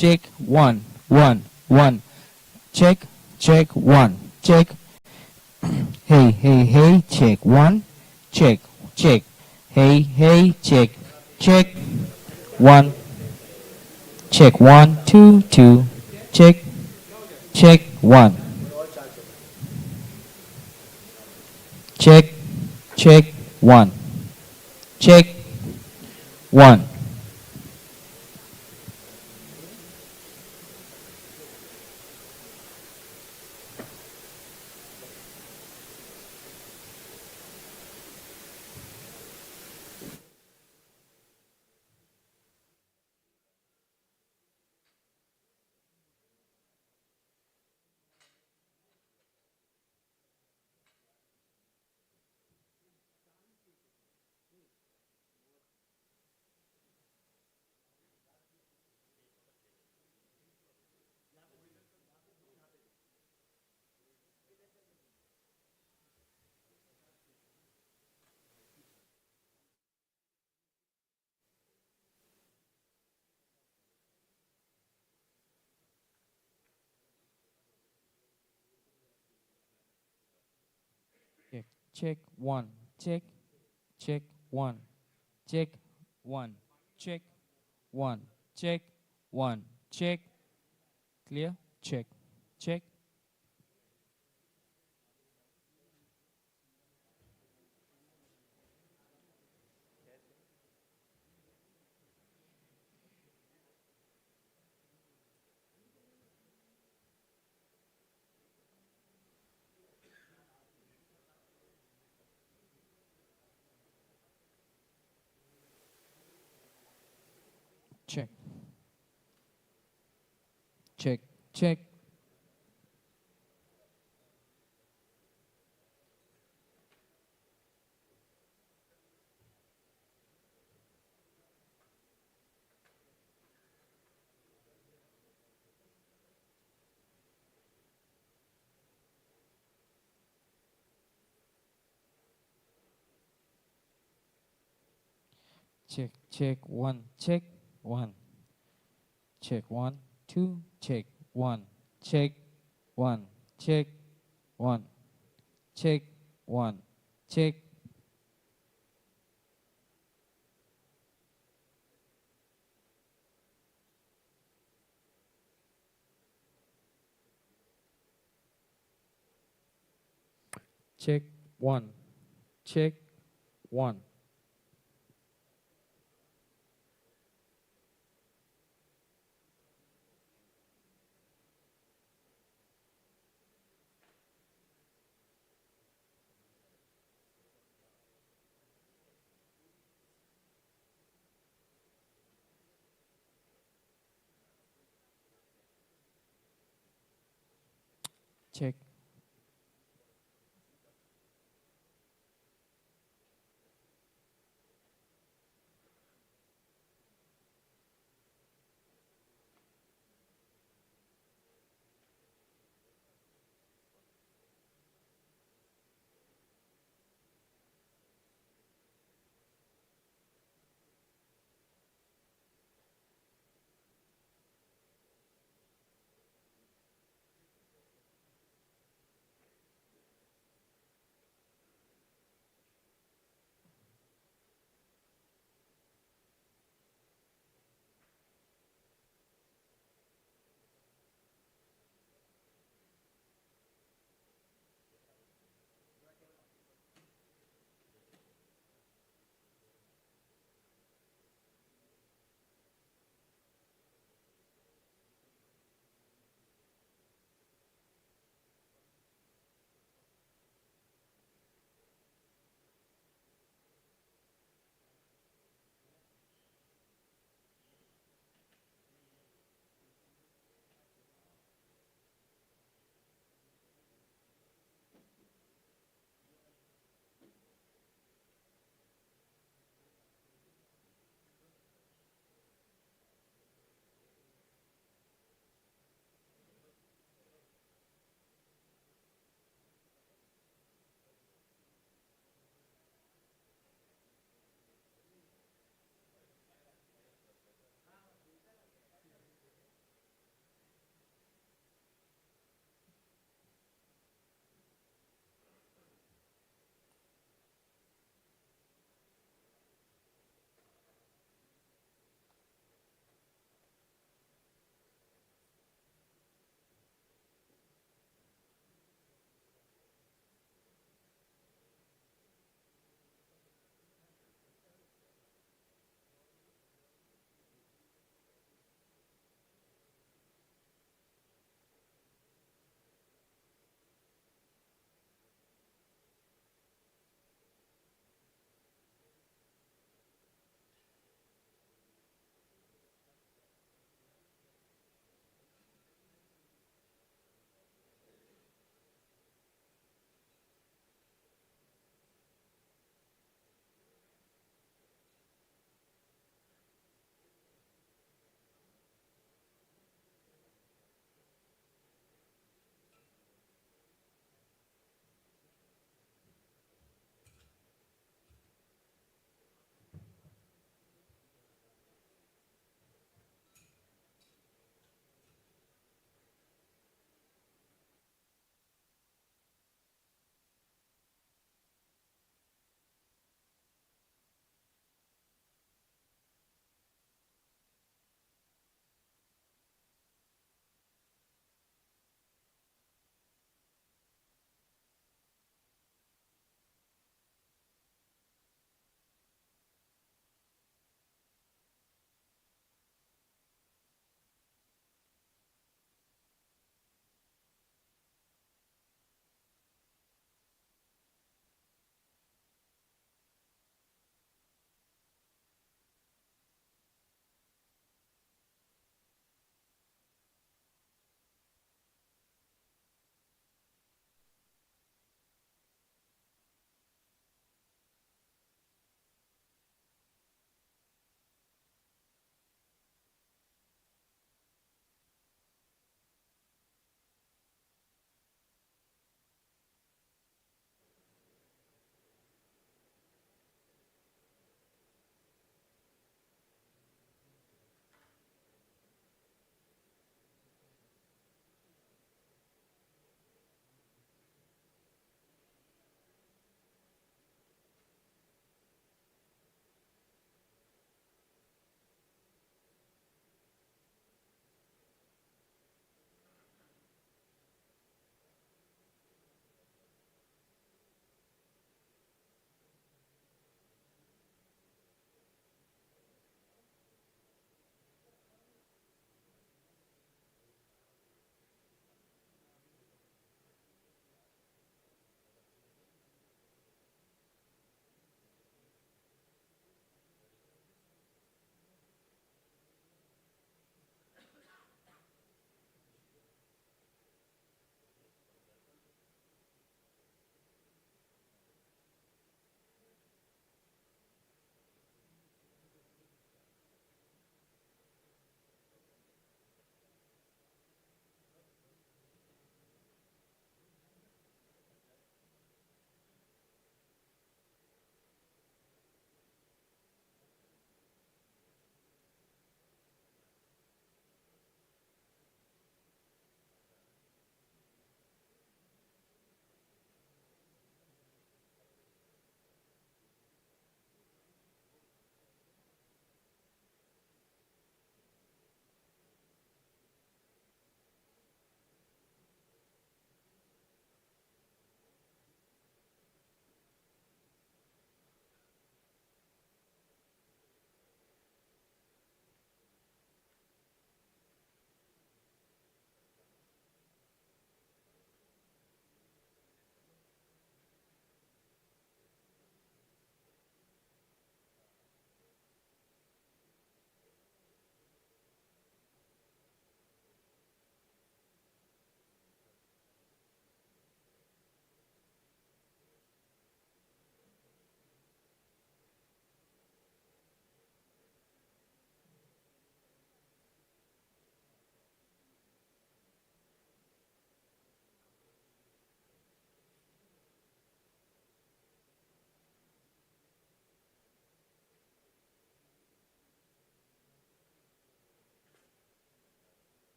Check one, one, one. Check, check one, check. Hey, hey, hey, check one, check, check. Hey, hey, check, check. One, check one, two, two. Check, check one. Check, check one. Check one. Check, check one. Check, check one. Check one. Check one. Check one. Check. Clear? Check. Check. Check. Check. Check. Check. Check one. Check one. Check one. Two. Check one. Check one. Check one. Check one. Check. Check one. Check one. Check.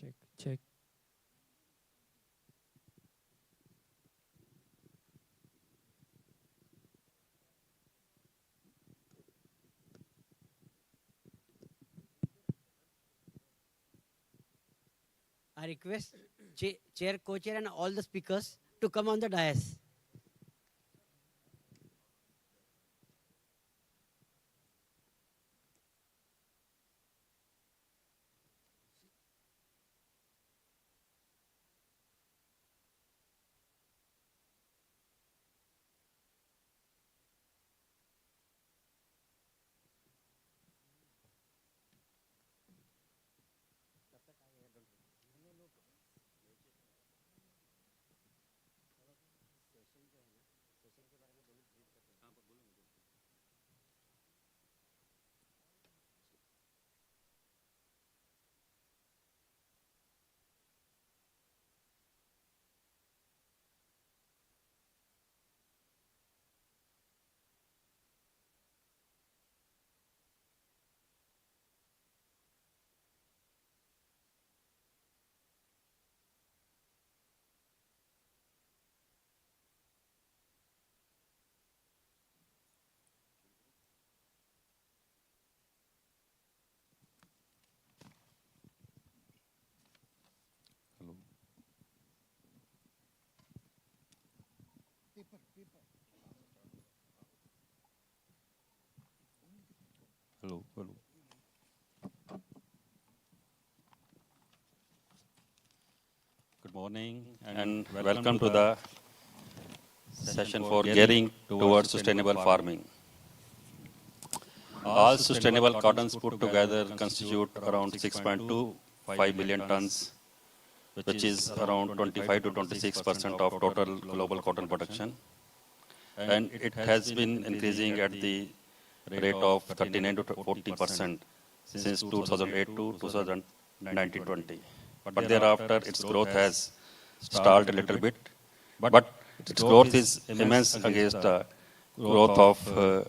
check, check. I request chair, co-chair, and all the speakers to come on the dais. Hello. Hello, hello. Good morning and welcome to the session for gearing towards sustainable farming. All sustainable cottons put together constitute around 6.25 billion tons, which is around 25 to 26% of total global cotton production. And it has been increasing at the rate of 39 to 40% since 2008 to 2019-20. But thereafter, its growth has stalled a little bit. But its growth is immense against the growth of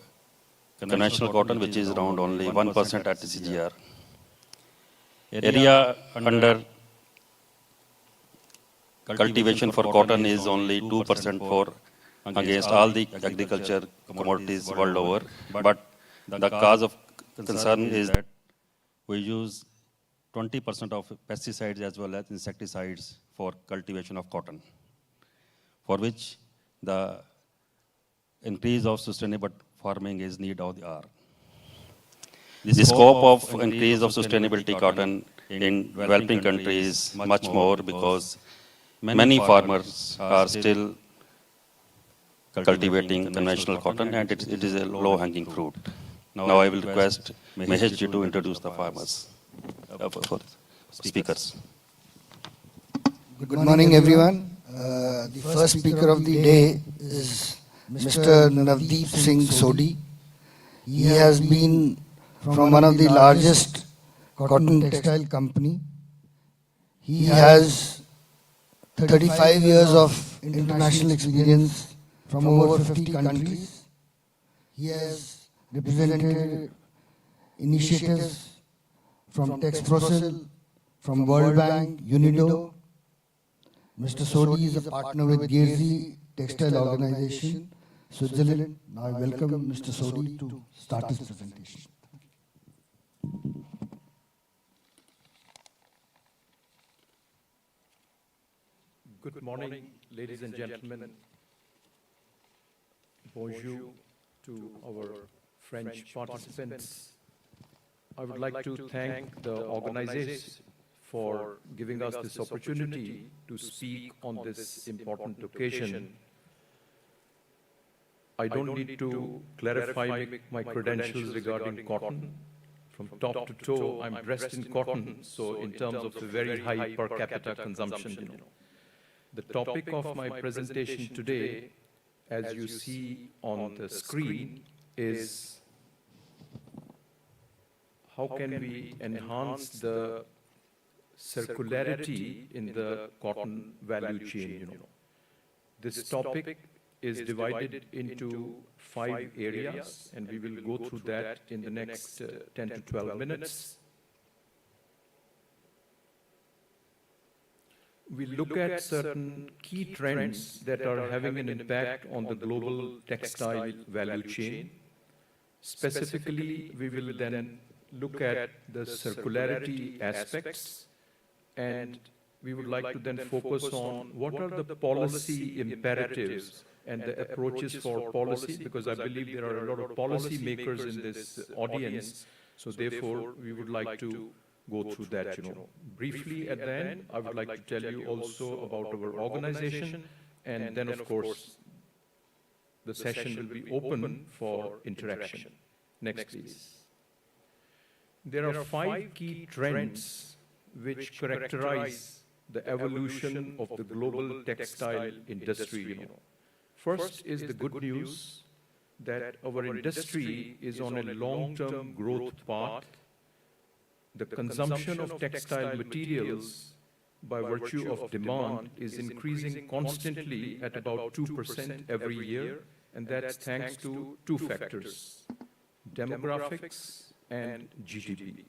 conventional cotton, which is around only 1% at the CGR. Area under cultivation for cotton is only 2% for against all the agriculture commodities world over. But the cause of concern is that we use 20% of pesticides as well as insecticides for cultivation of cotton, for which the increase of sustainable farming is need of the hour. The scope of increase of sustainability cotton in developing countries is much more because many farmers are still cultivating conventional cotton and it is a low-hanging fruit. Now I will request Mahesh ji to introduce the farmers, for speakers. Good morning, everyone. The first speaker of the day is Mr. Navdeep Singh Sodhi. He has been from one of the largest cotton textile company. He has 35 years of international experience from over 50 countries. He has represented initiatives from Texprocel, from World Bank, UNIDO. Mr. Sodhi is a partner with Gierzi Textile Organization, Switzerland. Now I welcome Mr. Sodhi to start his presentation. Good morning, ladies and gentlemen. Bonjour to our French participants. I would like to thank the organizers for giving us this opportunity to speak on this important occasion. I don't need to clarify my credentials regarding cotton. From top to toe, I'm dressed in cotton, so in terms of a very high per capita consumption, The topic of my presentation today, as you see on the screen, is how can we enhance the circularity in the cotton value chain. This topic is divided into 5 areas, and we will go through that in the next 10 to 12 minutes. we look at certain key trends that are having an impact on the global textile value chain. Specifically, we will then look at the circularity aspects, and we would like to then focus on what are the policy imperatives and the approaches for policy, because I believe there are a lot of policy makers in this audience, so therefore we would like to go through that, Briefly at the end, I would like to tell you also about our organization, and then of course, the session will be open for interaction. Next, please. There are 5 key trends which characterize the evolution of the global textile industry. First is the good news that our industry is on a long-term growth path. The consumption of textile materials by virtue of demand is increasing constantly at about 2% every year, and that's thanks to 2 factors: demographics and GDP.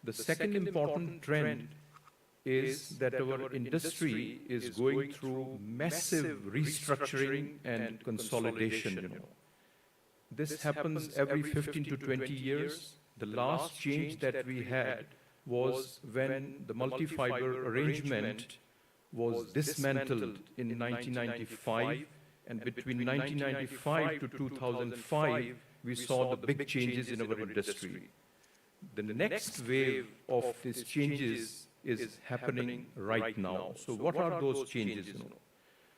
The second important trend is that our industry is going through massive restructuring and consolidation. This happens every 15 to 20 years. The last change that we had was when the multi-fiber arrangement was dismantled in 1995, and between 1995 to 2005, we saw the big changes in our industry. The next wave of these changes is happening right now. So what are those changes?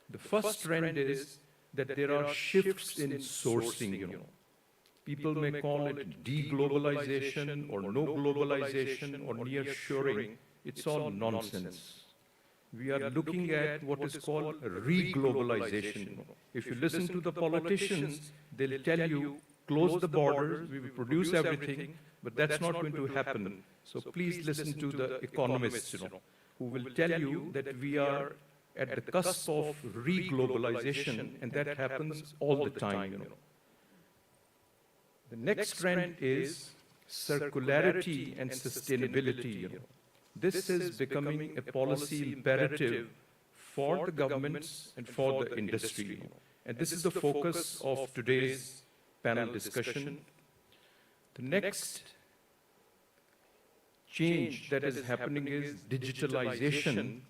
The first trend is that there are shifts in sourcing. People may call it deglobalization or no globalization or nearshoring. It's all nonsense. We are looking at what is called reglobalization. If you listen to the politicians, they'll tell you, close the borders, we will produce everything, but that's not going to happen. So please listen to the economists, who will tell you that we are at the cusp of reglobalization, and that happens all the time. The next trend is circularity and sustainability. This is becoming a policy imperative for the governments and for the industry. And this is the focus of today's panel discussion. The next change that is happening is digitalization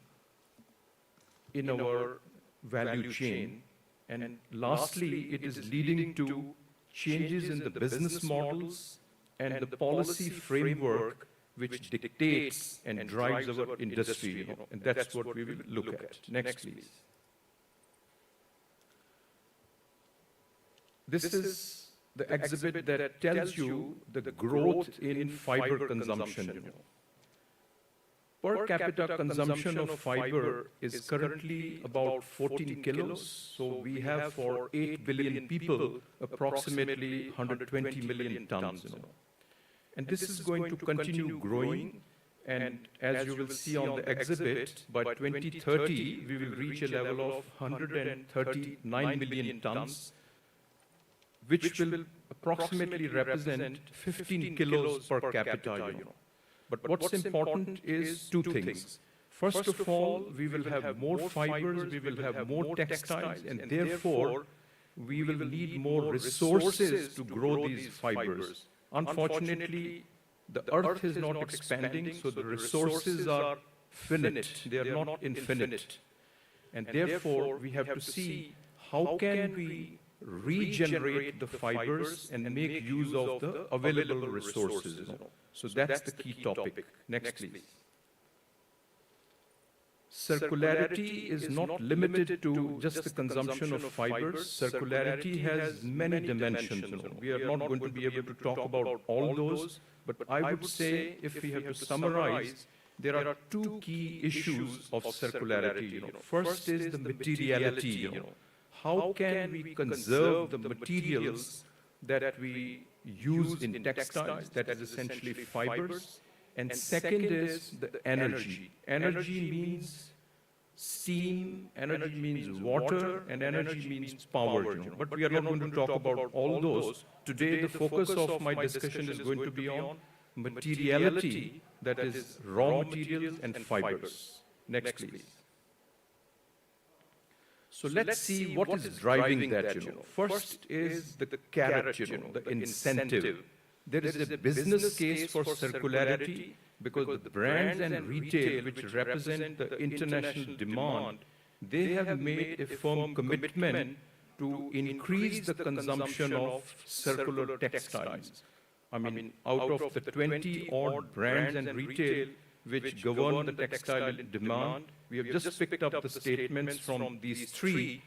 in our value chain. And lastly, it is leading to changes in the business models and the policy framework which dictates and drives our industry, and that's what we will look at. Next, please. This is the exhibit that tells you the growth in fiber consumption. Per capita consumption of fiber is currently about 14 kilos. So we have for 8 billion people approximately 120 million tons. And this is going to continue growing. And as you will see on the exhibit, by 2030, we will reach a level of 139 million tons, which will approximately represent 15 kilos per capita. But what's important is 2 things. First of all, we will have more fibers, we will have more textiles, and therefore, we will need more resources to grow these fibers. Unfortunately, the earth is not expanding, so the resources are finite, they are not infinite. And therefore, we have to see how can we regenerate the fibers and make use of the available resources. So that's the key topic. Next, please. Circularity is not limited to just the consumption of fibers. Circularity has many dimensions. We are not going to be able to talk about all those, but I would say, if we have to summarize, there are 2 key issues of circularity. First is the materiality. How can we conserve the materials that we use in textiles, that is essentially fibers? And second is the energy. Energy means steam, energy means water, and energy means power. But we are not going to talk about all those. Today, the focus of my discussion is going to be on materiality, that is raw materials and fibers. Next, please. So let's see what is driving that. First is the carrot, the incentive. There is a business case for circularity because the brands and retail, which represent the international demand, they have made a firm commitment to increase the consumption of circular textiles. I mean, out of the 20-odd brands and retail which govern the textile demand, we have just picked up the statements from these three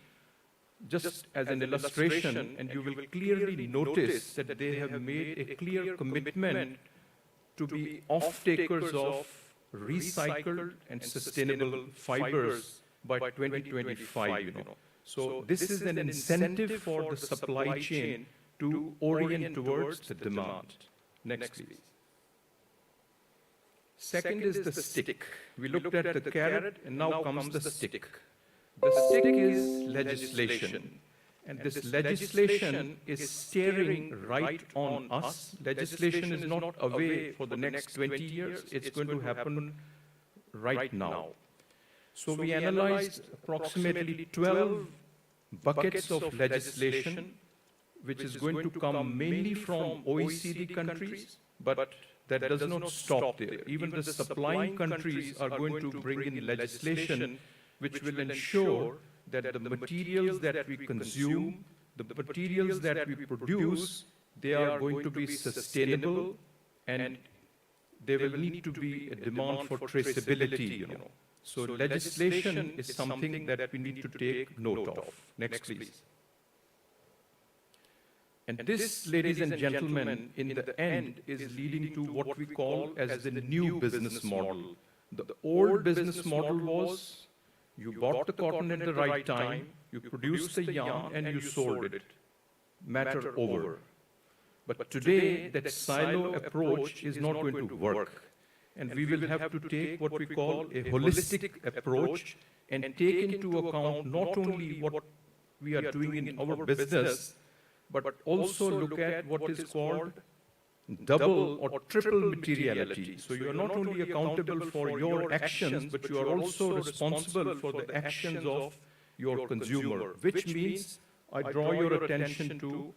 just as an illustration, and you will clearly notice that they have made a clear commitment to be off-takers of recycled and sustainable fibers by 2025. So this is an incentive for the supply chain to orient towards the demand. Next, please. Second is the stick. We looked at the carrot, and now comes the stick. The stick is legislation. And this legislation is staring right on us. Legislation is not away for the next 20 years. It's going to happen right now. So we analyzed approximately 12 buckets of legislation, which is going to come mainly from OECD countries, but that does not stop there. Even the supplying countries are going to bring in legislation which will ensure that the materials that we consume, the materials that we produce, they are going to be sustainable, and there will need to be a demand for traceability. So legislation is something that we need to take note of. Next, please. And this, ladies and gentlemen, in the end is leading to what we call as the new business model. The old business model was you bought the cotton at the right time, you produced the yarn, and you sold it. Matter over. But today, that silo approach is not going to work. And we will have to take what we call a holistic approach and take into account not only what we are doing in our business, but also look at what is called double or triple materiality. So you are not only accountable for your actions, but you are also responsible for the actions of your consumer, which means I draw your attention to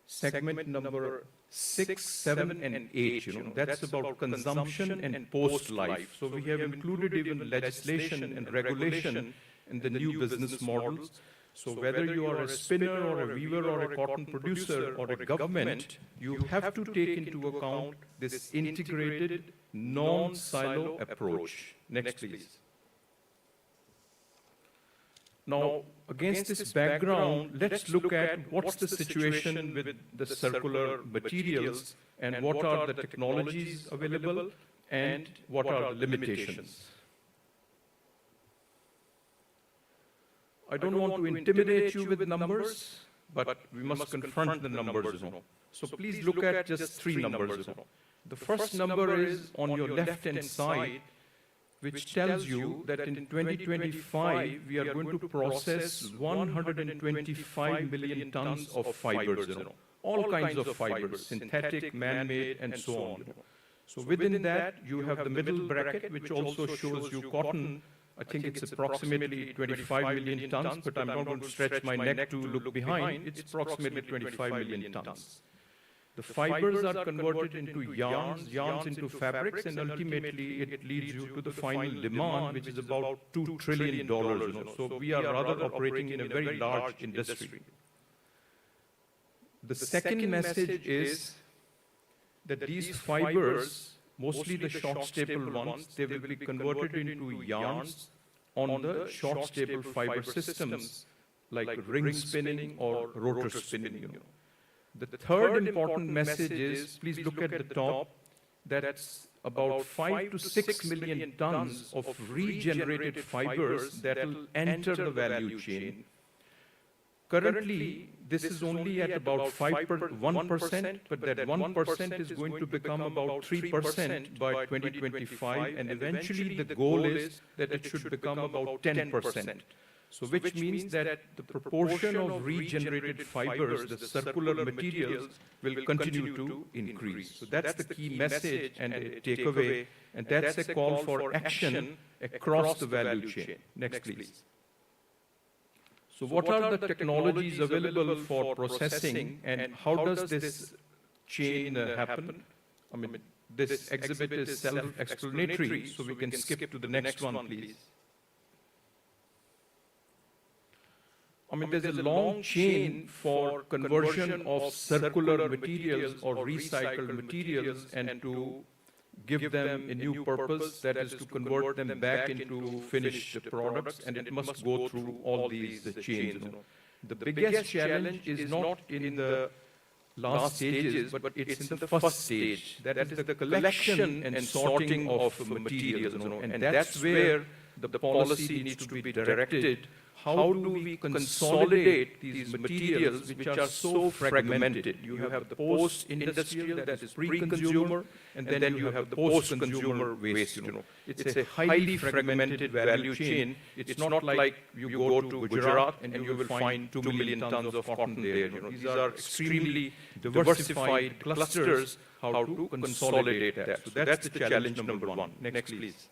segment number 6, 7, and 8. That's about consumption and post-life. So we have included even legislation and regulation in the new business models. So whether you are a spinner or a weaver or a cotton producer or a government, you have to take into account this integrated, non-silo approach. Next, please. Now, against this background, let's look at what's the situation with the circular materials and what are the technologies available and what are the limitations. I don't want to intimidate you with numbers, but we must confront the numbers. So please look at just 3 numbers. The first number is on your left-hand side, which tells you that in 2025, we are going to process 125 million tons of fibers, all kinds of fibers, synthetic, man-made, and so on. So within that, you have the middle bracket, which also shows you cotton. I think it's approximately 25 million tons, but I'm not going to stretch my neck to look behind. It's approximately 25 million tons. The fibers are converted into yarns, yarns into fabrics, and ultimately it leads you to the final demand, which is about $2 trillion. So we are rather operating in a very large industry. The second message is that these fibers, mostly the short staple ones, they will be converted into yarns on the short staple fiber systems like ring spinning or rotor spinning. The third important message is, please look at the top, that's about 5 to 6 million tons of regenerated fibers that will enter the value chain. Currently, this is only at about 1%, but that 1% is going to become about 3% by 2025, and eventually the goal is that it should become about 10%. So which means that the proportion of regenerated fibers, the circular materials, will continue to increase. So that's the key message and a takeaway, and that's a call for action across the value chain. Next, please. So what are the technologies available for processing, and how does this chain happen? I mean, this exhibit is self-explanatory, so we can skip to the next one, please. I mean, there's a long chain for conversion of circular materials or recycled materials and to give them a new purpose, that is to convert them back into finished products, and it must go through all these chains. The biggest challenge is not in the last stages, but it's in the first stage. That is the collection and sorting of materials, and that's where the policy needs to be directed. How do we consolidate these materials which are so fragmented? You have the post-industrial, that is pre-consumer, and then you have the post-consumer waste. It's a highly fragmented value chain. It's not like you go to Gujarat and you will find 2 million tons of cotton there. These are extremely diversified clusters. How to consolidate that? So that's the challenge number one. Next, please.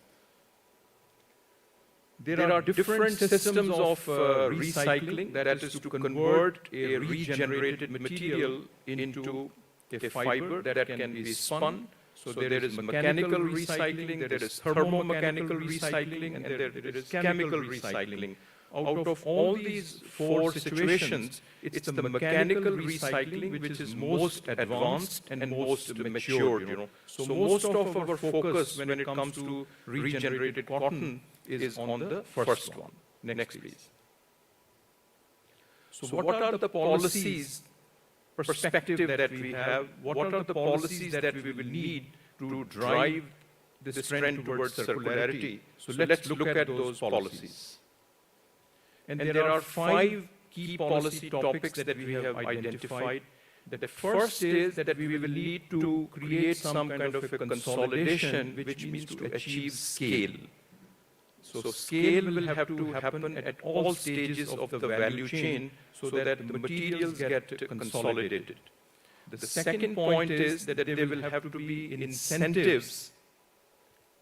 There are different systems of recycling, that is to convert a regenerated material into a fiber that can be spun. So there is mechanical recycling, there is thermomechanical recycling, and there is chemical recycling. Out of all these four situations, it's the mechanical recycling which is most advanced and most matured. So most of our focus when it comes to regenerated cotton is on the first one. Next, please. So what are the policies perspective that we have? What are the policies that we will need to drive this trend towards circularity? So let's look at those policies. And there are 5 key policy topics that we have identified. The first is that we will need to create some kind of a consolidation, which means to achieve scale. So scale will have to happen at all stages of the value chain so that the materials get consolidated. The second point is that there will have to be incentives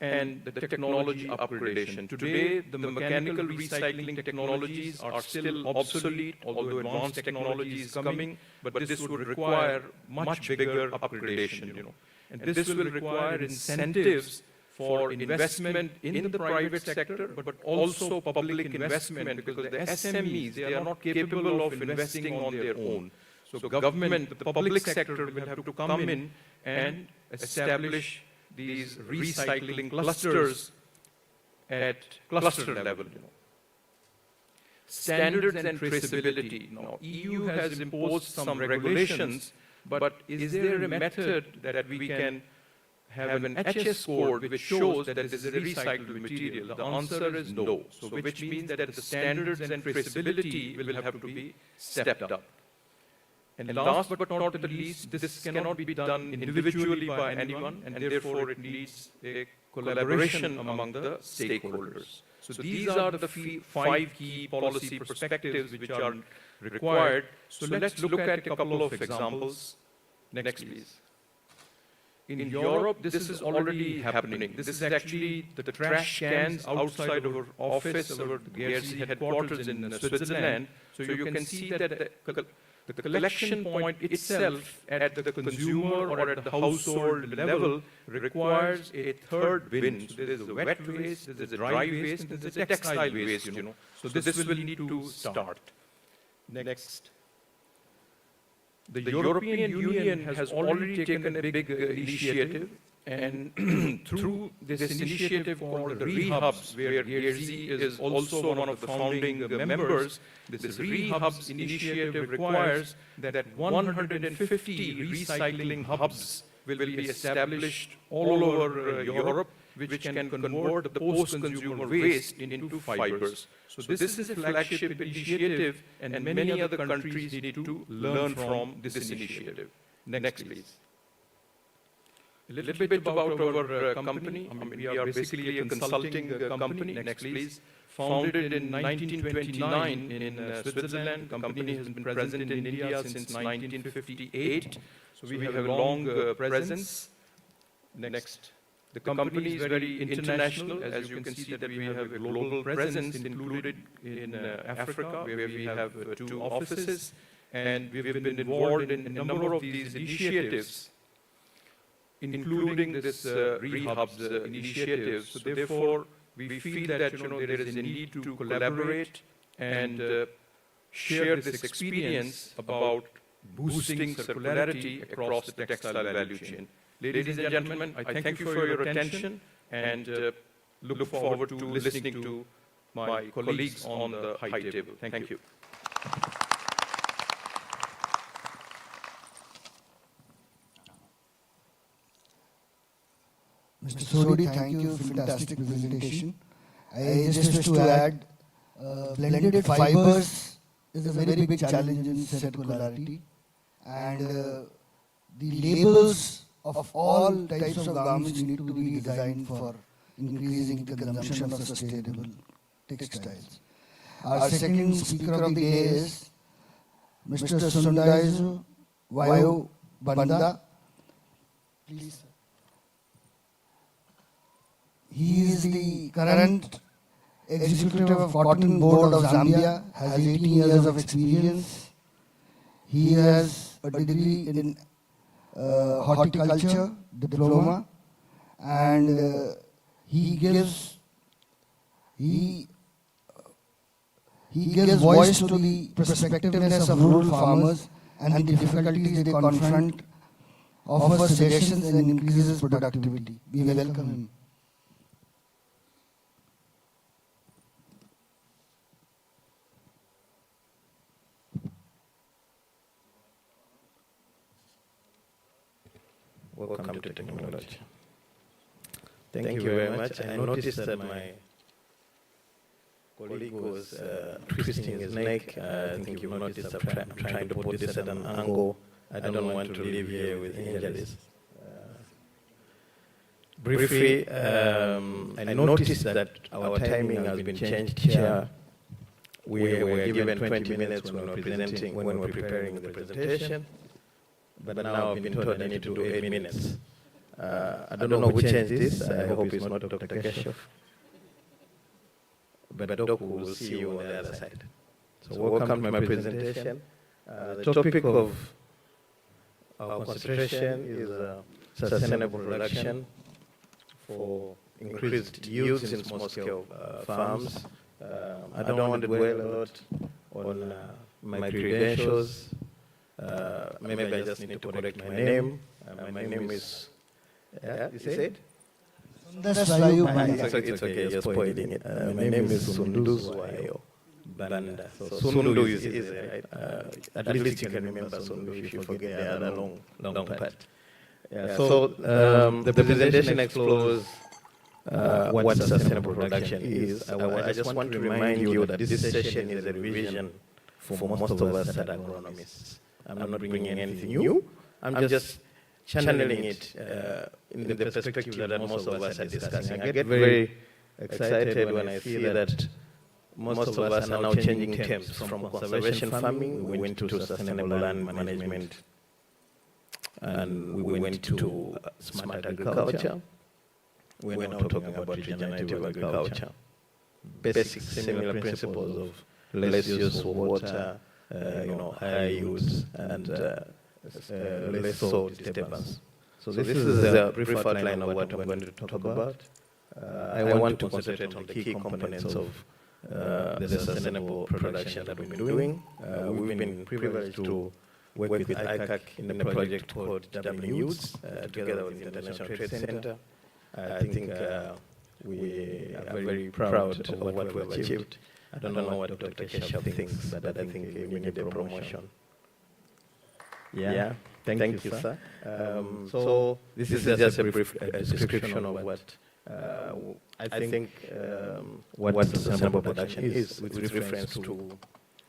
and the technology upgradation. Today, the mechanical recycling technologies are still obsolete, although advanced technology is coming, but this would require much bigger upgradation. And this will require incentives for investment in the private sector, but also public investment, because the SMEs, they are not capable of investing on their own. So government, the public sector will have to come in and establish these recycling clusters at cluster level. Standards and traceability. Now, EU has imposed some regulations, but is there a method that we can have an HS code which shows that this is a recycled material? The answer is no. So which means that the standards and traceability will have to be stepped up. And last but not the least, this cannot be done individually by anyone, and therefore it needs a collaboration among the stakeholders. So these are the 5 key policy perspectives which are required. So let's look at a couple of examples. Next, please. In Europe, this is already happening. This is actually the trash cans outside our office, our GRC headquarters in Switzerland. So you can see that the collection point itself at the consumer or at the household level requires a third bin. So there is a wet waste, there is a dry waste, and there is a textile waste. So this will need to start. Next. The European Union has already taken a big initiative, and through this initiative called the ReHubs, where GRZ is also one of the founding members, this ReHubs initiative requires that 150 recycling hubs will be established all over Europe, which can convert the post-consumer waste into fibers. So this is a flagship initiative, and many other countries need to learn from this initiative. Next, please. A little bit about our company. I mean, we are basically a consulting company. Next, please. Founded in 1929 in Switzerland, company has been present in India since 1958. So we have a long presence. Next. The company is very international. As you can see that we have a global presence included in Africa, where we have 2 offices. And we have been involved in a number of these initiatives, including this rehabs initiatives. So therefore, we feel that there is a need to collaborate and share this experience about boosting circularity across the textile value chain. Ladies and gentlemen, I thank you for your attention and look forward to listening to my colleagues on the high table. Thank you. Mr. Sodi, thank you for fantastic presentation. I just wish to add, blended fibers is a very big challenge in circularity, and the labels of all types of garments need to be designed for increasing the consumption of sustainable textiles. Our second speaker of the day is Mr. Sundaizu Vayu Banda. Please, sir. He is the current executive of Cotton Board of Zambia, has 18 years of experience. He has a degree in horticulture, diploma, and he gives voice to the perspectiveness of rural farmers and the difficulties they confront, offers suggestions and increases productivity. We welcome him. Welcome to technology. Thank you very much. I noticed that my colleague was twisting his neck. I think you've noticed I'm trying to put this at an angle. I don't want to leave here with injuries. Briefly, I noticed that our timing has been changed here. We were given 20 minutes when we were preparing the presentation. But now I've been told I need to do 8 minutes. I don't know who changed this. I hope it's not Dr. Keshav. But Doc will see you on the other side. So welcome to my presentation. The topic of our concentration is sustainable production for increased use in small-scale farms. I don't want to dwell a lot on my credentials. Maybe I just need to correct my name. My name is, you said? That's why you It's okay, you're spoiling it. My name is Sunduzwayo Banda. So Sundu is easy, right? At least you can remember Sundu if you forget the other long part. Yeah, so the presentation explores what sustainable production is. I just want to remind you that this session is a revision for most of us that are agronomists. I'm not bringing anything new. I'm just channeling it in the perspective that most of us are discussing. I get very excited when I see that most of us are now changing terms from conservation farming. We went to sustainable land management, and we went to smart agriculture. We're now talking about regenerative agriculture. Basic similar principles of less use of water, higher use, and less soil disturbance. So this is a brief outline of what I'm going to talk about. I want to concentrate on the key components of the sustainable production that we've been doing. We've been privileged to work with ICAC in a project called WNUDS, together with the International Trade Center. I think we are very proud of what we've achieved. I don't know what Dr. Keshav thinks, but I think we need a promotion. Yeah, thank you, sir. So this is just a brief description of what I think what sustainable production is, with reference to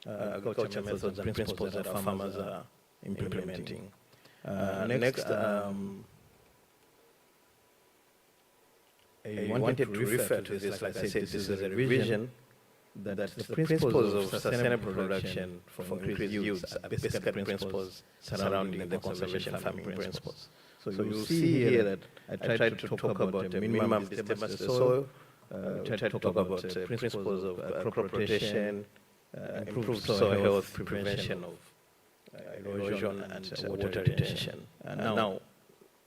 agriculture methods and principles that our farmers are implementing. Next, I wanted to refer to this, like I said, this is a revision that the principles of sustainable production for increased yields are basic principles surrounding the conservation farming principles. So you see here that I tried to talk about the minimum disturbance of the soil, tried to talk about principles of crop rotation, improved soil health, prevention of erosion and water retention. Now,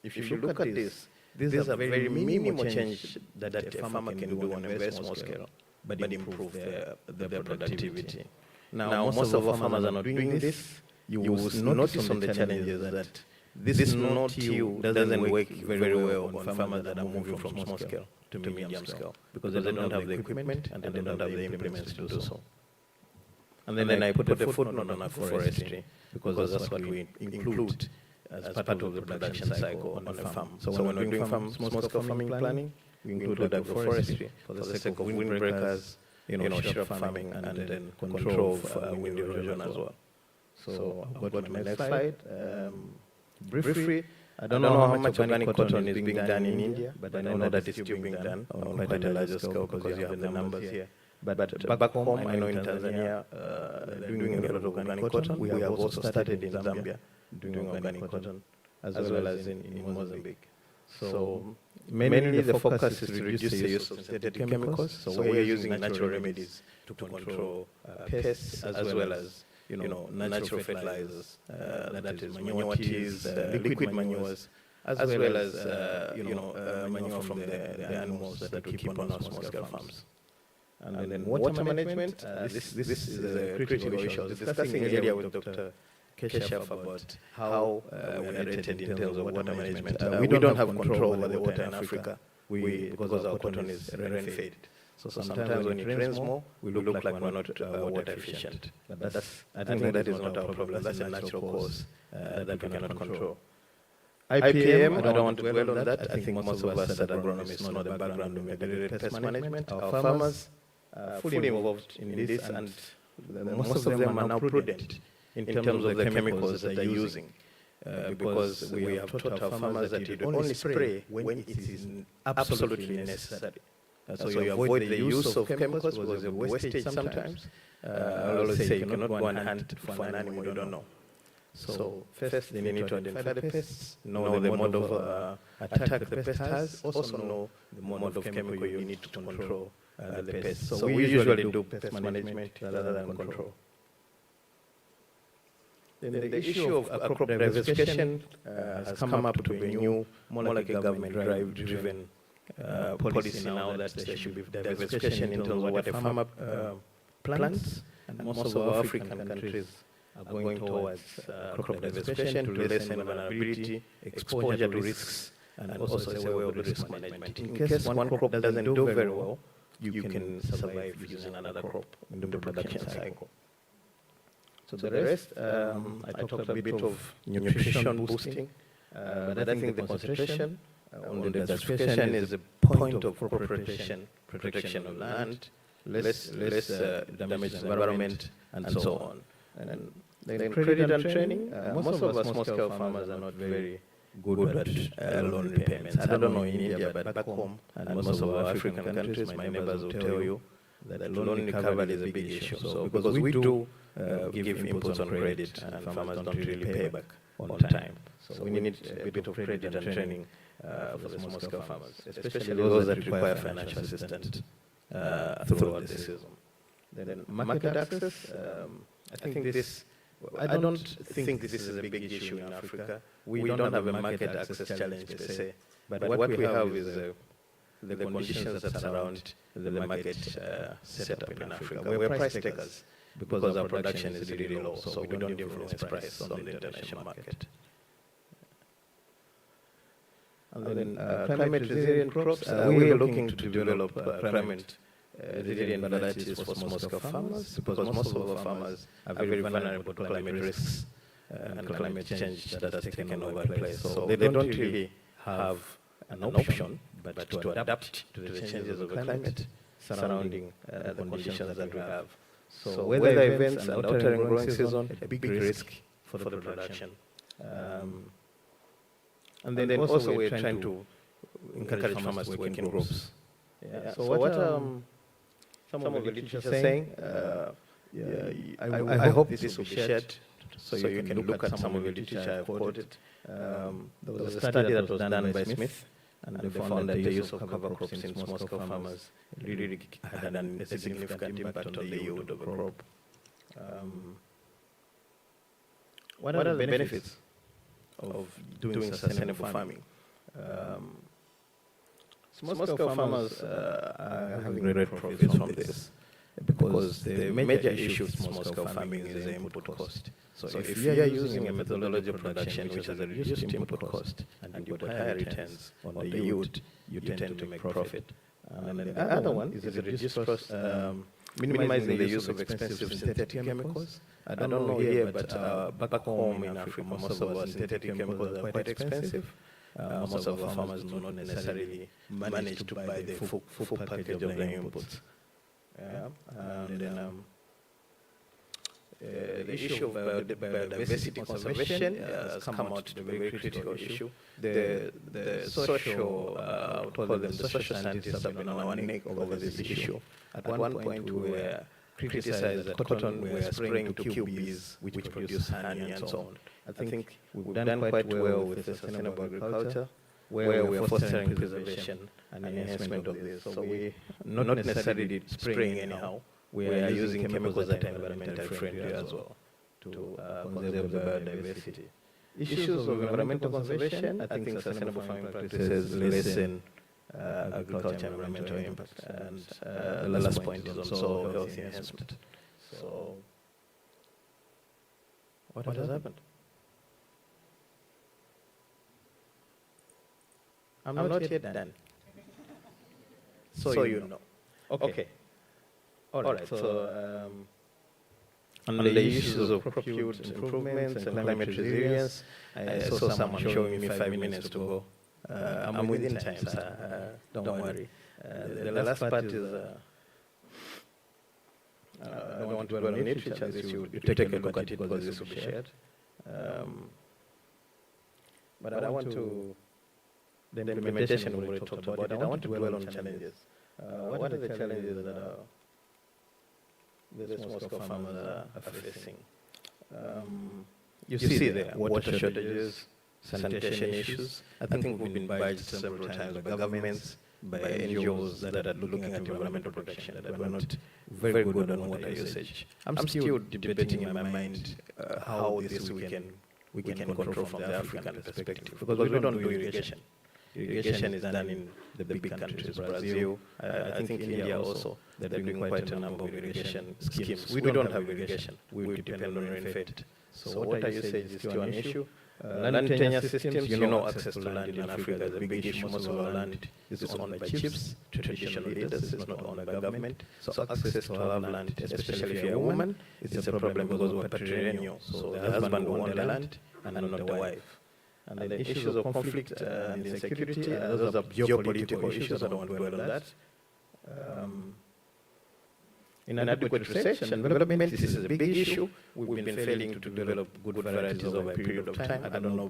if you look at this, these are very minimal change that a farmer can do on a very small scale, but improve their productivity. Now, most of our farmers are not doing this. You will notice on the challenges that this no-till doesn't work very well on farmers that are moving from small scale to medium scale because they don't have the equipment and they don't have the implements to do so. And then I put a footnote on agroforestry because that's what we include as part of the production cycle on a farm. So when we're doing small-scale farming planning, we include agroforestry for the sake of windbreakers, shrub farming, and then control of wind erosion as well. So I'll go to my next slide. Briefly, I don't know how much organic cotton is being done in India, but I know that it's still being done on quite a larger scale because you have the numbers here. But back home, I know in Tanzania, they're doing a lot of organic cotton. We have also started in Zambia doing organic cotton, as well as in Mozambique. So mainly the focus is to reduce the use of synthetic chemicals. So we are using natural remedies to control pests as well as natural fertilizers, that is manure teas, liquid manures, as well as manure from the animals that we keep on our small-scale farms. And then water management, this is a critical issue. I was discussing earlier with Dr. Keshaf about how we are rated in terms of water management. We don't have control over the water in Africa because our cotton is rain-fed. So sometimes when it rains more, we look like we're not water efficient. But I think that is not our problem. That's a natural cause that we cannot control. IPM, I don't want to dwell on that. I think most of us as agronomists know the background of integrated pest management. Our farmers are fully involved in this, and most of them are now prudent in terms of the chemicals that they're using. Because we have taught our farmers that you only spray when it is absolutely necessary. So you avoid the use of chemicals because of wastage sometimes. I always say you cannot go and hunt for an animal you don't know. So first they need to identify the pests, know the mode of attack the pest has, also know the mode of chemical you need to control the pests. So we usually do pest management rather than control. Then the issue of crop diversification has come up to be new, more like a government driven policy now that there should be diversification in terms of what a farmer plants, and most of our African countries are going towards crop diversification to lessen vulnerability, exposure to risks, and also as a way of risk management. In case one crop doesn't do very well, you can survive using another crop in the production cycle. So the rest, I talked a bit of nutrition boosting, but I think the concentration on the diversification is a point of crop rotation, protection of land, less damage to the environment, and so on. And then credit and training, most of our small-scale farmers are not very good at loan repayments. I don't know in India, but back home, and most of our African countries, my neighbors will tell you that loan recovery is a big issue. So because we do give inputs on credit, and farmers don't really pay back on time. So we need a bit of credit and training for the small-scale farmers, especially those that require financial assistance throughout the season. Then market access, I think this, I don't think this is a big issue in Africa. We don't have a market access challenge per se, but what we have is the conditions that surround the market setup in Africa. We're price takers because our production is really low, so we don't influence price on the international market. And then climate resilient crops, we are looking to develop climate resilient varieties for small-scale farmers because most of our farmers are very vulnerable to climate risks and climate change that has taken over place. So they don't really have an option but to adapt to the changes of the climate surrounding the conditions that we have. So weather events and altering growing season, a big risk for the production. And then also we're trying to encourage farmers to work in groups. Yeah. So what some of the literature saying. I hope this will be shared so you can look at some of the literature I've quoted. There was a study that was done by Smith, and they found that the use of cover crops in small-scale farmers really had a significant impact on the yield of the crop. What are the benefits of doing sustainable farming? Small-scale farmers are having great profits from this because the major issue of small-scale farming is the input cost. So if you are using a methodology of production which has a reduced input cost and you get higher returns on the yield, you tend to make profit. And then the other one is a reduced cost, minimizing the use of expensive synthetic chemicals. I don't know here, but back home in Africa, most of our synthetic chemicals are quite expensive. Most of our farmers do not necessarily manage to buy the full package of the inputs. And then the issue of biodiversity conservation has come out to be a very critical issue. The social, the social scientists have been on our neck over this issue. At one point, we were criticized that cotton we were spraying to kill bees, which produce honey and so on. I think we've done quite well with the sustainable agriculture, where we are fostering preservation and enhancement of this. So we're not necessarily spraying anyhow. We are using chemicals that are environmentally friendly as well to conserve the biodiversity. Issues of environmental conservation, I think sustainable farming practices lessen agriculture environmental impact. And the last point is also health enhancement. So, what has happened? I'm not yet done. So you know. Okay. All right. So, on the issues of crop yield improvements and climate resilience, I saw someone showing me 5 minutes to go. I'm within time, sir. Don't worry. The last part is, I don't want to dwell on it, which as you take a look at it because this will be shared. But I want to, the implementation we already talked about it, I want to dwell on challenges. What are the challenges that the small-scale farmers are facing? You see there, water shortages, sanitation issues. I think we've been badged several times by governments, by NGOs that are looking at environmental protection, that we're not very good on water usage. I'm still debating in my mind how this we can control from the African perspective, because we don't do irrigation. Irrigation is done in the big countries, Brazil, I think India also. They're doing quite a number of irrigation schemes. We don't have irrigation. We depend on rainfed. So water usage is still an issue. Land tenure systems, you know, access to land in Africa is a big issue. Most of our land is owned by chiefs, traditional leaders, it's not owned by government. So access to our land, especially if you're a woman, it's a problem because we're patrilineal. So the husband will own the land and not the wife. And the issues of conflict and insecurity, those are geopolitical issues. I don't want to dwell on that. Inadequate research and development, this is a big issue. We've been failing to develop good varieties over a period of time. I don't know,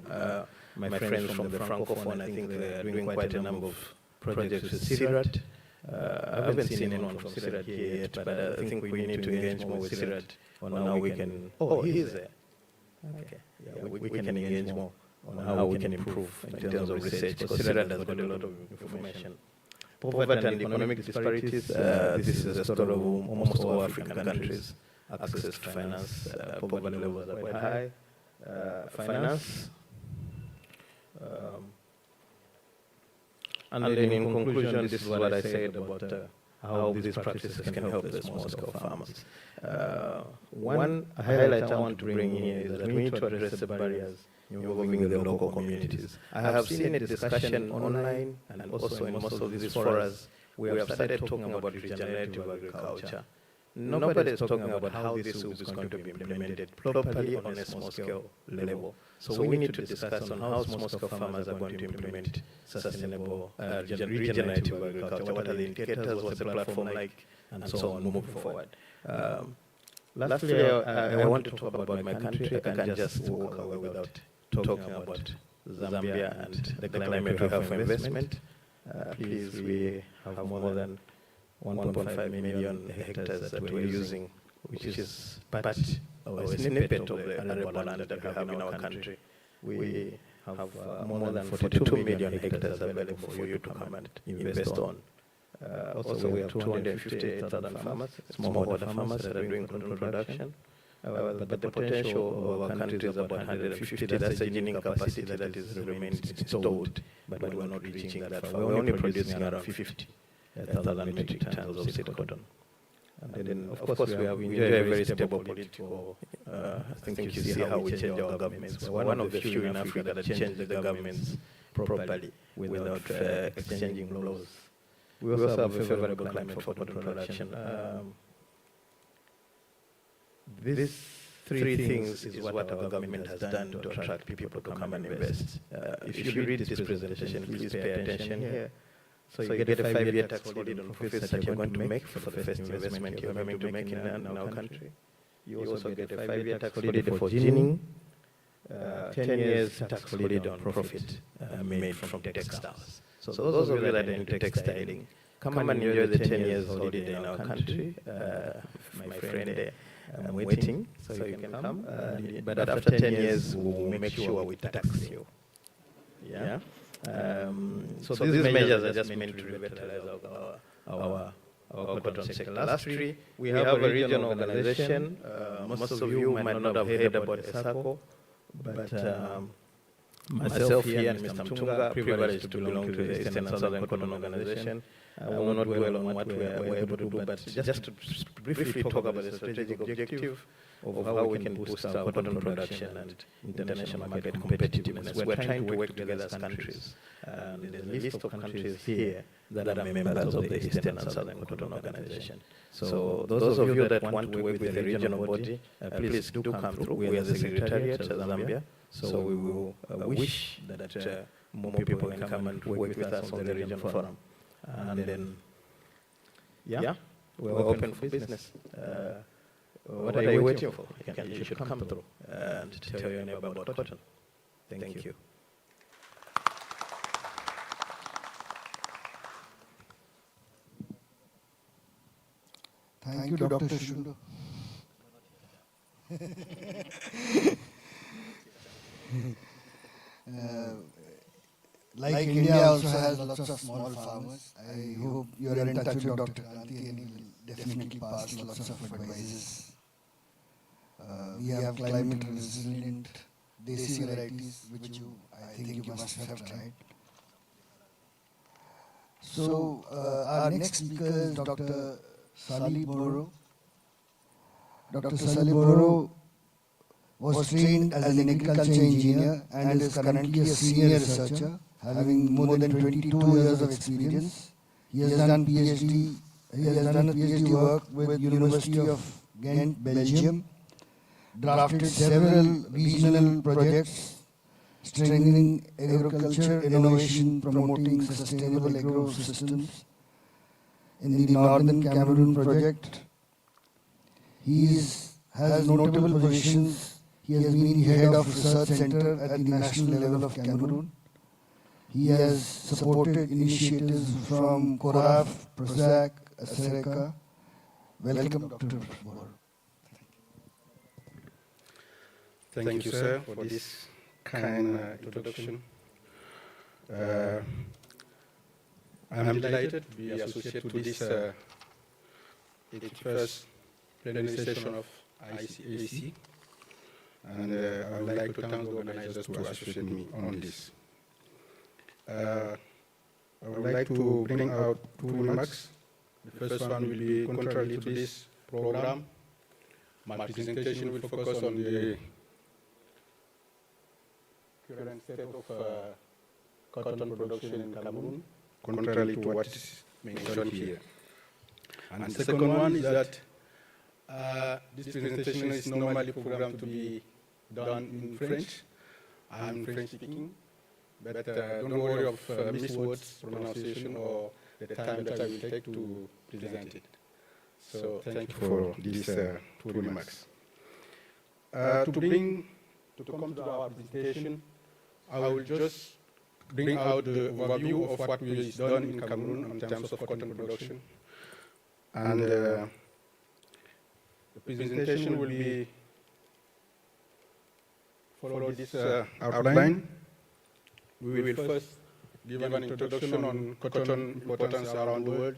my friends from the Francophone, I think they're doing quite a number of projects with CIRAD. I haven't seen anyone from CIRAD here yet, but I think we need to engage more with CIRAD on how we can, he is there. Okay, yeah, we can engage more on how we can improve in terms of research, because CIRAD has got a lot of information. Poverty and economic disparities, this is a story of almost all African countries. Access to finance, poverty levels are quite high. Finance. And then in conclusion, this is what I said about how these practices can help the small-scale farmers. One highlight I want to bring here is that we need to address the barriers involving the local communities. I have seen a discussion online and also in most of these forums. We have started talking about regenerative agriculture. Nobody is talking about how this is going to be implemented properly on a small-scale level. So we need to discuss on how small-scale farmers are going to implement sustainable regenerative agriculture. What are the indicators? What's the platform like? And so on, moving forward. Lastly, I want to talk about my country. I can't just walk away without talking about Zambia and the climate we have for investment. Please, we have more than 1.5 million hectares that we're using, which is part or a snippet of the arable land that we have in our country. We have more than 42 million hectares available for you to come and invest on. Also, we have 258,000 farmers, smallholder farmers that are doing cotton production. But the potential of our country is about 150. That's the gaining capacity that is remains installed, but we're not reaching that far. We're only producing around 50,000 metric tons of seed cotton. And then, of course, we enjoy a very stable political. I think you see how we change our governments. We're one of the few in Africa that change the governments properly without exchanging laws. We also have a favorable climate for cotton production. These three things is what our government has done to attract people to come and invest. If you read this presentation, please pay attention here. So you get a 5-year tax holiday on profits that you're going to make for the first investment you're going to make in our country. You also get a 5-year tax holiday for ginning, 10 years tax holiday on profit made from textiles. So those of you that are into textiling, come and enjoy the 10 years holiday in our country. My friend there, I'm waiting, so you can come. But after 10 years, we'll make sure we tax you. Yeah. So these measures are just meant to revitalize our cotton sector. Lastly, we have a regional organization. Most of you might not have heard about ESACO, but myself here and Mr. Mtunga, privileged to belong to the Eastern and Southern Cotton Organization. I will not dwell on what we are able to do, but just to briefly talk about the strategic objective of how we can boost our cotton production and international market competitiveness. We're trying to work together as countries. There's a list of countries here that are members of the Eastern and Southern Cotton Organization. So those of you that want to work with the regional body, please do come through. We are the Secretariat of Zambia, so we will wish that more people can come and work with us on the regional forum. And then, yeah, we're open for business. What are you waiting for? You should come through and tell your neighbor about cotton. Thank you. Thank you, Dr. Shundo. Like India also has lots of small farmers. I hope you are in touch with Dr. Kanti and he will definitely pass lots of advices. We have climate resilient desi varieties which I think you must have tried. So our next speaker is Dr. Sali Boro. Dr. Sali Boro was trained as an agriculture engineer and is currently a senior researcher, having more than 22 years of experience. He has done a PhD work with University of Ghent, Belgium, drafted several regional projects strengthening agriculture innovation, promoting sustainable agro systems. In the Northern Cameroon project, he has notable positions. He has been the head of research center at the national level of Cameroon. He has supported initiatives from CORAF, PROSAC, ASERECA. Welcome, Dr. Boro. Thank you, sir, for this kind introduction. I'm delighted to be associated to this 81st Plenary session of ICAC. And I would like to thank the organizers to associate me on this. I would like to bring out 2 remarks. The first one will be contrary to this program. My presentation will focus on the current state of cotton production in Cameroon, contrary to what is mentioned here. And the second one is that this presentation is normally programmed to be done in French. I'm French speaking, but don't worry of miswords, pronunciation, or the time that I will take to present it. So thank you for these 2 remarks. To come to our presentation, I will just bring out the overview of what is done in Cameroon in terms of cotton production. And the presentation will be follow this outline. We will first give an introduction on cotton importance around the world.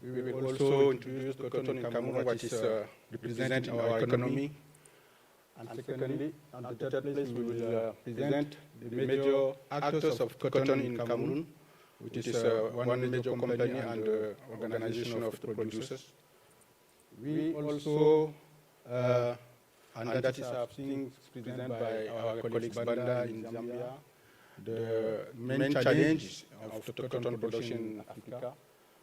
We will also introduce the cotton in Cameroon, what is representing our economy. And secondly, at the third place, we will present the major actors of cotton in Cameroon, which is one major company and organization of the producers. We also, and that is things presented by our colleagues Banda in Zambia, the main challenge of the cotton production in Africa.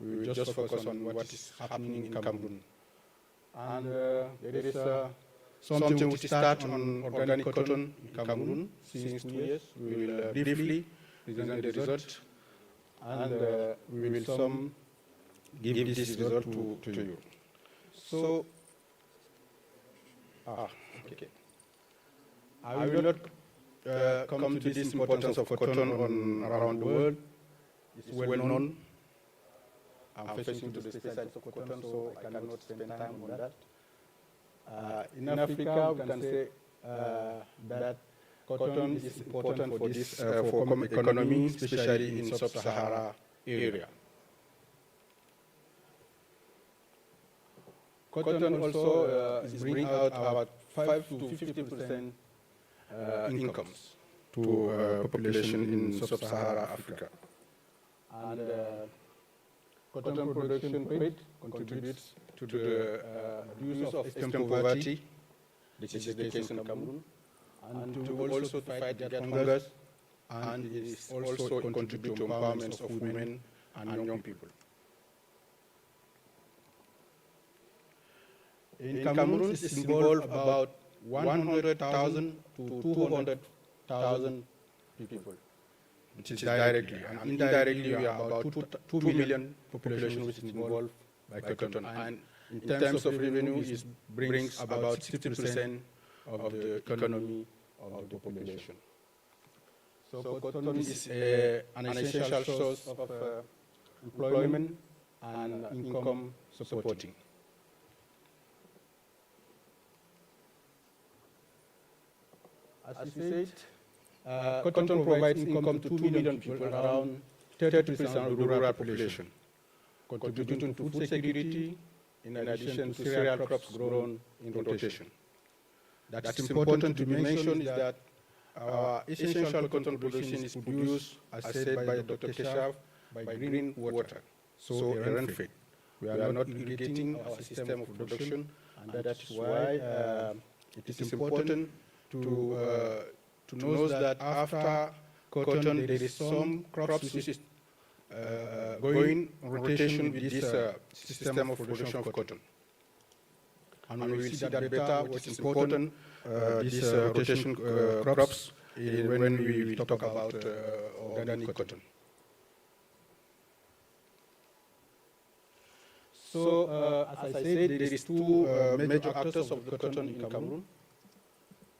We will just focus on what is happening in Cameroon. And there is something to start on organic cotton in Cameroon since 2 years. We will briefly present the result, and we will give this result to you. So, okay. I will not come to this importance of cotton around the world. It's well known. I'm facing to the specialists of cotton, so I cannot spend time on that. In Africa, we can say that cotton is important for this for economy, especially in sub-Sahara area. Cotton also is bring out about 5 to 50% incomes to population in sub-Sahara Africa. And cotton production rate contributes to the reduce of extreme poverty, this is the case in Cameroon, and to also fight that hunger, and it is also contribute to empowerment of women and young people. In Cameroon, it's involved about 100,000 to 200,000 people, which is directly. And indirectly, we are about 2 million population which is involved by cotton. And in terms of revenue, it brings about 60% of the economy of the population. So cotton is an essential source of employment and income supporting. As you said, cotton provides income to 2 million people, around 30% of the rural population, contributing to food security in addition to cereal crops grown in rotation. That's important to be mentioned is that our essential cotton production is produced, as said by Dr. Keshav, by green water, so rain-fed. We are not irrigating our system of production, and that's why it is important to know that after cotton, there is some crops which is going in rotation with this system of production of cotton. And we will see that better what is important, these rotation crops, when we talk about organic cotton. So, as I said, there is two major actors of the cotton in Cameroon.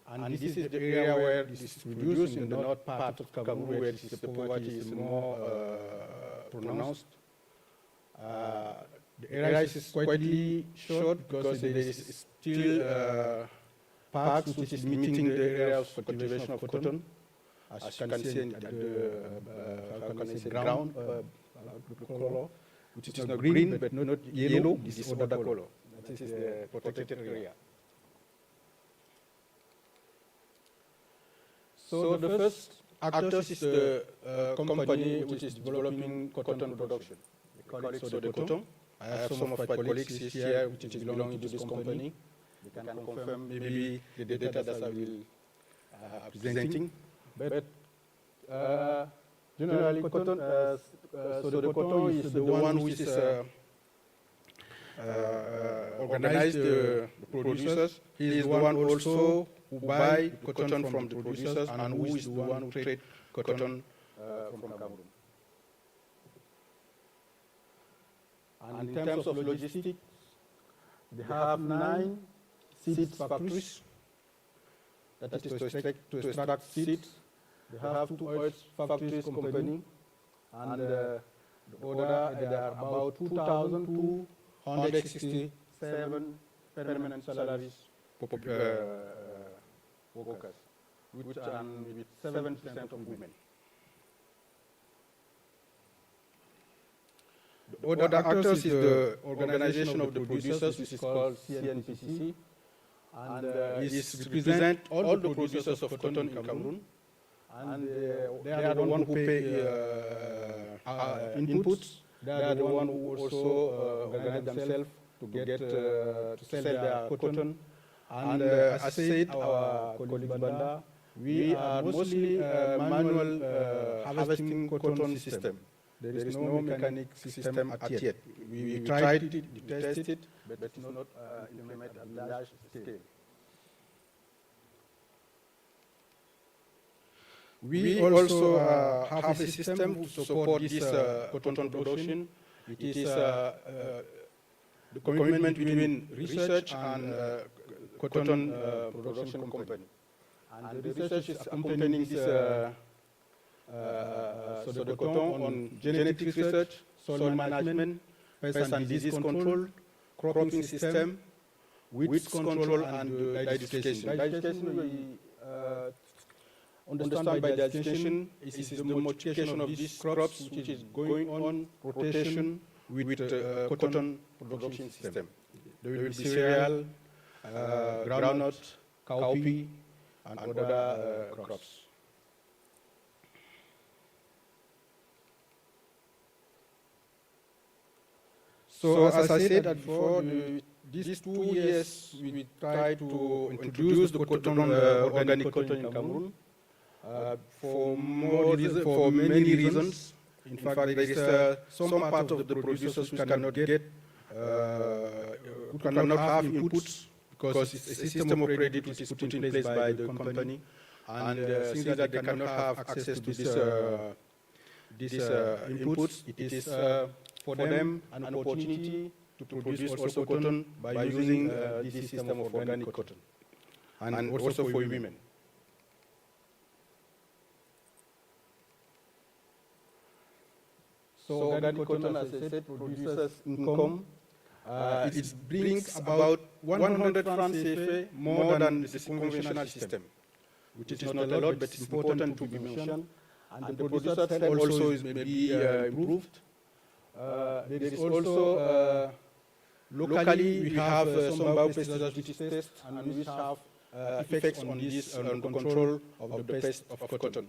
And this is the area where this is produced in the north part of Cameroon, where the poverty is more pronounced. The area is quite short because there is still parts which is limiting the area of cultivation of cotton. As you can see in the ground color, which is not green but not yellow, this is other color. This is the protected area. So the first actor is the company which is developing cotton production. We call it So the Cotton. I have some of my colleagues here which is belonging to this company. They can confirm maybe the data that I will presenting. But generally, cotton, So the Cotton is the one which is organized the producers. He is the one also who buy cotton from the producers and who is the one who trade cotton from Cameroon. And in terms of logistics, they have 9 seeds factories, that is to extract seeds. They have 2 oil factories company, and the other, there are about 2,200 167 permanent salaries workers, with 7% of women. The other actors is the organization of the producers, which is called CNPCC, and it represents all the producers of cotton in Cameroon, and they are the one who pay inputs. They are the one who also organize themselves to get to sell their cotton. And as I said, our colleague Banda, we are mostly manual harvesting cotton system. There is no mechanic system at yet. We tried it, we tested it, but it's not implemented at large scale. We also have a system to support this cotton production. It is the commitment between research and cotton production company. And the research is accompanying this so the cotton on genetic research, soil management, pest and disease control, cropping system, weeds control, and diversification. Diversification, we understand by diversification is the multiplication of these crops which is going on rotation with cotton production system. There will be cereal, groundnut, cowpea, and other crops. So as I said before, these 2 years we tried to introduce the cotton, organic cotton in Cameroon for many reasons. In fact, there is some part of the producers who cannot get, who cannot have inputs because it's a system of credit which is put in place by the company, and since that they cannot have access to these inputs, it is for them an opportunity to produce also cotton by using this system of organic cotton, and also for women. So organic cotton, as I said, produces income. It brings about 100 francs CFA more than the conventional system, which is not a lot, but it's important to be mentioned. And the producer's health also is maybe improved. There is also, locally, we have some biopesticides which is tested and which have effects on this, on the control of the pest of cotton.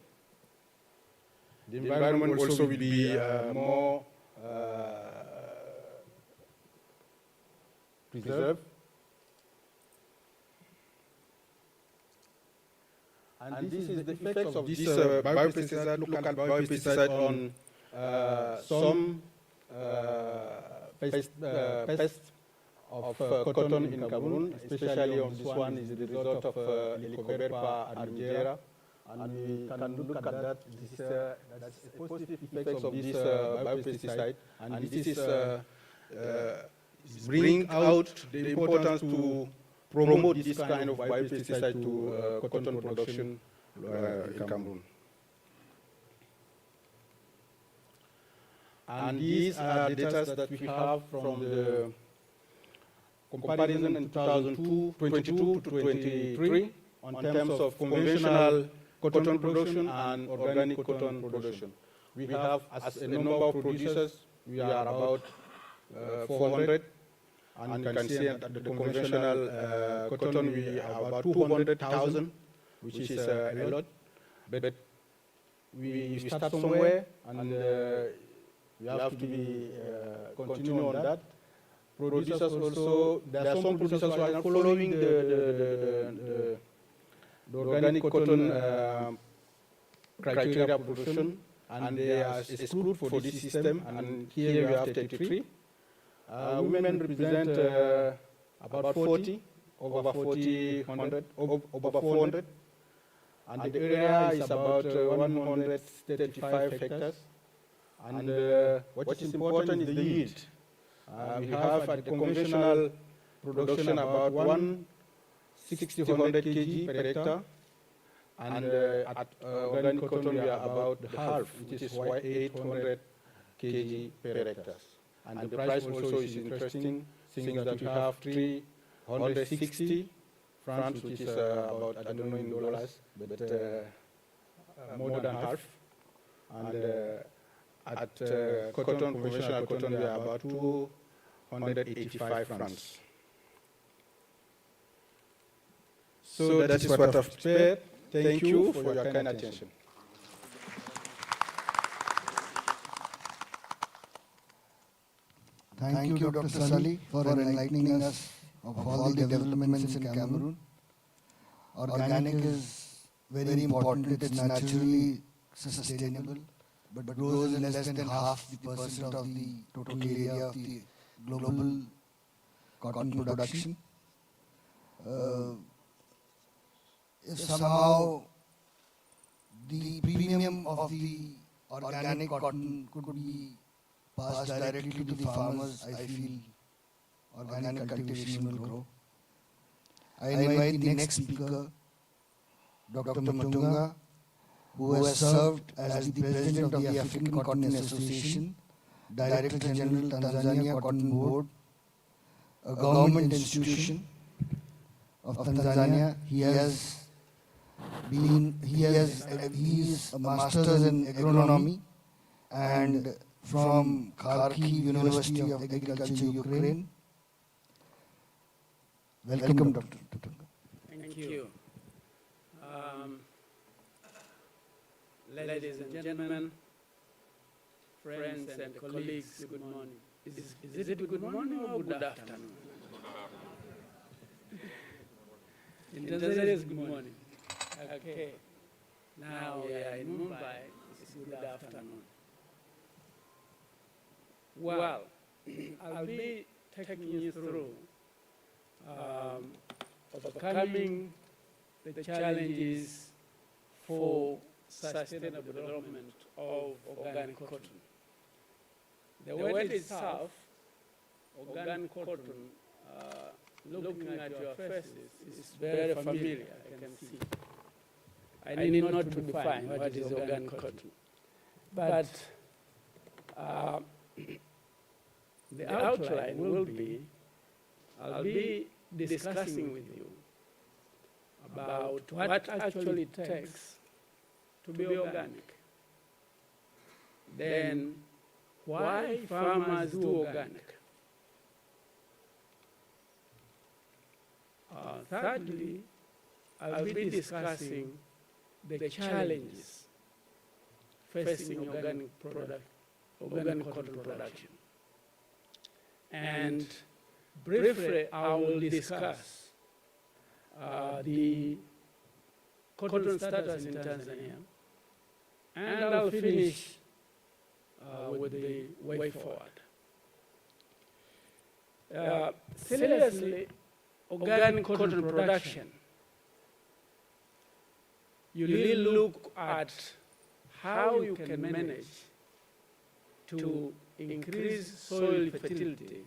The environment also will be more preserved. And this is the effects of this biopesticide, local biopesticide on some pests of cotton in Cameroon, especially on this one is the result of Helicoverpa armigera. And we can look at that. That's a positive effect of this biopesticide, and this is bring out the importance to promote this kind of biopesticide to cotton production in Cameroon. And these are data that we have from the comparison in 2022 to 23 on terms of conventional cotton production and organic cotton production. We have, as a number of producers, we are about 400, and you can see that the conventional cotton, we are about 200,000, which is a lot. But we start somewhere, and we have to be continue on that. Producers also, there are some producers who are following the organic cotton criteria production, and they are excluded for this system, and here we have 33. Women represent about 40, over 400, and the area is about 135 hectares. And what is important is the yield. We have at the conventional production about 1,600 kg per hectare, and at organic cotton we are about the half, which is 800 kg per hectare. And the price also is interesting, seeing that we have 360 francs, which is about, I don't know in dollars, but more than half. And at cotton, conventional cotton, we are about 285 francs. So that is what I've prepared. Thank you for your kind attention. Thank you, Dr. Sali, for enlightening us of all the developments in Cameroon. Organic is very important. It's naturally sustainable, but grows in less than half the percent of the total area of the global cotton production. If somehow the premium of the organic cotton could be passed directly to the farmers, I feel organic cultivation will grow. I invite the next speaker, Dr. Matunga, who has served as the President of the African Cotton Association, Director General Tanzania Cotton Board, a government institution of Tanzania. He is a master's in agronomy and from Kharkiv University of Agriculture, Ukraine. Welcome, Dr. Matunga. Thank you. Ladies and gentlemen, friends and colleagues, good morning. Is it good morning or good afternoon? In Tanzania, it's good morning. Okay. Now we are in Mumbai, it's good afternoon. Well, I'll be taking you through overcoming the challenges for sustainable development of organic cotton. The word itself, organic cotton, looking at your faces, is very familiar, I can see. I need not to define what is organic cotton. But the outline will be, I'll be discussing with you about what actually it takes to be organic. Then, why farmers do organic? Thirdly, I'll be discussing the challenges facing organic cotton production. And briefly, I will discuss the cotton status in Tanzania, and I'll finish with the way forward. Seriously, organic cotton production, you really look at how you can manage to increase soil fertility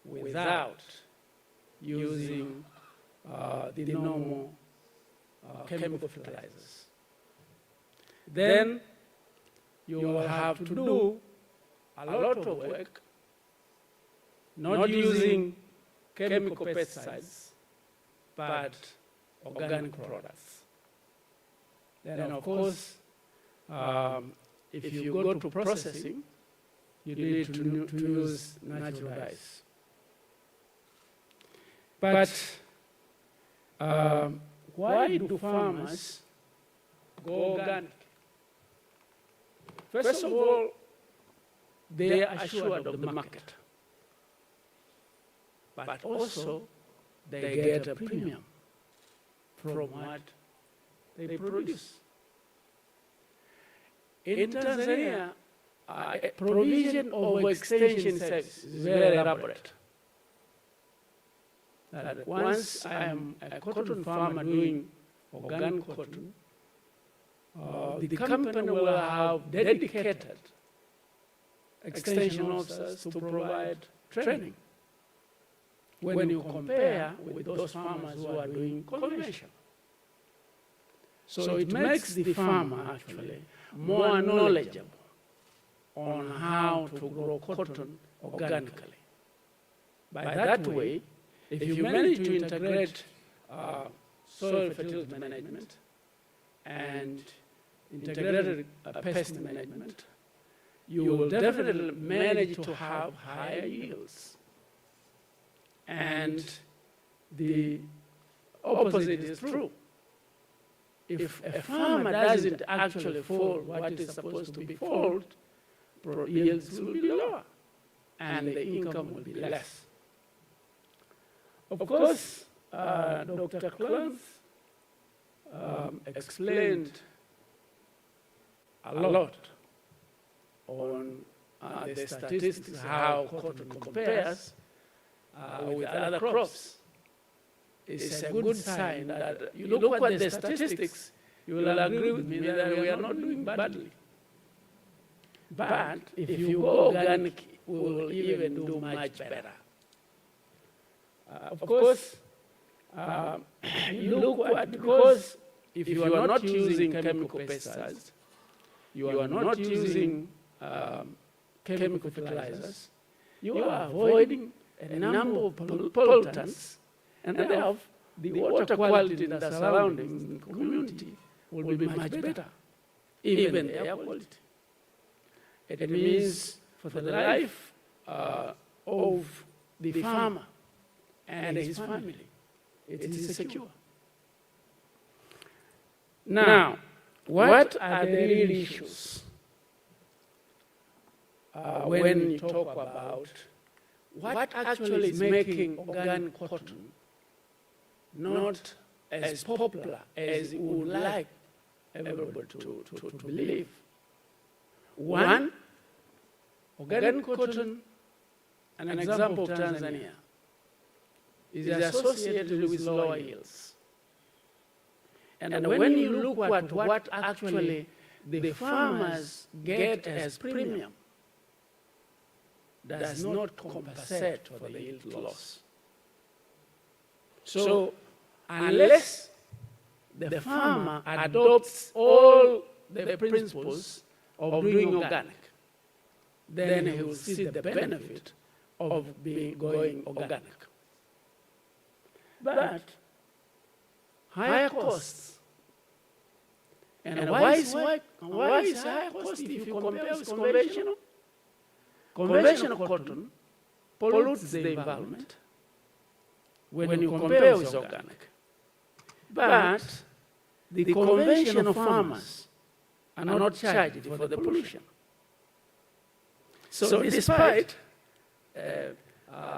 without using the normal chemical fertilizers. Then you will have to do a lot of work, not using chemical pesticides, but organic products. Then, of course, if you go to processing, you need to use natural dyes. But why do farmers go organic? First of all, they are assured of the market. But also, they get a premium from what they produce. In Tanzania, provision of extension service is very elaborate. That once I am a cotton farmer doing organic cotton, the company will have dedicated extension officers to provide training. When you compare with those farmers who are doing conventional. So it makes the farmer actually more knowledgeable on how to grow cotton organically. By that way, if you manage to integrate soil fertility management and integrated pest management, you will definitely manage to have higher yields. And the opposite is true. If a farmer doesn't actually fall what is supposed to be followed, yields will be lower and the income will be less. Of course, Dr. Clance explained a lot on the statistics, how cotton compares with other crops. It's a good sign that you look at the statistics, you will agree with me that we are not doing badly. But if you go organic, we will even do much better. Of course, you look at, because if you are not using chemical pesticides, you are not using chemical fertilizers, you are avoiding a number of pollutants, and therefore the water quality in the surrounding community will be much better, even air quality. It means for the life of the farmer and his family, it is secure. Now, what are the real issues when you talk about what actually is making organic cotton not as popular as we would like everybody to believe? One, organic cotton, an example of Tanzania, is associated with lower yields. And when you look at what actually the farmers get as premium, does not compensate for the yield loss. So unless the farmer adopts all the principles of doing organic, then he will see the benefit of going organic. But higher costs. And why is higher cost if you compare with conventional? Conventional cotton pollutes the environment when you compare with organic. But the conventional farmers are not charged for the pollution. So despite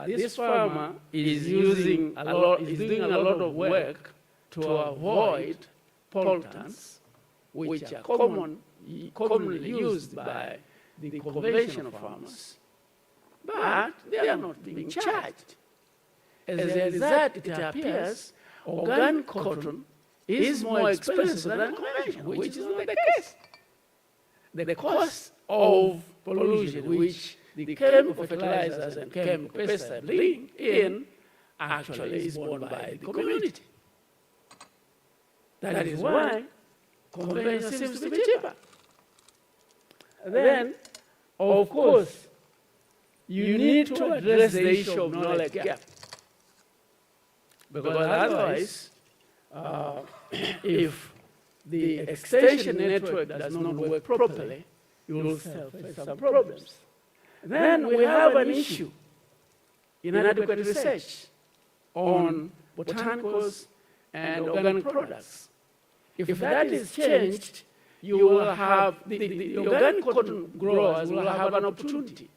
this farmer is doing a lot of work to avoid pollutants, which are commonly used by the conventional farmers, but they are not being charged. As a result, it appears organic cotton is more expensive than conventional, which is not the case. The cost of pollution, which the chemical fertilizers and chemical pesticides bring in, actually is borne by the community. That is why conventional seems to be cheaper. Then, of course, you need to address the issue of knowledge gap. Because otherwise, if the extension network does not work properly, you will face some problems. Then we have an issue in inadequate research on botanicals and organic products. If that is changed, you will have the organic cotton growers will have an opportunity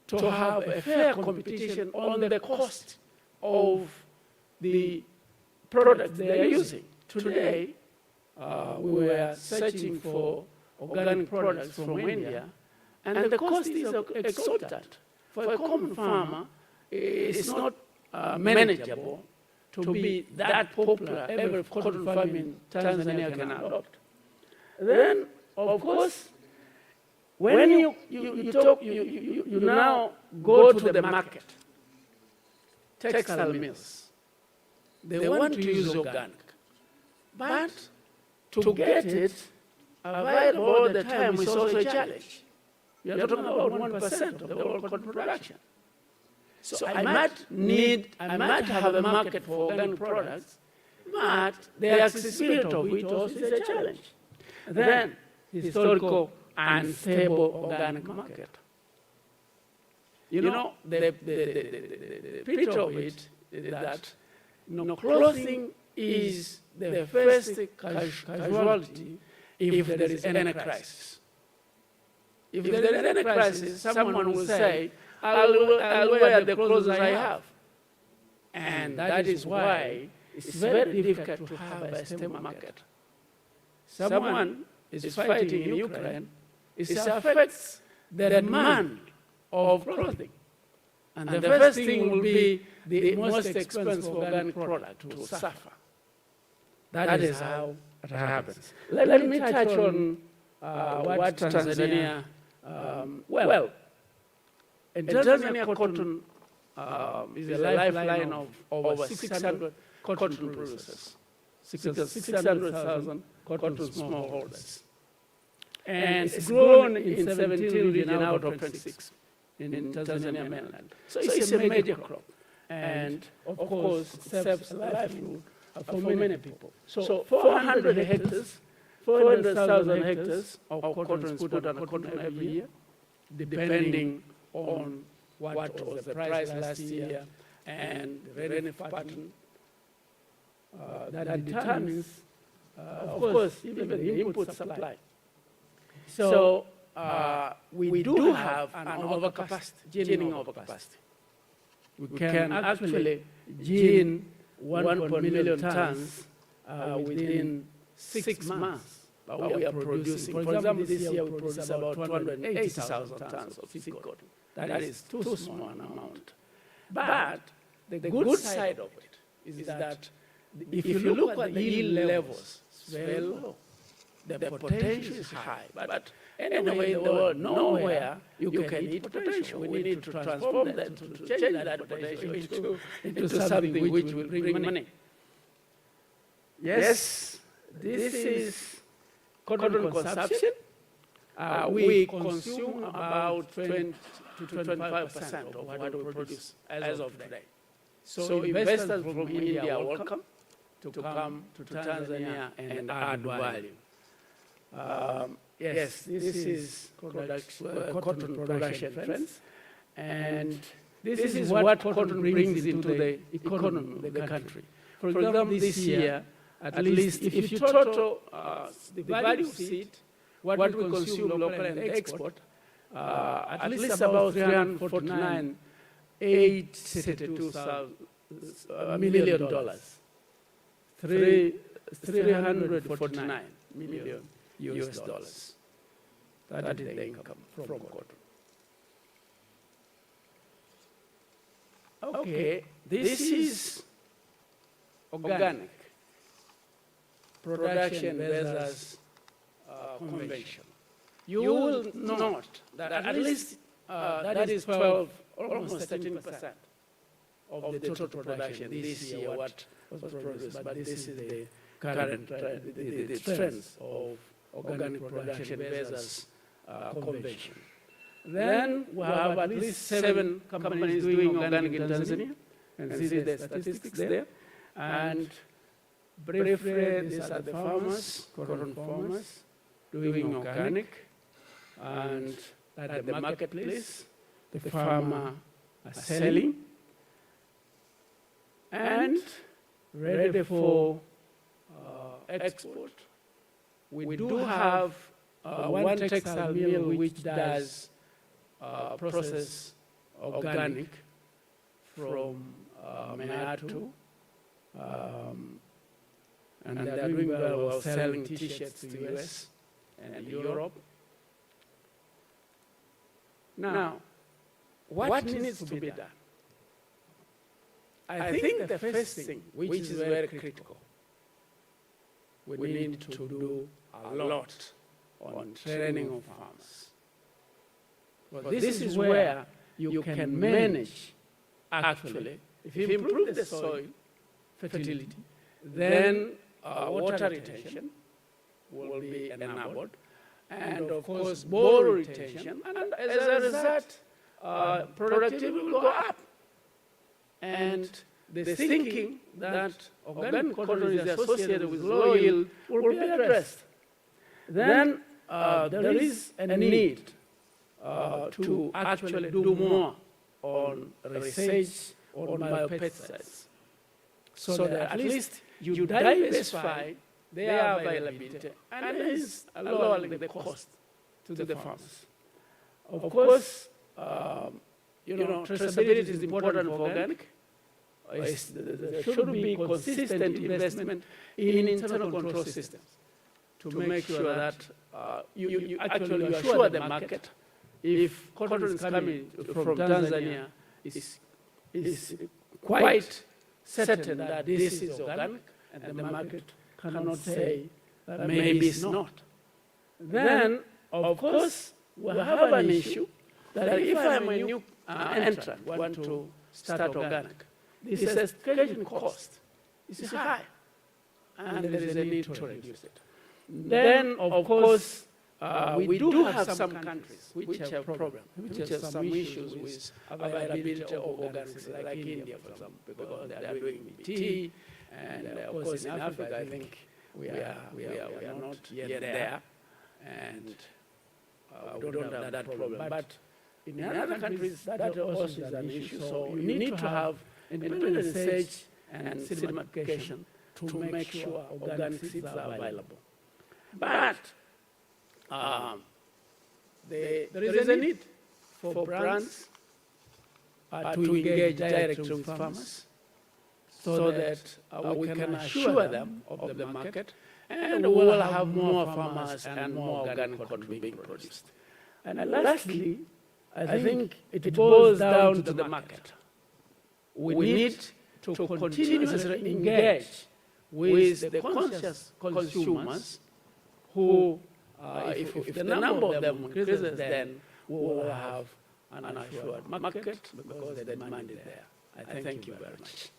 to have a fair competition on the cost of the products they are using. Today, we were searching for organic products from India, and the cost is exorbitant. For a common farmer, it's not manageable to be that popular. Every cotton farm in Tanzania can adopt. Then, of course, when you now go to the market, textile mills, they want to use organic. But to get it available all the time is also a challenge. We are talking about 1% of the world cotton production. So I might have a market for organic products, but the accessibility of it also is a challenge. Then, historical and stable organic market. You know, the picture of it is that clothing is the first casualty if there is any crisis. If there is any crisis, someone will say, I'll wear the clothes I have. And that is why it's very difficult to have a stable market. Someone is fighting in Ukraine, it affects the demand of clothing. And the first thing will be the most expensive organic product to suffer. That is how it happens. Let me touch on what Tanzania, in Tanzania, cotton is a lifeline of over 600 cotton producers, 600,000 cotton smallholders. And it's grown in 17 regions out of 26 in Tanzania mainland. So it's a major crop. And of course, serves a livelihood for many people. So 400 hectares, 400,000 hectares of cotton is put on cotton every year, depending on what was the price last year and the rain pattern that determines, of course, even the input supply. So we do have an overcapacity, ginning overcapacity. We can actually gin 1 million tons within 6 months. But we are producing, for example, this year we produce about 280,000 tons of seed cotton. That is too small an amount. But the good side of it is that if you look at the yield levels, it's very low. The potential is high. But anyway, in the world, nowhere you can eat potential. We need to transform that, to change that potential into something which will bring money. Yes, this is cotton consumption. We consume about 20 to 25% of what we produce as of today. So investors from India are welcome to come to Tanzania and add value. Yes, this is cotton production, friends. And this is what cotton brings into the economy of the country. For example, this year, at least if you total the value of seed, what we consume locally and export, at least about $349 million. $349 million US dollars. That is the income from cotton. Okay, this is organic production versus conventional. You will note that at least that is 12, almost 13% of the total production this year, what was produced. But this is the current the trends of organic production versus convention. Then we have at least 7 companies doing organic in Tanzania, and see the statistics there. And briefly, these are the farmers, cotton farmers, doing organic, and at the marketplace, the farmer are selling, and ready for export. We do have one textile mill which does process organic from Meatu, and they're doing very well selling T-shirts to the US and Europe. Now, what needs to be done? I think the first thing, which is very critical, we need to do a lot on training of farmers. But this is where you can manage, actually, if you improve the soil fertility, then water retention will be enabled. and of course bore retention, and as a result, productivity will go up. And the thinking that organic cotton is associated with low yield will be addressed. Then there is a need to actually do more on research on biopesticides, so that at least you diversify their availability and is lowering the cost to the farmers. Of course, traceability is important for organic. There should be consistent investment in internal control systems to make sure that you actually assure the market if cotton is coming from Tanzania is quite certain that this is organic, and the market cannot say that maybe it's not. Then, of course, we have an issue that if I'm a new entrant, want to start organic, this education cost is high, and there is a need to reduce it. Then, of course, we do have some countries which have problems, which have some issues with availability of organics, like India, for example, because they are doing BT, and of course in Africa, I think we are not yet there, and we don't have that problem. But in other countries, that also is an issue. So you need to have independent research and seed multiplication to make sure organic seeds are available. But there is a need for brands to engage directly with farmers, so that we can assure them of the market, and we will have more farmers and more organic cotton being produced. And lastly, I think it boils down to the market. We need to continuously engage with the conscious consumers who, if the number of them increases, then we will have an assured market because the demand is there. I thank you very much.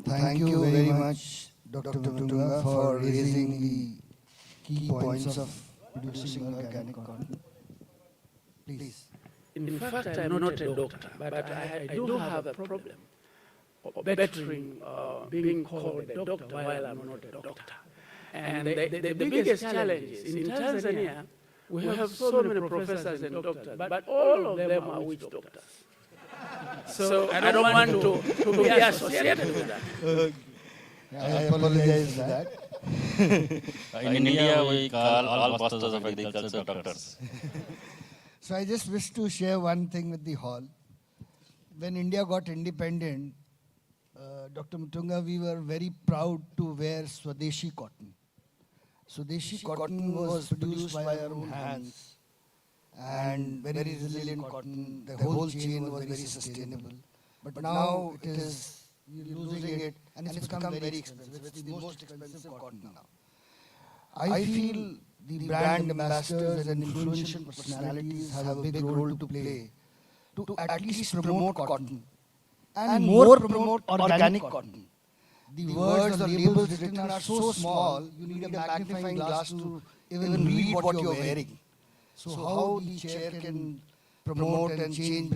Thank you very much, Dr. Mutunga, for raising the key points of producing organic cotton. Please. In fact, I'm not a doctor, but I do have a problem of bettering being called a doctor while I'm not a doctor. And the biggest challenge is in Tanzania, we have so many professors and doctors, but all of them are witch doctors. So I don't want to be associated with that. I apologize for that. In India, we call all masters of agriculture doctors. So I just wish to share one thing with the hall. When India got independent, Dr. Mutunga, we were very proud to wear Swadeshi cotton. Swadeshi cotton was produced by our own hands, and very resilient cotton. The whole chain was very sustainable. But now it is, you're losing it, and it's become very expensive. It's the most expensive cotton now. I feel the brand ambassadors and influential personalities have a big role to play to at least promote cotton and more promote organic cotton. The words or labels written are so small, you need a magnifying glass to even read what you're wearing. So how the chair can promote and change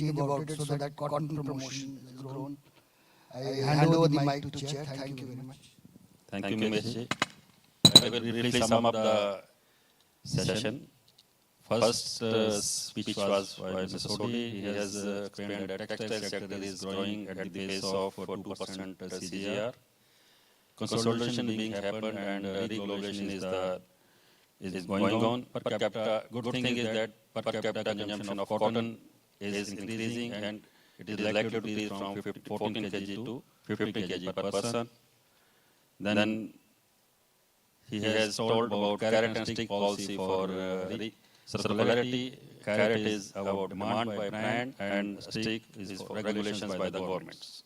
about it so that cotton promotion is grown. I hand over the mic to chair. Thank you very much. Thank you, Mr. I will briefly sum up the session. First speech was by Mr. Sodi. He has explained that textile sector is growing at the pace of 2% CAGR. Consolidation being happened and reglobalization is going on. Per capita, good thing is that per capita consumption of cotton is increasing, and it is likely to increase from 14 kg to 50 kg per person. Then he has told about carrot and stick policy for circularity. Carrot is about demand by brand, and stick is for regulations by the governments.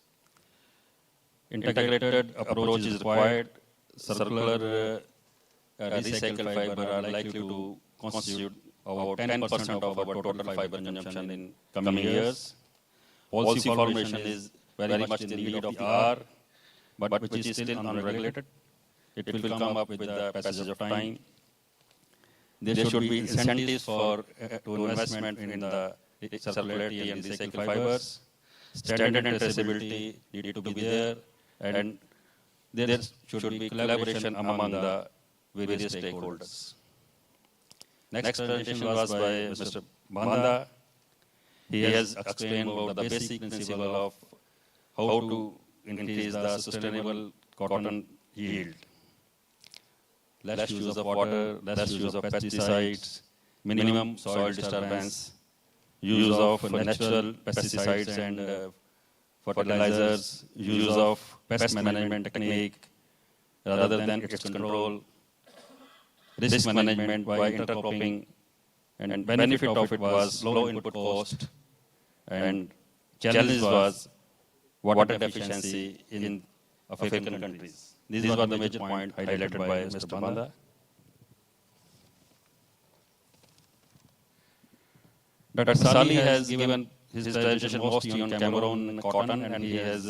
Integrated approach is required. Circular recycled fiber are likely to constitute about 10% of our total fiber consumption in coming years. Policy formulation is very much in need of the hour, but which is still unregulated. it will come up with the passage of time. There should be incentives for to investment in the circularity and recycled fibers. Standard and traceability need to be there, and there should be collaboration among the various stakeholders. Next presentation was by Mr. Banda. He has explained about the basic principle of how to increase the sustainable cotton yield. Less use of water, less use of pesticides, minimum soil disturbance, use of natural pesticides and fertilizers, use of pest management technique rather than its control, risk management by intercropping, and benefit of it was low input cost, and challenge was water deficiency in African countries. These were the major points highlighted by Mr. Banda. Dr. Sali has given his presentation mostly on Cameroon and cotton, and he has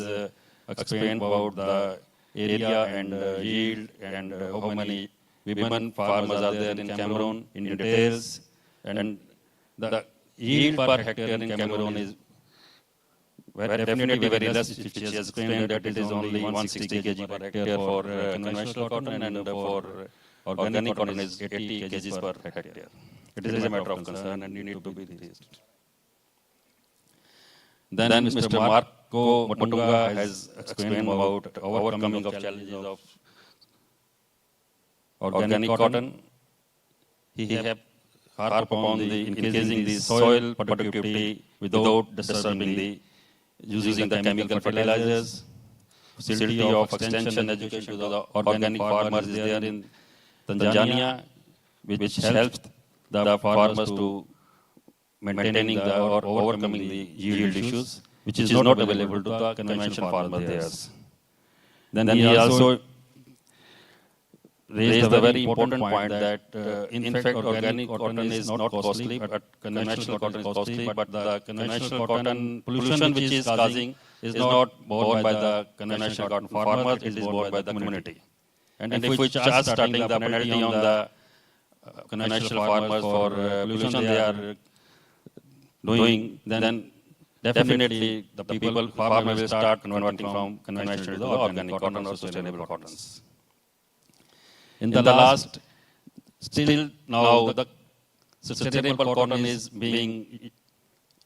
explained about the area and yield and how many women farmers are there in Cameroon in details. And the yield per hectare in Cameroon is definitely very less. She has explained that it is only 160 kg per hectare for conventional cotton, and for organic cotton is 80 kg per hectare. It is a matter of concern and need to be increased. Then Mr. Marco Motunga has explained about overcoming of challenges of organic cotton. He have harped upon the increasing the soil productivity without disturbing the using the chemical fertilizers. Facility of extension education to the organic farmers is there in Tanzania, which helps the farmers to maintaining the or overcoming the yield issues, which is not available to the conventional farmers there. Then he also raised a very important point that in fact organic cotton is not costly, but conventional cotton is costly, but the conventional cotton pollution which is causing is not borne by the conventional cotton farmers, it is borne by the community. And if we start starting the penalty on the conventional farmers for pollution they are doing, then definitely the farmers will start converting from conventional to the organic cotton or sustainable cottons. In the last, still now the sustainable cotton is being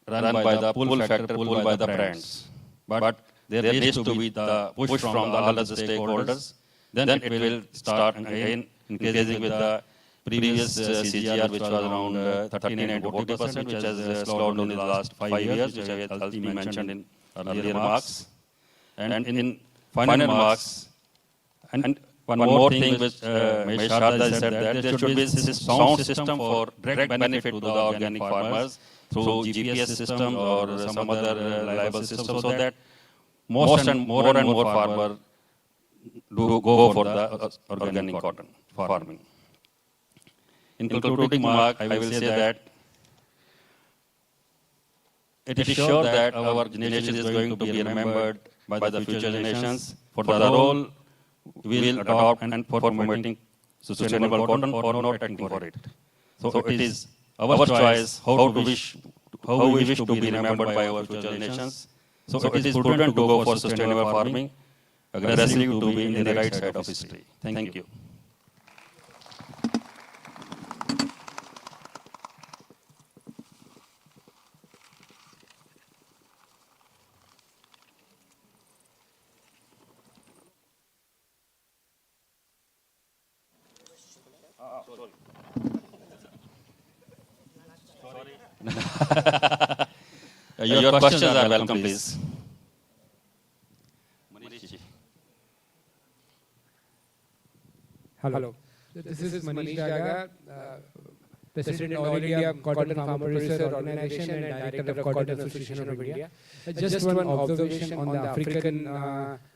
run by the pull factor, pulled by the brands. But there needs to be the push from the other stakeholders. Then it will start again increasing with the previous CGR, which was around 39 and 40%, which has slowed down in the last 5 years, which I has been mentioned in earlier remarks. And in final remarks, and one more thing which Mesh Sharda said that there should be a sound system for direct benefit to the organic farmers through GPS system or some other reliable system, so that more and more farmers do go for the organic cotton farming. In concluding remark, I will say that it is sure that our generation is going to be remembered by the future generations for the role we will adopt and for promoting sustainable cotton or not acting for it. So it is our choice how we wish to be remembered by our future generations. So it is prudent to go for sustainable farming, aggressively to be in the right side of history. Thank you. Your questions are welcome, please. Hello. This is Manish Daga, President of All India Cotton Farmer Producer Organization and Director of Cotton Association of India. Just one observation on the African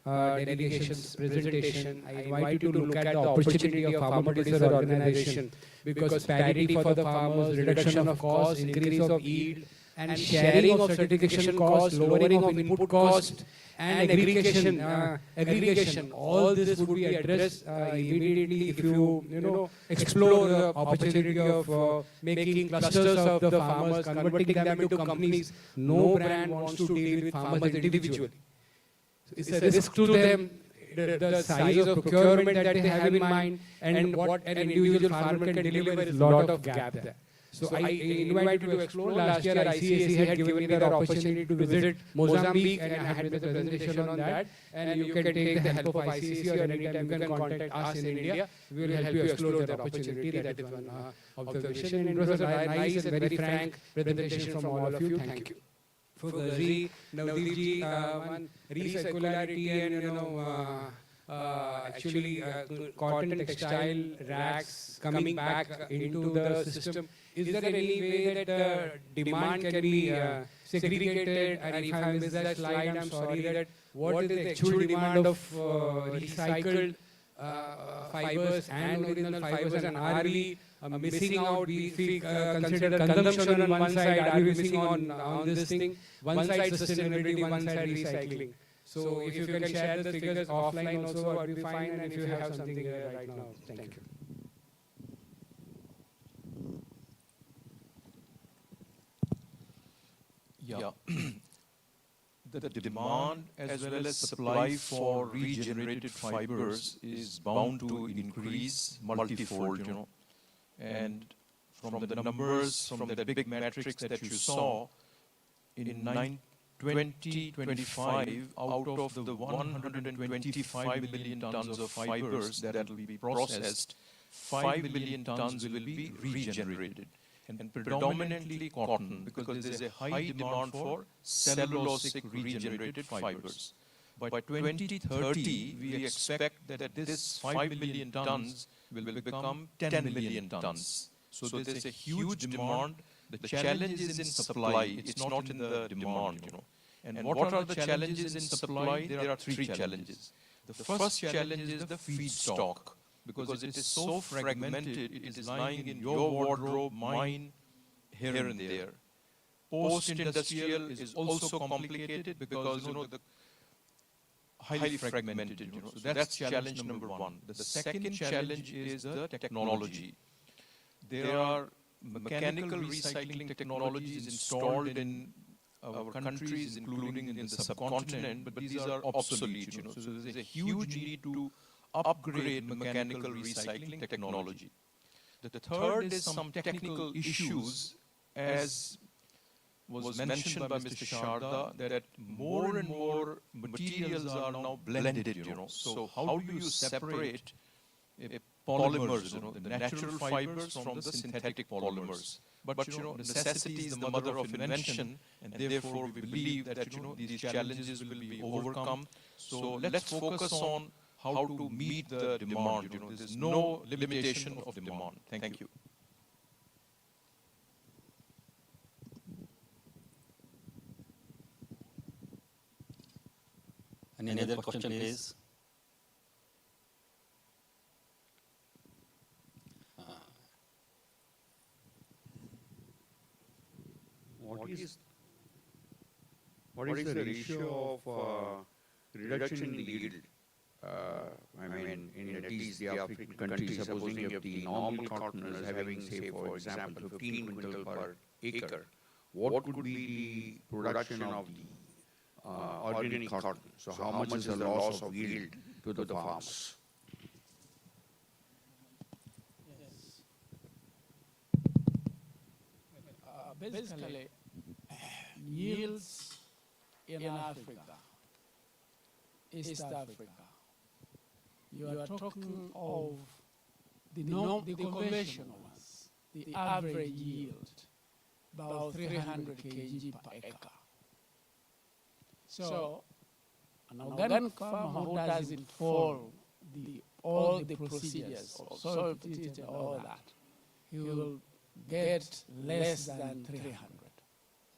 delegation's presentation. I invite you to look at the opportunity of Farmer Producer Organization, because parity for the farmers, reduction of cost, increase of yield, and sharing of certification cost, lowering of input cost, and aggregation. All this would be addressed immediately if you explore the opportunity of making clusters of the farmers, converting them into companies. No brand wants to deal with farmers individually. So it's a risk to them. The size of procurement that they have in mind and what an individual farmer can deliver is a lot of gap there. So I invite you to explore. Last year ICAC had given me the opportunity to visit Mozambique and I had made a presentation on that. And you can take the help of ICAC or anytime you can contact us in India. We will help you explore that opportunity. That is one observation. And it was a nice and very frank presentation from all of you. Thank you. For Ghazi, Navdeep one recircularity and actually cotton textile racks coming back into the system. Is there any way that demand can be segregated? And if I miss that slide, I'm sorry. That what is the actual demand of recycled fibers and original fibers, and are we missing out? If we consider consumption on one side, are we missing on this thing? One side sustainability, one side recycling. So if you can share the figures offline also, would be fine. And if you have something here right now, thank you. Yeah. The demand as well as supply for regenerated fibers is bound to increase multifold, And from the numbers, from the big matrix that you saw, in 2025, out of the 125 million tons of fibers that will be processed, 5 million tons will be regenerated. And predominantly cotton, because there is a high demand for cellulosic regenerated fibers. By 2030, we expect that this 5 million tons will become 10 million tons. So there is a huge demand. The challenge is in supply, it's not in the demand. And what are the challenges in supply? There are three challenges. The first challenge is the feedstock. Because it is so fragmented, it is lying in your wardrobe, mine, here and there. Post-industrial is also complicated because, the highly fragmented, So that's challenge number one. The second challenge is the technology. There are mechanical recycling technologies installed in our countries, including in the subcontinent, but these are obsolete, So there's a huge need to upgrade mechanical recycling technology. The third is some technical issues, as was mentioned by Mr. Sharda, that more and more materials are now blended, So how do you separate polymers, the natural fibers from the synthetic polymers? But necessity is the mother of invention, and therefore we believe that, these challenges will be overcome. So let's focus on how to meet the demand. There's no limitation of demand. Thank you. Any other question, please? What is the ratio of reduction in yield? I mean, in at least the African countries, supposing if the normal cotton is having, say, for example, 15 quintal per acre, what would be the production of the organic cotton? So how much is the loss of yield to the farmers? Basically, yields in Africa, East Africa, you are talking of the conventional ones, the average yield, about 300 kg per acre. So, an organic farmer who doesn't follow all the procedures of soil fertility and all that, he will get less than 300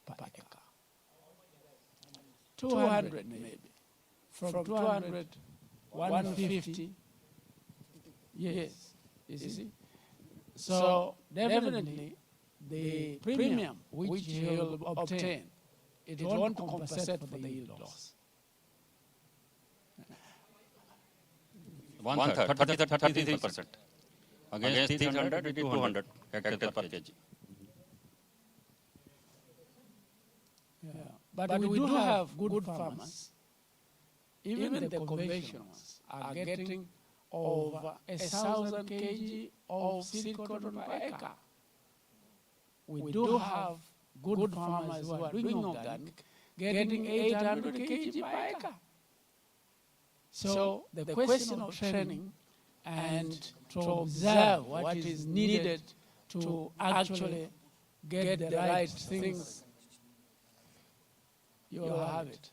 per acre. 200 maybe. From 200, 150, yes, you see. So definitely the premium which he will obtain, it won't compensate for the yield loss. One third, 33%. Against 300, it is 200 hectare per kg. Yeah. But we do have good farmers. Even the conventionals are getting over 1,000 kg of seed cotton per acre. We do have good farmers who are doing organic, getting 800 kg per acre. So the question of training and to observe what is needed to actually get the right things, you will have it.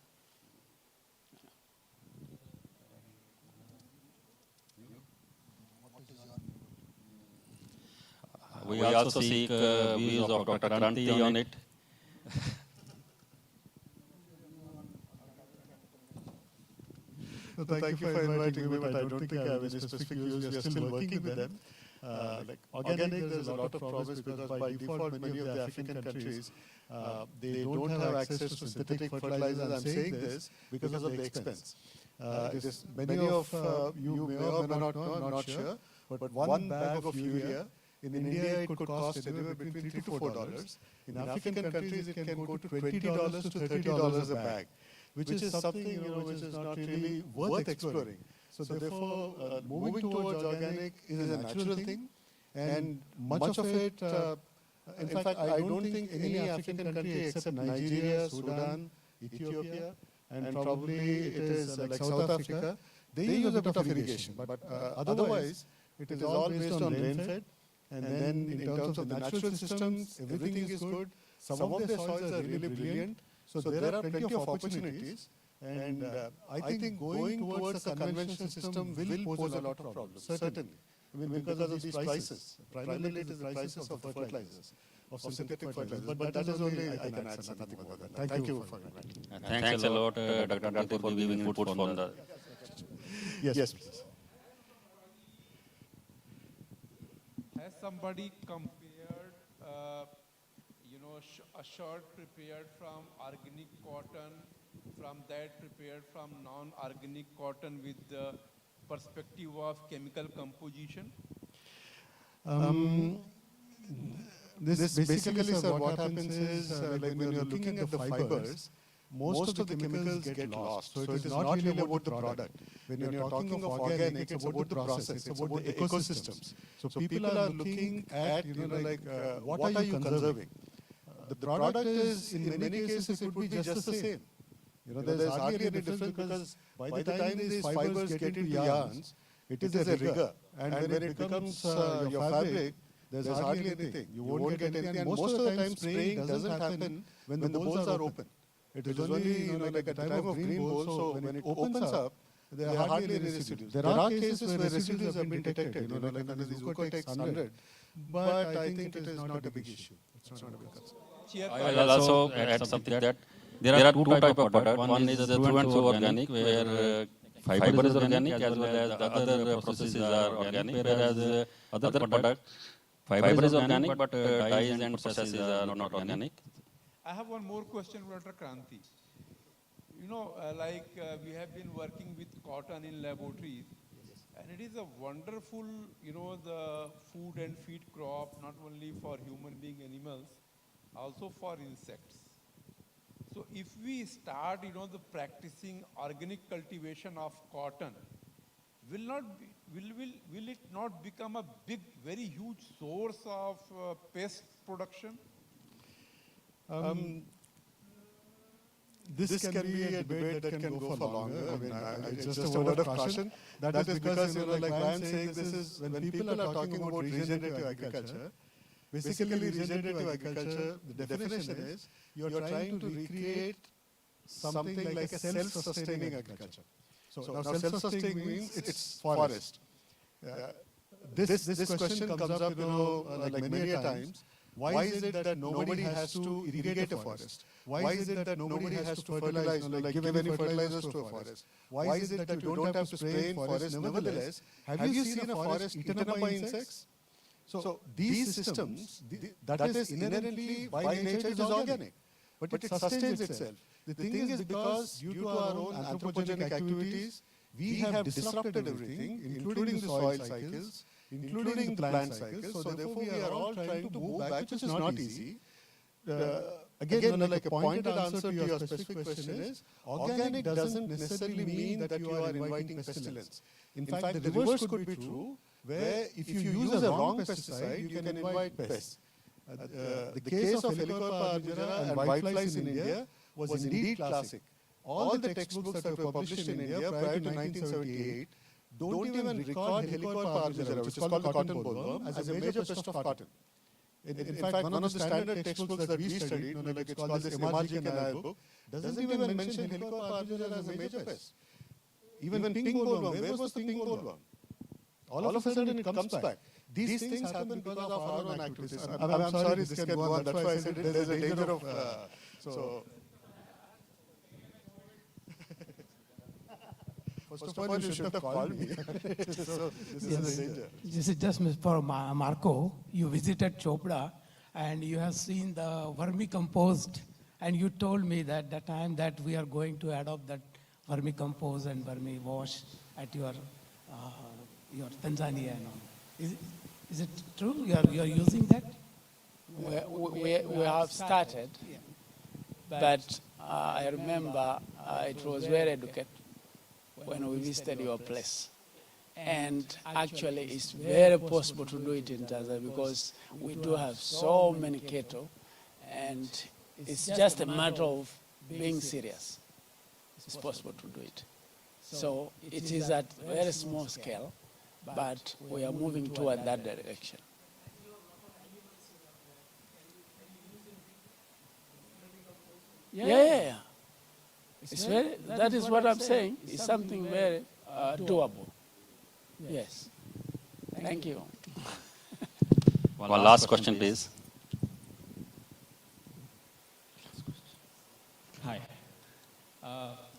We also seek views of Dr. Kranti on it. Thank you for inviting me, but I don't think I have any specific views. We are still working with them. Like organic, there's a lot of progress because by default, many of the African countries, they don't have access to synthetic fertilizers. I'm saying this because of the expense. Many of you may or may not know, I'm not sure, but one bag of urea in India, it could cost anywhere between $3 to $4. In African countries, it can go to $20 to $30 a bag, which is something which is not really worth exploring. So therefore, moving towards organic is a natural thing, and much of it, in fact, I don't think any African country except Nigeria, Sudan, Ethiopia, and probably it is like South Africa, they use a bit of irrigation. But otherwise, it is all based on rain-fed. And then in terms of the natural systems, everything is good. Some of the soils are really brilliant. So there are plenty of opportunities. And I think going towards a conventional system will pose a lot of problems, certainly. I mean, because of these prices. Primarily it is the prices of the fertilizers, of synthetic fertilizers. But that is only, I can answer nothing more than that. Thank you for inviting me. Thanks a lot, Dr. Kranti, for giving input on the... Yes, please. Has somebody compared, a shirt prepared from organic cotton, from that prepared from non-organic cotton with the perspective of chemical composition? This basically, sir, what happens is, like when you're looking at the fibers, most of the chemicals get lost. So it is not really about the product. When you're talking of organic, it's about the process, it's about the ecosystems. So people are looking at, what are you conserving? The product is, in many cases, it would be just the same. There's hardly any difference because by the time these fibers get into yarns, it is a rigor. And when it becomes your fabric, there's hardly anything. You won't get anything. And most of the time, spraying doesn't happen when the bolts are open. It is only, like at the time of green bowl, so when it opens up, there are hardly any residues. There are cases where residues have been detected, like under the Zucotex 100, but I think it is not a big issue. It's not a big concern. I will also add something that there are two types of product. One is the through and through organic, where fiber is organic as well as the other processes are organic, whereas other product, fiber is organic, but dyes and processes are not organic. I have one more question for Dr. Kranti. We have been working with cotton in laboratories, and it is a wonderful, the food and feed crop, not only for human being animals, also for insects. So if we start, the practicing organic cultivation of cotton, will it not become a big, very huge source of pest production? This can be a debate that can go for longer. I mean, it's just a word of caution. That is because, like I'm saying, this is when people are talking about regenerative agriculture. Basically, regenerative agriculture, the definition is you're trying to recreate something like a self-sustaining agriculture. So now self-sustaining means it's forest. This question comes up, like many times. Why is it that nobody has to irrigate a forest? Why is it that nobody has to fertilize, give any fertilizers to a forest? Why is it that you don't have to spray in forest? Nevertheless, have you seen a forest eaten up by insects? So these systems, that is inherently by nature it is organic, but it sustains itself. The thing is because due to our own anthropogenic activities, we have disrupted everything, including the soil cycles, including the plant cycles. So therefore, we are all trying to move back, which is not easy. Again, like a pointed answer to your specific question is, organic doesn't necessarily mean that you are inviting pestilence. In fact, the reverse could be true, where if you use a wrong pesticide, you can invite pests. The case of Helicoverpa arborea and whiteflies in India was indeed classic. All the textbooks that were published in India prior to 1978 don't even record Helicoverpa arborea, which is called the cotton bollworm, as a major pest of cotton. In fact, one of the standard textbooks that we studied, like it's called this MRG Canal book, doesn't even mention Helicoverpa arborea as a major pest. Even pink bollworm, where was the pink bollworm? All of a sudden it comes back. These things happen because of our own activities. I'm sorry, this can go on. That's why I said there's a danger of... First of all, you should have called me. So this is a danger. This is just for Marco. You visited Chopra and you have seen the vermicompost, and you told me that the time that we are going to adopt that vermicompost and vermi-wash at your Tanzania and all. Is it true? You are using that? We have started, but I remember it was very educated when we visited your place. And actually, it's very possible to do it in Tanzania because we do have so many cattle, and it's just a matter of being serious. It's possible to do it. So it is at very small scale, but we are moving toward that direction. Yeah. It's very, that is what I'm saying. It's something very doable. Yes. Thank you. One last question, please. Hi.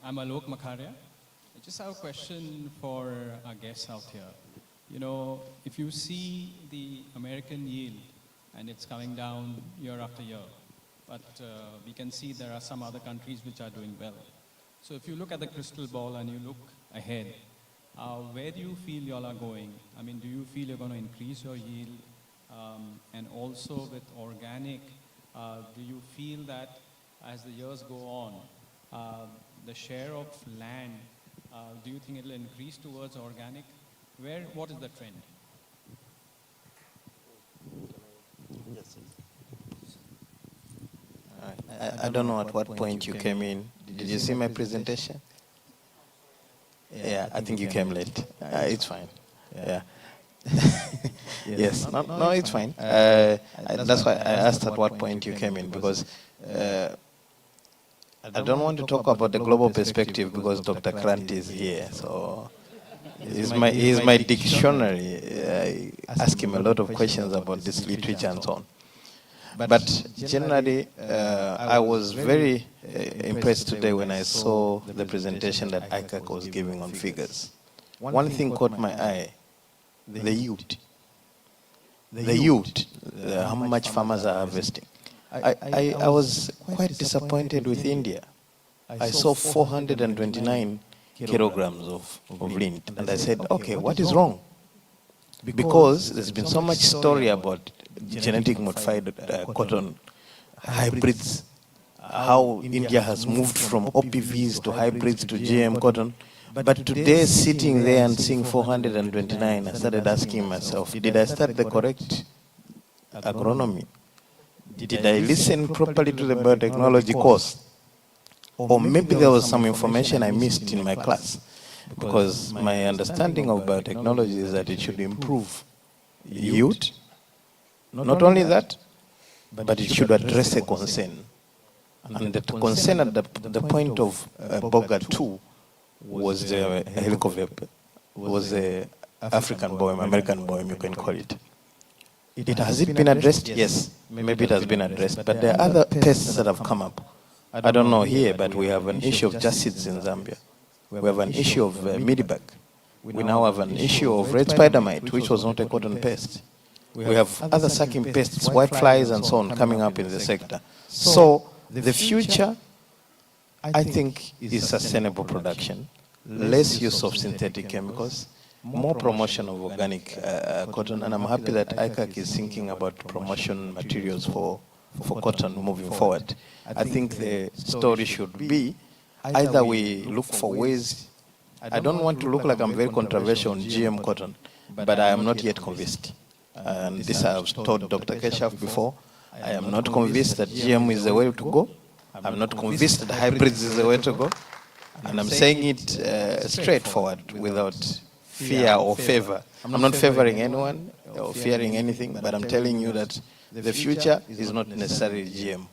I'm Alok Makharia. I just have a question for our guests out here. You know, if you see the American yield, and it's coming down year after year, but we can see there are some other countries which are doing well. So if you look at the crystal ball and you look ahead, where do you feel you all are going? I mean, do you feel you're going to increase your yield? And also with organic, do you feel that as the years go on, the share of land, do you think it will increase towards organic? What is the trend? I don't know at what point you came in. Did you see my presentation? Yeah, I think you came late. It's fine. Yeah. Yes. No, it's fine. That's why I asked at what point you came in, because I don't want to talk about the global perspective because Dr. Krant is here. So he's my dictionary. I ask him a lot of questions about this literature and so on. But generally, I was very impressed today when I saw the presentation that ICAC was giving on figures. One thing caught my eye, the yield. The yield, how much farmers are harvesting. I was quite disappointed with India. I saw 429 kilograms of lint, and I said, okay, what is wrong? Because there's been so much story about genetic modified cotton hybrids, how India has moved from OPVs to hybrids to GM cotton. But today, sitting there and seeing 429, I started asking myself, did I start the correct agronomy? Did I listen properly to the biotechnology course? Or maybe there was some information I missed in my class. Because my understanding of biotechnology is that it should improve yield. Not only that, but it should address a concern. And the concern at the point of Bogart 2 was the Helicoverpa, was the African boim, American boim, you can call it. Has it been addressed? Yes, maybe it has been addressed. But there are other pests that have come up. I don't know here, but we have an issue of jacids in Zambia. We have an issue of mealybug. We now have an issue of red spider mite, which was not a cotton pest. We have other sucking pests, whiteflies and so on, coming up in the sector. So the future, I think, is sustainable production, less use of synthetic chemicals, more promotion of organic cotton, and I'm happy that ICAC is thinking about promotion materials for cotton moving forward. I think the story should be either we look for ways. I don't want to look like I'm very controversial on GM cotton, but I am not yet convinced. And this I have told Dr. Keshaf before. I am not convinced that GM is the way to go. I'm not convinced that hybrids is the way to go. And I'm saying it straightforward, without fear or favor. I'm not favoring anyone or fearing anything, but I'm telling you that the future is not necessarily GM.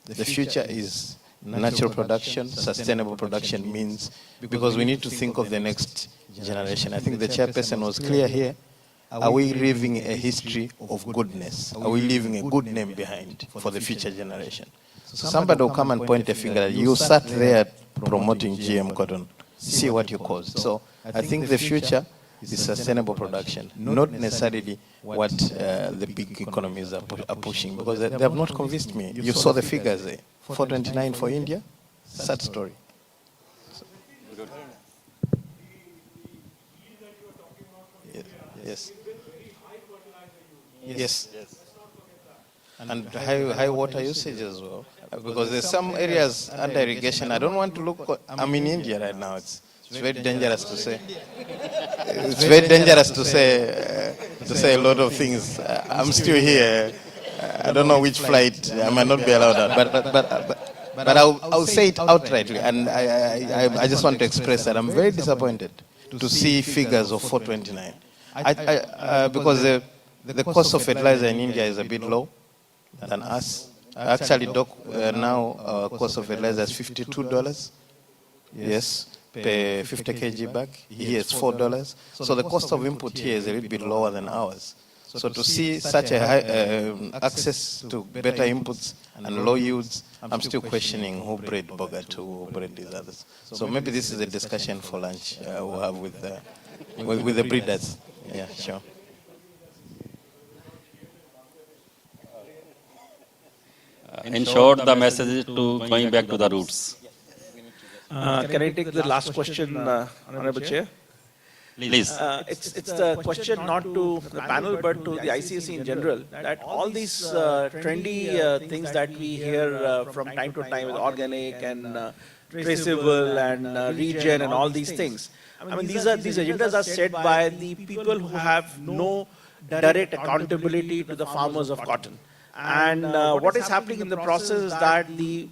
The future is natural production, sustainable production means, because we need to think of the next generation. I think the chairperson was clear here. Are we leaving a history of goodness? Are we leaving a good name behind for the future generation? So somebody will come and point a finger at you, sat there promoting GM cotton, see what you caused. So I think the future is sustainable production, not necessarily what the big economies are pushing, because they have not convinced me. You saw the figures there. 429 for India, sad story. Yes. Yes. And high water usage as well. Because there's some areas under irrigation. I don't want to look. I'm in India right now. It's very dangerous to say. It's very dangerous to say a lot of things. I'm still here. I don't know which flight. I might not be allowed out. But I'll say it outrightly. And I just want to express that I'm very disappointed to see figures of 429. Because the cost of fertilizer in India is a bit low than us. Actually, now cost of fertilizer is $52. Yes, per 50 kg bag. Here it's $4. So the cost of input here is a little bit lower than ours. So to see such a high access to better inputs and low yields, I'm still questioning who bred Bogart, who bred these others. So maybe this is a discussion for lunch we'll have with the breeders. Yeah, sure. In short, the message is to going back to the roots. Can I take the last question, Honorable Chair? Please. It's the question not to the panel, but to the ICAC in general, that all these trendy things that we hear from time to time with organic and traceable and regen and all these things. I mean, these agendas are set by the people who have no direct accountability to the farmers of cotton. And what is happening in the process is that the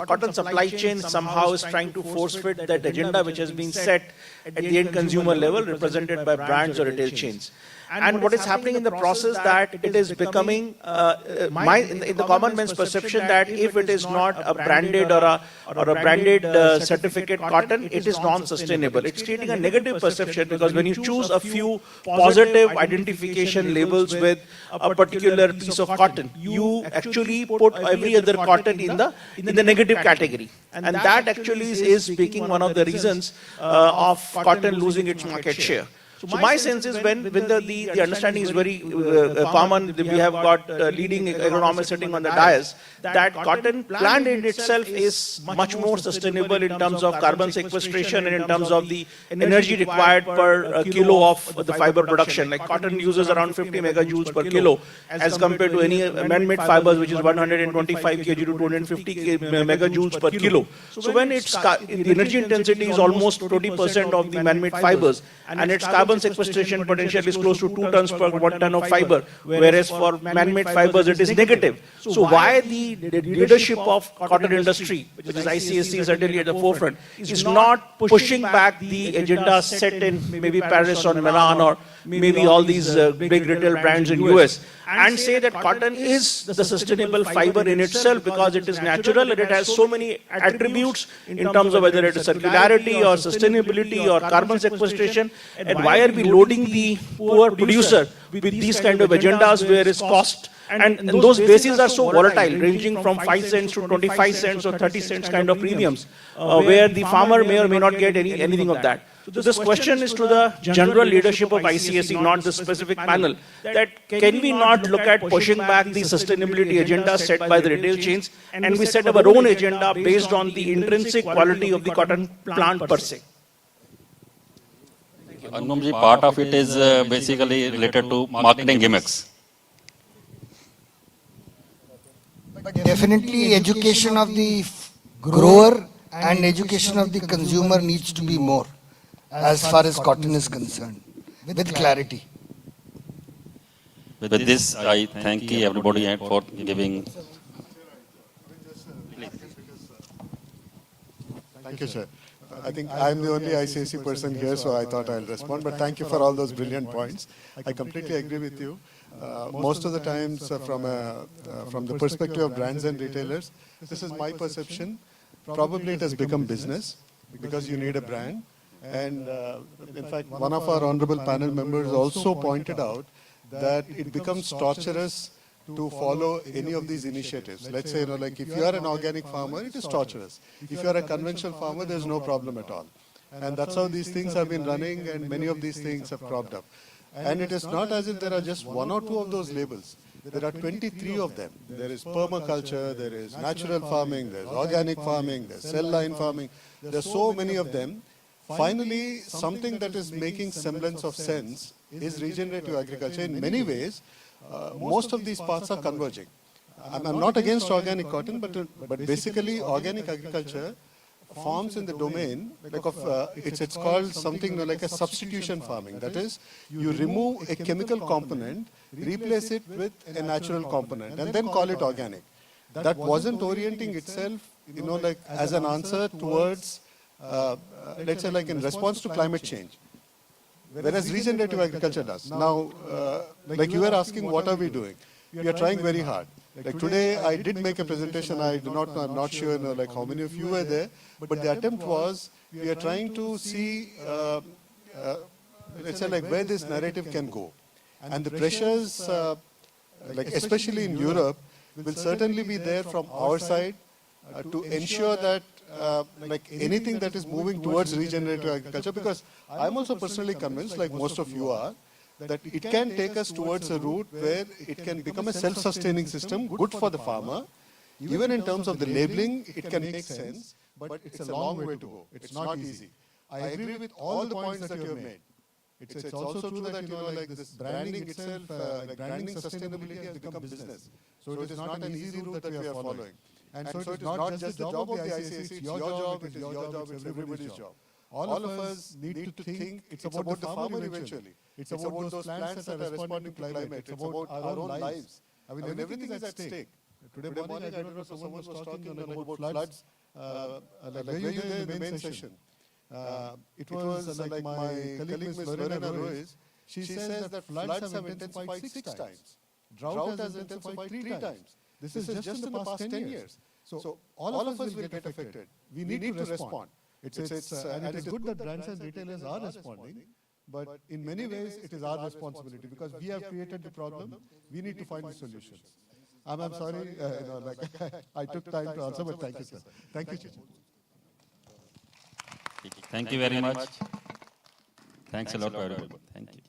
cotton supply chain somehow is trying to force fit that agenda which has been set at the end consumer level, represented by brands or retail chains. And what is happening in the process that it is becoming, in the common man's perception, that if it is not a branded or a branded certificate cotton, it is non-sustainable. It's creating a negative perception, because when you choose a few positive identification labels with a particular piece of cotton, you actually put every other cotton in the negative category. And that actually is making one of the reasons of cotton losing its market share. So my sense is when the understanding is very common, we have got leading agronomists sitting on the dais, that cotton plant in itself is much more sustainable in terms of carbon sequestration and in terms of the energy required per kilo of the fiber production. Like cotton uses around 50 megajoules per kilo as compared to any man-made fibers, which is 125 kg to 250 megajoules per kilo. So when the energy intensity is almost 20% of the man-made fibers, and its carbon sequestration potential is close to 2 tons per 1 ton of fiber, whereas for man-made fibers it is negative. So why the leadership of cotton industry, which is ICAC certainly at the forefront, is not pushing back the agenda set in maybe Paris or Milan or maybe all these big retail brands in US, and say that cotton is the sustainable fiber in itself because it is natural and it has so many attributes in terms of whether it is circularity or sustainability or carbon sequestration, and why are we loading the poor producer with these kind of agendas where its cost and those bases are so volatile, ranging from 5 cents to 25 cents or 30 cents kind of premiums, where the farmer may or may not get anything of that. So this question is to the general leadership of ICSE, not the specific panel, that can we not look at pushing back the sustainability agenda set by the retail chains, and we set our own agenda based on the intrinsic quality of the cotton plant per se? Anumji, part of it is basically related to marketing gimmicks. But definitely education of the grower and education of the consumer needs to be more as far as cotton is concerned, with clarity. With this, I thank you everybody for giving. Thank you, sir. I think I'm the only ICAC person here, so I thought I'll respond. But thank you for all those brilliant points. I completely agree with you. Most of the times, from the perspective of brands and retailers, this is my perception. Probably it has become business because you need a brand. And in fact, one of our honorable panel members also pointed out that it becomes torturous to follow any of these initiatives. Let's say, like if you are an organic farmer, it is torturous. If you are a conventional farmer, there's no problem at all. And that's how these things have been running, and many of these things have cropped up. And it is not as if there are just one or two of those labels. There are 23 of them. There is permaculture, there is natural farming, there's organic farming, there's cell line farming. There's so many of them. Finally, something that is making semblance of sense is regenerative agriculture. In many ways, most of these paths are converging. I'm not against organic cotton, but basically organic agriculture forms in the domain like of it's called something like a substitution farming. That is, you remove a chemical component, replace it with a natural component, and then call it organic. That wasn't orienting itself, like as an answer towards, let's say, like in response to climate change. Whereas regenerative agriculture does. Now, like you were asking, what are we doing? We are trying very hard. Like today, I did make a presentation. I'm not sure, like how many of you were there. But the attempt was, we are trying to see, let's say, like where this narrative can go. And the pressures, like especially in Europe, will certainly be there from our side to ensure that like anything that is moving towards regenerative agriculture, because I'm also personally convinced, like most of you are, that it can take us towards a route where it can become a self-sustaining system, good for the farmer. Even in terms of the labeling, it can make sense, but it's a long way to go. It's not easy. I agree with all the points that you have made. It's also true that, like this branding itself, like branding sustainability has become business. So it is not an easy route that we are following. And so it is not just the job of the ICAC, it's your job, it is your job, it's everybody's job. All of us need to think it's about the farmer eventually. It's about those plants that are responding to climate. It's about our own lives. I mean, everything is at stake. Today morning, I don't know, someone was talking about floods. Like, were you there in the main session? It was like my colleague, Ms. Lorena Ruiz. She says that floods have intensified 6 times. Drought has intensified 3 times. This is just in the past 10 years. So all of us will get affected. We need to respond. And it is good that brands and retailers are responding, but in many ways it is our responsibility because we have created the problem. We need to find the solutions. I'm sorry, like I took time to answer, but thank you, sir. Thank you, Chichi. Thank you very much. Thanks a lot, everybody. Thank you.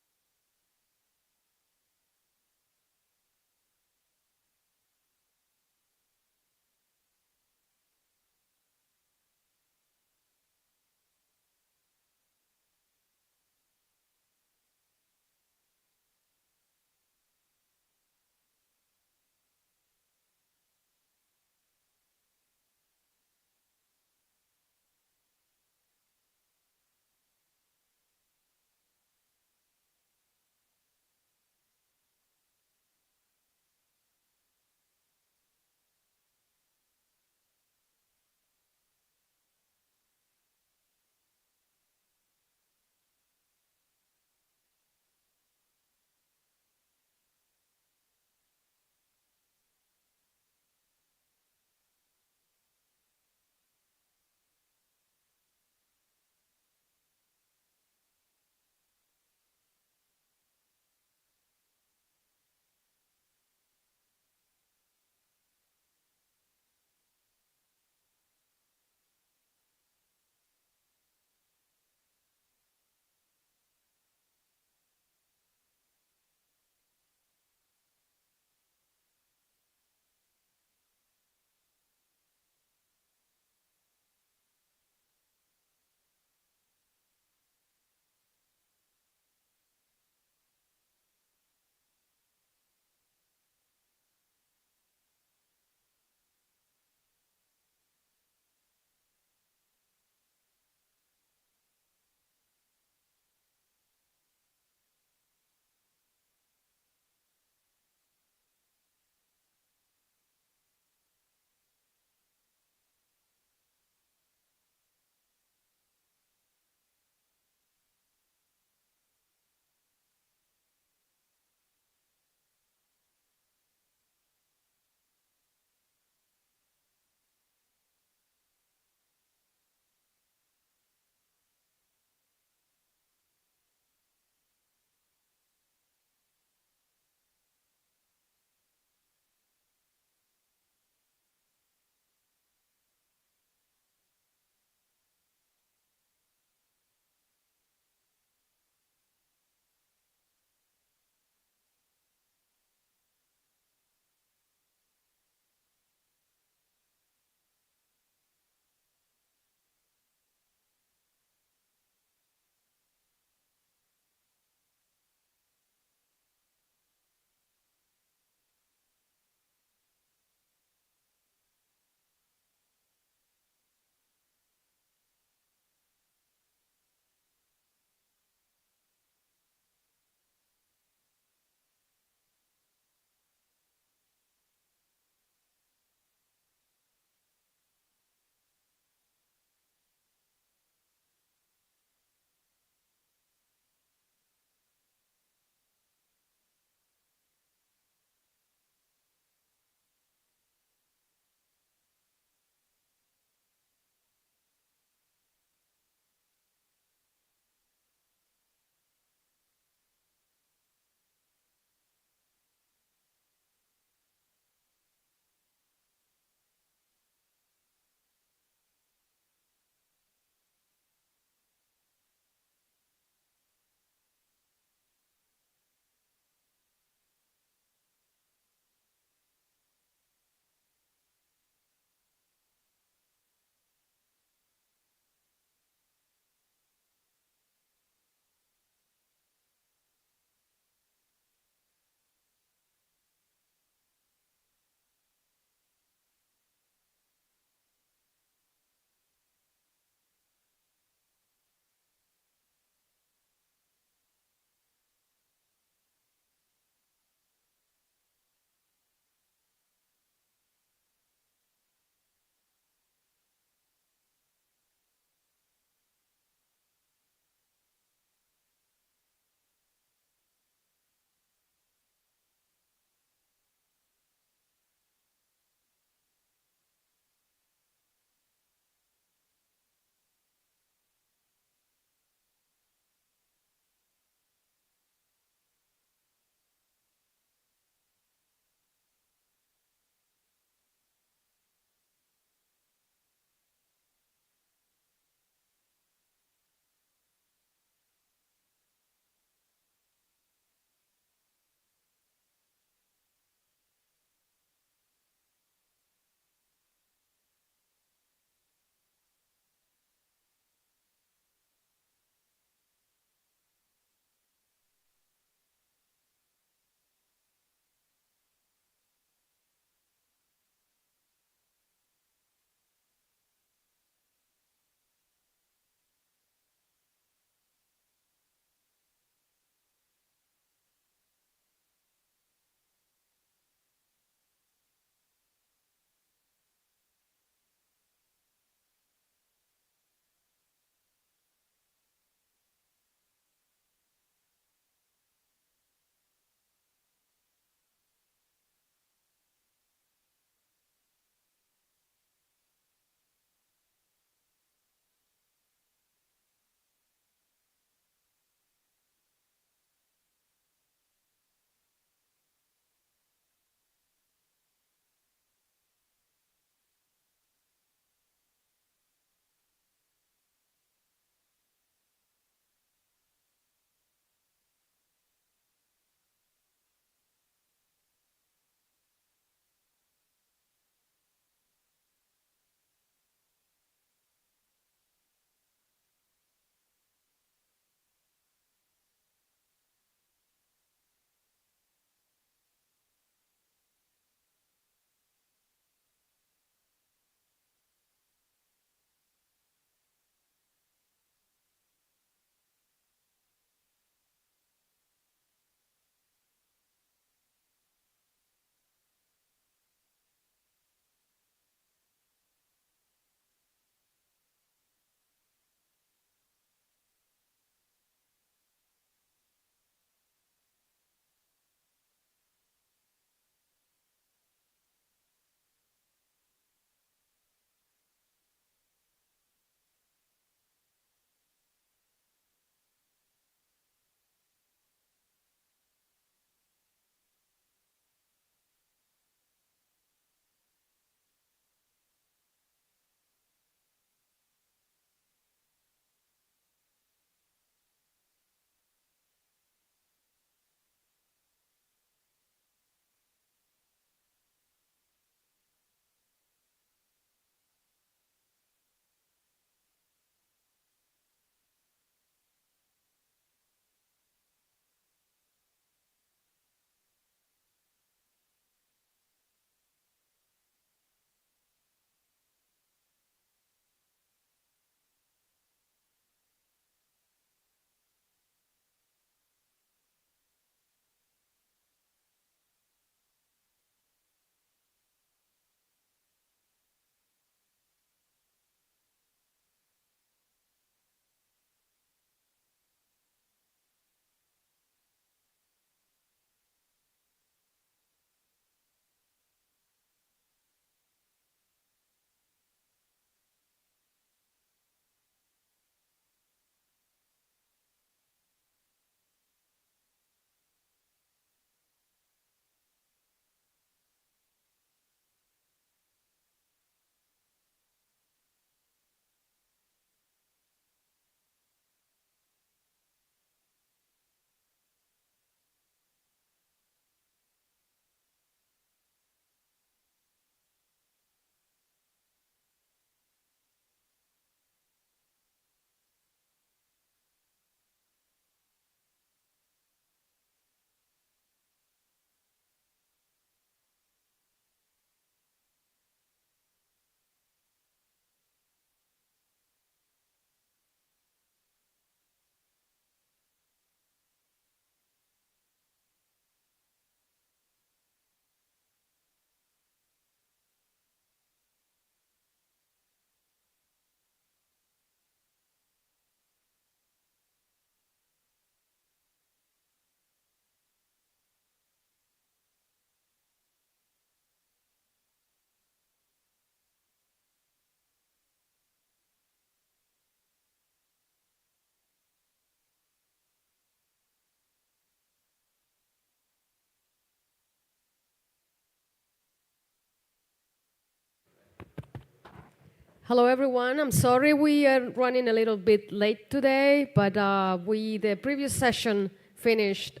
Hello, everyone. I'm sorry we are running a little bit late today, but the previous session finished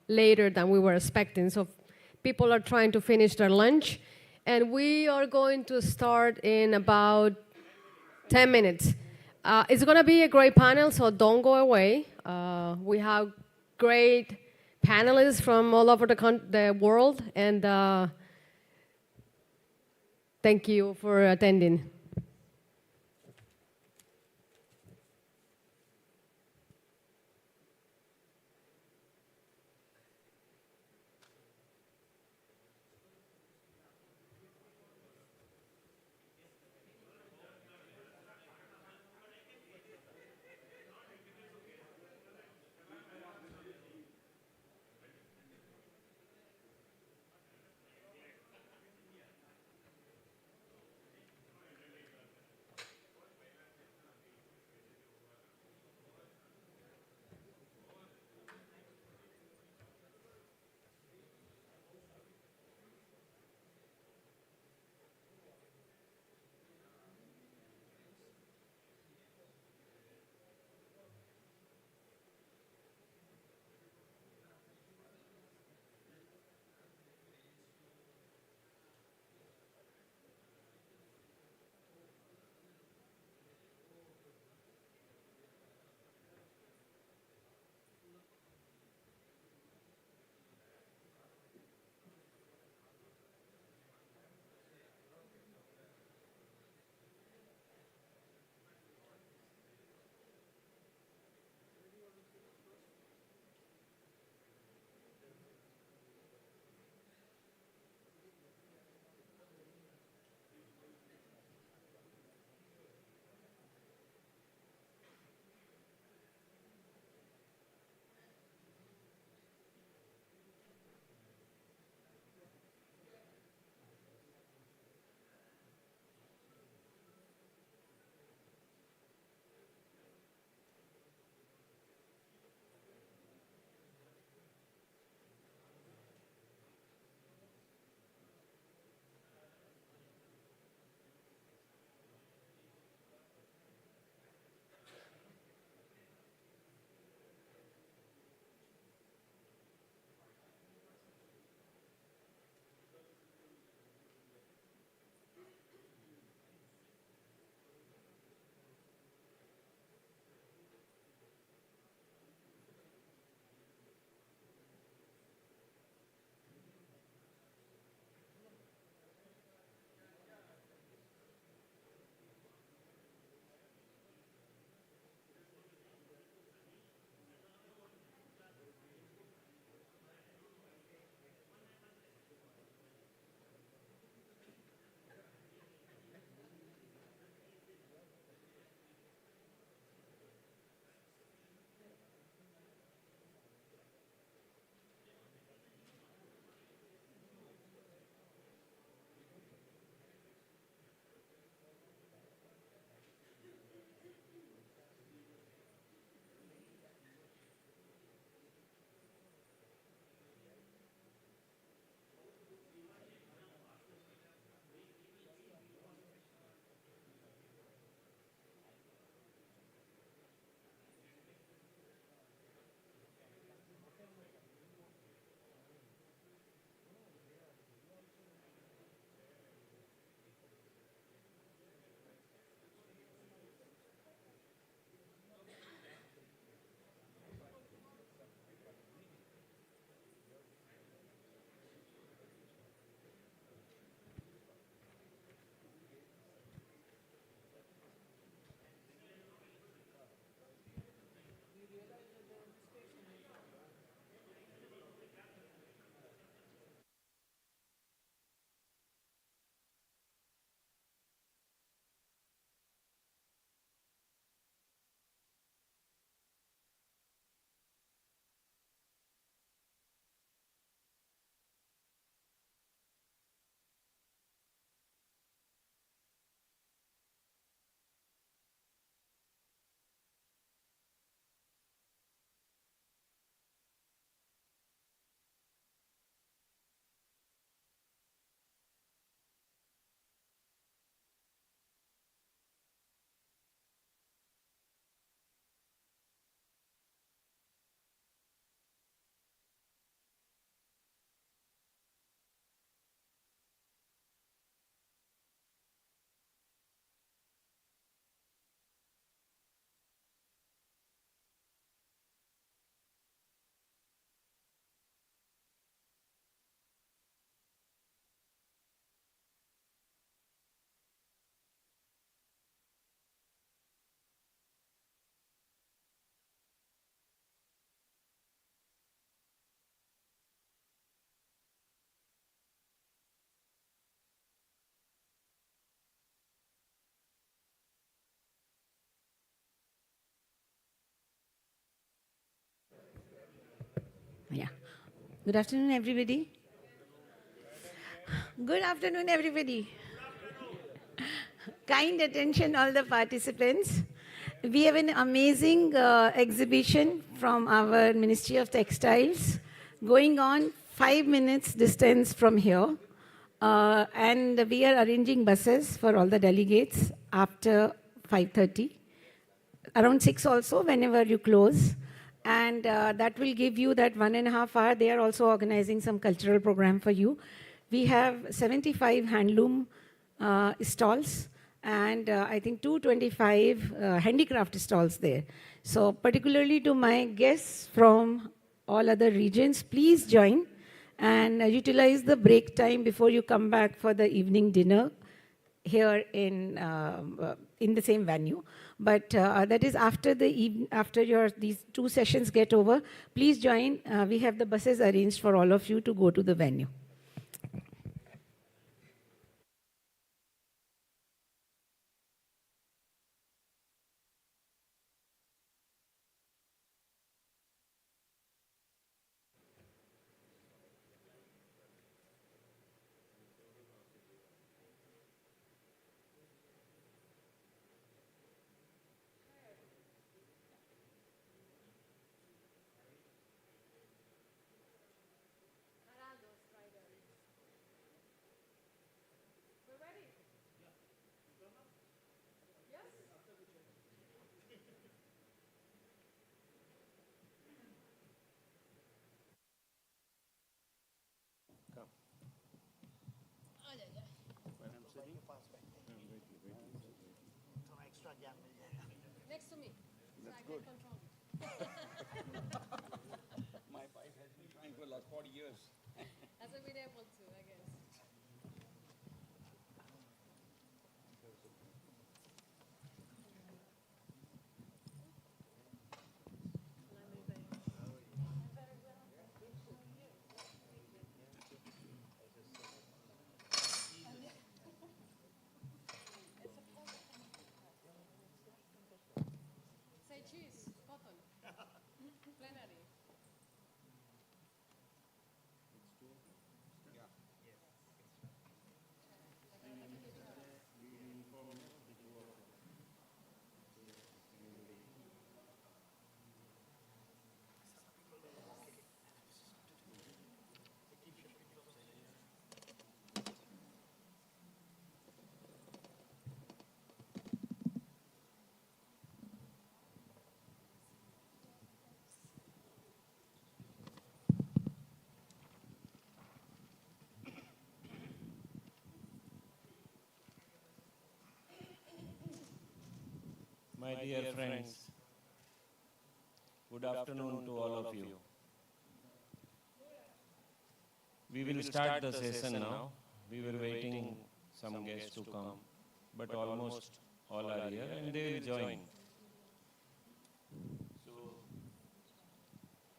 later than we were expecting. So people are trying to finish their lunch, and we are going to start in about 10 minutes. It's going to be a great panel, so don't go away. We have great panelists from all over the world, and thank you for attending. Yeah. Good afternoon, everybody. Good afternoon, everybody. Kind attention, all the participants. We have an amazing exhibition from our Ministry of Textiles going on 5 minutes distance from here. And we are arranging buses for all the delegates after 5:30. Around 6 also, whenever you close. And that will give you that 1.5 hour. They are also organizing some cultural program for you. We have 75 handloom stalls and I think 225 handicraft stalls there. So particularly to my guests from all other regions, please join and utilize the break time before you come back for the evening dinner here in the same venue. But that is after these 2 sessions get over. Please join. We have the buses arranged for all of you to go to the venue. Next to me. That's good. My wife has been trying for the last 40 years. Hasn't been able to, I guess. Say cheese, cotton, plenary. My dear friends, good afternoon to all of you. We will start the session now. We were waiting some guests to come, but almost all are here and they will join. So,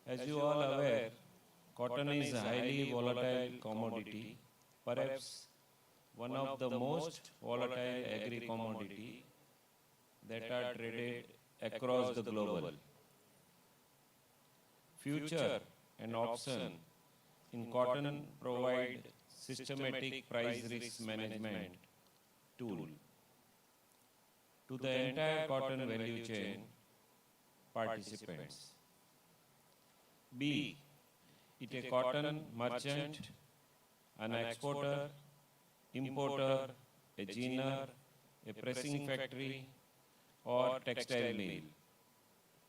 as you all are aware, cotton is a highly volatile commodity, perhaps one of the most volatile agri-commodity that are traded across the global. Future and option in cotton provide systematic price risk management tool to the entire cotton value chain participants. Be it a cotton merchant, an exporter, importer, a ginner, a pressing factory, or textile mill.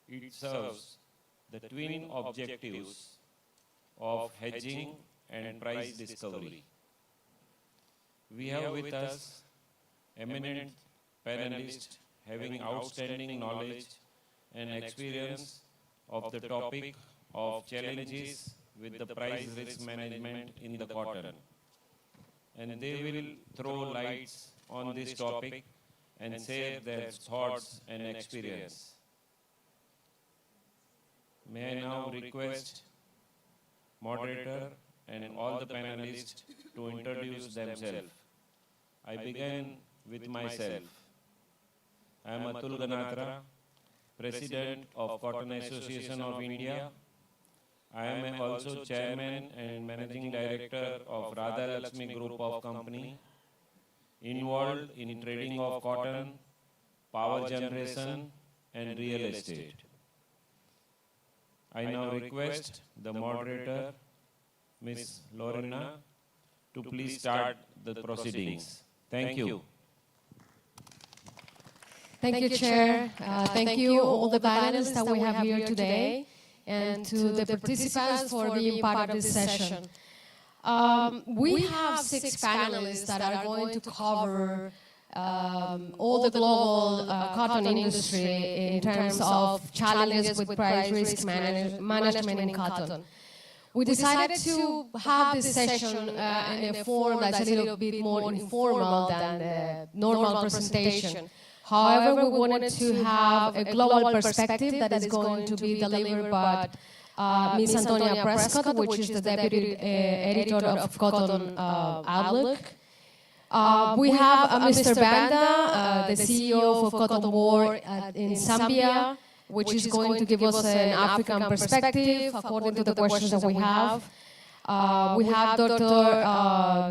It serves the twin objectives of hedging and price discovery. We have with us eminent panelists having outstanding knowledge and experience of the topic of challenges with the price risk management in the cotton. And they will throw lights on this topic and share their thoughts and experience. May I now request moderator and all the panelists to introduce themselves. I begin with myself. I am Atul Ganatra, President of Cotton Association of India. I am also chairman and managing director of Radha Lakshmi Group of Company, involved in trading of cotton, power generation, and real estate. I now request the moderator, Ms. Lorena, to please start the proceedings. Thank you. Thank you, Chair. Thank you, all the panelists that we have here today, and to the participants for being part of this session. We have 6 panelists that are going to cover all the global cotton industry in terms of challenges with price risk management in cotton. We decided to have this session in a form that's a little bit more informal than the normal presentation. However, we wanted to have a global perspective that is going to be delivered by Ms. Antonia Prescott, which is the Deputy Editor of Cotton Outlook. We have Mr. Banda, the CEO of Cotton War in Zambia, which is going to give us an African perspective according to the questions that we have. We have Dr.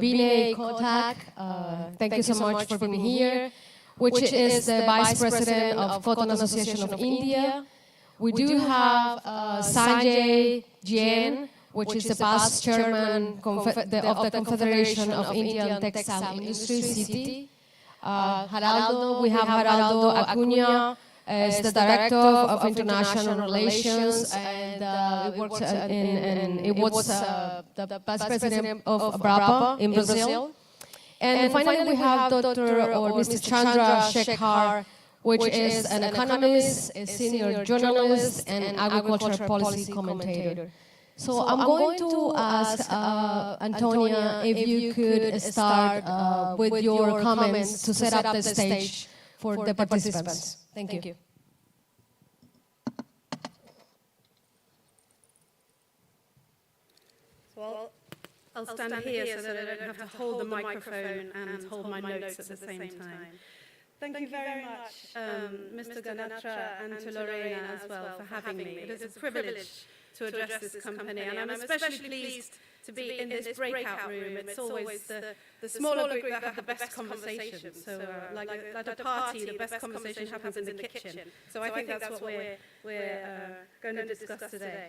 Vinay Kotak. Thank you so much for being here, which is the Vice President of Cotton Association of India. We do have Sanjay Jain, which is the past chairman of the Confederation of Indian Textile Industry, CITI. We have Geraldo Acuna, is the Director of International Relations, and he was the past president of BRAPA in Brazil. And finally, we have Dr. or Mr. Chandra Shekhar, which is an economist, a senior journalist, and agricultural policy commentator. So I'm going to ask Antonia if you could start with your comments to set up the stage for the participants. Thank you. Well, I'll stand here so that I don't have to hold the microphone and hold my notes at the same time. Thank you very much, Mr. Ganatra, and to Lorena as well for having me. It is a privilege to address this company, and I'm especially pleased to be in this breakout room. It's always the smaller group that have the best conversation. So like at a party, the best conversation happens in the kitchen. So I think that's what we're going to discuss today.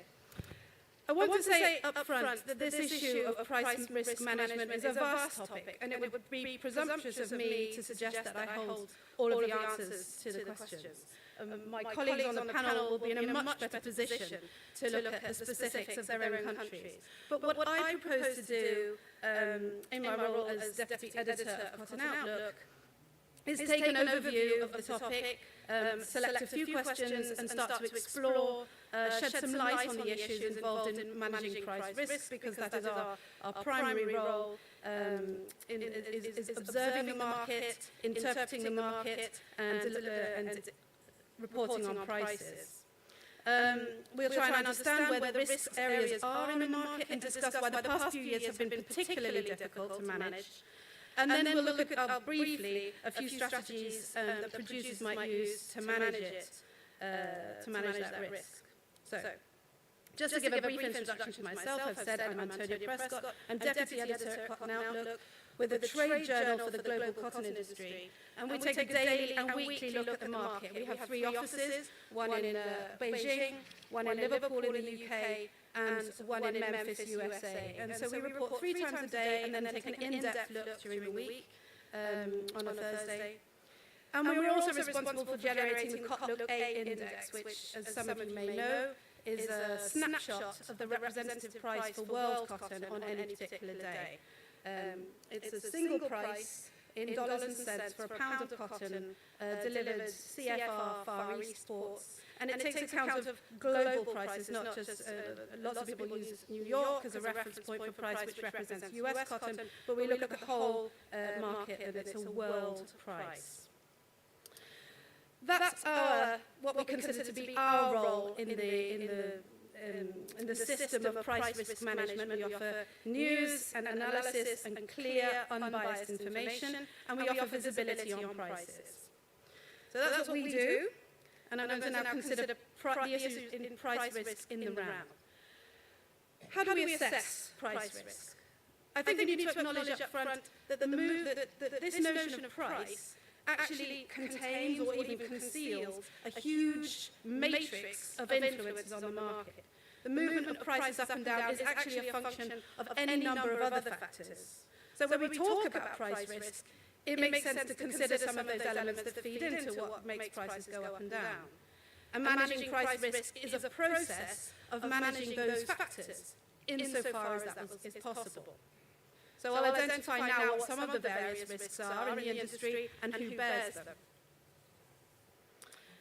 I want to say up front that this issue of price risk management is a vast topic, and it would be presumptuous of me to suggest that I hold all of the answers to the questions. My colleagues on the panel will be in a much better position to look at the specifics of their own countries. But what I propose to do in my role as Deputy Editor of Cotton Outlook is take an overview of the topic, select a few questions and start to explore, shed some light on the issues involved in managing price risks, because that is our primary role, is observing the market, interpreting the market, and reporting on prices. We'll try and understand where the risk areas are in the market and discuss why the past few years have been particularly difficult to manage. And then we'll look at briefly a few strategies that producers might use to manage it, to manage that risk. So, just to give a brief introduction to myself, I've said I'm Antonia Prescott. I'm Deputy Editor at Cotton Outlook, with a trade journal for the global cotton industry. And we take a daily and weekly look at the market. We have 3 offices, one in Beijing, one in Liverpool in the UK, and one in Memphis, USA. And so we report 3 times a day and then take an in-depth look during the week on a Thursday. And we're also responsible for generating the Cotlook A index, which, as some of you may know, is a snapshot of the representative price for world cotton on any particular day. It's a single price in dollars and cents for a pound of cotton delivered CFR Far East ports. And it takes account of global prices, not just, lots of people use New York as a reference point for price, which represents US cotton, but we look at the whole market and it's a world price. That's what we consider to be our role in the system of price risk management. We offer news and analysis and clear, unbiased information, and we offer visibility on prices. So that's what we do. And I'm going to now consider the issues in price risk in the round. how do we assess price risk? I think we need to acknowledge up front that that this notion of price actually contains or even conceals a huge matrix of influences on the market. The movement of prices up and down is actually a function of any number of other factors. So when we talk about price risk, it makes sense to consider some of those elements that feed into what makes prices go up and down. And managing price risk is a process of managing those factors insofar as that is possible. So I'll identify now what some of the various risks are in the industry and who bears them.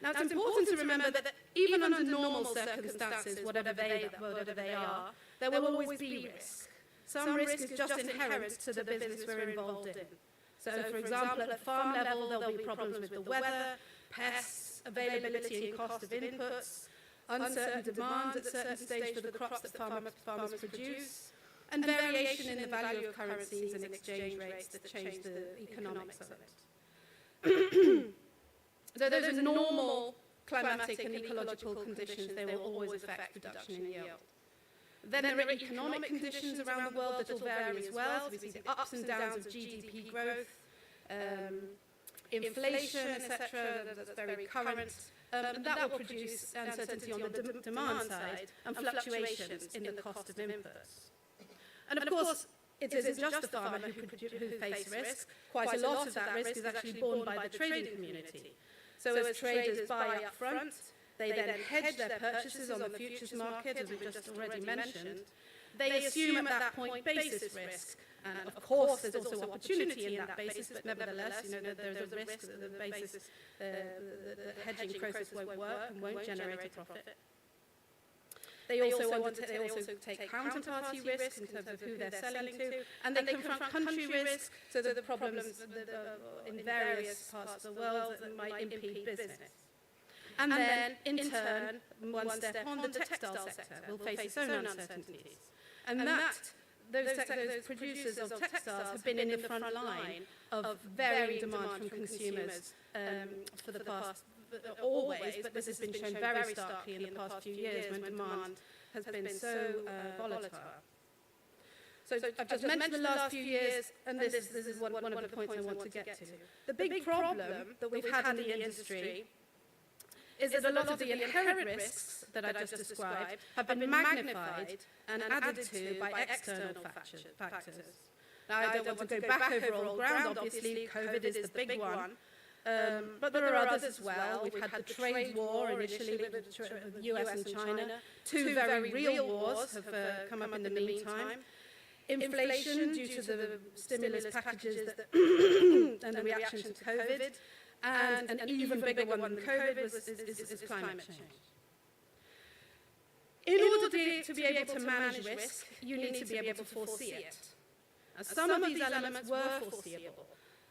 Now, it's important to remember that even under normal circumstances, whatever they are, there will always be risk. Some risk is just inherent to the business we're involved in. So, for example, at the farm level, there'll be problems with the weather, pests, availability and cost of inputs, uncertain demand at certain stages for the crops that farmers produce, and variation in the value of currencies and exchange rates that change the economics of it. So those are normal climatic and ecological conditions. They will always affect production in yield. Then there are economic conditions around the world that will vary as well. So we see the ups and downs of GDP growth, inflation, etc. That's very current. And that will produce uncertainty on the demand side and fluctuations in the cost of inputs. And of course, it isn't just the farmer who face risk. Quite a lot of that risk is actually borne by the trading community. So as traders buy up front, they then hedge their purchases on the futures market, as we've just already mentioned. They assume at that point basis risk. And of course, there's also opportunity in that basis, but nevertheless, there's a risk that the basis, the hedging process won't work and won't generate a profit. They also take counterparty risk in terms of who they're selling to, and they confront country risk, so that the problems in various parts of the world that might impede business. And then, in turn, one step on, the textile sector will face its own uncertainties. And those producers of textiles have been in the front line of varying demand from consumers for the past, always, but this has been shown very starkly in the past few years when demand has been so volatile. So I've just mentioned the last few years, and this is one of the points I want to get to. The big problem that we've had in the industry is that a lot of the inherent risks that I just described have been magnified and added to by external factors. Now, I don't want to go back over old ground. Obviously, COVID is the big one. But there are others as well. We've had the trade war initially with the US and China. Two very real wars have come up in the meantime. Inflation due to the stimulus packages and the reaction to COVID. And an even bigger one than COVID is climate change. In order to be able to manage risk, you need to be able to foresee it. Now, some of these elements were foreseeable.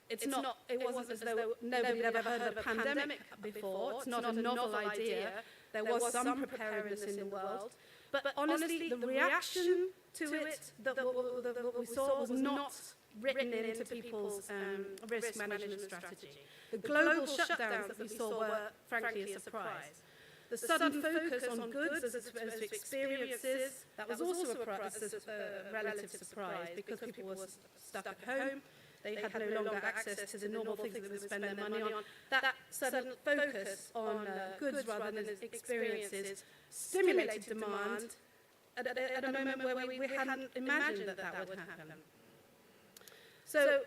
It wasn't as though nobody had ever heard of a pandemic before. It's not a novel idea. There was some preparedness in the world. But honestly, the reaction to it that what we saw was not written into people's risk management strategy. The global shutdowns that we saw were, frankly, a surprise. The sudden focus on goods as opposed to experiences, that was also a relative surprise because people were stuck at home. They had no longer access to the normal things that they would spend their money on. That sudden focus on goods rather than experiences stimulated demand at a moment where we hadn't imagined that would happen. So,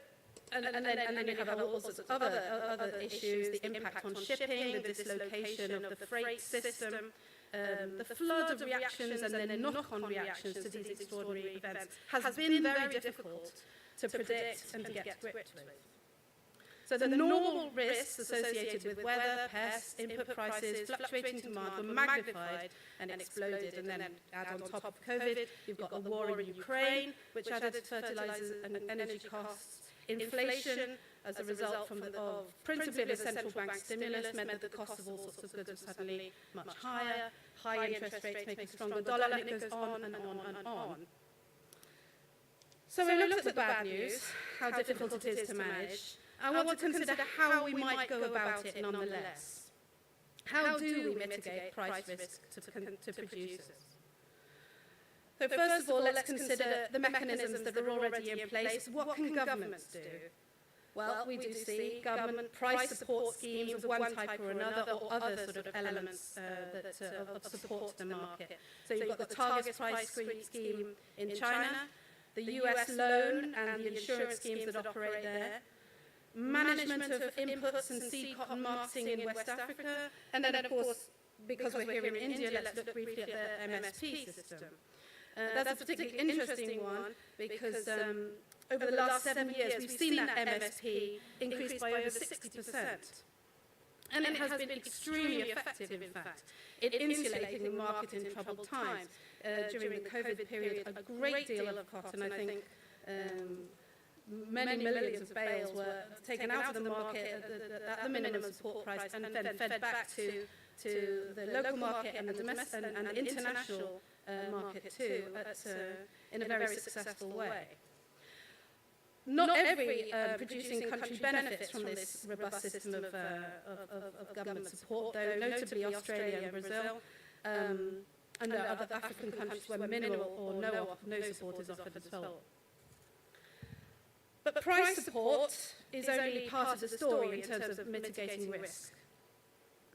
and then you have all sorts of other issues, the impact on shipping, the dislocation of the freight system, the flood of reactions and then knock-on reactions to these extraordinary events has been very difficult to predict and to get to grips with. So the normal risks associated with weather, pests, input prices, fluctuating demand were magnified and exploded. And then add on top of COVID, you've got the war in Ukraine, which added fertilizers and energy costs. Inflation, as a result of principally the central bank stimulus, meant that the cost of all sorts of goods was suddenly much higher. High interest rates make a stronger dollar, and it goes on and on and on. So we looked at the bad news, how difficult it is to manage. I want to consider how we might go about it nonetheless. How do we mitigate price risk to producers? So first of all, let's consider the mechanisms that are already in place. What can governments do? Well, we do see government price support schemes of one type or another, or other sort of elements of support to the market. So you've got the target price scheme in China, the US loan and the insurance schemes that operate there, management of inputs and seed cotton marketing in West Africa, and then of course, because we're here in India, let's look briefly at the MSP system. That's a particularly interesting one because over the last 7 years, we've seen that MSP increase by over 60%. And it has been extremely effective, in fact, in insulating the market in troubled times. During the COVID period, a great deal of cotton, I think many millions of bales were taken out of the market at the minimum support price and then fed back to the local market and the domestic and the international market too, in a very successful way. Not every producing country benefits from this robust system of government support, though notably Australia and Brazil, and there are other African countries where minimal or no support is offered at all. But price support is only part of the story in terms of mitigating risk.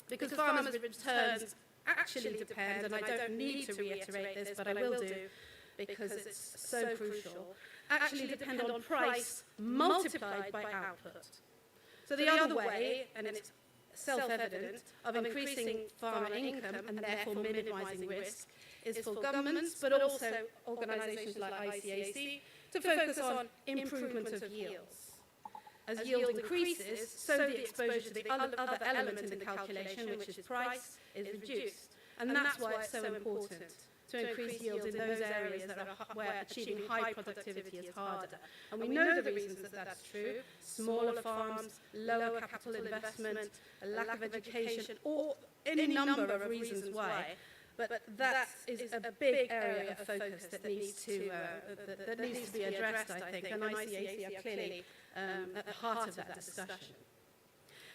Because farmers' returns actually depend, and I don't need to reiterate this, but I will do, because it's so crucial, actually depend on price multiplied by output. So the other way, and it's self-evident, of increasing farmer income and therefore minimising risk is for governments, but also organisations like ICAC, to focus on improvement of yields. As yield increases, so the exposure to the other element in the calculation, which is price, is reduced. And that's why it's so important to increase yields in those areas that are where achieving high productivity is harder. And we know the reasons that that's true: smaller farms, lower capital investment, a lack of education, or any number of reasons why. But that is a big area of focus that needs to be addressed, I think, and ICAC are clearly at the heart of that discussion.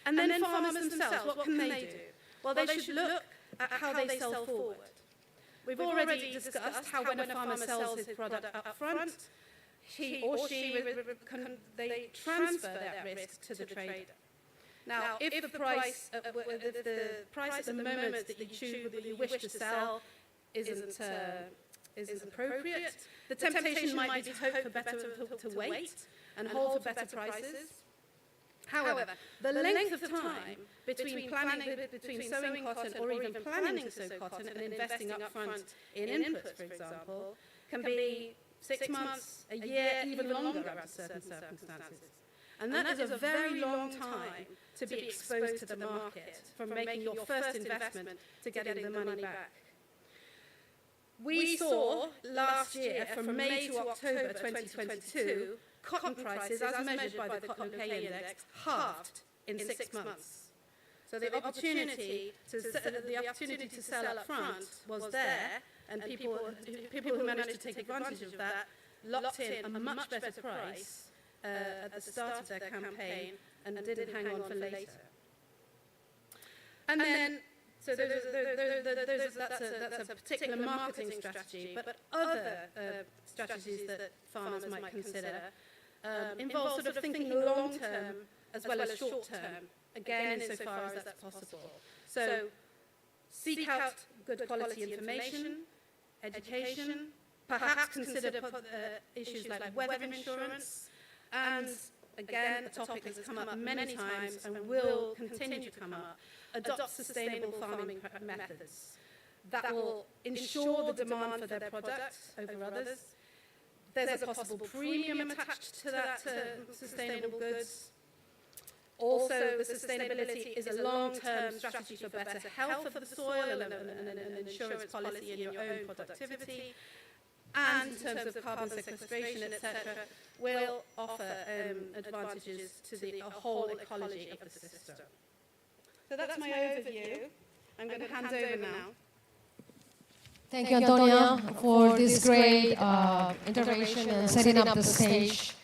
And then farmers themselves, what can they do? Well, they should look at how they sell forward. We've already discussed how when a farmer sells his product up front, he or she, they transfer that risk to the trader. Now, if the price at the moment that you wish to sell isn't appropriate, the temptation might be to hope to wait and hold for better prices. However, the length of time between sowing cotton or even planning to sow cotton and investing up front in inputs, for example, can be 6 months, a year, even longer under certain circumstances. And that is a very long time to be exposed to the market, from making your first investment to getting the money back. We saw last year, from May to October 2022, cotton prices, as measured by the Cotton Pay Index, halved in 6 months. So the opportunity to sell up front was there, and people who managed to take advantage of that locked in a much better price at the start of their campaign and didn't hang on for later. And then, so that's a particular marketing strategy, but other strategies that farmers might consider involve sort of thinking long term as well as short term, again, insofar as that's possible. So seek out good quality information, education, perhaps consider issues like weather insurance, and again, a topic that's come up many times and will continue to come up: adopt sustainable farming methods that will ensure the demand for their product over others. There's a possible premium attached to that sustainable goods. Also, the sustainability is a long-term strategy for better health of the soil and an insurance policy in your own productivity. And in terms of carbon sequestration, etc., will offer advantages to the whole ecology of the system. So that's my overview. I'm going to hand over now. Thank you, Antonia, for this great intervention and setting up the stage.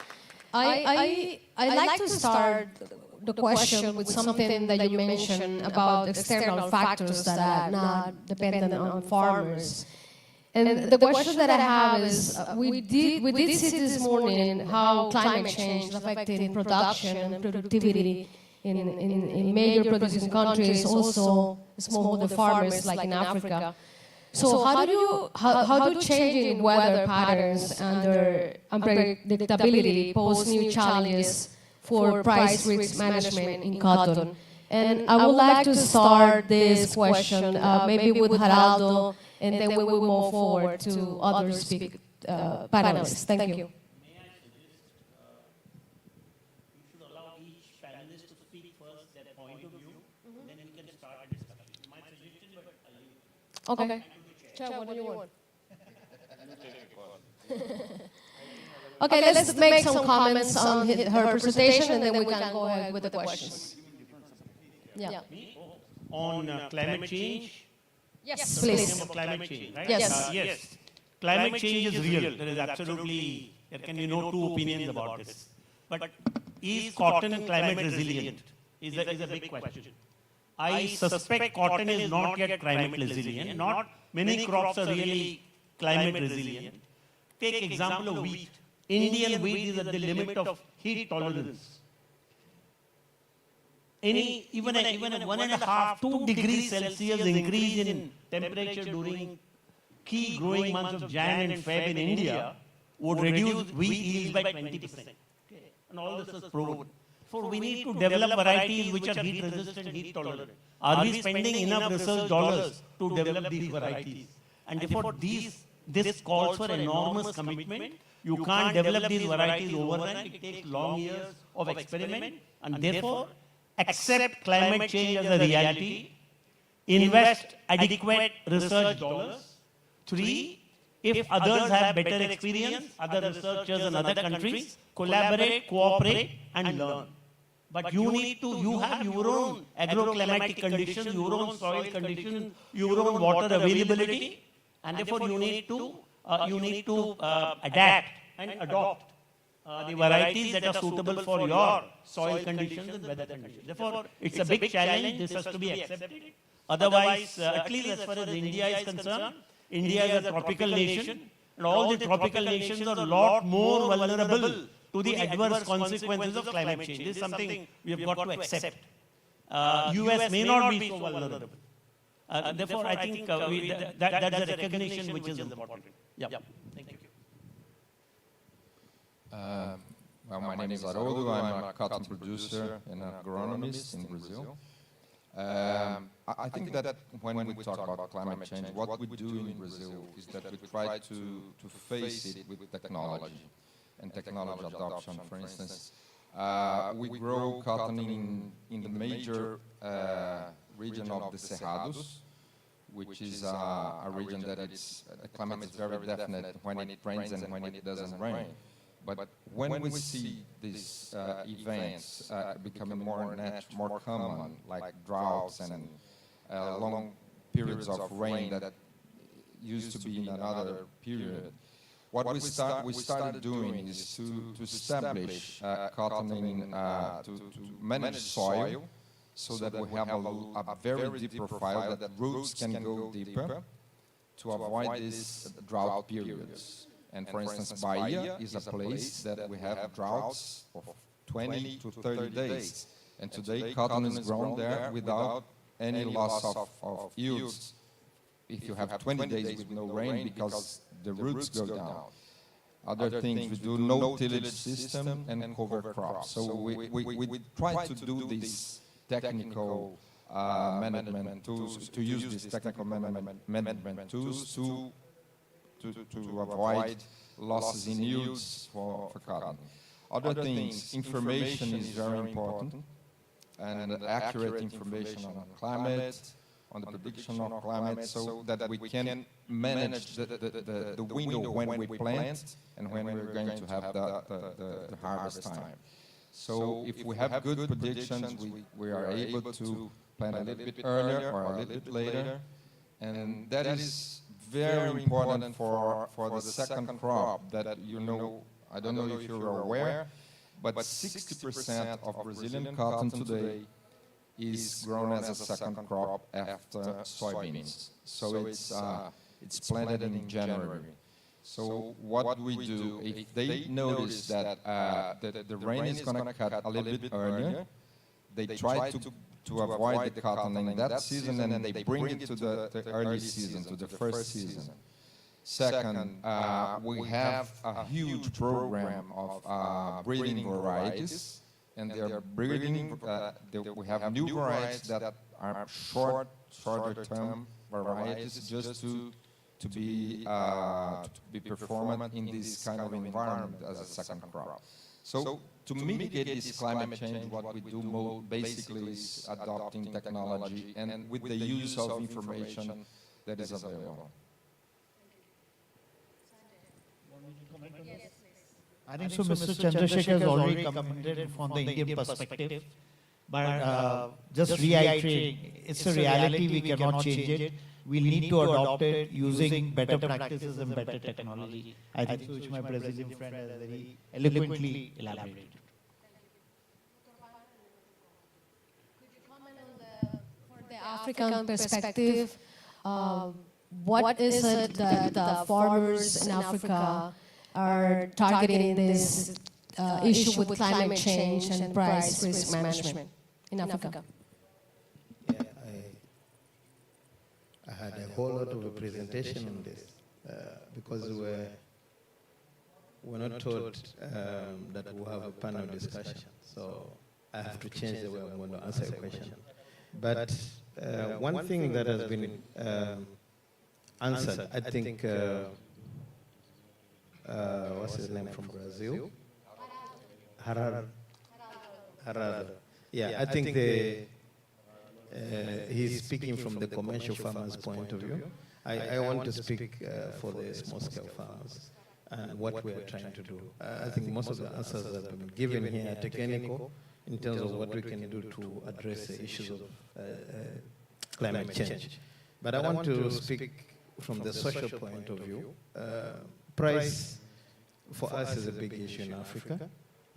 I like to start the question with something that you mentioned about external factors that are not dependent on farmers. And the question that I have is, we did see this morning how climate change is affecting production and productivity in major producing countries, also smallholder farmers like in Africa. So how do changing weather patterns and unpredictability pose new challenges for price risk management in cotton? And I would like to start this question maybe with Geraldo, and then we will move forward to other panelists. Thank you. Okay. Chair, what do you want? Okay, let's make some comments on her presentation, and then we can go ahead with the questions. Yeah. On climate change? Yes, please. Climate change, right? Yes. Yes. Climate change is real. There is absolutely, there can be no two opinions about this. But is cotton climate resilient? Is a big question. I suspect cotton is not yet climate resilient. Not many crops are really climate resilient. Take example of wheat. Indian wheat is at the limit of heat tolerance. Even a 1.5, 2 degrees Celsius increase in temperature during key growing months of Jan and Feb in India would reduce wheat yields by 20%. Okay. And all this is proven. So we need to develop varieties which are heat resistant, heat tolerant. Are we spending enough research dollars to develop these varieties? And therefore this calls for enormous commitment. You can't develop these varieties overnight. It takes long years of experiment. And therefore, accept climate change as a reality. Invest adequate research dollars. 3, if others have better experience, other researchers in other countries, collaborate, cooperate, and learn. But you have your own agroclimatic conditions, your own soil conditions, your own water availability, and therefore you need to adapt and adopt the varieties that are suitable for your soil conditions and weather conditions. Therefore, it's a big challenge. This has to be accepted. Otherwise, at least as far as India is concerned, India is a tropical nation, and all the tropical nations are a lot more vulnerable to the adverse consequences of climate change. This is something we have got to accept. US may not be so vulnerable. Therefore, I think that's a recognition which is important. Yeah. Thank you. Well, my name is Haroldo. I'm a cotton producer and agronomist in Brazil. I think that when we talk about climate change, what we do in Brazil is that we try to face it with technology and technology adoption. For instance, we grow cotton in the major region of the Cerrados, which is a region that the climate is very definite when it rains and when it doesn't rain. But when we see these events becoming more common, like droughts and long periods of rain that used to be in another period, what we started doing is to establish cottoning, to manage soil so that we have a very deep profile, that roots can go deeper to avoid these drought periods. And for instance, Bahia is a place that we have droughts of 20 to 30 days. And today, cotton is grown there without any loss of yields if you have 20 days with no rain, because the roots go down. Other things, we do no-tillage system and cover crops. So we try to do these technical management tools, to use these technical management tools to avoid losses in yields for cotton. Other things, information is very important, and accurate information on climate, on the prediction of climate, so that we can manage the window when we plant and when we're going to have the harvest time. So if we have good predictions, we are able to plant a little bit earlier or a little bit later, and that is very important for the second crop that, I don't know if you're aware, but 60% of Brazilian cotton today is grown as a second crop after soybeans. So it's planted in January. So what we do, if they notice that the rain is going to cut a little bit earlier, they try to avoid the cotton in that season, and they bring it to the early season, to the first season. Second, we have a huge program of breeding varieties, and they are breeding, we have new varieties that are shorter term varieties just to be performant in this kind of environment as a second crop. So to mitigate this climate change, what we do basically is adopting technology and with the use of information that is available. I think so. Mr. Chandrasekhar has already commented from the Indian perspective, but just reiterating, it's a reality, we cannot change it. We need to adopt it using better practices and better technology. I think so, which my Brazilian friend has very eloquently elaborated. For the African perspective, what is it that the farmers in Africa are targeting this issue with climate change and price risk management in Africa? Yeah, I had a whole lot of a presentation on this because we're not taught that we'll have a panel discussion. So I have to change the way I'm going to answer your question. But one thing that has been answered, I think, what's his name from Brazil? Harada. Yeah, I think he's speaking from the commercial farmers' point of view. I want to speak for the small-scale farmers and what we are trying to do. I think most of the answers that have been given here are technical in terms of what we can do to address the issues of climate change. But I want to speak from the social point of view. Price for us is a big issue in Africa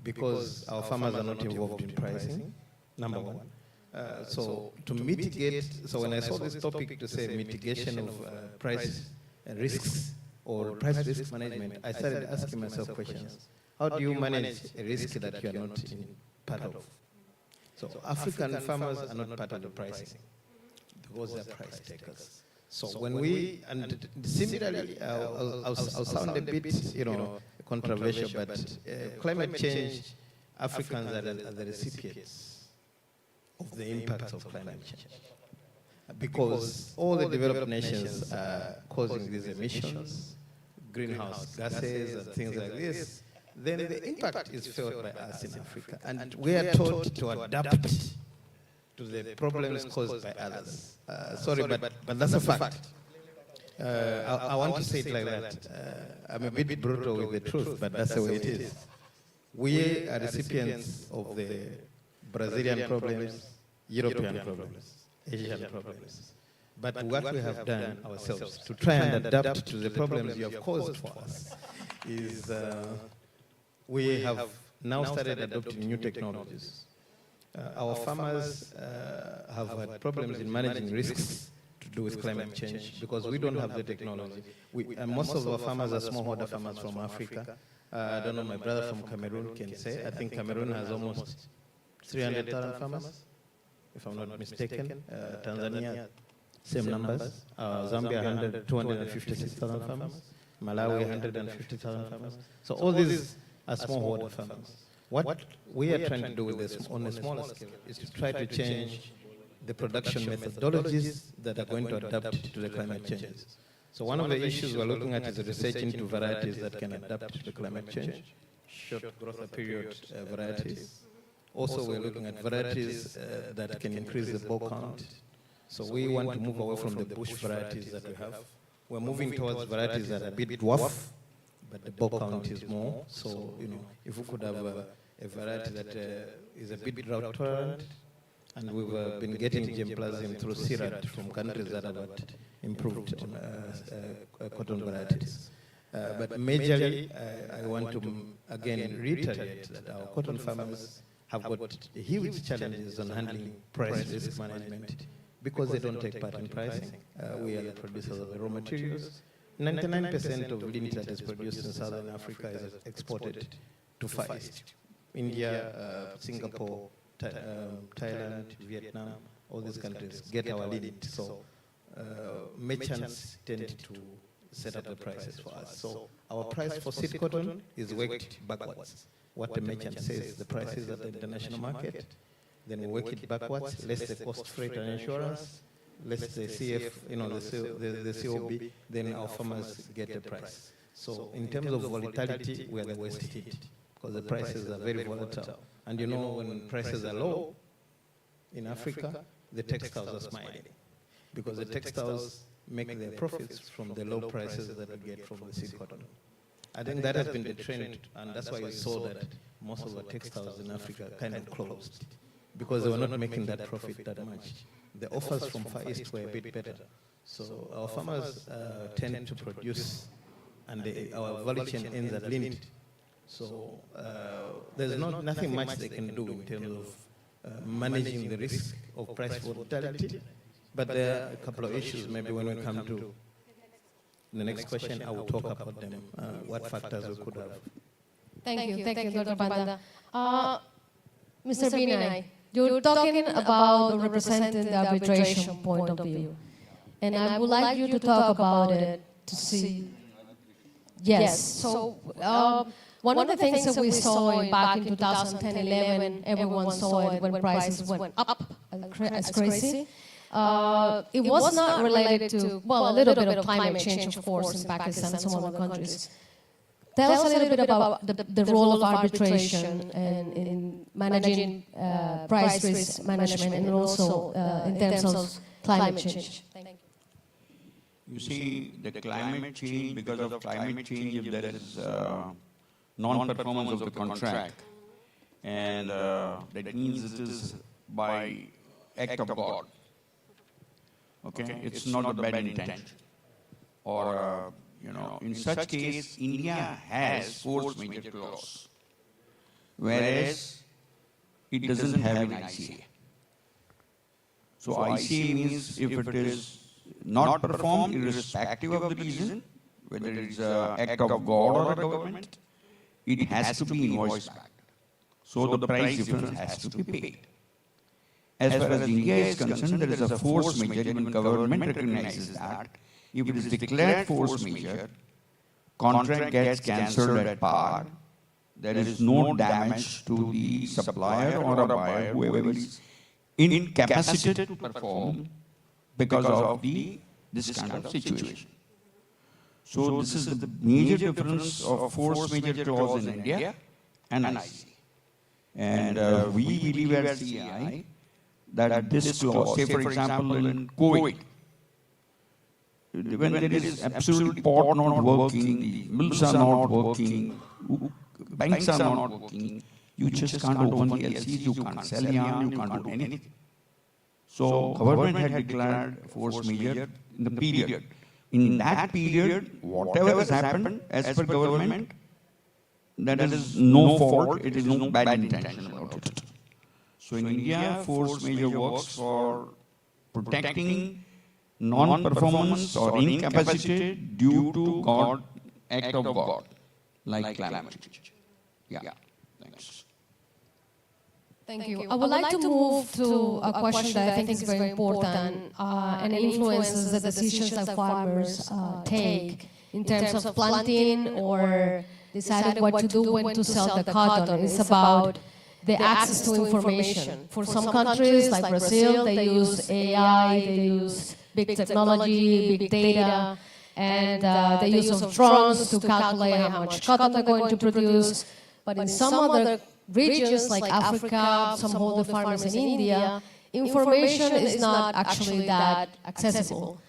because our farmers are not involved in pricing, number one. So to mitigate, so when I saw this topic to say mitigation of price risks or price risk management, I started asking myself questions. How do you manage a risk that you are not in part of? So African farmers are not part of the pricing because they're price takers. So when we, and similarly, I'll sound a bit, controversial, but climate change, Africans are the recipients of the impacts of climate change. Because all the developed nations are causing these emissions, greenhouse gases and things like this, then the impact is felt by us in Africa. And we are taught to adapt to the problems caused by others. Sorry, but that's a fact. I want to say it like that. I'm a bit brutal with the truth, but that's the way it is. We are recipients of the Brazilian problems, European problems, Asian problems. But what we have done ourselves to try and adapt to the problems you have caused for us is we have now started adopting new technologies. Our farmers have had problems in managing risks to do with climate change because we don't have the technology. Most of our farmers are smallholder farmers from Africa. I don't know, my brother from Cameroon can say. I think Cameroon has almost 300,000 farmers, if I'm not mistaken. Tanzania, same numbers. Zambia, 256,000 farmers. Malawi, 150,000 farmers. So all these are smallholder farmers. What we are trying to do with this on a smaller scale is to try to change the production methodologies that are going to adapt to the climate changes. So one of the issues we're looking at is the research into varieties that can adapt to the climate change, short growth period varieties. Also, we're looking at varieties that can increase the ball count. So we want to move away from the bush varieties that we have. We're moving towards varieties that are a bit dwarf, but the ball count is more. So, if we could have a variety that is a bit drought tolerant, and we've been getting germplasm through CIRAD from countries that have improved cotton varieties. But majorly, I want to again reiterate that our cotton farmers have got huge challenges on handling price risk management because they don't take part in pricing. We are the producers of the raw materials. 99% of lint that is produced in Southern Africa is exported to Far East. India, Singapore, Thailand, Vietnam, all these countries get our lint. So merchants tend to set up the prices for us. So our price for seed cotton is worked backwards. What the merchant says, the price is at the international market, then we work it backwards, less the cost freight and insurance, less the CF, the COB, then our farmers get the price. So in terms of volatility, we are the worst hit because the prices are very volatile. And when prices are low in Africa, the textiles are smiling because the textiles make their profits from the low prices that we get from the seed cotton. I think that has been the trend, and that's why you saw that most of the textiles in Africa kind of closed because they were not making that profit that much. The offers from Far East were a bit better. So our farmers tend to produce, and our value chain ends at lint. So there's nothing much they can do in terms of managing the risk of price volatility. But there are a couple of issues. Maybe when we come to the next question, I will talk about them, what factors we could have. Thank you, Dr. Banda. Mr. Binay, you're talking about representing the arbitration point of view. And I would like you to talk about it to see. Yes, so one of the things that we saw back in 2010-11, everyone saw it when prices went up as crazy. It was not related to, well, a little bit of climate change, of course, in Pakistan and some other countries. Tell us a little bit about the role of arbitration in managing price risk management and also in terms of climate change. Thank you. You see, the climate change, because of climate change, if there is non-performance of the contract, and that means it is by act of God. Okay, it's not a bad intent. Or, in such case, India has force majeure clause, whereas it doesn't have an ICA. So ICA means if it is not performed, irrespective of the reason, whether it's an act of God or a government, it has to be invoiced back. So the price difference has to be paid. As far as India is concerned, there is a force majeure, even government recognizes that. If it is declared force majeure, contract gets cancelled at par. There is no damage to the supplier or a buyer, whoever is incapacitated to perform because of this kind of situation. So this is the major difference of force majeure clause in India and ICA. And we believe at CI that this clause, say for example in COVID, when there is absolutely port not working, the mills are not working, banks are not working, you just can't open the LCs, you can't sell yarn, you can't do anything. So government had declared force majeure in the period. In that period, whatever has happened as per government, that is no fault, it is no bad intention about it. So in India, force majeure works for protecting non-performance or incapacity due to God, act of God, like climate change. Yeah, thanks. Thank you. I would like to move to a question that I think is very important and influences the decisions that farmers take in terms of planting or deciding what to do when to sell the cotton. It's about the access to information. For some countries, like Brazil, they use AI, they use big technology, big data, and the use of drones to calculate how much cotton they're going to produce. But in some other regions, like Africa, some older farmers in India, information is not actually that accessible.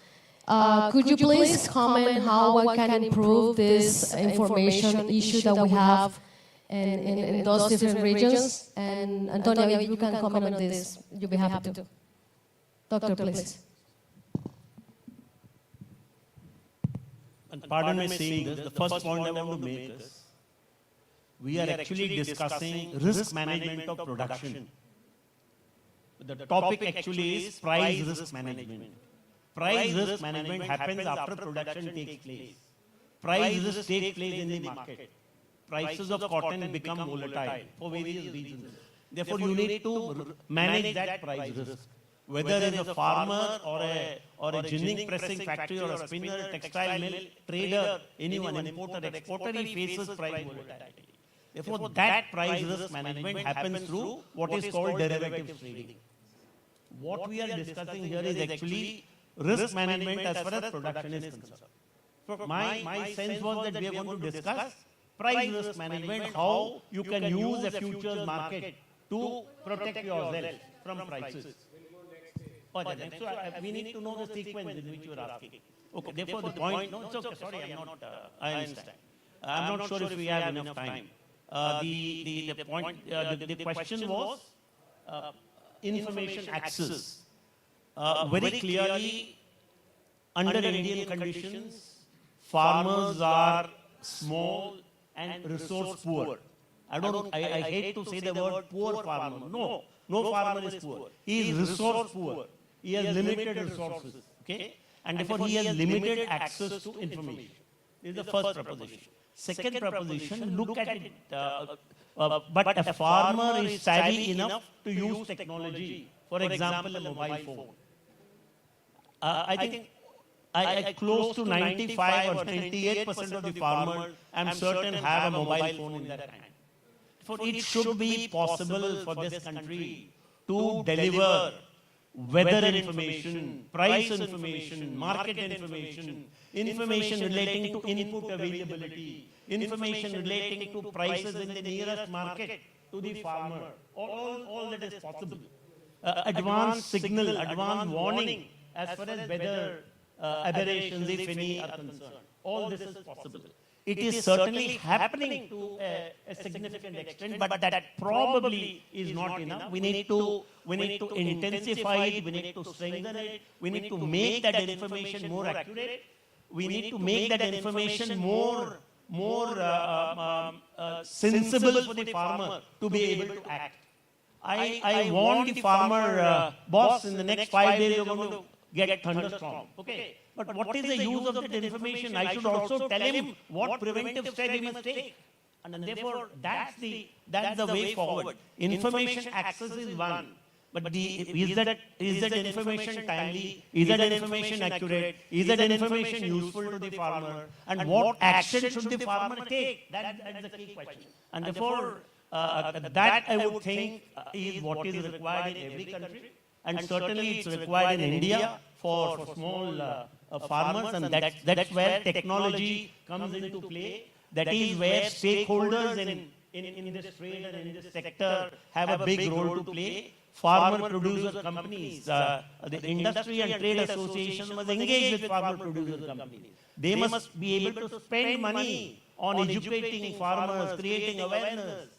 Could you please comment how one can improve this information issue that we have in those different regions? And Antonio, if you can comment on this, you'll be happy to. Doctor, please. And pardon me saying this, the first point I want to make is, we are actually discussing risk management of production. the topic actually is price risk management. Price risk management happens after production takes place. Price risk takes place in the market. Prices of cotton become volatile for various reasons. Therefore, you need to manage that price risk. Whether it's a farmer or a ginning pressing factory or a spinner, textile mill, trader, anyone, importer, exporter, he faces price volatility. Therefore, that price risk management happens through what is called derivatives trading. What we are discussing here is actually risk management as far as production is concerned. So my sense was that we are going to discuss price risk management, how you can use a futures market to protect yourself from prices. So we need to know the sequence in which you are asking. Okay, therefore the point, no, it's okay, sorry, I understand. I'm not sure if we have enough time. The question was information access. Very clearly, under Indian conditions, farmers are small and resource poor. I hate to say the word poor farmer. No farmer is poor. He is resource poor. He has limited resources. Okay? And therefore he has limited access to information. This is the first proposition. Second proposition, look at it. But a farmer is savvy enough to use technology. For example, a mobile phone. I think close to 95 or 98% of the farmers, I'm certain, have a mobile phone in their hand. For it should be possible for this country to deliver weather information, price information, market information, information relating to input availability, information relating to prices in the nearest market to the farmer. All that is possible. Advanced signal, advanced warning as far as weather aberrations, if any, are concerned. All this is possible. It is certainly happening to a significant extent, but that probably is not enough. We need to intensify it, we need to strengthen it, we need to make that information more accurate, we need to make that information more sensible for the farmer to be able to act. I warned the farmer, boss, in the next 5 days you're going to get thunderstorm. Okay. But what is the use of that information? I should also tell him what preventive step he must take. And therefore, that's the way forward. Information access is one. But is that information timely? Is that information accurate? Is that information useful to the farmer? And what action should the farmer take? That's the key question. And therefore, that I would think is what is required in every country. And certainly it's required in India for small farmers, and that's where technology comes into play. That is where stakeholders in this trade and in this sector have a big role to play. Farmer producer companies, the industry and trade association must engage with farmer producer companies. They must be able to spend money on educating farmers, creating awareness,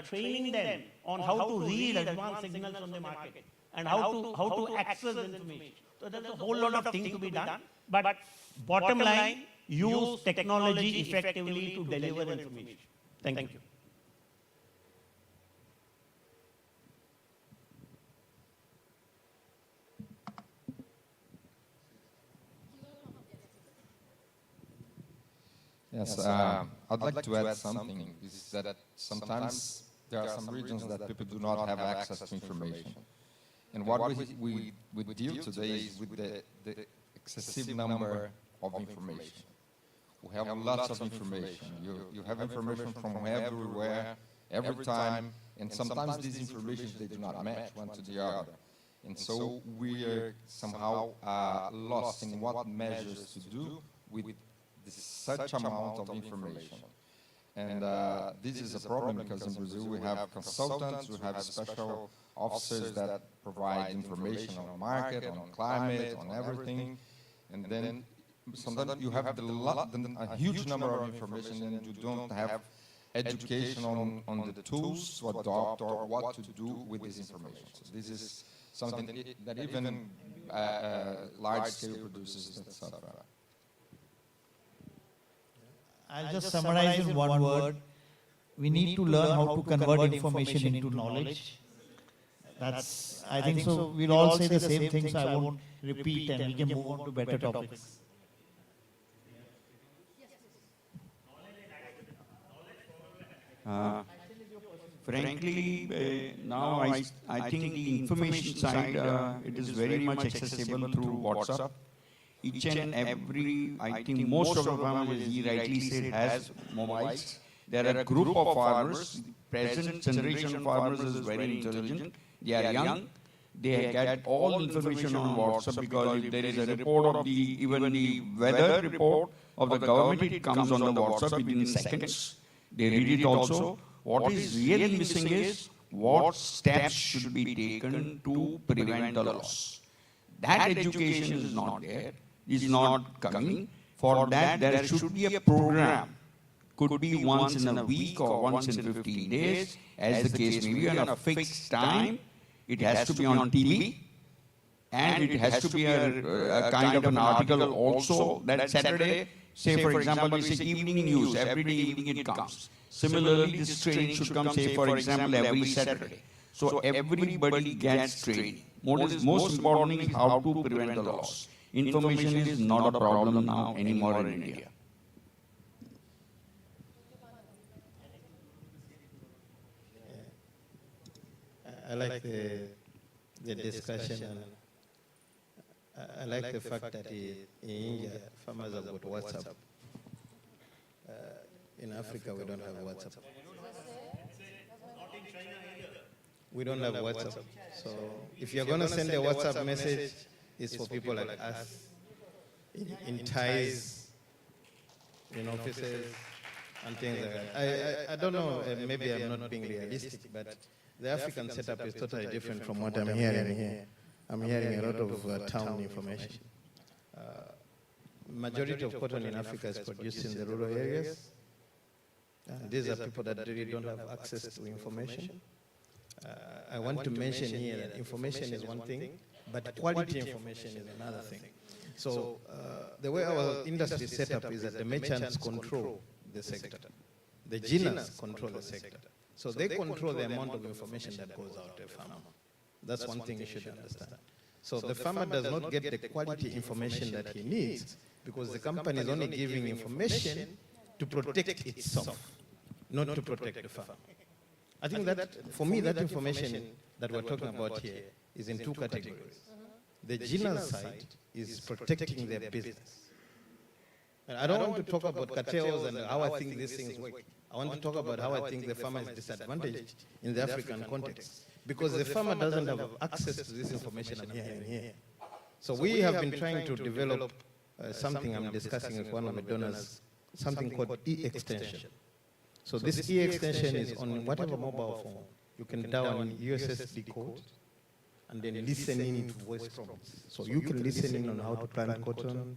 training them on how to read advanced signals from the market and how to access information. So there's a whole lot of things to be done. But bottom line, use technology effectively to deliver information. Thank you. Yes, I'd like to add something. Is that sometimes there are some regions that people do not have access to information. And what we deal today is with the excessive number of information. We have lots of information. You have information from everywhere, every time, and sometimes these informations, they do not match one to the other. And so we are somehow lost in what measures to do with such amount of information. And this is a problem because in Brazil we have consultants, we have special officers that provide information on the market, on climate, on everything. And then sometimes you have a huge number of information and you don't have education on the tools to adopt or what to do with this information. So this is something that even large-scale producers, etc. I'll just summarize in one word. We need to learn how to convert information into knowledge. That's, I think so. We'll all say the same thing, so I won't repeat, and we can move on to better topics. Frankly, now I think the information side, it is very much accessible through WhatsApp. Each and every, I think most of the farmers, as he rightly said, has mobiles. There are a group of farmers, present generation farmers is very intelligent. They are young. They get all information on WhatsApp, because if there is a report of even the weather report of the government, it comes on the WhatsApp within seconds. They read it also. What is really missing is what steps should be taken to prevent the loss. That education is not there, is not coming. For that, there should be a program. Could be once in a week or once in 15 days, as the case may be, on a fixed time. It has to be on TV, and it has to be a kind of an article also that Saturday, say for example, we say evening news, every day evening it comes. Similarly, this training should come, say for example, every Saturday. So everybody gets training. Most important is how to prevent the loss. Information is not a problem now anymore in India. I like the discussion, and I like the fact that in India, farmers have got WhatsApp. In Africa, we don't have WhatsApp. We don't have WhatsApp. So if you're going to send a WhatsApp message, it's for people like us, in ties, in offices, and things like that. I don't know, maybe I'm not being realistic, but the African setup is totally different from what I'm hearing here. I'm hearing a lot of town information. Majority of cotton in Africa is produced in the rural areas. These are people that really don't have access to information. I want to mention here that information is one thing, but quality information is another thing. So the way our industry is set up is that the merchants control the sector. The GINAs control the sector. So they control the amount of information that goes out to a farmer. That's one thing you should understand. So the farmer does not get the quality information that he needs, because the company is only giving information to protect itself, not to protect the farmer. I think that, for me, that information that we're talking about here is in two categories. The GINA side is protecting their business. And I don't want to talk about cartels and how I think these things work. I want to talk about how I think the farmer is disadvantaged in the African context, because the farmer doesn't have access to this information I'm hearing here. So we have been trying to develop something I'm discussing with one of the donors, something called e-extension. So this e-extension is on whatever mobile phone. You can download USSD code and then listen in to voice prompts. So you can listen in on how to plant cotton,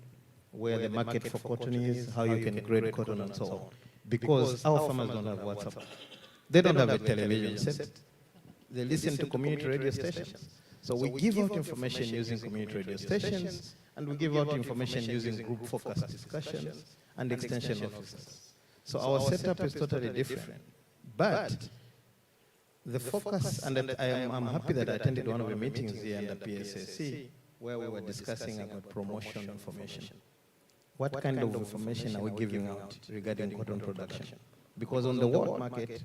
where the market for cotton is, how you can grade cotton, and so on. Because our farmers don't have WhatsApp. They don't have a television set. They listen to community radio stations. So we give out information using community radio stations, and we give out information using group focus discussions and extension officers. So our setup is totally different. But the focus, and I'm happy that I attended one of the meetings here under PSSC, where we were discussing about promotion information. What kind of information are we giving out regarding cotton production? Because on the world market,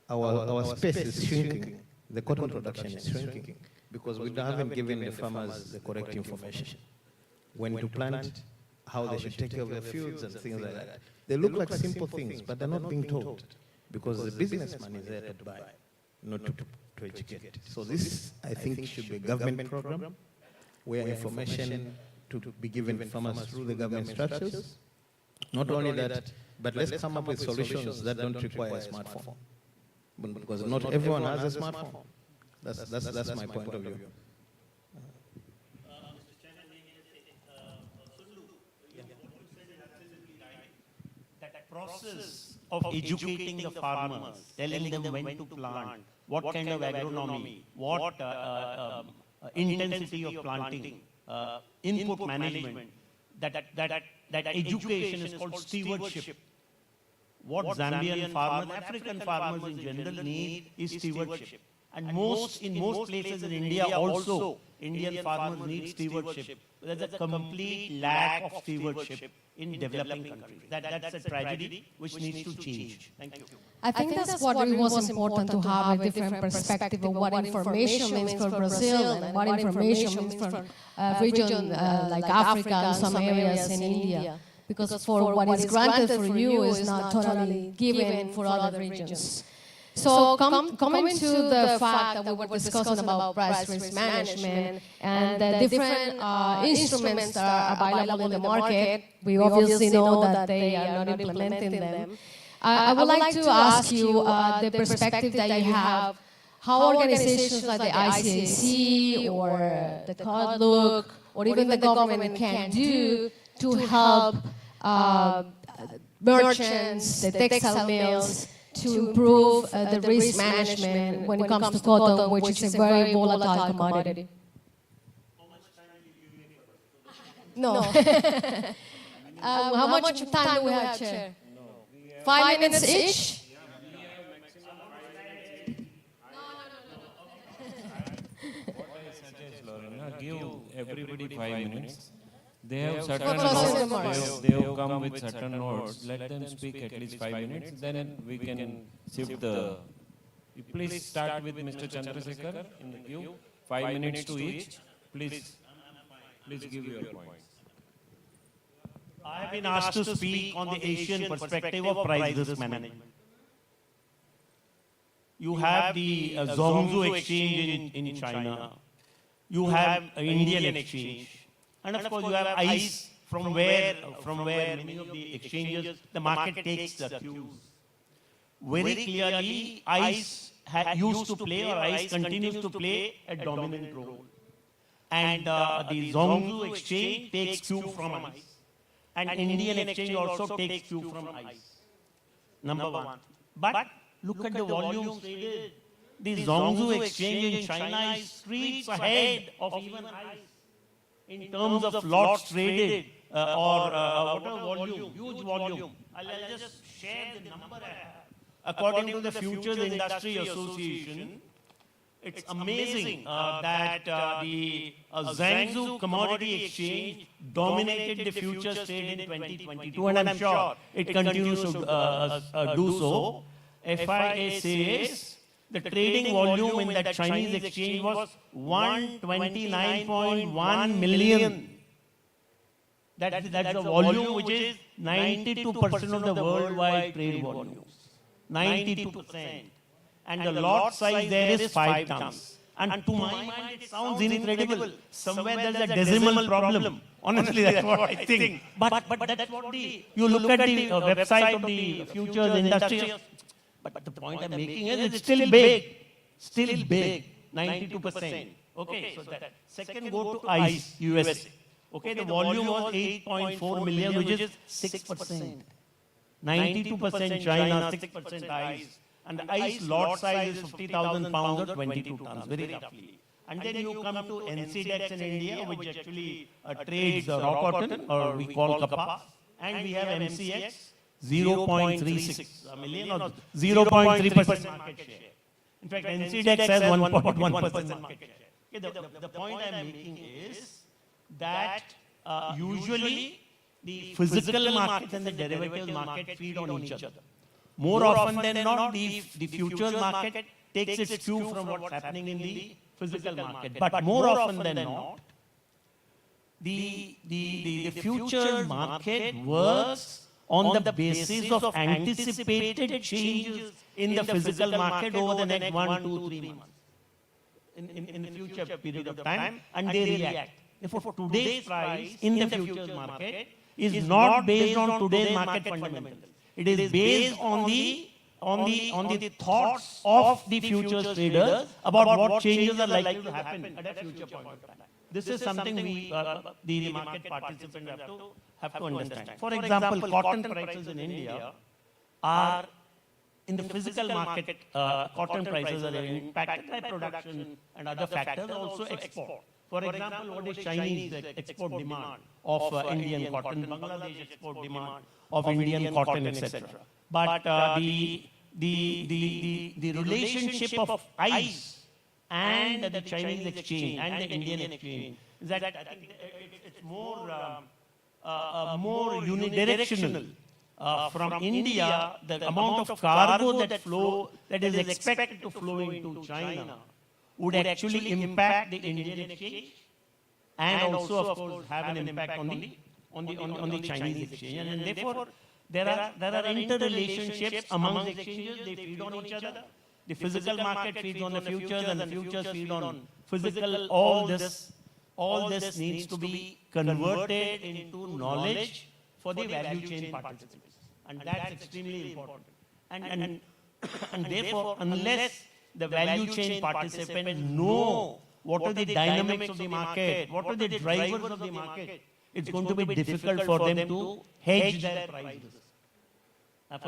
our space is shrinking. The cotton production is shrinking because we haven't given the farmers the correct information. When to plant, how they should take care of their fields and things like that. They look like simple things, but they're not being told because the businessman is there to buy, not to educate. So this, I think, should be a government program where information to be given to farmers through the government structures. Not only that, but let's come up with solutions that don't require a smartphone. Because not everyone has a smartphone. That's my point of view. That process of educating the farmers, telling them when to plant, what kind of agronomy, what intensity of planting, input management, that education is called stewardship. What Zambian farmers, African farmers in general need is stewardship. And in most places in India also, Indian farmers need stewardship. There's a complete lack of stewardship in developing countries. That's a tragedy which needs to change. Thank you. I think that's what really was important to have a different perspective of what information means for Brazil and what information means for a region like Africa and some areas in India. Because for what is granted for you is not totally given for other regions. So coming to the fact that we were discussing about price risk management and the different instruments that are available in the market, we obviously know that they are not implementing them. I would like to ask you the perspective that you have, how organizations like the ICAC or the CODLOOK or even the government can do to help merchants, the textile mills, to improve the risk management when it comes to cotton, which is a very volatile commodity. No. How much time do we have, Chair? 5 minutes each? Give everybody 5 minutes. They have certain notes, they have come with certain notes. Let them speak at least 5 minutes, then we can shift the... Please start with Mr. Chandrasekhar in the queue. 5 minutes to each. Please give your points. I have been asked to speak on the Asian perspective of price risk management. You have the Zhongzhou exchange in China. You have Indian exchange. And of course you have ICE from where many of the exchanges, the market takes the cues. Very clearly, ICE used to play or ICE continues to play a dominant role. And the Zhongzhou exchange takes cue from ICE. And Indian exchange also takes cue from ICE. Number one. But look at the volumes traded. The Zhongzhou exchange in China is streets ahead of even ICE in terms of lots traded or whatever volume, huge volume. I'll just share the number I have. According to the Futures Industry Association, it's amazing that the Zhangzhou Commodity Exchange dominated the futures trade in 2022, and I'm sure it continues to do so. FIA says the trading volume in that Chinese exchange was 129.1 million. That's the volume which is 92% of the worldwide trade volumes. 92%. And the lot size there is 5 tons. And to my mind, it sounds incredible. Somewhere there's a decimal problem. Honestly, that's what I think. But that's what you look at the website of the futures industry. But the point I'm making is it's still big. Still big. 92%. Okay, so that second go to ICE, USA. Okay, the volume was 8.4 million, which is 6%. 92% China, 6% ICE. And the ICE lot size is 50,000 pounds or 22 tons, very roughly. And then you come to NCDEX in India, which actually trades raw cotton, or we call kappa. And we have MCX, 0.36 million or 0.3% market share. In fact, NCDEX has 1.1% market share. Okay, the point I'm making is that usually the physical markets and the derivatives market feed on each other. More often than not, the futures market takes its cue from what's happening in the physical market. But more often than not, the future market works on the basis of anticipated changes in the physical market over the next 1, 2, 3 months. In the future period of time, and they react. Therefore, today's price in the futures market is not based on today's market fundamentals. It is based on the thoughts of the futures traders about what changes are likely to happen at a future point of time. This is something we, the market participants have to understand. For example, cotton prices in India are, in the physical market, cotton prices are impacted by production and other factors, also export. For example, what is Chinese export demand of Indian cotton, Bangladesh export demand of Indian cotton, etc. But the relationship of ICE and the Chinese exchange and the Indian exchange is that I think it's more unidirectional. From India, the amount of cargo that is expected to flow into China would actually impact the Indian exchange and also, of course, have an impact on the Chinese exchange. And therefore, there are interrelationships among the exchanges. They feed on each other. The physical market feeds on the futures, and the futures feed on physical. All this needs to be converted into knowledge for the value chain participants, and that's extremely important. And therefore, unless the value chain participants know what are the dynamics of the market, what are the drivers of the market, it's going to be difficult for them to hedge their price risk. That's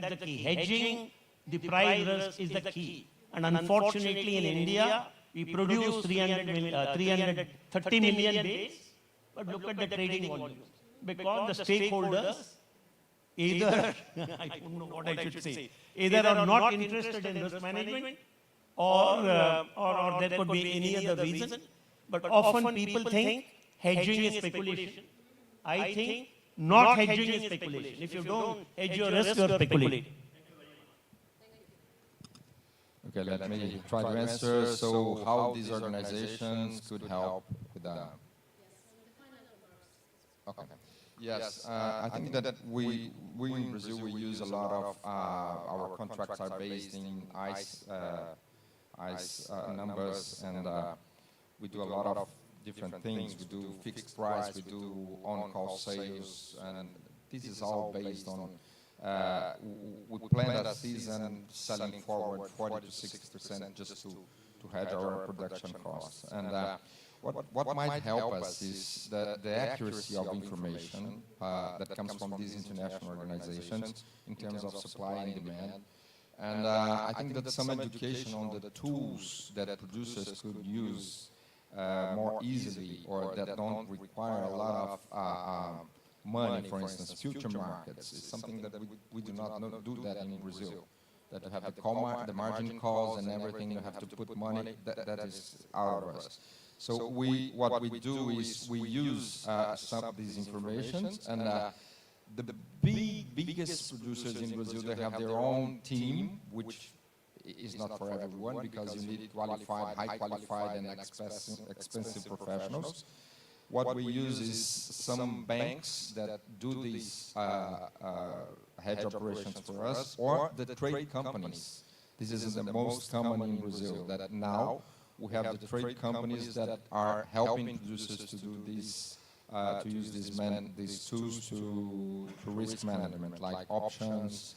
the key. Hedging the price risk is the key. And unfortunately, in India, we produce 330 million base, but look at the trading volumes. Because the stakeholders either, I don't know what I should say, either are not interested in risk management or there could be any other reason. But often people think hedging is speculation. I think not hedging is speculation. If you don't hedge your risk, you're speculating. Okay, let me try to answer. So how these organizations could help with that? Okay. Yes, I think that we in Brazil, we use a lot of, our contracts are based in ICE numbers, and we do a lot of different things. We do fixed price, we do on-call sales, and this is all based on, we plan a season selling forward 40 to 60% just to hedge our production costs. And what might help us is the accuracy of information that comes from these international organizations in terms of supply and demand. And I think that some education on the tools that producers could use more easily, or that don't require a lot of money, for instance, future markets, is something that we do not do that in Brazil. That you have the margin calls and everything, you have to put money, that is out of us. So what we do is we use some of these informations, and the biggest producers in Brazil, they have their own team, which is not for everyone, because you need qualified, high qualified and expensive professionals. What we use is some banks that do these hedge operations for us, or the trade companies. This is the most common in Brazil, that now we have the trade companies that are helping producers to do these, to use these tools to risk management, like options,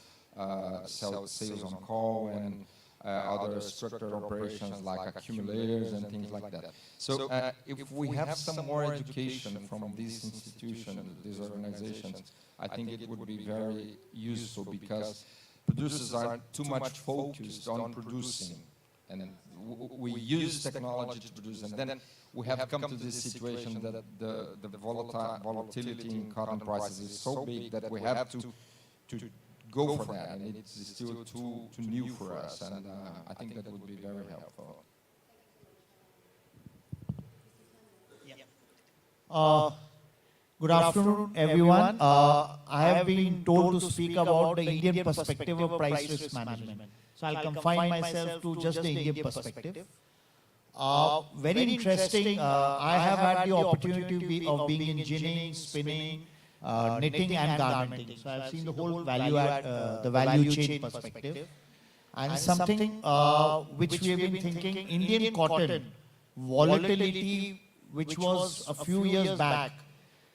sales on call, and other structured operations like accumulators and things like that. So if we have some more education from these institutions, these organizations, I think it would be very useful, because producers are too much focused on producing. And we use technology to produce, and then we have come to this situation that the volatility in cotton prices is so big that we have to go for that, and it's still too new for us, and I think that would be very helpful. Good afternoon, everyone. I have been told to speak about the Indian perspective of price risk management. So I'll confine myself to just the Indian perspective. Very interesting. I have had the opportunity of being in ginning, spinning, knitting and garmenting. So I've seen the whole the value chain perspective. And something which we have been thinking, Indian cotton volatility, which was a few years back,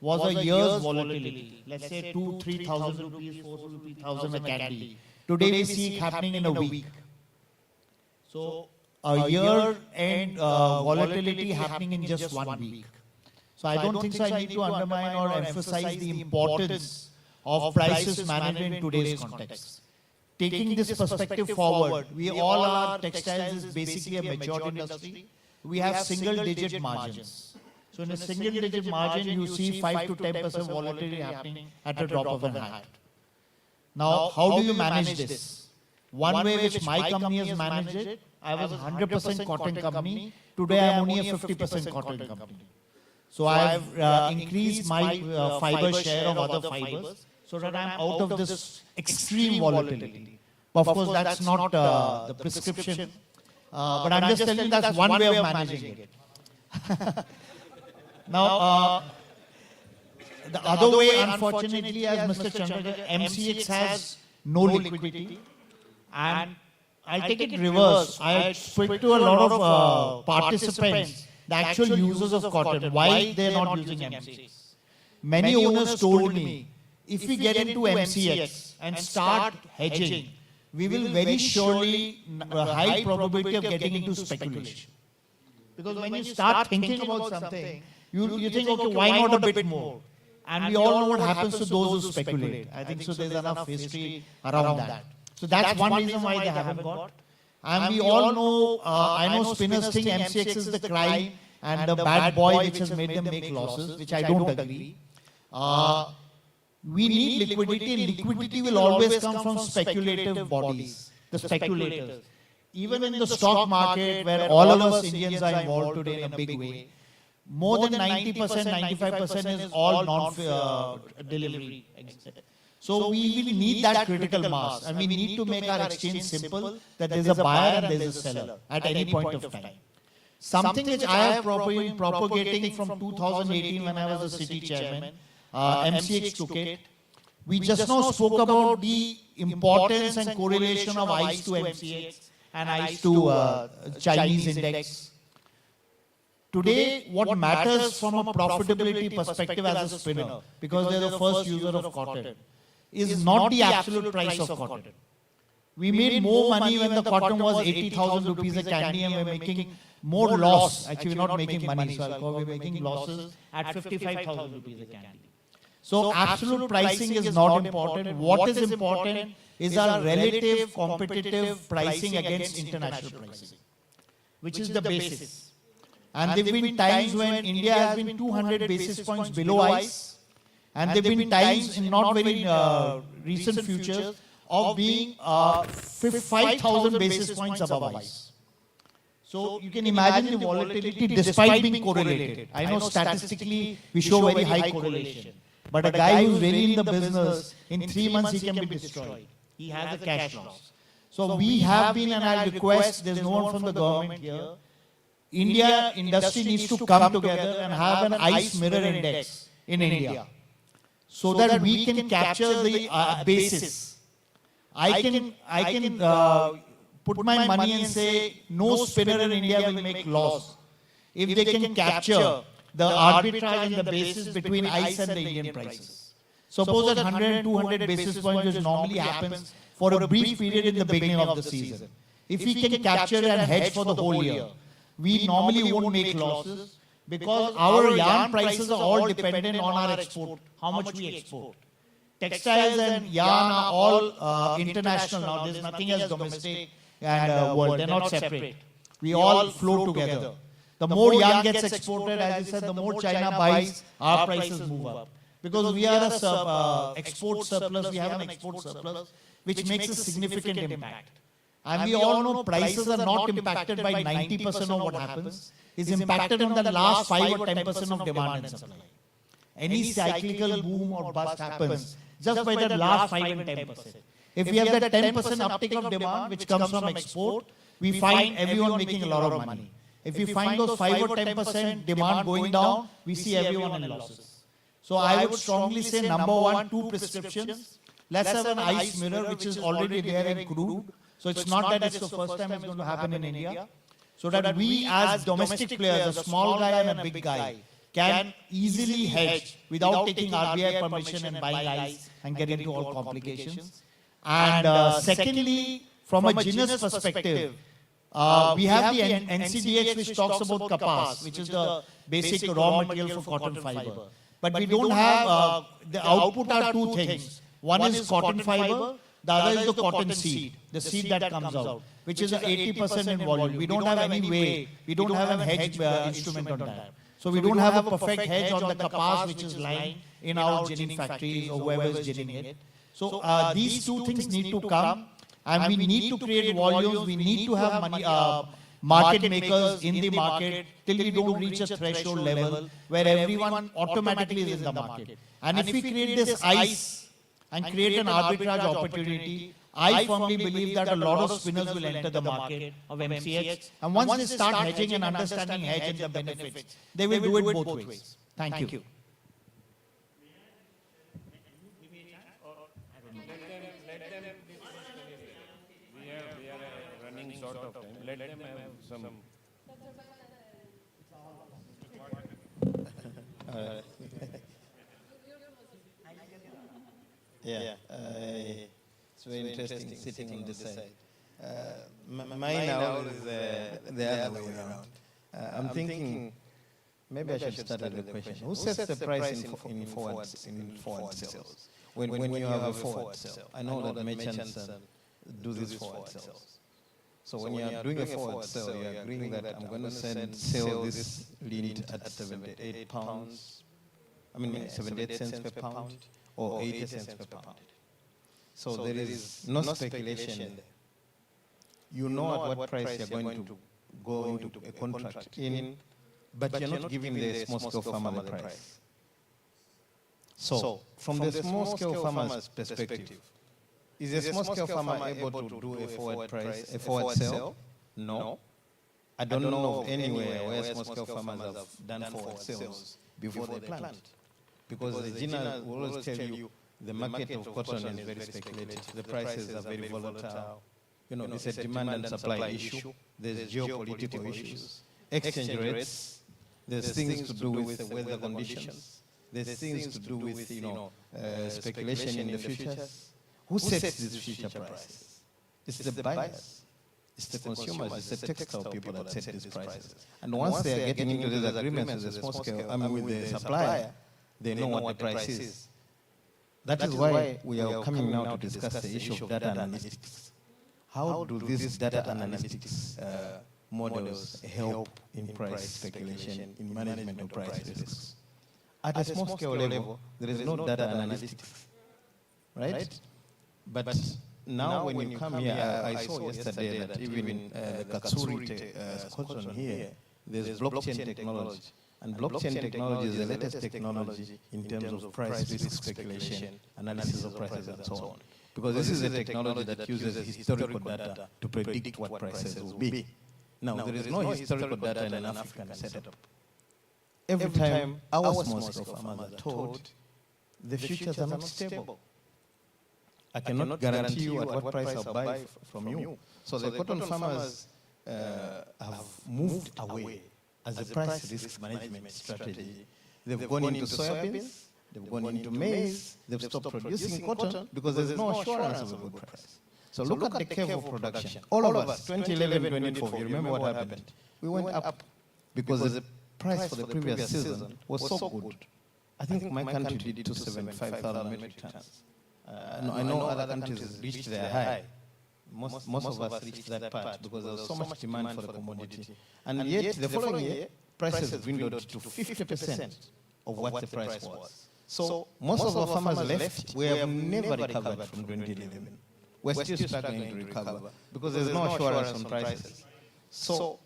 was a year's volatility. Let's say 2,000-3,000 rupees, 4,000 a candy. Today we see it happening in a week. So a year and volatility happening in just 1 week. So I don't think so I need to undermine or emphasize the importance of prices management in today's context. Taking this perspective forward, we all are, textiles is basically a matured industry. We have single-digit margins. So in a single-digit margin, you see 5 to 10% volatility happening at the drop of a hat. Now, how do you manage this? One way which my company has managed it, I was 100% cotton company. Today I am only a 50% cotton company. So I've increased my fiber share of other fibers so that I'm out of this extreme volatility. But of course, that's not the prescription. But I'm just telling you that's one way of managing it. Now, the other way, unfortunately, as Mr. Chandra, MCX has no liquidity. And I'll take it reverse. I spoke to a lot of participants, the actual users of cotton, why they're not using MCX. Many owners told me, if we get into MCX and start hedging, we will very surely, high probability of getting into speculation. Because when you start thinking about something, you think, okay, why not a bit more? And we all know what happens to those who speculate. I think so there's enough history around that. So that's one reason why they haven't got. And we all know, I know spinners think MCX is the crime and the bad boy which has made them make losses, which I don't agree. We need liquidity, and liquidity will always come from speculative bodies, the speculators. Even in the stock market, where all of us Indians are involved today in a big way, more than 90%, 95% is all non-delivery. So we will need that critical mass, and we need to make our exchange simple, that there is a buyer and there is a seller at any point of time. Something which I have been propagating from 2018 when I was a city chairman, MCX took it. We just now spoke about the importance and correlation of ICE to MCX and ICE to Chinese index. Today, what matters from a profitability perspective as a spinner, because they're the first user of cotton, is not the absolute price of cotton. We made more money when the cotton was 80,000 rupees a candy, and we're making more loss. Actually, we're not making money, so we're making losses at 55,000 rupees a candy. So absolute pricing is not important. What is important is our relative competitive pricing against international pricing, which is the basis. And there have been times when India has been 200 basis points below ICE, and there have been times in not very recent futures of being 5,000 basis points above ICE. So you can imagine the volatility despite being correlated. I know statistically we show very high correlation, but a guy who's really in the business, in 3 months he can be destroyed. He has a cash loss. So we have been, and I request, there's no one from the government here, India industry needs to come together and have an ICE mirror index in India, so that we can capture the basis. I can put my money and say no spinner in India will make loss if they can capture the arbitrage and the basis between ICE and the Indian prices. Suppose that 100, 200 basis points, which normally happens for a brief period in the beginning of the season. If we can capture and hedge for the whole year, we normally won't make losses, because our yarn prices are all dependent on our export, how much we export. Textiles and yarn are all international now. There's nothing as domestic and world. They're not separate. We all flow together. The more yarn gets exported, as I said, the more China buys, our prices move up. Because we are a export surplus, we have an export surplus, which makes a significant impact. And we all know prices are not impacted by 90% of what happens. It's impacted in the last 5 or 10% of demand and supply. Any cyclical boom or bust happens just by the last 5 and 10%. If we have that 10% uptick of demand which comes from export, we find everyone making a lot of money. If we find those 5 or 10% demand going down, we see everyone in losses. So I would strongly say, number one, 2 prescriptions. Let's have an ICE mirror which is already there in crude. So it's not that it's the first time it's going to happen in India. So that we as domestic players, a small guy and a big guy, can easily hedge without taking RBI permission and buying ICE and getting into all complications. And secondly, from a genus perspective, we have the NCDX which talks about kapas, which is the basic raw material for cotton fiber. But we don't have, the output are 2 things. One is cotton fiber, the other is the cotton seed, the seed that comes out, which is 80% in volume. We don't have any way, we don't have a hedge instrument on that. So we don't have a perfect hedge on the kapas which is lying in our ginning factories or whoever is ginning it. So these 2 things need to come. And we need to create volumes, we need to have money, market makers in the market till we don't reach a threshold level where everyone automatically is in the market. And if we create this ice and create an arbitrage opportunity, I firmly believe that a lot of spinners will enter the market of MCX. And once they start hedging and understanding hedge and the benefits, they will do it both ways. Thank you. We are running short of time. Let them have some. Yeah, it's very interesting sitting on this side. Mine now is the other way around. I'm thinking maybe I should start with a question. Who sets the price in forward sales? When you have a forward sale, I know that merchants do these forward sales. So when you are doing a forward sale, you are agreeing that I'm going to sell this lead at 78 pounds. 78 cents per pound or 80 cents per pound. So there is no speculation there. You know at what price you're going to go into a contract in, but you're not giving the small-scale farmer the price. So from the small-scale farmer's perspective, is a small-scale farmer able to do a forward sale? No. I don't know of anywhere where small-scale farmers have done forward sales before they plant. Because the GINA will always tell you the market of cotton is very speculative. The prices are very volatile. It's a demand and supply issue. There's geopolitical issues. Exchange rates. There's things to do with the weather conditions. There's things to do with, speculation in the futures. Who sets these future prices? It's the buyers. It's the consumers. It's the textile people that set these prices. And once they are getting into these agreements with the small scale, with the supplier, they know what the price is. That is why we are coming now to discuss the issue of data analytics. How do these data analytics models help in price speculation, in management of price risks? At a small scale level, there is no data analytics, right? But now when you come here, I saw yesterday that even in Katsuri cotton here, there's blockchain technology. And blockchain technology is the latest technology in terms of price risk speculation, analysis of prices, and so on. Because this is a technology that uses historical data to predict what prices will be. Now, there is no historical data in an African setup. Every time our small-scale farmers are told, the futures are not stable. I cannot guarantee you at what price I'll buy from you. So the cotton farmers have moved away as a price risk management strategy. They've gone into soybeans, they've gone into maize, they've stopped producing cotton because there's no assurance of a good price. So look at the curve of production. All of us, 2011, 2012, you remember what happened? We went up because the price for the previous season was so good. I think my country did 275,000 metric tons. I know other countries reached their high. Most of us reached that part because there was so much demand for the commodity. And yet, the following year, prices dwindled to 50% of what the price was. So most of our farmers left. We have never recovered from 2011. We're still struggling to recover because there's no assurance on prices. So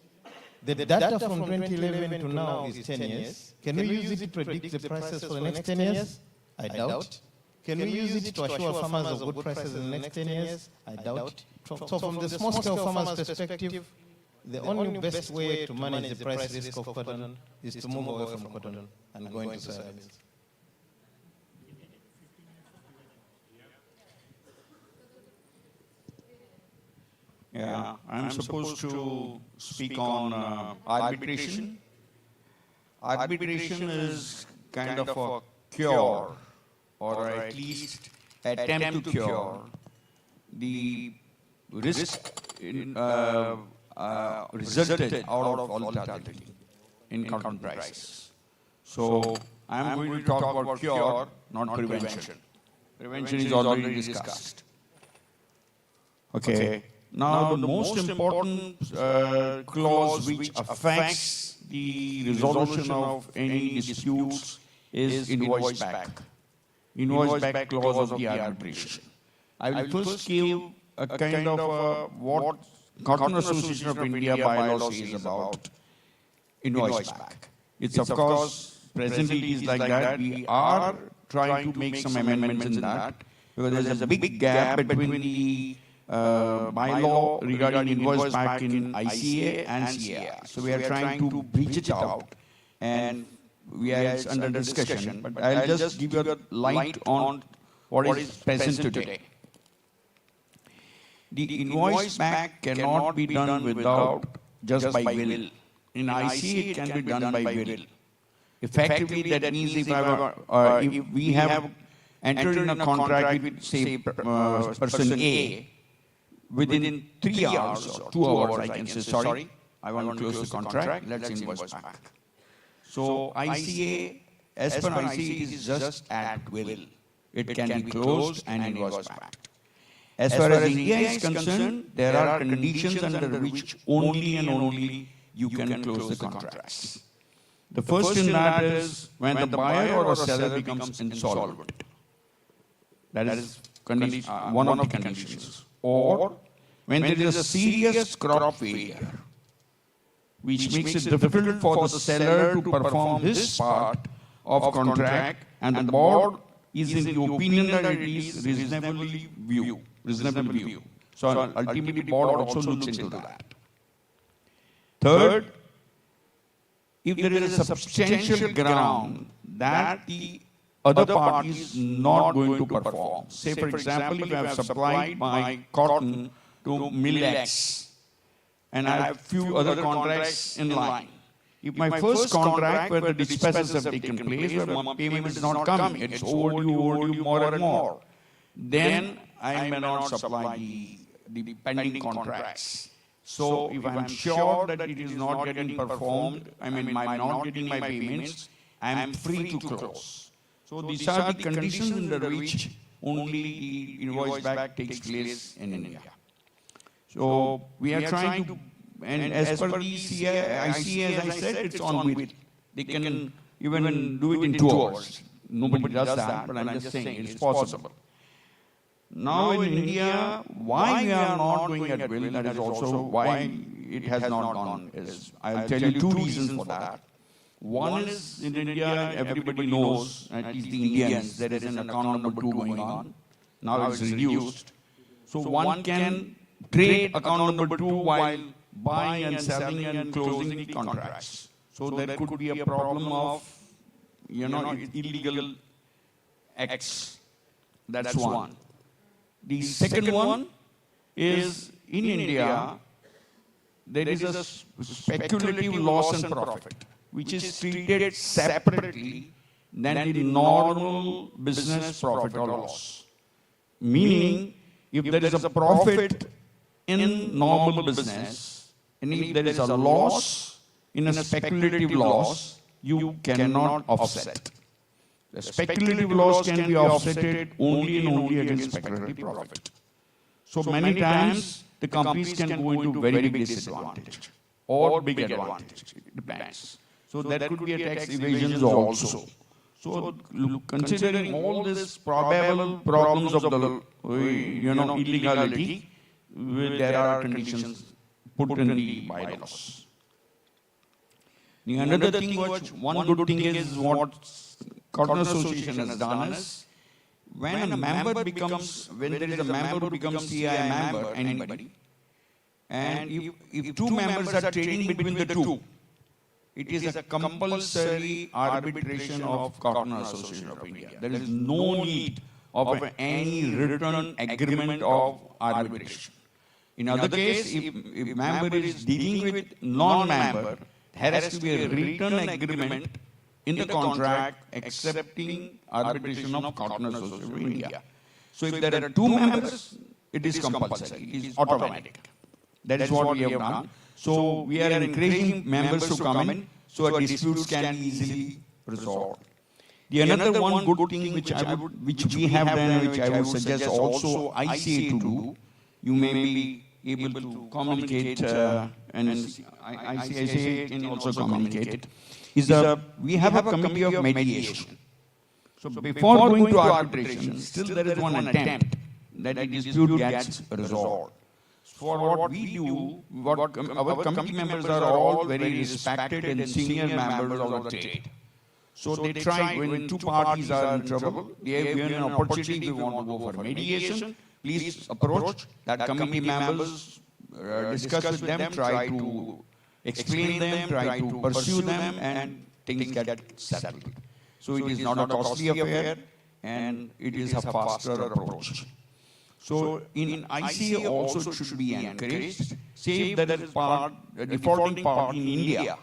the data from 2011 to now is 10 years. Can we use it to predict the prices for the next 10 years? I doubt. Can we use it to assure farmers of good prices in the next 10 years? I doubt. So from the small-scale farmers' perspective, the only best way to manage the price risk of cotton is to move away from cotton and go into soybeans. Yeah, I'm supposed to speak on arbitration. Arbitration is kind of a cure, or at least attempt to cure the risk resulted out of volatility in cotton prices. So I'm going to talk about cure, not prevention. Prevention is already discussed. Okay. Now the most important clause which affects the resolution of any disputes is invoice back. Invoice back clause of the arbitration. I will first give a kind of what Cotton Association of India bylaw says about invoice back. It's of course, presently it is like that. We are trying to make some amendments in that, because there's a big gap between the bylaw regarding invoice back in ICA and CAR. So we are trying to breach it out, and it's under discussion. But I'll just give you a light on what is present today. The invoice back cannot be done without just by will. In ICA, it can be done by will. Effectively, that means if we have entered in a contract with, say, person A, within 3 hours or 2 hours, I can say, sorry, I want to close the contract, let's invoice back. So ICA, as per ICA, it is just at will. It can be closed and invoiced back. As far as India is concerned, there are conditions under which only and only you can close the contracts. The first in that is when the buyer or a seller becomes insolvent. That is one of the conditions. Or when there is a serious crop failure, which makes it difficult for the seller to perform his part of contract, and the board is in the opinion that it is reasonable view. So ultimately, board also looks into that. Third, if there is a substantial ground that the other party is not going to perform. Say, for example, if I have supplied my cotton to Mill X, and I have few other contracts in line. If my first contract where the dispatches have taken place, where my payment is not coming, it's overdue more and more, then I may not supply the pending contracts. So if I'm sure that it is not getting performed, I'm not getting my payments, I am free to close. So these are the conditions under which only the invoice back takes place in India. So we are trying to, and as per the ICA, as I said, it's on will. They can even do it in 2 hours. Nobody does that, but I'm just saying it's possible. Now in India, why we are not doing at will, that is also why it has not gone. I'll tell you 2 reasons for that. One is in India, everybody knows, at least the Indians, there is an account number 2 going on. Now it's reduced. So one can trade account number 2 while buying and selling and closing the contracts. So there could be a problem of, illegal acts. That's one. The second one is in India, there is a speculative loss and profit, which is treated separately than the normal business profit or loss. Meaning, if there is a profit in normal business, and if there is a loss in a speculative loss, you cannot offset. The speculative loss can be offsetted only and only against speculative profit. So many times, the companies can go into very big disadvantage or big advantage. It depends. So there could be a tax evasions also. So considering all these probable problems of the illegality, there are conditions put in the bylaws. The another thing, one good thing is what Cotton Association has done is, when there is a member who becomes CI member, anybody, and if 2 members are trading between the 2, it is a compulsory arbitration of Cotton Association of India. There is no need of any written agreement of arbitration. In other case, if member is dealing with non-member, there has to be a written agreement in the contract accepting arbitration of Cotton Association of India. So if there are 2 members, it is compulsory, it is automatic. That is what we have done. So we are encouraging members to come in so our disputes can be easily resolved. The another one good thing which we have done, which I would suggest also ICA to do, you may be able to communicate, and ICA can also communicate, is we have a committee of mediation. So before going to arbitration, still there is one attempt that the dispute gets resolved. For what we do, our committee members are all very respected and senior members of the state. So they try, when two parties are in trouble, they have given an opportunity. If you want to go for mediation, please approach that committee members, discuss with them, try to explain them, try to pursue them, and things get settled. So it is not a costly affair, and it is a faster approach. So in ICA also it should be encouraged. Say if there is a defaulting party in India,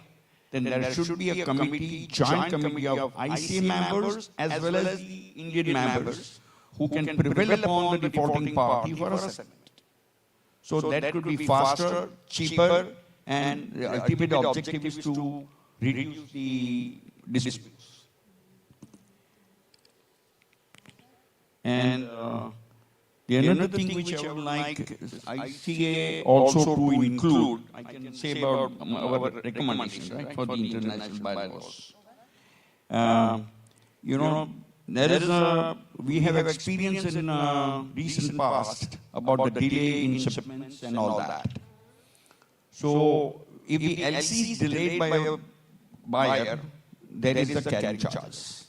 then there should be a committee, joint committee of ICA members as well as the Indian members who can prevail upon the defaulting party for a settlement. So that could be faster, cheaper, and the ultimate objective is to reduce the disputes. And the another thing which I would like ICA also to include, I can say about our recommendation, right, for the international bylaws. There is we have experience in recent past about the delay in shipments and all that. So if the LC is delayed by a buyer, there is a carrying charge.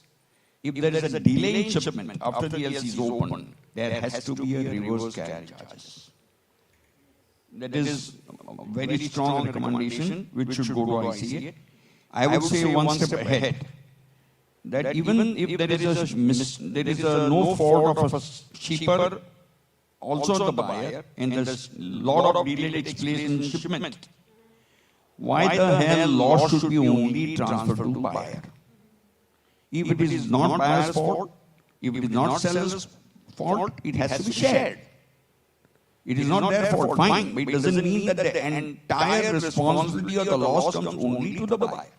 If there is a delay in shipment after the LC is open, there has to be a reverse carrying charges. That is a very strong recommendation which should go to ICA. I would say one step ahead, that even if there is a no fault of a shipper, also the buyer, and there's a lot of delay takes place in shipment, why the hell loss should be only transferred to buyer? If it is not buyer's fault, if it is not seller's fault, it has to be shared. It is not their fault, fine, but it doesn't mean that the entire responsibility of the loss comes only to the buyer.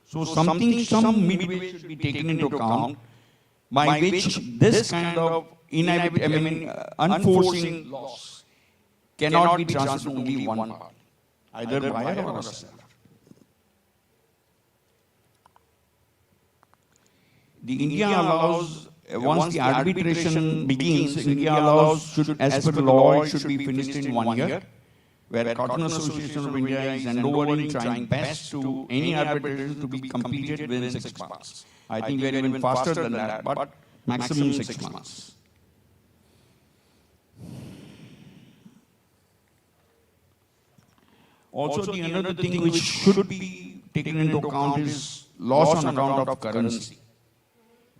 So some midway should be taken into account by which this kind of unforeseen loss cannot be transferred to only one party, either buyer or a seller. The India allows, once the arbitration begins, India allows, as per the law, it should be finished in 1 year, where Cotton Association of India is endeavoring, trying best to any arbitration to be completed within 6 months. I think we are even faster than that, but maximum 6 months. Also, the another thing which should be taken into account is loss on account of currency.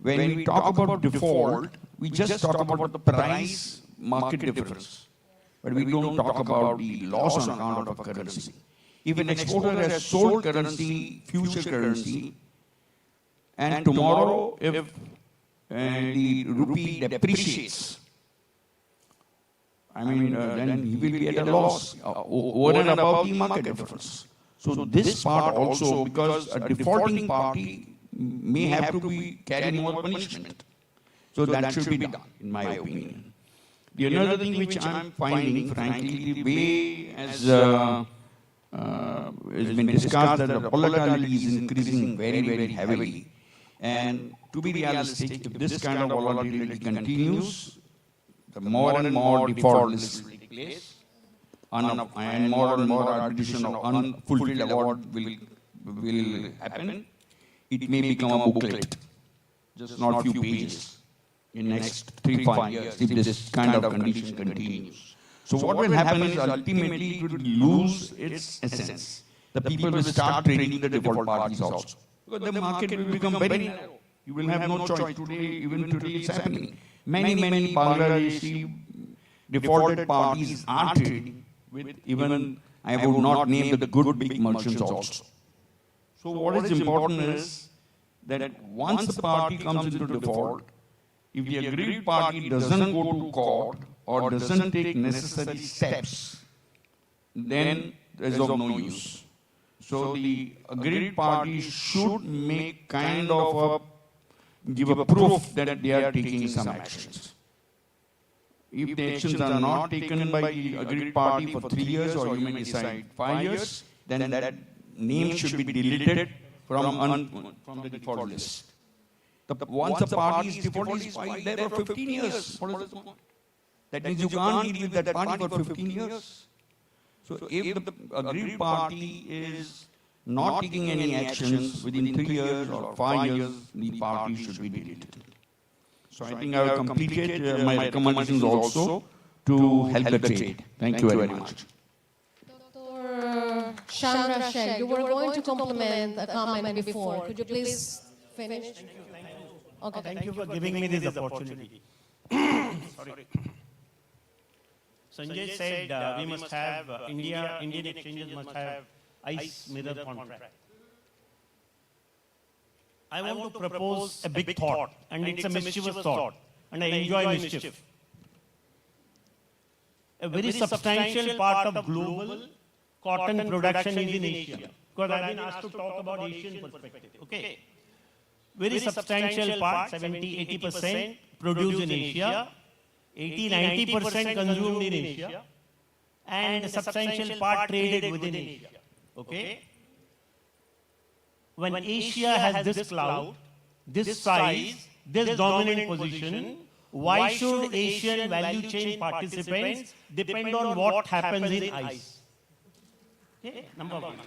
When we talk about default, we just talk about the price market difference, but we don't talk about the loss on account of currency. If an exporter has sold currency, future currency, and tomorrow if the rupee depreciates, then he will be at a loss over and above the market difference. So this part also, because a defaulting party may have to carry more punishment. So that should be done, in my opinion. The another thing which I'm finding, frankly, the way as has been discussed, that the volatility is increasing very, very heavily. And to be realistic, if this kind of volatility continues, the more and more default lists will take place, and more arbitration of unfulfilled award will happen. It may become a booklet, just not few pages, in next 3-5 years, if this kind of condition continues. So what will happen is ultimately it will lose its essence. The people will start trading the default parties also, because the market will become very narrow. You will have no choice. Even today it's happening. Many Bangladeshi defaulted parties are trading with even, I would not name the good big merchants also. So what is important is that once the party comes into default, if the aggrieved party doesn't go to court or doesn't take necessary steps, then there is of no use. So the aggrieved party should make give a proof that they are taking some actions. If the actions are not taken by the aggrieved party for 3 years, or you may decide 5 years, then that name should be deleted from the default list. Once a party is defaulted, it's filed there for 15 years. What is the point? That means you can't deal with that party for 15 years. So if the aggrieved party is not taking any actions within 3 years or 5 years, the party should be deleted. So I think I have completed my recommendations also to help the trade. Thank you very much. Dr. Chandra Sheikh, you were going to complement a comment before. Could you please finish? Okay. Thank you for giving me this opportunity. Sorry. Sanjay said we must have, Indian exchanges must have ICE mirror contract. I want to propose a big thought, and it's a mischievous thought, and I enjoy mischief. A very substantial part of global cotton production is in Asia, because I've been asked to talk about Asian perspective. Okay. Very substantial part, 70-80% produced in Asia, 80-90% consumed in Asia, and a substantial part traded within Asia. Okay? When Asia has this cloud, this size, this dominant position, why should Asian value chain participants depend on what happens in ICE? Okay? Number one.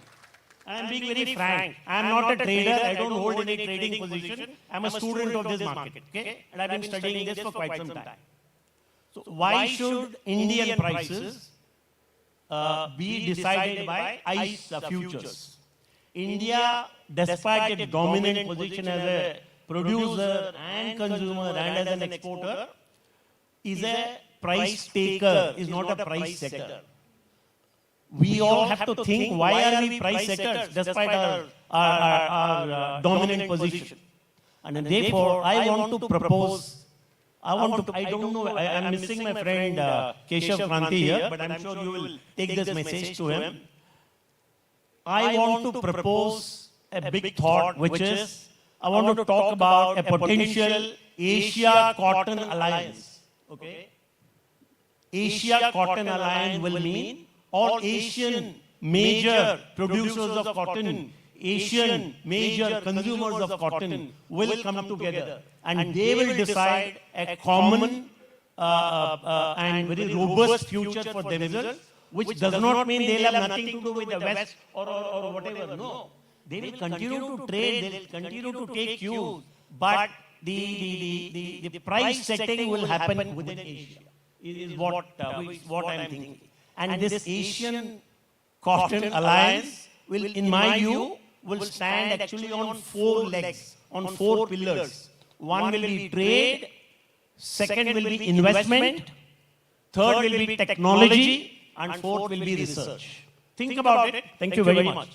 I am being very frank. I am not a trader. I don't hold any trading position. I am a student of this market. Okay? And I have been studying this for quite some time. So why should Indian prices be decided by ICE futures? India, despite its dominant position as a producer and consumer and as an exporter, is a price taker, is not a price setter. We all have to think, why are we price setters despite our dominant position? And therefore, I want to propose, I don't know, I am missing my friend Keshav Kranti here, but I am sure you will take this message to him. I want to propose a big thought, which is, I want to talk about a potential Asia Cotton Alliance. Okay? Asia Cotton Alliance will mean all Asian major producers of cotton, Asian major consumers of cotton will come together, and they will decide a common and very robust future for themselves, which does not mean they'll have nothing to do with the West or whatever. No. They will continue to trade, they will continue to take cues, but the price setting will happen within Asia, is what I am thinking. And this Asian Cotton Alliance will, in my view, will stand actually on 4 legs, on 4 pillars. One will be trade, second will be investment, third will be technology, and fourth will be research. Think about it. Thank you very much.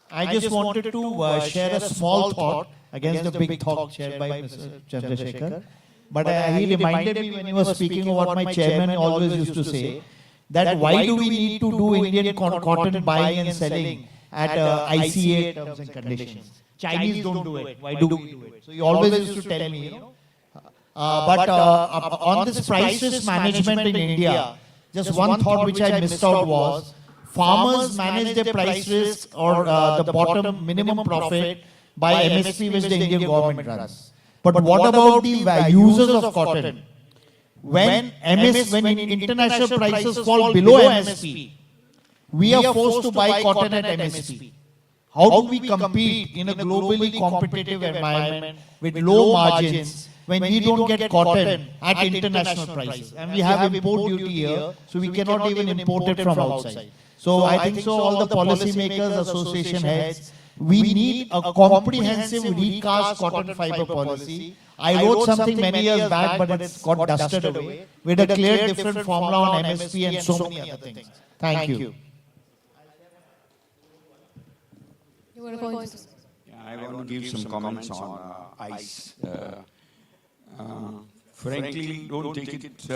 I just wanted to share a small thought against the big thought shared by Mr. Chandrasekhar. But he reminded me when he was speaking of what my chairman always used to say, that why do we need to do Indian cotton buying and selling at ICA terms and conditions? Chinese don't do it. Why do we do it? So he always used to tell me, you know. But on this price risk management in India, just one thought which I missed out was, farmers manage their price risk or the bottom minimum profit by MSP which the Indian government runs. But what about the users of cotton? When international prices fall below MSP, we are forced to buy cotton at MSP. How do we compete in a globally competitive environment with low margins when we don't get cotton at international prices? And we have import duty here, so we cannot even import it from outside. So I think so all the policymakers, association heads, we need a comprehensive recast cotton fiber policy. I wrote something many years back, but it's got dusted away, with a clear different formula on MSP and so many other things. Thank you. You were going to... I want to give some comments on ICE. Frankly, don't take it,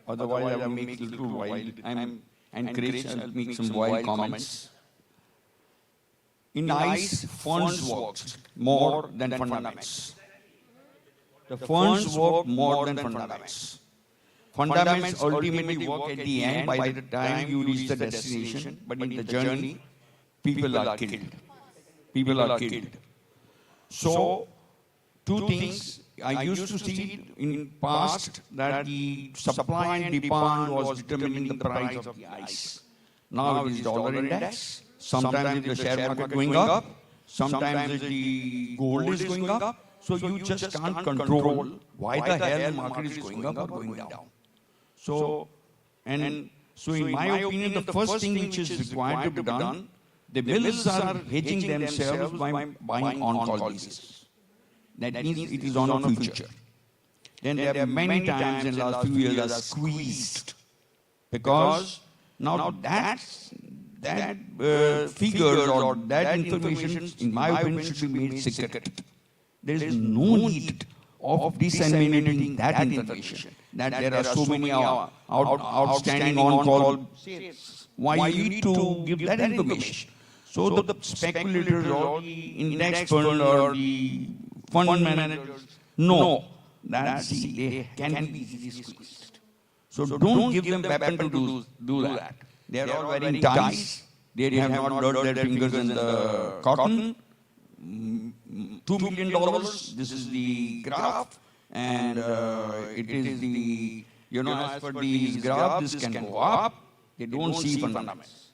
otherwise I will make it a little wild. I'm encouraged, I'll make some wild comments. In ICE, funds worked more than fundamentals. The funds work more than fundamentals. Fundamentals ultimately work at the end by the time you reach the destination, but in the journey, people are killed. People are killed. So, two things I used to see it in past that the supply and demand was determining the price of the ice. Now it is dollar index. Sometimes it's the share market going up. Sometimes it's the gold is going up. So you just can't control why the hell the market is going up or going down. So in my opinion, the first thing which is required to be done, the mills are hedging themselves by buying on-call basis. That means it is on a future. Then there are many times in the last few years are squeezed. Because now that figures or that information, in my opinion, should be made secret. There is no need of disseminating that information. That there are so many outstanding on-call sales. Why you need to give that information? So the speculators or the index fund or the fund managers know that they can be easily squeezed. So don't give them weapon to do that. They are all wearing ties. They have not dirt their fingers in the cotton. $2 million, this is the graph. And it is the, as per these graph, this can go up. They don't see fundamentals.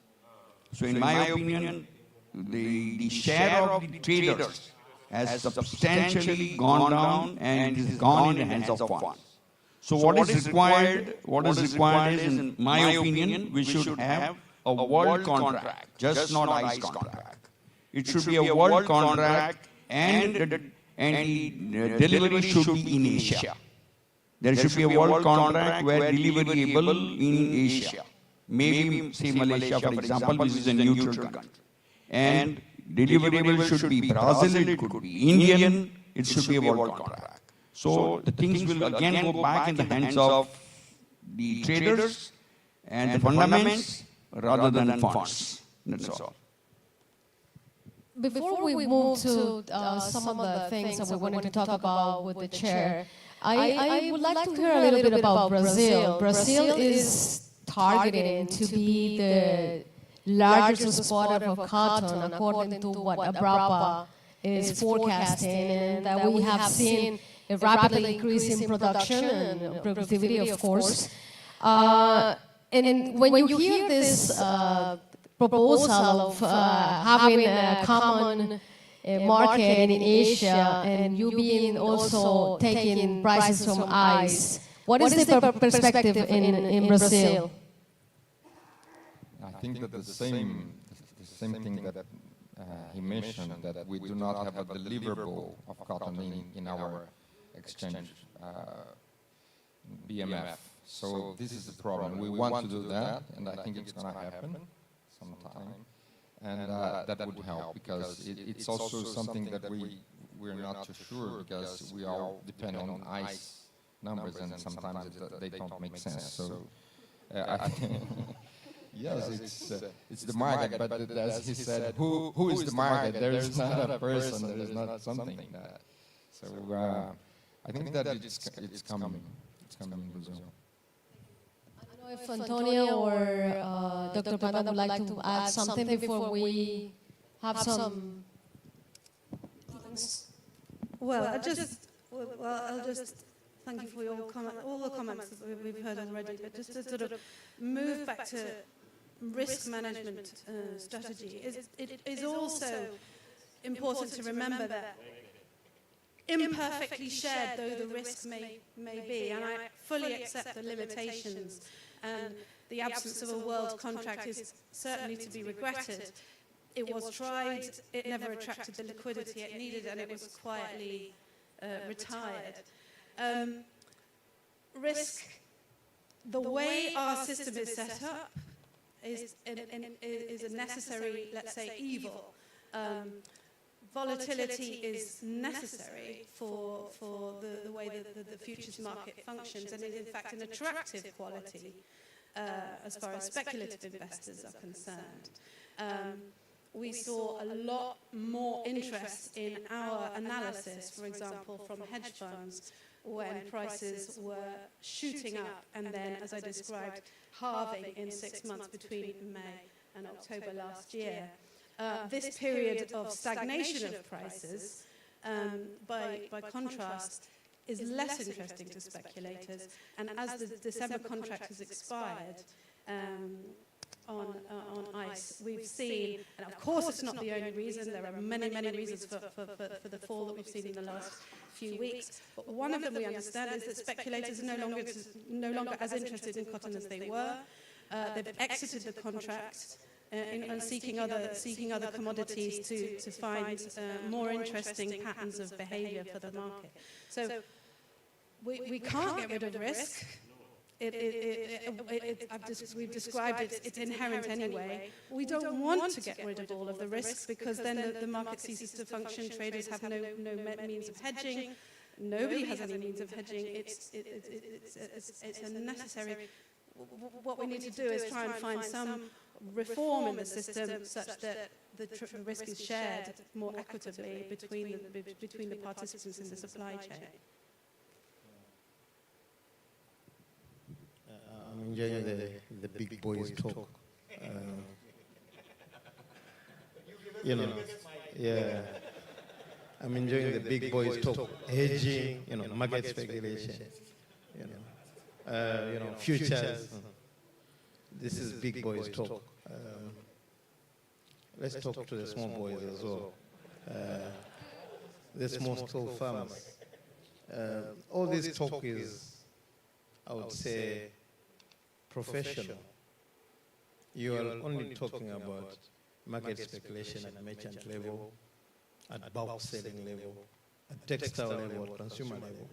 So in my opinion, the share of the traders has substantially gone down and it has gone in the hands of funds. So what is required is, in my opinion, we should have a world contract, just not ICE contract. It should be a world contract and the delivery should be in Asia. There should be a world contract where deliverable in Asia. Maybe say Malaysia, for example, which is a neutral country. And deliverable should be Brazil, it could be Indian, it should be a world contract. So the things will again go back in the hands of the traders and the fundaments rather than funds. That's all. Before we move to some of the things that we wanted to talk about with the chair, I would like to hear a little bit about Brazil. Brazil is targeting to be the largest exporter of cotton, according to what Abrapa is forecasting, and that we have seen a rapidly increasing production and productivity, of course. And when you hear this proposal of having a common market in Asia and you being also taking prices from ICE, what is the perspective in Brazil? I think that the same thing that he mentioned, that we do not have a deliverable of cotton in our exchange BMF. So this is the problem. We want to do that, and I think it's going to happen sometime, and that would help, because it's also something that we're not too sure, because we all depend on ICE numbers, and sometimes they don't make sense. So I think yes, it's the market, but as he said, who is the market? There is not a person, there is not something. So I think that it's coming. It's coming in Brazil. I don't know if Antonio or Dr. Panda would like to add something before we have some things. Well, I'll just thank you for your all the comments that we've heard already, but just to sort of move back to risk management strategy, it is also important to remember that imperfectly shared though the risks may be, and I fully accept the limitations, and the absence of a world contract is certainly to be regretted. It was tried, it never attracted the liquidity it needed, and it was quietly retired. Risk, the way our system is set up, is a necessary, let's say, evil. Volatility is necessary for the way that the futures market functions, and is in fact an attractive quality as far as speculative investors are concerned. We saw a lot more interest in our analysis, for example, from hedge funds, when prices were shooting up and then, as I described, halving in 6 months between May and October last year. This period of stagnation of prices, by contrast, is less interesting to speculators. And as the December contract has expired on ICE, we've seen, and of course it's not the only reason, there are many, many reasons for the fall that we've seen in the last few weeks, but one of them we understand is that speculators are no longer as interested in cotton as they were. They've exited the contract and seeking other commodities to find more interesting patterns of behaviour for the market. So we can't get rid of risk. We've described it, it's inherent anyway. We don't want to get rid of all of the risks because then the market ceases to function, traders have no means of hedging, nobody has any means of hedging, it's a necessary. What we need to do is try and find some reform in the system such that the risk is shared more equitably between the participants in the supply chain. I'm enjoying the big boys talk. You know, yeah. I'm enjoying the big boys talk. Hedging, you know, market speculation, you know, futures. This is big boys talk. Let's talk to the small boys as well. The small scale farmers. All this talk is, I would say, professional. You are only talking about market speculation at merchant level, at bulk selling level, at textile level, at consumer level.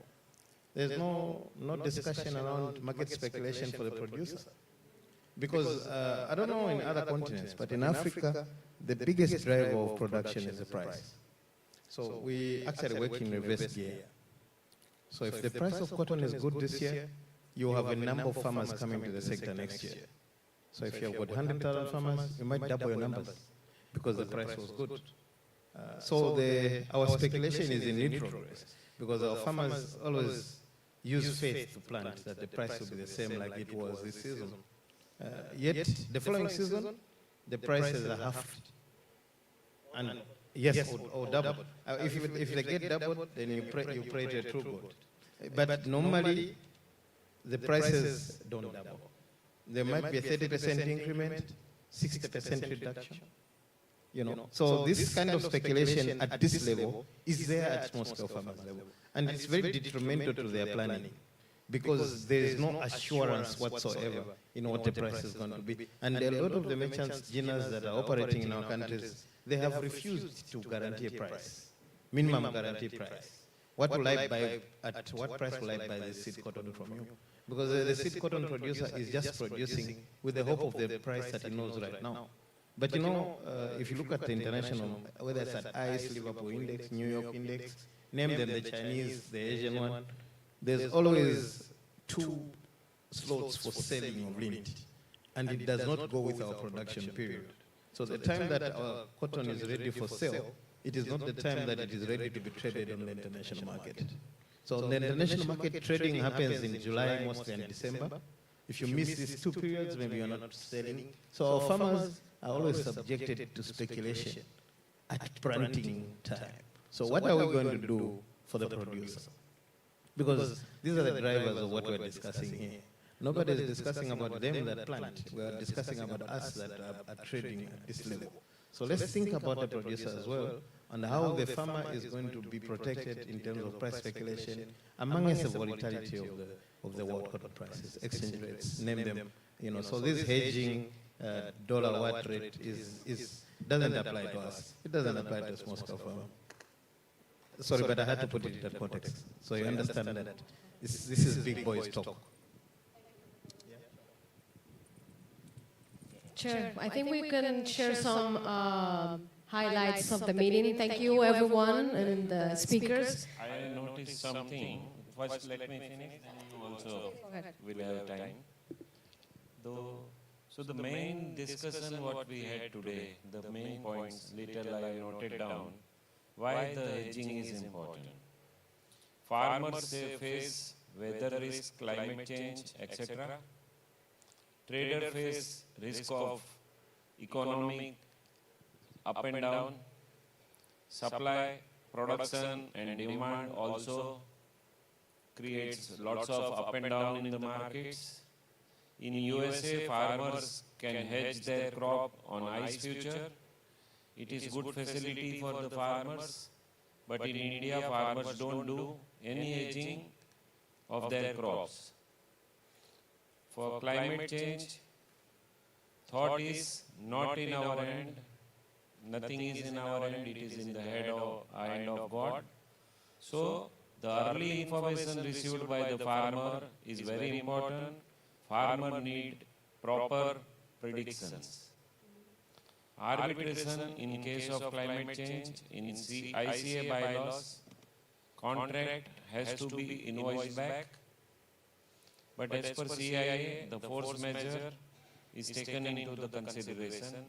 There's no discussion around market speculation for the producer. Because I don't know in other continents, but in Africa, the biggest driver of production is the price. So we actually work in reverse gear. So if the price of cotton is good this year, you have a number of farmers coming to the sector next year. So if you have got 100,000 farmers, you might double your numbers because the price was good. So our speculation is in neutral risk because our farmers always use faith to plant that the price will be the same like it was this season. Yet the following season, the prices are halved. And yes, or double. If they get doubled, then you pray to a true God. But normally, the prices don't double. There might be a 30% increment, 60% reduction. You know, so this kind of speculation at this level is there at small scale farmers level, and it's very detrimental to their planning because there is no assurance whatsoever in what the price is going to be. And a lot of the merchants, GINAs that are operating in our countries, they have refused to guarantee a price, minimum guarantee price. What will I buy, at what price will I buy the seed cotton from you? Because the seed cotton producer is just producing with the hope of the price that he knows right now. But you know, if you look at the international, whether it's at ICE, Liverpool Index, New York Index, name them the Chinese, the Asian one, there's always 2 slots for selling of lint. And it does not go with our production period. So the time that our cotton is ready for sale, it is not the time that it is ready to be traded on the international market. So the international market trading happens in July, mostly, and December. If you miss these 2 periods, maybe you're not selling. So our farmers are always subjected to speculation at planting time. So what are we going to do for the producer? Because these are the drivers of what we're discussing here. Nobody is discussing about them that plant. We are discussing about us that are trading at this level. So let's think about the producer as well and how the farmer is going to be protected in terms of price speculation amongst the volatility of the world cotton prices, exchange rates, name them. You know, so this hedging dollar watt rate doesn't apply to us. It doesn't apply to a small scale farmer. Sorry, but I had to put it in that context. So you understand that this is big boys talk. Chair, I think we can share some highlights of the meeting. Thank you, everyone, and the speakers. I noticed something. First, let me finish, and you also will have time. So the main discussion what we had today, the main points, little I noted down, why the hedging is important. Farmers face weather risk, climate change, etc. Trader face risk of economic up and down, supply, production and demand also, creates lots of up and down in the markets. In USA, farmers can hedge their crop on ICE future. It is good facility for the farmers, but in India, farmers don't do any hedging of their crops. For climate change, thought is not in our hand. Nothing is in our hand, it is in the hand of God. So, the early information received by the farmer is very important. Farmer need proper predictions. Arbitration in case of climate change in ICA bylaws, contract has to be invoiced back. But as per CIA, the force majeure is taken into the consideration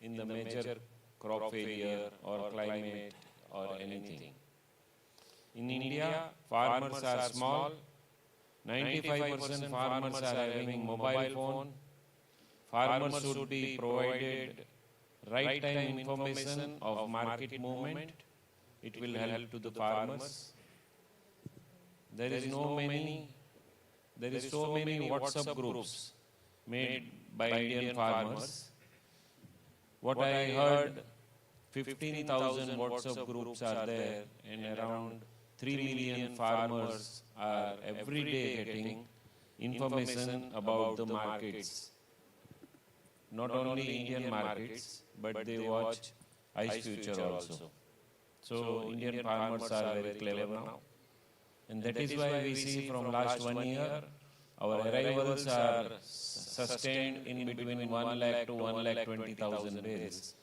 in the major crop failure or climate or anything. In India, farmers are small. 95% farmers are having mobile phone. Farmers should be provided right time information of market movement. It will help to the farmers. There is so many WhatsApp groups made by Indian farmers. What I heard, 15,000 WhatsApp groups are there, and around 3 million farmers are every day getting information about the markets. Not only Indian markets, but they watch ICE future also. So Indian farmers are very clever now. And that is why we see from last 1 year, our arrivals are sustained in between 1 lakh to 1,20,000 bales.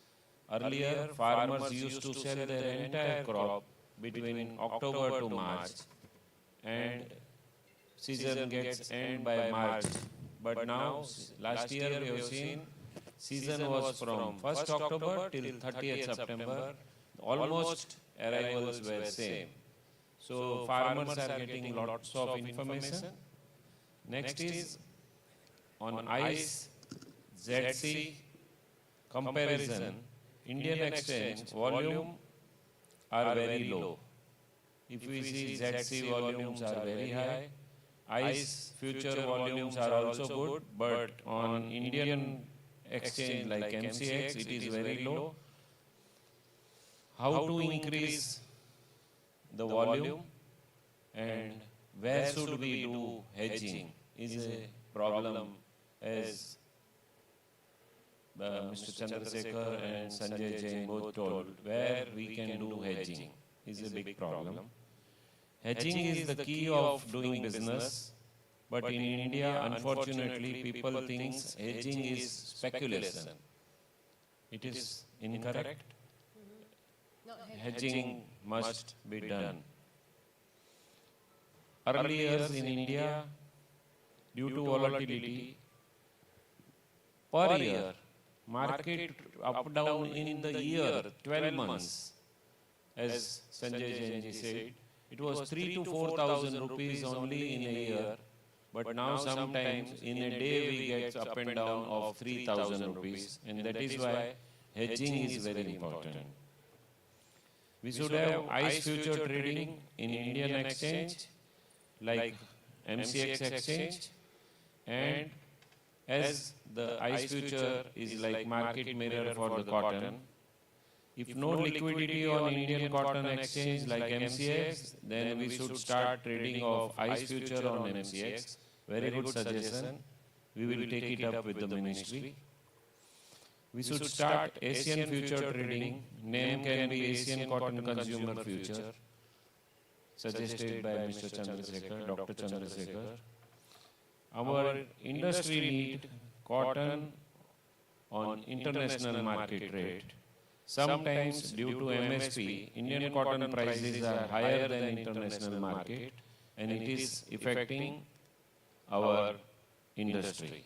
Earlier, farmers used to sell their entire crop between October to March, and season gets end by March. But now, last year we have seen, season was from 1st October till 30th September. Almost arrivals were same. So farmers are getting lots of information. Next is on ICE, ZC comparison. Indian exchange volume are very low. If we see ZC volumes are very high, ICE future volumes are also good, but on Indian exchange like MCX, it is very low. How to increase the volume and where should we do hedging is a problem, as Mr. Chandrasekhar and Sanjay Jain both told. Where we can do hedging is a big problem. Hedging is the key of doing business, but in India, unfortunately, people think hedging is speculation. It is incorrect. Hedging must be done. Early years in India, due to volatility, per year, market up down in the year, 12 months, as Sanjay Jain said, it was 3,000 to 4,000 rupees only in a year, but now sometimes in a day we get up and down of 3,000 rupees, and that is why hedging is very important. We should have ICE future trading in Indian exchange, like MCX exchange, and as the ICE future is like market mirror for the cotton, if no liquidity on Indian cotton exchange like MCX, then we should start trading of ICE future on MCX. Very good suggestion. We will take it up with the ministry. We should start Asian future trading. Name can be Asian Cotton Consumer Future, suggested by Mr. Chandrasekhar, Dr. Chandrasekhar. Our industry need cotton on international market rate. Sometimes due to MSP, Indian cotton prices are higher than international market, and it is affecting our industry.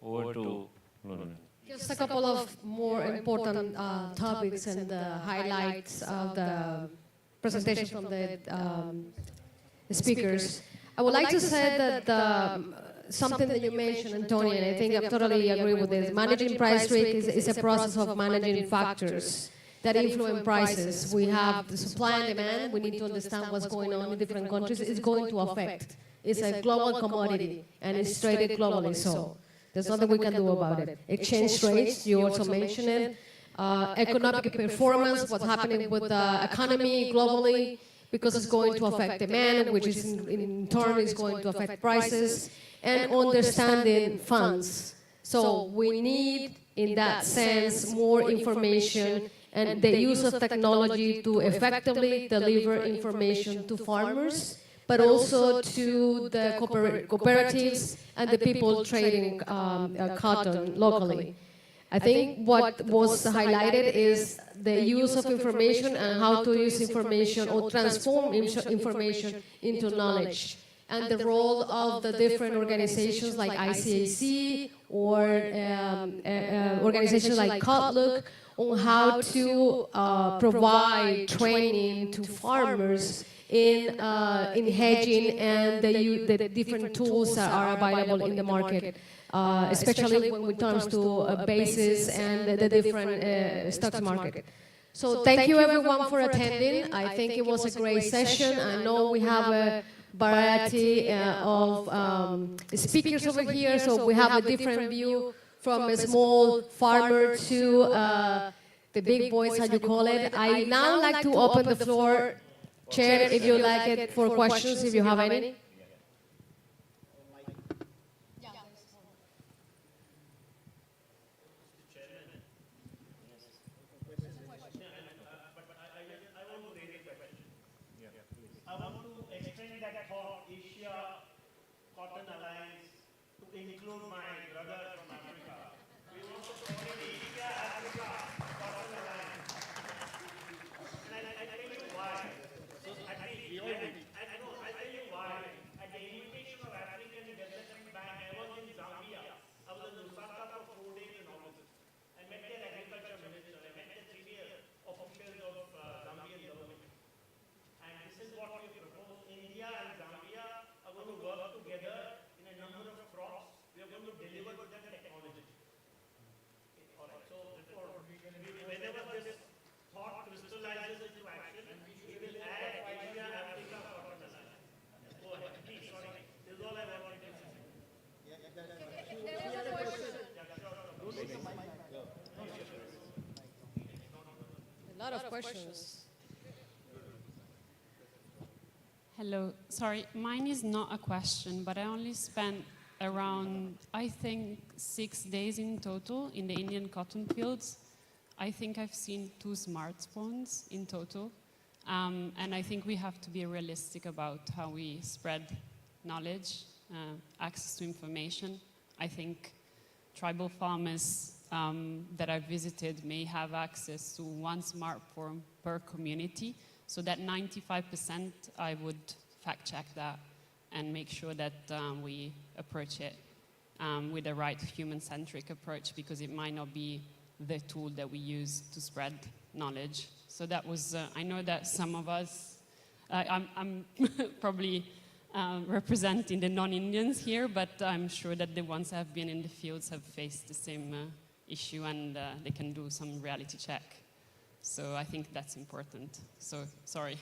Over to Lauren. Just a couple of more important topics and the highlights of the presentation from the speakers. I would like to say that something that you mentioned, Antonio, and I think I totally agree with this. Managing price risk is a process of managing factors. that influence prices. We have the supply and demand. We need to understand what's going on in different countries. It's going to affect. It's a global commodity, and it's traded globally, so there's nothing we can do about it. Exchange rates, you also mentioned it. Economic performance, what's happening with the economy globally, because it's going to affect demand, which is in turn is going to affect prices, and understanding funds. So we need, in that sense, more information and the use of technology to effectively deliver information to farmers, but also to the cooperatives and the people trading cotton locally. I think what was highlighted is the use of information and how to use information or transform information into knowledge, and the role of the different organizations like ICAC or organizations like Outlook on how to provide training to farmers in hedging and the different tools that are available in the market. Especially when it comes to basis and the different stocks market. So thank you everyone for attending. I think it was a great session. I know we have a variety of speakers over here, so we have a different view from a small farmer to the big boys, how you call it. I now like to open the floor, Chair, if you like it, for questions, if you have any. Include my brother from Africa. We want to promote the Africa Cotton Alliance. And I tell you why. So at the I tell you why. At the invitation of African Development Bank, I was in Zambia. I was in Lusaka for 4 days in August. I met their agriculture minister. I met the senior officials of Zambian government. And this is what we propose. India and Zambia are going to work together in a number of crops. We are going to deliver to them technology. All right. So whenever this thought crystallizes into action, we will add Asia, Africa, Cotton Alliance. Go ahead. Please, sorry. This is all I wanted to say. A lot of questions. Hello. Sorry, mine is not a question, but I only spent around, I think, 6 days in total in the Indian cotton fields. I think I've seen 2 smartphones in total. And I think we have to be realistic about how we spread knowledge, access to information. I think tribal farmers that I've visited may have access to 1 smartphone per community. So that 95%, I would fact check that and make sure that we approach it with the right human-centric approach, because it might not be the tool that we use to spread knowledge. So that was, I know that some of us, I'm probably representing the non-Indians here, but I'm sure that the ones that have been in the fields have faced the same issue, and they can do some reality check. So I think that's important. So, sorry.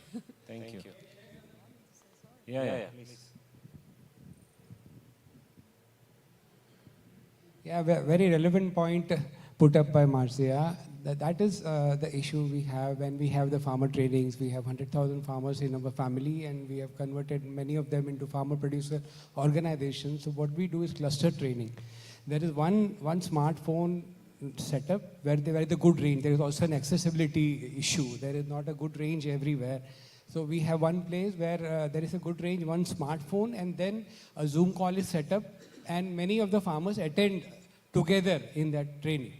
Thank you. Yeah. Yeah, very relevant point put up by Marcia. That is the issue we have when we have the farmer trainings. We have 100,000 farmers in our family, and we have converted many of them into farmer-producer organizations. So what we do is cluster training. There is one smartphone setup where there is a good range. There is also an accessibility issue. There is not a good range everywhere. So we have one place where there is a good range, one smartphone, and then a Zoom call is set up, and many of the farmers attend together in that training.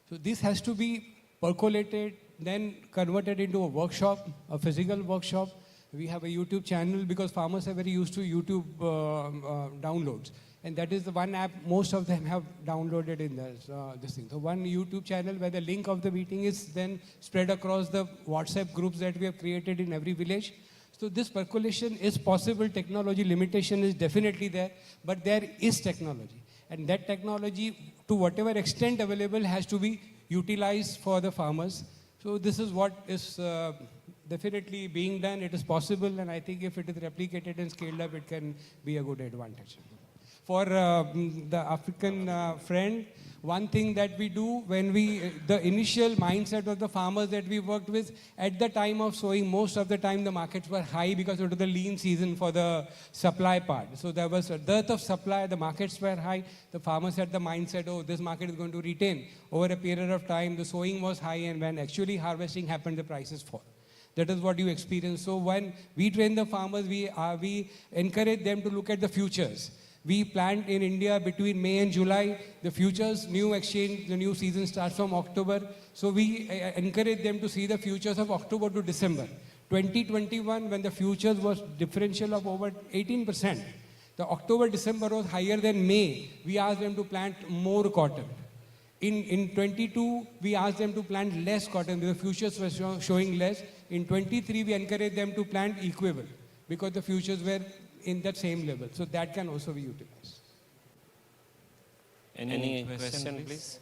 So this has to be percolated, then converted into a workshop, a physical workshop. We have a YouTube channel because farmers are very used to YouTube downloads. And that is the one app most of them have downloaded in this thing. So one YouTube channel where the link of the meeting is then spread across the WhatsApp groups that we have created in every village. So this percolation is possible. Technology limitation is definitely there, but there is technology. And that technology, to whatever extent available, has to be utilized for the farmers. So this is what is definitely being done. It is possible, and I think if it is replicated and scaled up, it can be a good advantage. For the African friend, one thing that we do when the initial mindset of the farmers that we worked with, at the time of sowing, most of the time the markets were high because it was the lean season for the supply part. So there was a dearth of supply, the markets were high, the farmers had the mindset, oh, this market is going to retain. Over a period of time, the sowing was high, and when actually harvesting happened, the prices fall. That is what you experience. So when we train the farmers, we encourage them to look at the futures. We plant in India between May and July. The futures, new exchange, the new season starts from October. So we encourage them to see the futures of October to December. 2021, when the futures was differential of over 18%, the October-December was higher than May. We asked them to plant more cotton. In 22, we asked them to plant less cotton. The futures were showing less. In 23, we encouraged them to plant equivalent because the futures were in that same level. So that can also be utilized. Any question, please?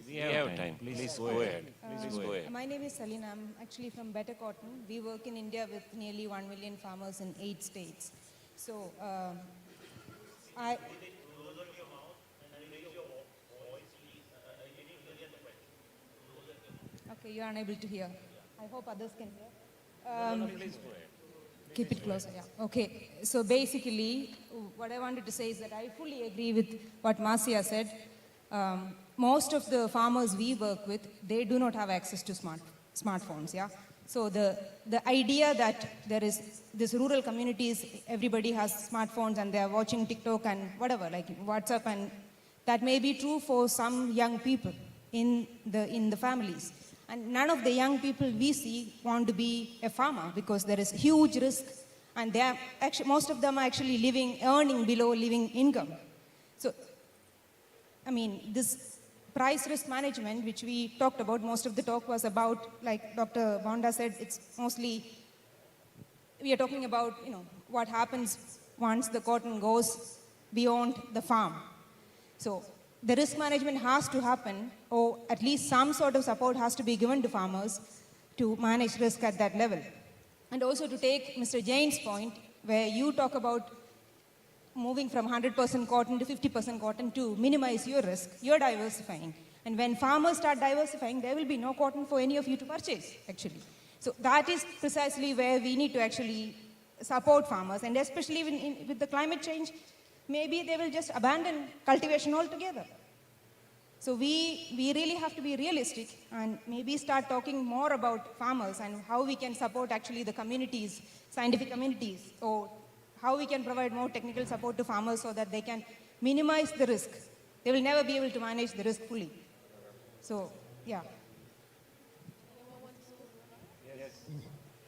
We have time. Please go ahead. Please go ahead. My name is Salina. I'm actually from Better Cotton. We work in India with nearly 1 million farmers in 8 states. So Okay, you're unable to hear. I hope others can hear. Please go ahead. Keep it closer, yeah. Okay, so basically, what I wanted to say is that I fully agree with what Marcia said. Most of the farmers we work with, they do not have access to smartphones, yeah. So the idea that there is this rural communities, everybody has smartphones and they are watching TikTok and whatever, like WhatsApp, and that may be true for some young people in the families. And none of the young people we see want to be a farmer because there is huge risk, and they are actually, most of them are actually earning below living income. So, I mean, this price risk management, which we talked about, most of the talk was about, like Dr. Bonda said, it's mostly, we are talking about, what happens once the cotton goes beyond the farm. So, the risk management has to happen, or at least some sort of support has to be given to farmers to manage risk at that level. And also to take Mr. Jain's point, where you talk about moving from 100% cotton to 50% cotton to minimize your risk, you're diversifying. And when farmers start diversifying, there will be no cotton for any of you to purchase, actually. So that is precisely where we need to actually support farmers, and especially with the climate change, maybe they will just abandon cultivation altogether. So we really have to be realistic and maybe start talking more about farmers and how we can support actually the communities, scientific communities, or how we can provide more technical support to farmers so that they can minimize the risk. They will never be able to manage the risk fully. So, yeah.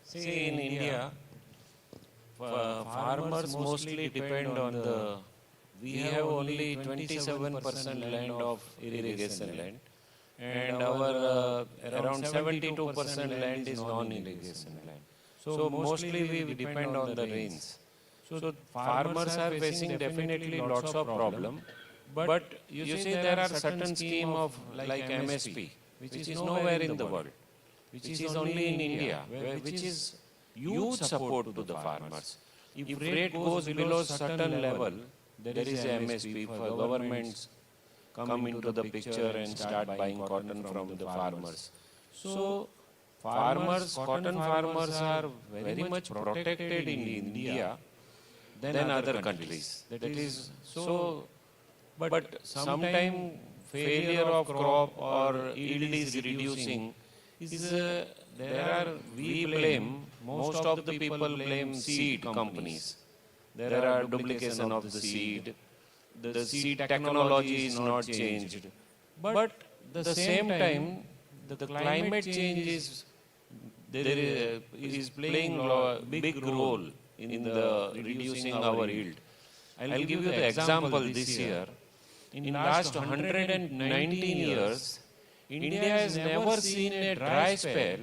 See, in India, farmers mostly depend on we have only 27% land of irrigation land, and our around 72% land is non-irrigation land. So mostly we depend on the rains. So farmers are facing definitely lots of problem, but you see there are certain scheme of like MSP, which is nowhere in the world, which is only in India, which is huge support to the farmers. If rate goes below certain level, there is a MSP for governments come into the picture and start buying cotton from the farmers. So cotton farmers are very much protected in India than other countries. That is so, but sometime failure of crop or yield is reducing we blame, most of the people blame seed companies. There are duplication of the seed. The seed technology is not changed. But at the same time, the climate change is playing a big role in the reducing our yield. I'll give you the example this year. In last 119 years, India has never seen a dry spell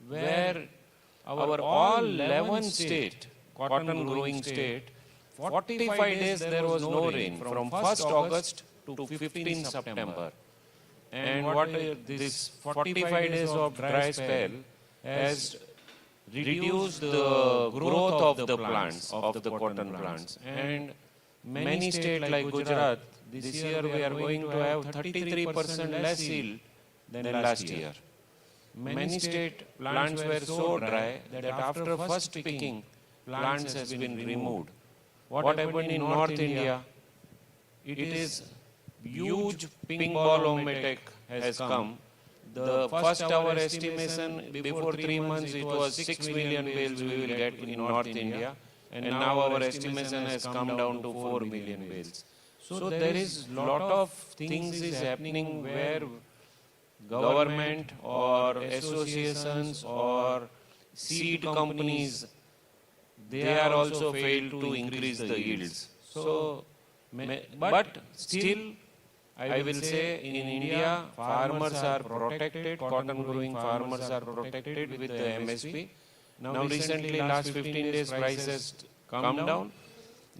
where our all 11 state, cotton growing state, 45 days there was no rain from 1st August to 15 September. And this 45 days of dry spell has reduced the growth of the plants, of the cotton plants. And many states like Gujarat, this year we are going to have 33% less yield than last year. Many state plants were so dry that after first picking, plants has been removed. What happened in North India? It is huge pink ball ometic has come. The first our estimation before 3 months it was 6 million bales we will get in North India, and now our estimation has come down to 4 million bales. So there is lot of things is happening where government or associations or seed companies, they are also failed to increase the yields. So, but still, I will say in India, farmers are protected, cotton growing farmers are protected with the MSP. Now recently, last 15 days, prices come down.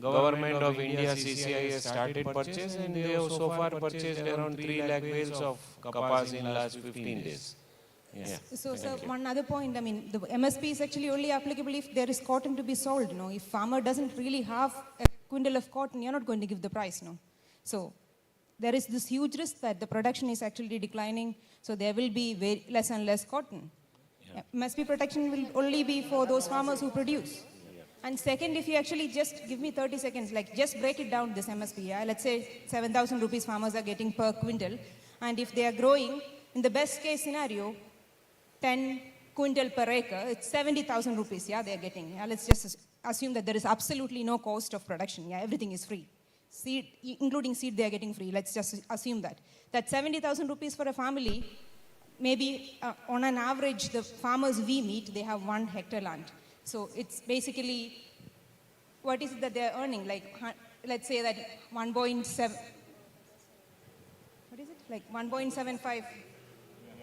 Government of India, CCI has started purchase, and they have so far purchased around 3 lakh bales of kapas in last 15 days. Yeah. So, sir, one other point, I mean, the MSP is actually only applicable if there is cotton to be sold, you know. If farmer doesn't really have a quintal of cotton, you're not going to give the price, no. So, there is this huge risk that the production is actually declining, so there will be less and less cotton. Yeah. MSP protection will only be for those farmers who produce. And second, if you actually just give me 30 seconds, like just break it down, this MSP, yeah? Let's say 7,000 rupees farmers are getting per quintal, and if they are growing, in the best case scenario, 10 quintal per acre, it's 70,000 rupees, yeah, they're getting. Yeah? Let's just assume that there is absolutely no cost of production, yeah, everything is free. Seed, including seed, they are getting free. Let's just assume that. That 70,000 rupees for a family, maybe on an average, the farmers we meet, they have 1 hectare land. So it's basically, what is it that they're earning? Like, let's say that 1.7, what is it? Like 1.75,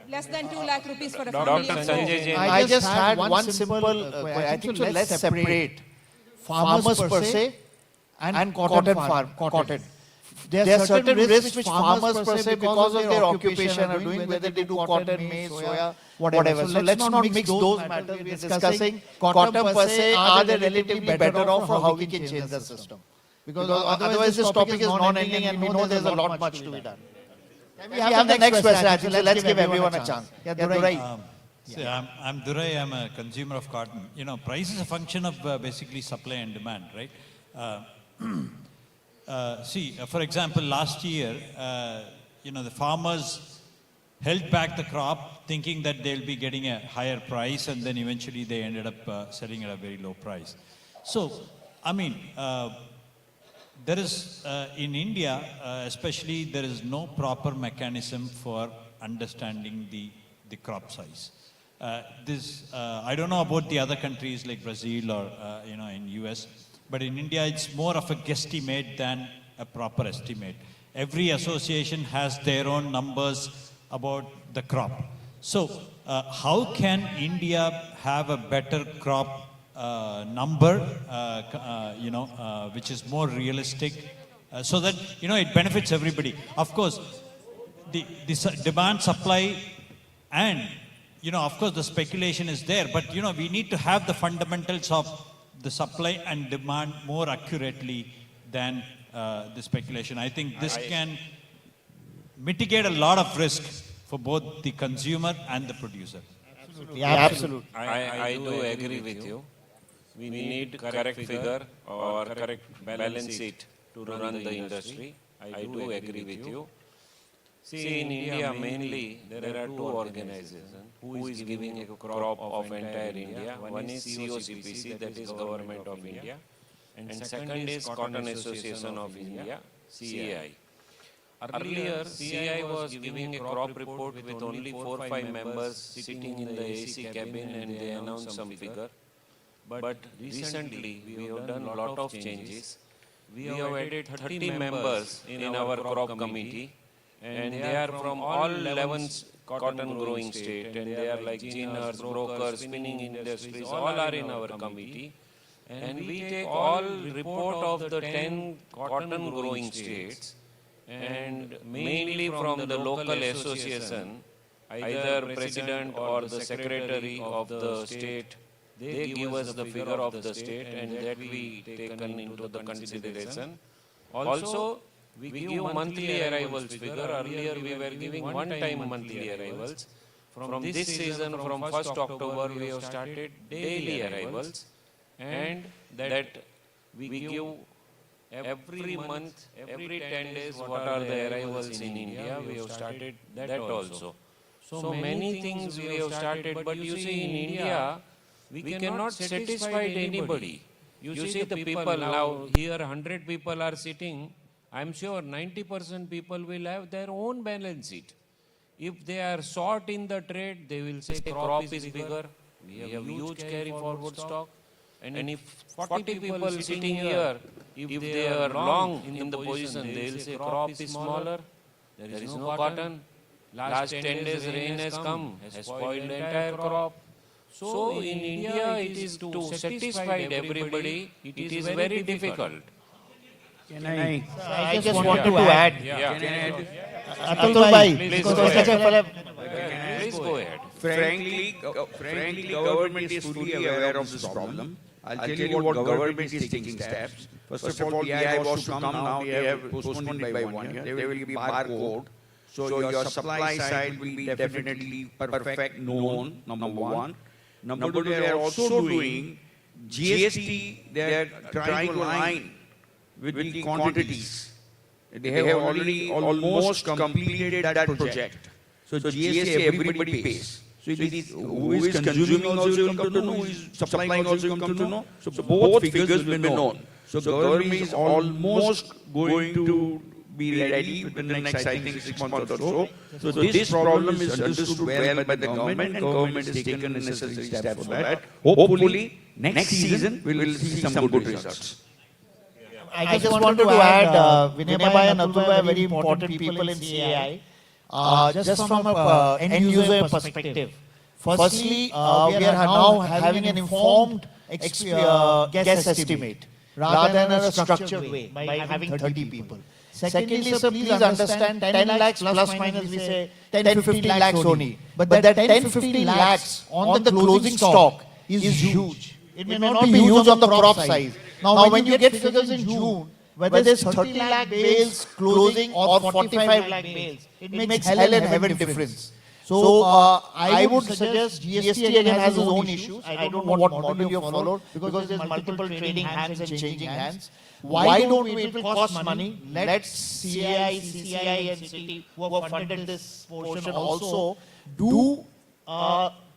less than 2 lakh rupees for a family. I just had one simple, I think so let's separate farmers per se and cotton farm, cotton. There are certain risks which farmers per se, because of their occupation, are doing, whether they do cotton, maize, soya, whatever. So let's not mix those matters. We are discussing cotton per se, are they relatively better off, or how we can change the system? Because otherwise this topic is non-ending and we know there's a lot much to be done. We have the next question, actually, so let's give everyone a chance. Yeah, Durai. See, I'm Durai, I'm a consumer of cotton. You know, price is a function of basically supply and demand, right? See, for example, last year, you know, the farmers held back the crop thinking that they'll be getting a higher price, and then eventually they ended up selling at a very low price. So, I mean, there is, in India, especially, there is no proper mechanism for understanding the crop size. I don't know about the other countries like Brazil or, you know, in US, but in India, it's more of a guesstimate than a proper estimate. Every association has their own numbers about the crop. So, how can India have a better crop number, you know, which is more realistic, so that, you know, it benefits everybody? Of course, the demand, supply, and, you know, of course, the speculation is there, but, you know, we need to have the fundamentals of the supply and demand more accurately than the speculation. I think this can mitigate a lot of risk for both the consumer and the producer. Absolutely. Absolutely. I do agree with you. We need correct figure or correct balance sheet to run the industry. I do agree with you. See, in India mainly, there are 2 organizations who is giving a crop of entire India. One is COCPC, that is Government of India. And second is Cotton Association of India, CAI. Earlier, CAI was giving a crop report with only 4 or 5 members sitting in the AC cabin, and they announced some figure. But recently, we have done a lot of changes. We have added 30 members in our crop committee, and they are from all 11 cotton growing states, and they are like ginners, brokers, spinning industries, all are in our committee. And we take all report of the 10 cotton growing states, and mainly from the local association, either president or the secretary of the state, they give us the figure of the state and that we taken into the consideration. Also, we give monthly arrivals figure. Earlier we were giving one-time monthly arrivals. From this season, from 1st October, we have started daily arrivals, and that we give every month, every 10 days, what are the arrivals in India. We have started that also. So many things we have started, but you see in India, we cannot satisfy anybody. You see the people now, here 100 people are sitting, I am sure 90% people will have their own balance sheet. If they are short in the trade, they will say crop is bigger, we have huge carry forward stock. And if 40 people sitting here, if they are long in the position, they will say crop is smaller, there is no cotton. Last 10 days rain has come, has spoiled the entire crop. So in India, it is to satisfy everybody, it is very difficult. I just wanted to add. Can I add? Atul bhai, Please go ahead. Please go ahead. Frankly, government is fully aware of this problem. I'll tell you what government is taking steps. First of all, the AI was to come now, they have postponed it by 1 year. There will be barcode. So your supply side will be definitely perfect, known, number one. Number two, they are also doing GST, they are trying to align with the quantities. They have already almost completed that project. So GST everybody pays. So it is, who is consuming also will come to know, who is supplying also will come to know. So both figures will be known. So government is almost going to be ready within the next, I think, 6 months or so. So this problem is understood well by the government, and government has taken necessary steps for that. Hopefully, next season we will see some good results. I just wanted to add, Vinay Bhai and Atul Bhai are very important people in CAI. Just from an end user perspective. Firstly, we are now having an informed guess estimate rather than a structured way by having 30 people. Secondly, sir, please understand 10 lakhs plus minus we say 10-15 lakhs only. But that 10-15 lakhs on the closing stock is huge. It may not be huge on the crop size. Now when you get figures in June, whether there's 30 lakh bales closing or 45 lakh bales, it makes hell and heaven difference. So I would suggest GST again has its own issues. I don't know what model you follow because there's multiple trading hands and changing hands. Why don't we, it will cost money, let CAI, CCI and City who have funded this portion also do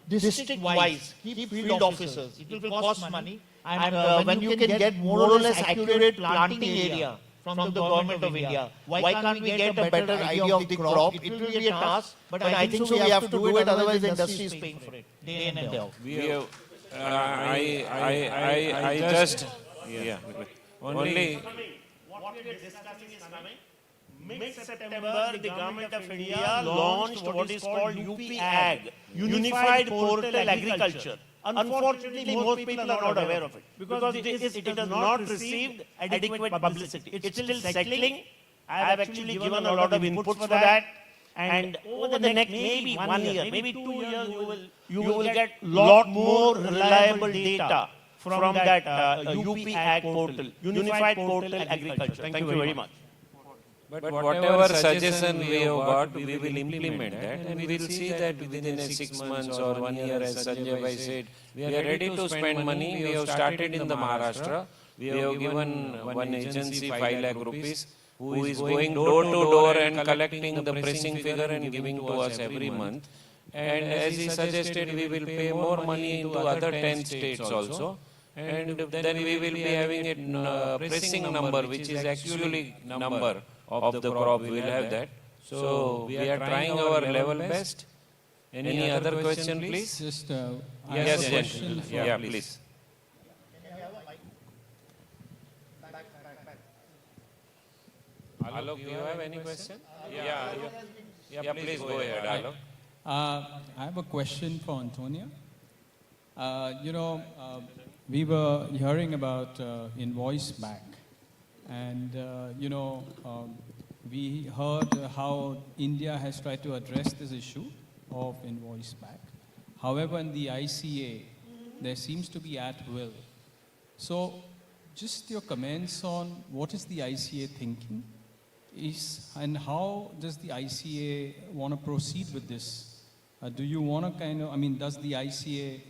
district-wise, keep field officers. It will cost money. And when you can get more or less accurate planting area from the government of India, why can't we get a better idea of the crop? It will be a task, but I think so we have to do it, otherwise the industry is paying for it, day in and day out. We have, I just, only. What we are discussing is coming. Mid-September, the Government of India launched what is called UP-AG, Unified Portal Agriculture. Unfortunately, most people are not aware of it because it has not received adequate publicity. It's still settling. I have actually given a lot of inputs for that. And over the next maybe 1 year, maybe 2 years, you will get lot more reliable data from that UP-AG portal, Unified Portal Agriculture. Thank you very much. But whatever suggestion we have got, we will implement that, and we will see that within 6 months or 1 year, as Sanjay Bhai said, we are ready to spend money. We have started in the Maharashtra. We have given one agency 5 lakh rupees, who is going door to door and collecting the pressing figure and giving to us every month. And as he suggested, we will pay more money into other 10 states also. And then we will be having a pressing number, which is actually number of the crop. We will have that. So we are trying our level best. Any other question, please? Just yes, yeah, please. Alok, do you have any question? Yeah, please go ahead, Alok. I have a question for Antonia. We were hearing about invoice back, and we heard how India has tried to address this issue of invoice back. However, in the ICA, there seems to be at will. So, just your comments on what is the ICA thinking and how does the ICA want to proceed with this? Do you want to does the ICA,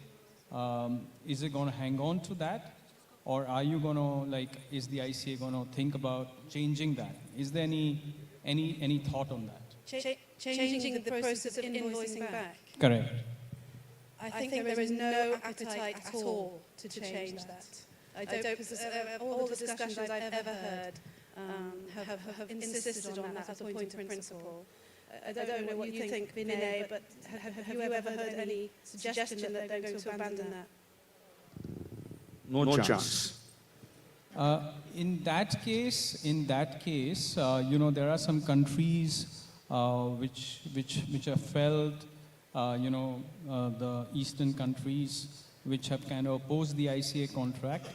is it going to hang on to that? Or are you going to, is the ICA going to think about changing that? Is there any thought on that? Changing the process of invoicing back? Correct. I think there is no appetite at all to change that. I don't, all the discussions I've ever heard have insisted on that as a point of principle. I don't know what you think, Vinay, but have you ever heard any suggestion that they're going to abandon that? No chance. In that case, there are some countries which have felt, the eastern countries which have kind of opposed the ICA contract,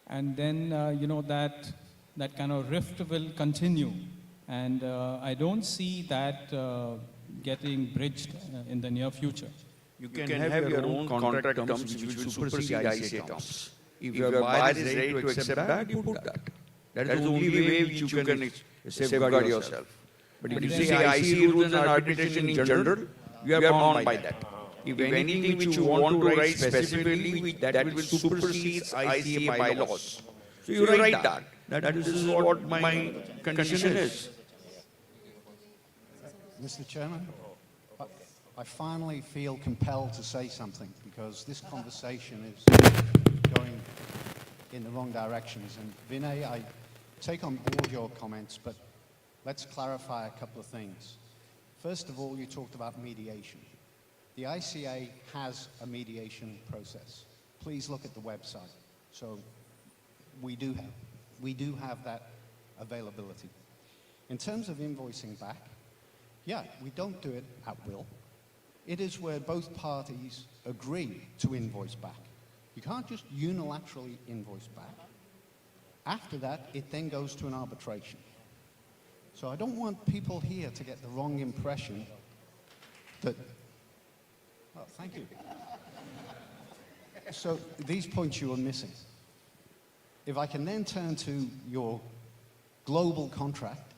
and then that kind of rift will continue, and I don't see that getting bridged in the near future. You can have your own contract terms which will supersede ICA terms. If your buyer is ready to accept that, you put that. That is the only way which you can safeguard yourself. But if you say ICA rules and arbitration in general, you are bound by that. If anything which you want to write specifically, that will supersede ICA bylaws. So you write that. This is what my condition is. Mr. Chairman, I finally feel compelled to say something because this conversation is going in the wrong directions. And Vinay, I take on board your comments, but let's clarify a couple of things. First of all, you talked about mediation. The ICA has a mediation process. Please look at the website. So we do have that availability. In terms of invoicing back, yeah, we don't do it at will. It is where both parties agree to invoice back. You can't just unilaterally invoice back. After that, it then goes to an arbitration. So I don't want people here to get the wrong impression that, well, thank you. So these points you are missing. If I can then turn to your global contract,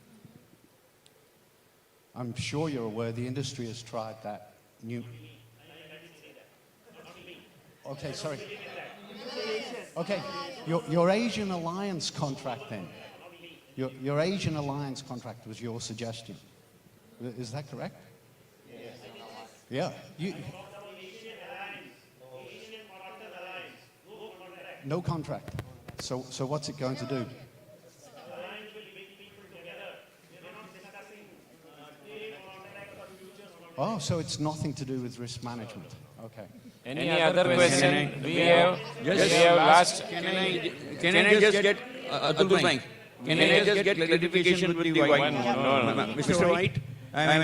I'm sure you're aware the industry has tried that new... Okay, sorry. Okay, your Asian Alliance contract then. Your Asian Alliance contract was your suggestion. Is that correct? Yes. Yeah. No contract. So what's it going to do? Oh, so it's nothing to do with risk management. Okay. Any other question? We have last. Can I just get Atul Bhai? Can I just get clarification with the White? No. Mr. White,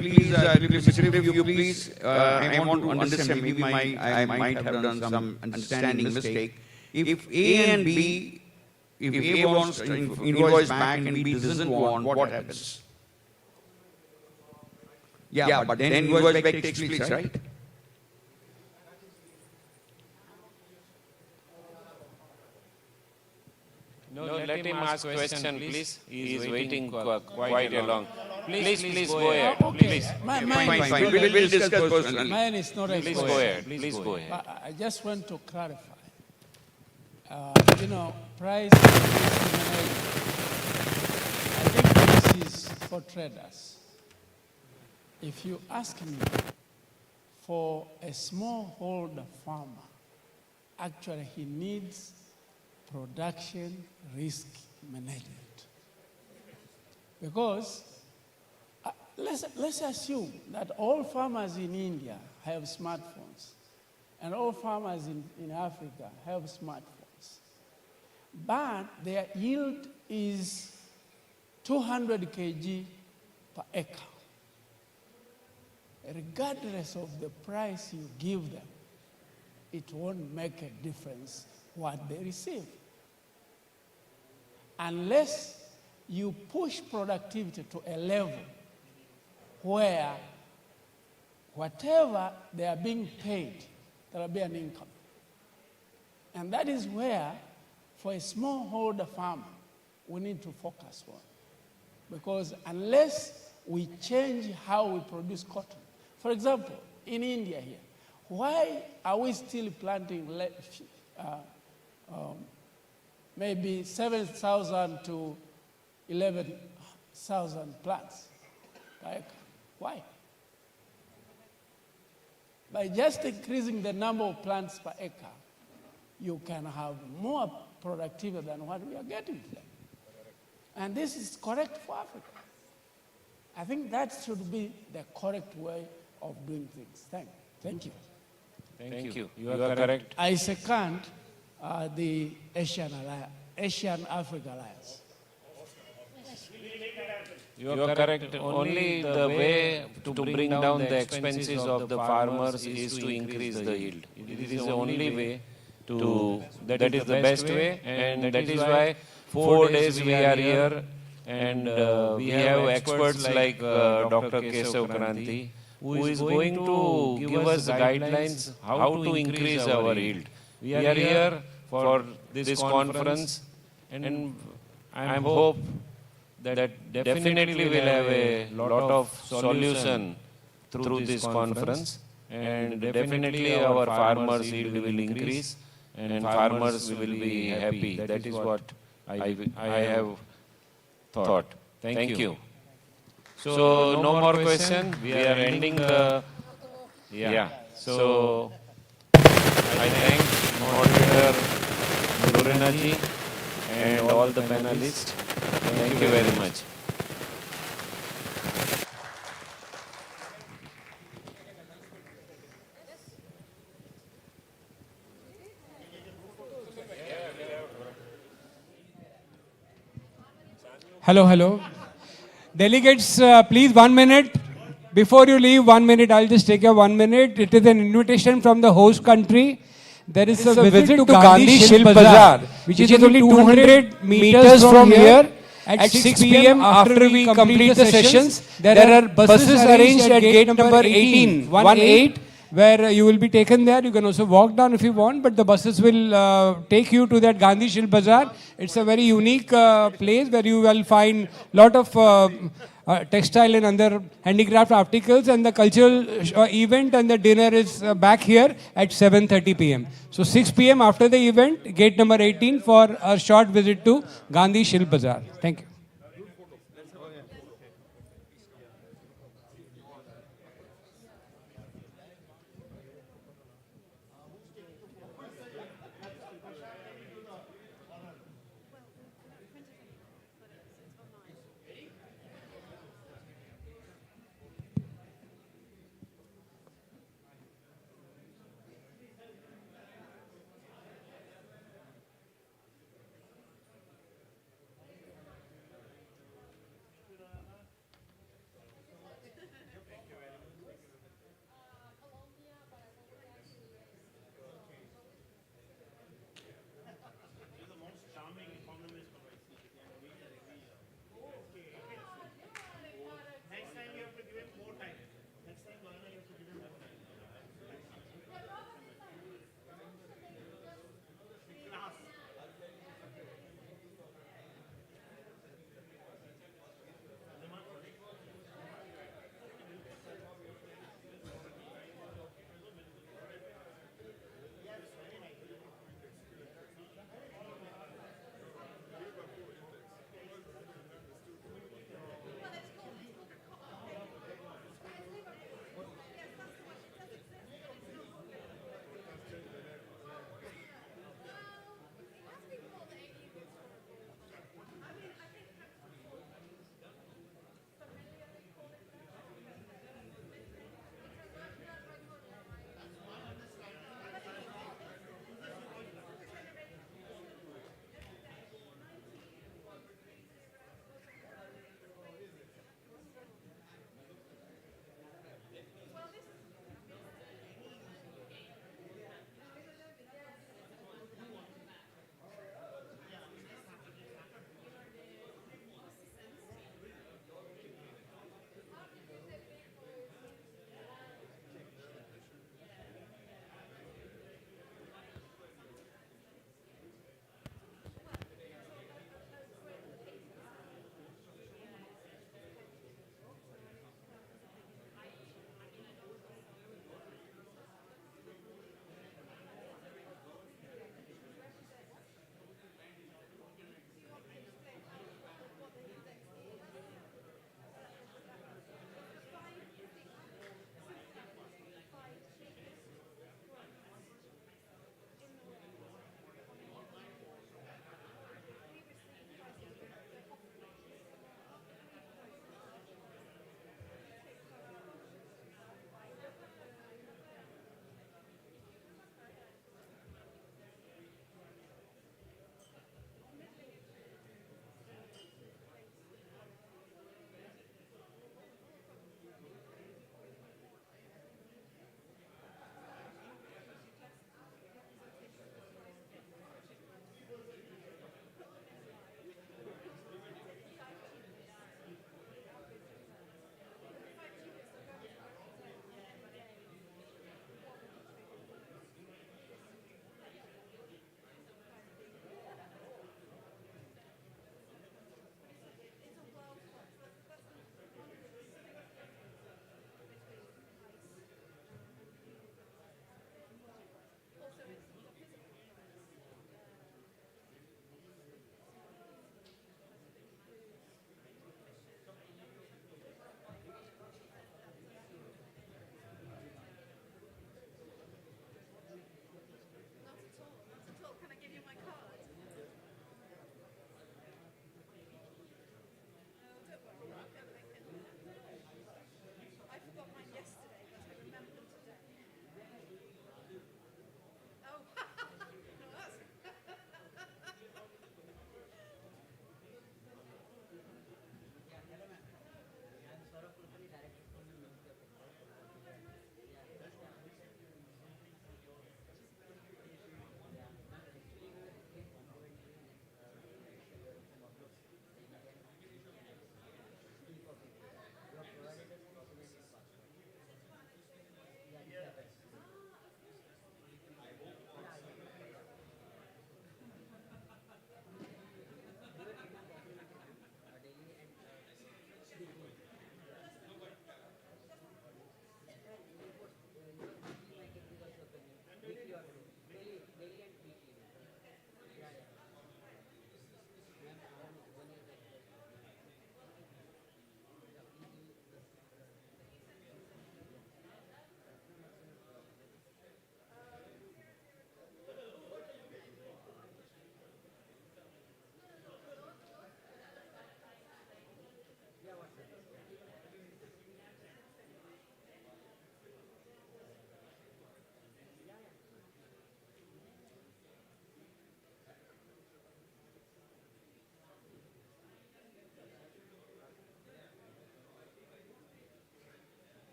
please, Mr. If you please, I want to understand. Maybe I might have done some understanding mistake. If A and B, if A wants to invoice back and B doesn't want, what happens? Yeah, but then invoice back takes place, right? No, let him ask question, please. He is waiting quite a long. Please go ahead. Please. Fine. We'll discuss personally. Mine is not a Please go ahead. Please go ahead. I just want to clarify. Price discrimination. I think this is for traders. If you ask me, for a smallholder farmer, actually he needs production risk management. Because let's assume that all farmers in India have smartphones and all farmers in Africa have smartphones. But their yield is 200 kg per acre. Regardless of the price you give them, it won't make a difference what they receive. Unless you push productivity to a level where whatever they are being paid, there will be an income. And that is where, for a smallholder farmer, we need to focus on. Because unless we change how we produce cotton, for example, in India here, why are we still planting maybe 7,000 to 11,000 plants? Like, why? By just increasing the number of plants per acre, you can have more productivity than what we are getting today. And this is correct for Africa. I think that should be the correct way of doing things. Thank you. Thank you. You are correct. I second the Asian-Africa Alliance. You are correct. Only the way to bring down the expenses of the farmers is to increase the yield. It is the only way that is the best way, and that is why 4 days we are here, and we have experts like Dr. Kesav Kranti, who is going to give us guidelines how to increase our yield. We are here for this conference, and I hope that definitely we'll have a lot of solution through this conference, and definitely our farmers' yield will increase, and farmers will be happy. That is what I have thought. Thank you. So no more question. We are ending the. Yeah. So I thank moderator Lorena ji and all the panelists. Thank you very much. Hello. Delegates, please 1 minute. Before you leave, 1 minute, I'll just take a 1 minute. It is an invitation from the host country. There is a visit to Gandhi Shilp Bazaar, which is only 200 meters from here. At 6 p.m. after we complete the sessions, there are buses arranged at gate number 18, where you will be taken there. You can also walk down if you want, but the buses will take you to that Gandhi Shilp Bazaar. It's a very unique place where you will find lot of textile and other handicraft articles, and the cultural event and the dinner is back here at 7:30 p.m. So 6 p.m. after the event, gate number 18 for a short visit to Gandhi Shilp Bazaar. Thank you.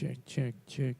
Check.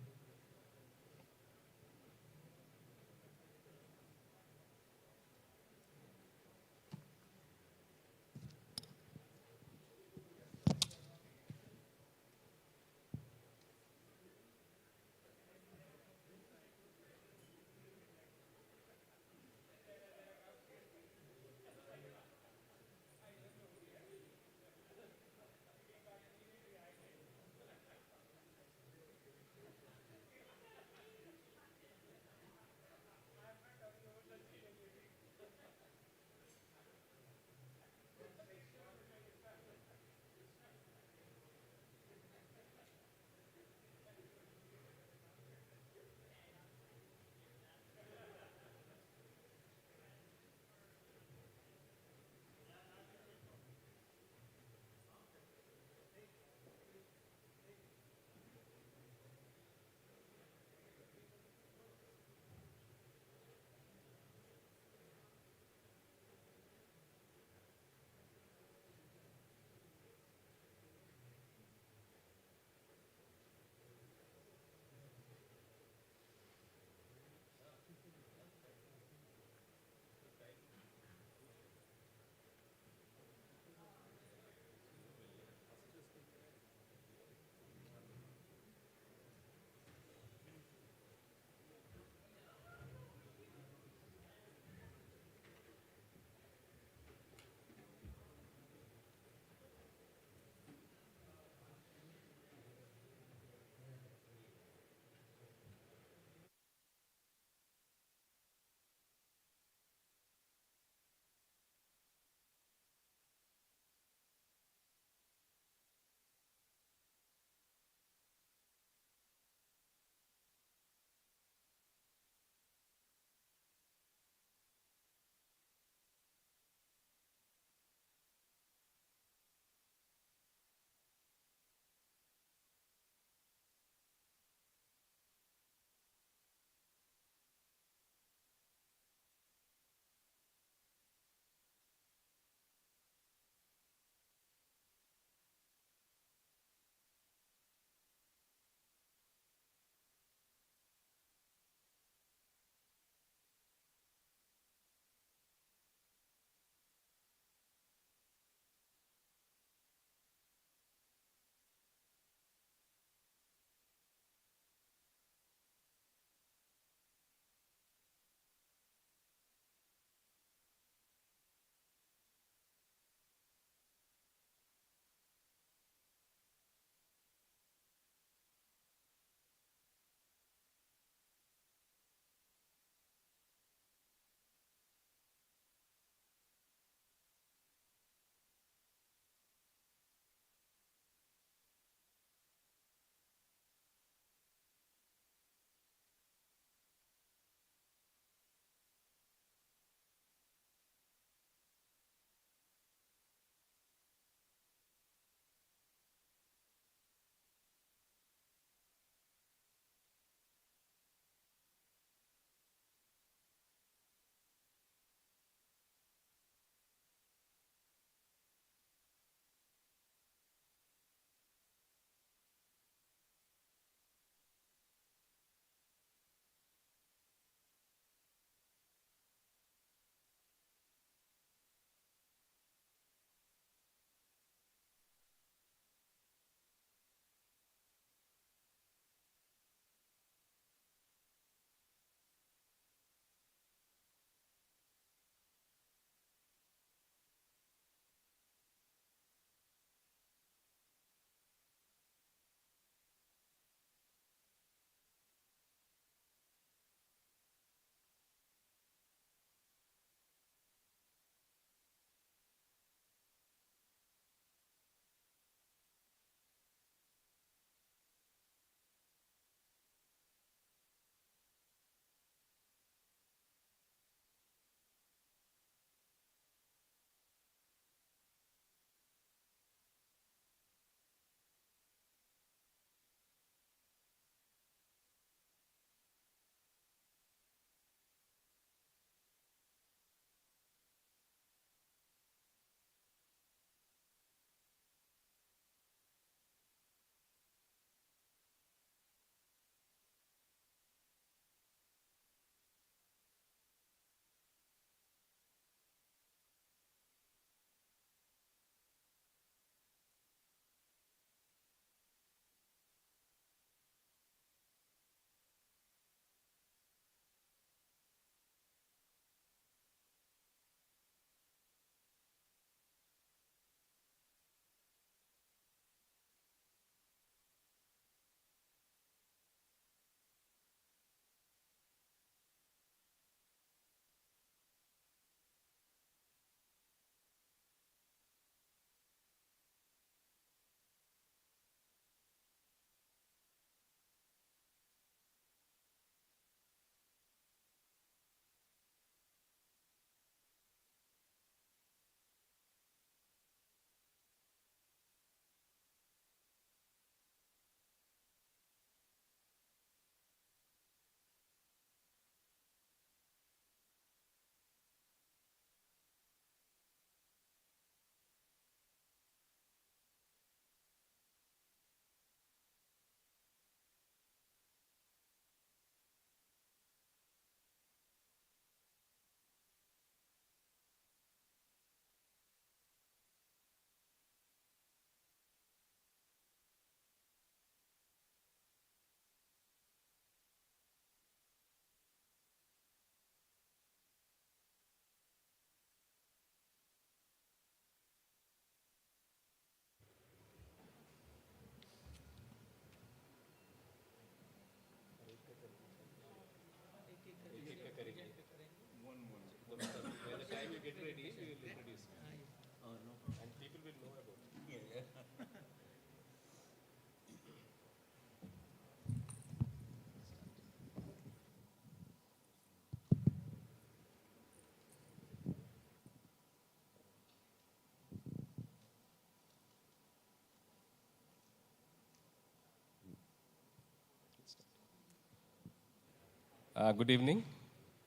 Good evening.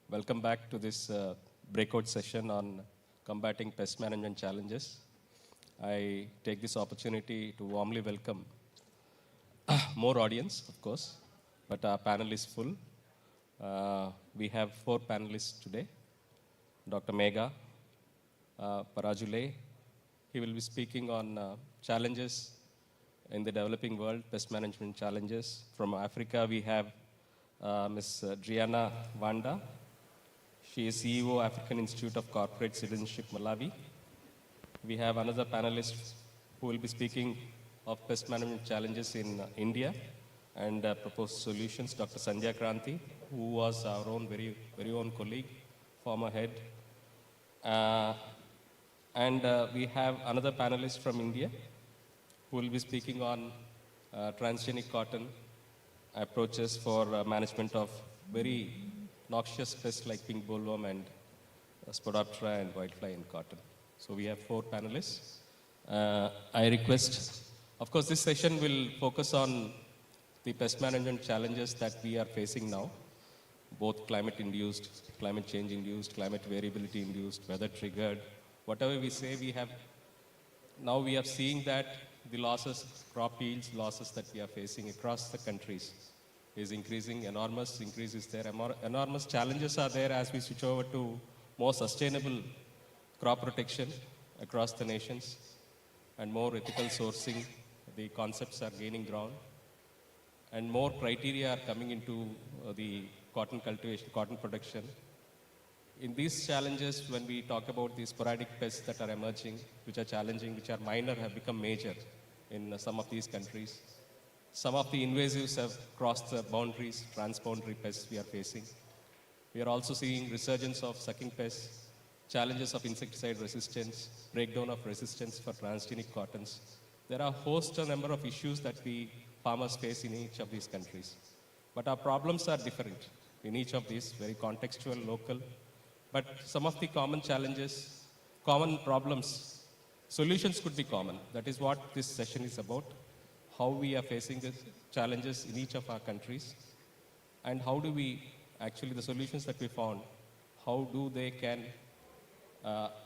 Welcome back to this breakout session on combating pest management challenges. I take this opportunity to warmly welcome more audience, of course, but our panel is full. We have 4 panelists today. Dr. Megha Parajule, he will be speaking on challenges in the developing world, pest management challenges. From Africa, we have Ms. Driana Wanda. She is CEO, African Institute of Corporate Citizenship, Malawi. We have another panelist who will be speaking of pest management challenges in India and proposed solutions, Dr. Sandhya Kranti, who was our own very own colleague, former head. We have another panelist from India who will be speaking on transgenic cotton approaches for management of very noxious pests like pink bollworm and Spodoptera and whitefly in cotton. So we have 4 panelists. I request, of course, this session will focus on the pest management challenges that we are facing now, both climate-induced, climate change-induced, climate variability-induced, weather-triggered. Whatever we say, now we are seeing that the losses, crop yields losses that we are facing across the countries is increasing. Enormous increase is there. Enormous challenges are there as we switch over to more sustainable crop protection across the nations and more ethical sourcing. The concepts are gaining ground and more criteria are coming into the cotton cultivation, cotton production. In these challenges, when we talk about the sporadic pests that are emerging, which are challenging, which are minor, have become major in some of these countries. Some of the invasives have crossed the boundaries, transboundary pests we are facing. We are also seeing resurgence of sucking pests, challenges of insecticide resistance, breakdown of resistance for transgenic cottons. There are a host, a number of issues that we farmers face in each of these countries. But our problems are different in each of these, very contextual, local. But some of the common challenges, common problems, solutions could be common. That is what this session is about. How we are facing the challenges in each of our countries and how do we, actually the solutions that we found, how do they can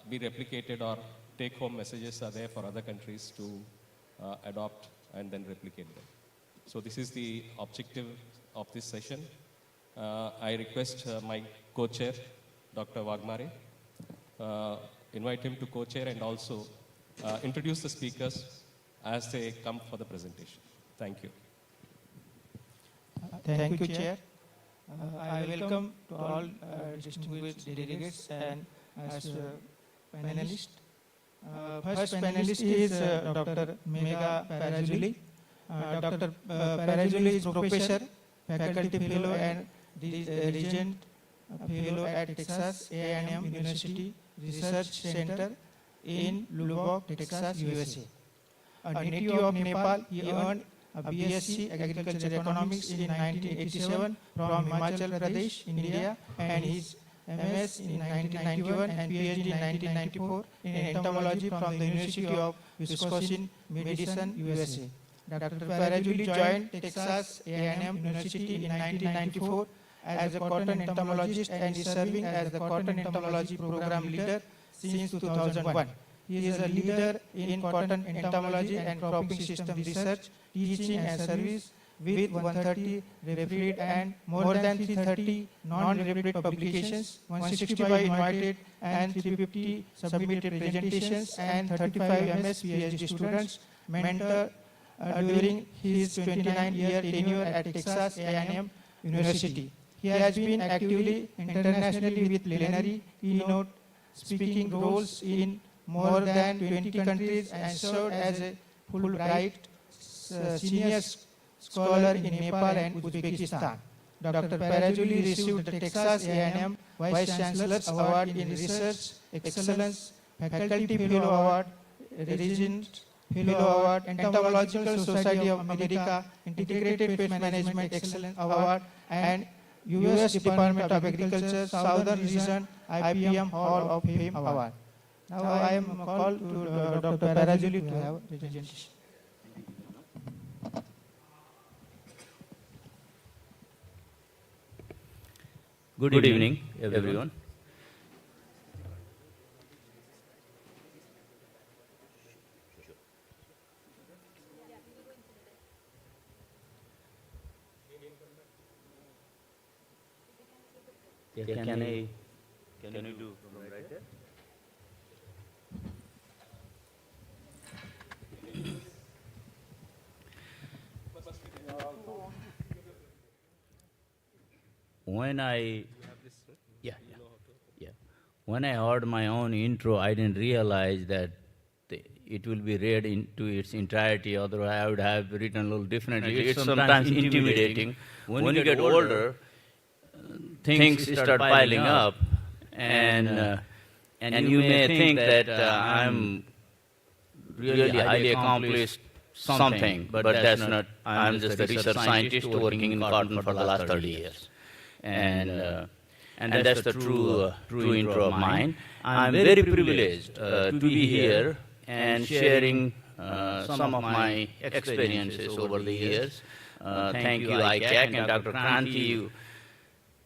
be replicated or take home messages are there for other countries to adopt and then replicate them. So this is the objective of this session. I request my co-chair, Dr. Wagmare, invite him to co-chair and also introduce the speakers as they come for the presentation. Thank you. Thank you, Chair. I welcome to all distinguished delegates and as panelists. First panelist is Dr. Megha Parajule. Dr. Parajule is professor, faculty fellow and regent fellow at Texas A&M University Research Center in Lubbock, Texas, USA. A native of Nepal, he earned a BSc Agriculture Economics in 1987 from Himachal Pradesh, India, and his MS in 1991 and PhD in 1994 in entomology from the University of Wisconsin, Madison, USA. Dr. Parajule joined Texas A&M University in 1994 as a cotton entomologist and is serving as the cotton entomology program leader since 2001. He is a leader in cotton entomology and cropping system research, teaching and service with 130 refereed and more than 330 non-refereed publications, 165 invited and 350 submitted presentations and 35 MS PhD students mentor during his 29-year tenure at Texas A&M University. He has been actively internationally with plenary, keynote speaking roles in more than 20 countries and served as a Fulbright senior scholar in Nepal and Uzbekistan. Dr. Parajuli received the Texas A&M Vice Chancellor's Award in Research Excellence, Faculty Fellow Award, Regent Fellow Award, Entomological Society of America Integrated Pest Management Excellence Award, and U.S. Department of Agriculture Southern Region IPM Hall of Fame Award. Now I am called to Dr. Parajuli to have presentation. Good evening, everyone. Can you do from right there? When I heard my own intro, I didn't realize that it will be read into its entirety, otherwise I would have written a little differently. It's sometimes intimidating. When you get older, things start piling up, and you may think that I'm really highly accomplished something, but that's not. I'm just a research scientist working in cotton for the last 30 years. And that's the true intro of mine. I'm very privileged to be here and sharing some of my experiences over the years. Thank you, ICAC, and Dr. Kranti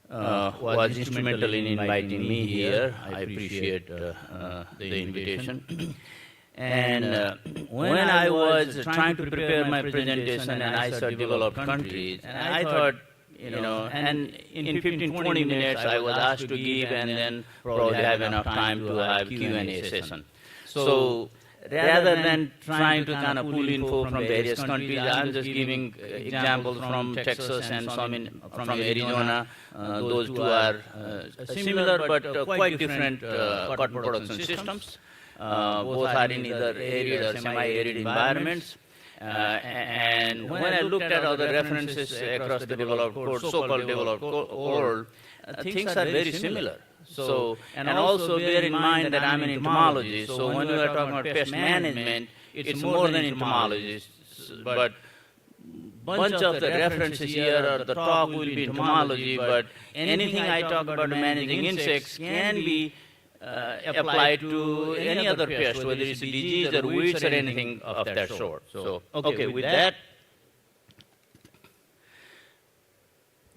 was instrumental in inviting me here. I appreciate the invitation. And when I was trying to prepare my presentation, and I saw developed countries, and I thought, and in 15-20 minutes I was asked to give, and then probably have enough time to have Q&A session. So rather than trying to kind of pull info from various countries, I'm just giving examples from Texas and some from Arizona. Those two are similar but quite different cotton production systems. Both are in either arid or semi-arid environments. And when I looked at other references across the developed world, so-called developed world, things are very similar. So, and also bear in mind that I'm an entomologist, so when we are talking about pest management, it's more than entomologists, but bunch of the references here or the talk will be entomology, but anything I talk about managing insects can be applied to any other pest, whether it's disease or weeds or anything of that sort. So, okay, with that,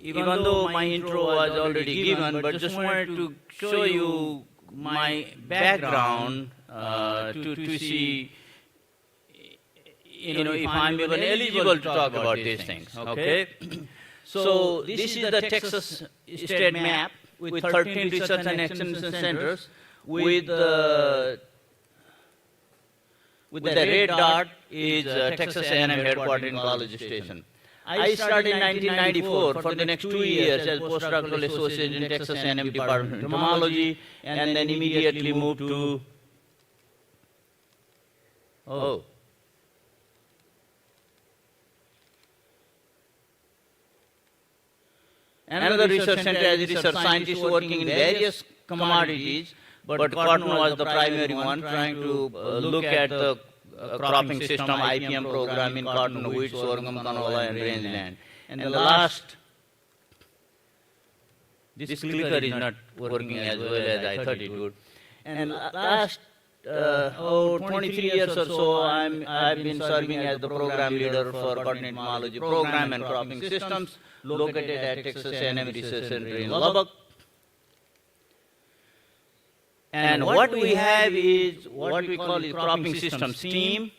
even though my intro was already given, but just wanted to show you my background to see, if I'm even eligible to talk about these things, okay? So this is the Texas state map with 13 research and extension centers with the red dot is Texas A&M headquarters in College Station. I started in 1994 for the next 2 years as postdoctoral associate in Texas A&M Department of Entomology, and then immediately moved to another research center as a research scientist working in various commodities, but cotton was the primary one, trying to look at the cropping system, IPM program in cotton, wheat, sorghum, canola, and rangeland. And the last, this clicker is not working as well as I thought it would. And last 23 years or so, I've been serving as the program leader for cotton entomology program and cropping systems located at Texas A&M Research Center in Lubbock. And what we have is what we call the cropping systems team,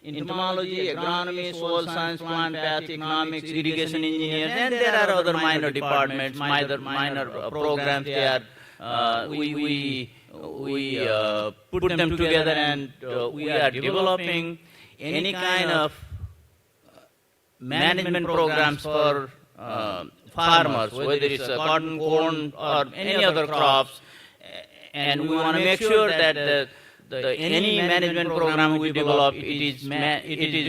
entomology, agronomy, soil science, plant path, economics, irrigation engineers, and there are other minor departments, minor programs. They are, we put them together, and we are developing any kind of management programs for farmers, whether it's cotton, corn, or any other crops. And we want to make sure that any management program we develop, it is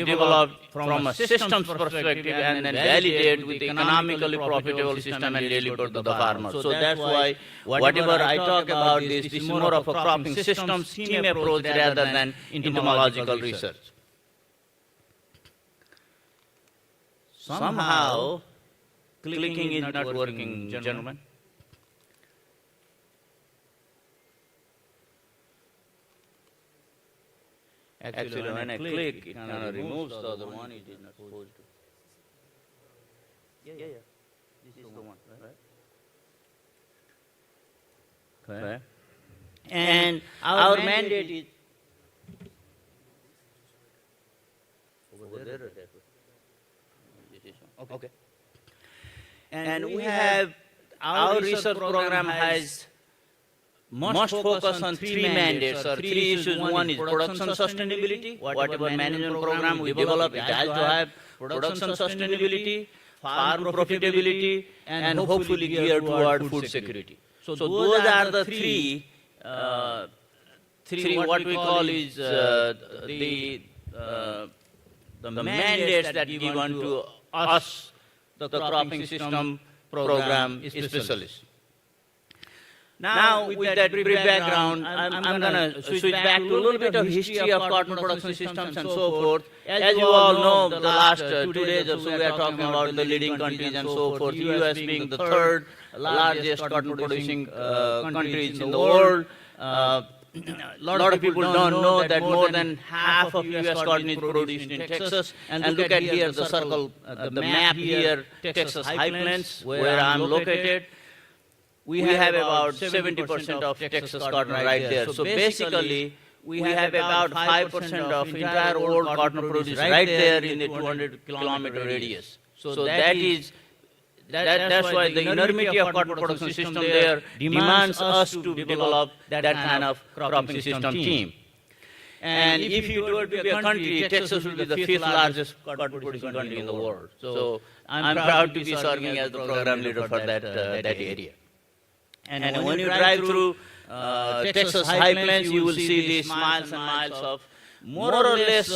developed from a systems perspective and then validated with economically profitable system and delivered to the farmer. So that's why whatever I talk about this is more of a cropping systems team approach rather than entomological research. Somehow, clicking is not working, gentlemen. Actually, when I click, it kind of removes the other one. It is not supposed to. Yeah. This is the one, right? Okay. And our mandate is over there or that way? Okay. And we have, our research program has must focus on three mandates or three issues. One is production sustainability. Whatever management program we develop, it has to have production sustainability, farm profitability, and hopefully geared toward food security. So those are the three what we call is the mandates that given to us, the cropping system program specialists. Now, with that brief background, I'm going to switch back to a little bit of history of cotton production systems and so forth. As you all know, the last 2 days or so, we are talking about the leading countries and so forth, U.S. being the third largest cotton producing countries in the world. A lot of people don't know that more than half of U.S. cotton is produced in Texas. And look at here, the circle, the map here, Texas High Plains, where I'm located. We have about 70% of Texas cotton right there. So basically, we have about 5% of entire world cotton produced right there in the 200-kilometer radius. So that's why the enormity of cotton production system there demands us to develop that kind of cropping system team. And if you were to be a country, Texas would be the 5th largest cotton producing country in the world. So I'm proud to be serving as the program leader for that area. And when you drive through Texas High Plains, you will see these miles and miles of more or less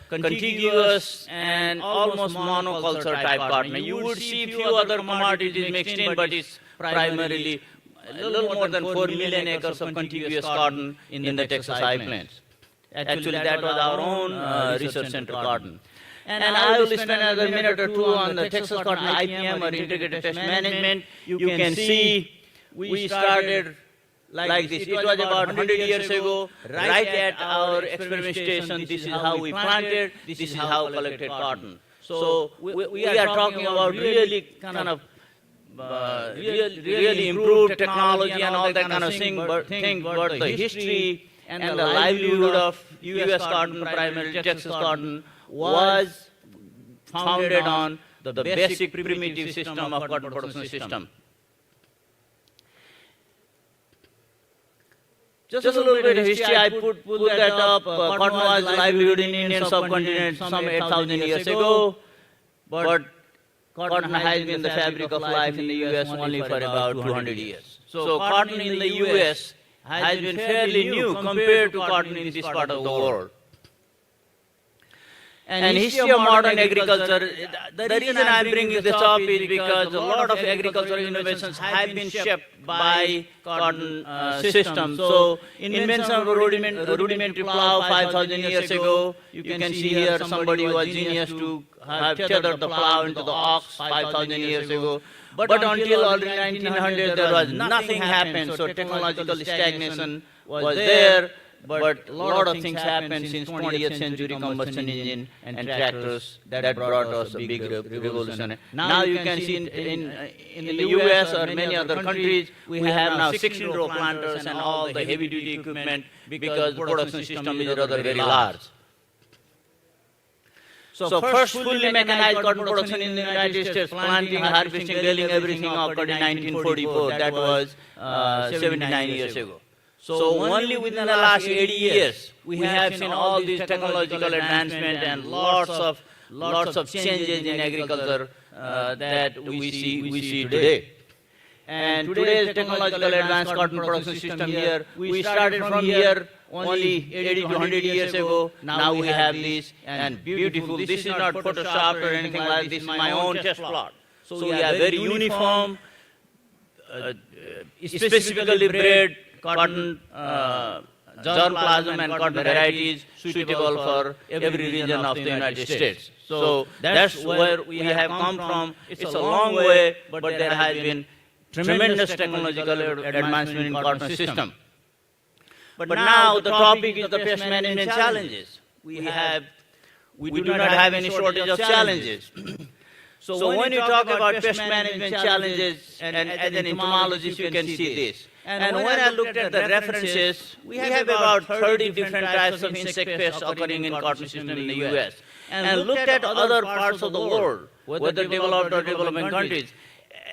contiguous and almost monoculture type cotton. You would see few other commodities mixed in, but it's primarily a little more than 4 million acres of contiguous cotton in the Texas High Plains. Actually, that was our own research center cotton. And I will spend another minute or two on the Texas Cotton IPM or Integrated Pest Management. You can see we started like this. It was about 100 years ago, right at our experiment station. This is how we planted, this is how we collected cotton. So we are talking about really kind of really improved technology and all that kind of thing, but the history and the livelihood of U.S. cotton, primarily Texas cotton, was founded on the basic primitive system of cotton production system. Just a little bit of history, I put that up. Cotton was livelihood in Indian subcontinent some 8,000 years ago, but cotton has been the fabric of life in the U.S. only for about 200 years. So cotton in the U.S. has been fairly new compared to cotton in this part of the world. And history of modern agriculture, the reason I'm bringing this up is because a lot of agricultural innovations have been shaped by cotton systems. So invention of a rudimentary plow 5,000 years ago, you can see here somebody who was genius to have tethered the plow into the ox 5,000 years ago. But until early 1900s, there was nothing happened, so technological stagnation was there. But a lot of things happened since 20th century combustion engine and tractors that brought us a big revolution. Now you can see in the US or many other countries, we have now 16-row planters and all the heavy-duty equipment because the production system is rather very large. So first fully mechanized cotton production in the United States, planting, harvesting, baling, everything occurred in 1944. That was 79 years ago. So only within the last 80 years, we have seen all these technological advancement and lots of changes in agriculture that we see today. And today's technological advanced cotton production system here, we started from here only 80 to 100 years ago. Now we have this, and beautiful. This is not photoshopped or anything like this. This is my own test plot. So we have very uniform, specifically bred cotton, germplasm and cotton varieties suitable for every region of the United States. So that's where we have come from. It's a long way, but there has been tremendous technological advancement in cotton system. But now the topic is the pest management challenges. We do not have any shortage of challenges. So when you talk about pest management challenges, and as an entomologist you can see this. And when I looked at the references, we have about 30 different types of insect pests occurring in cotton system in the US. And looked at other parts of the world, whether developed or developing countries.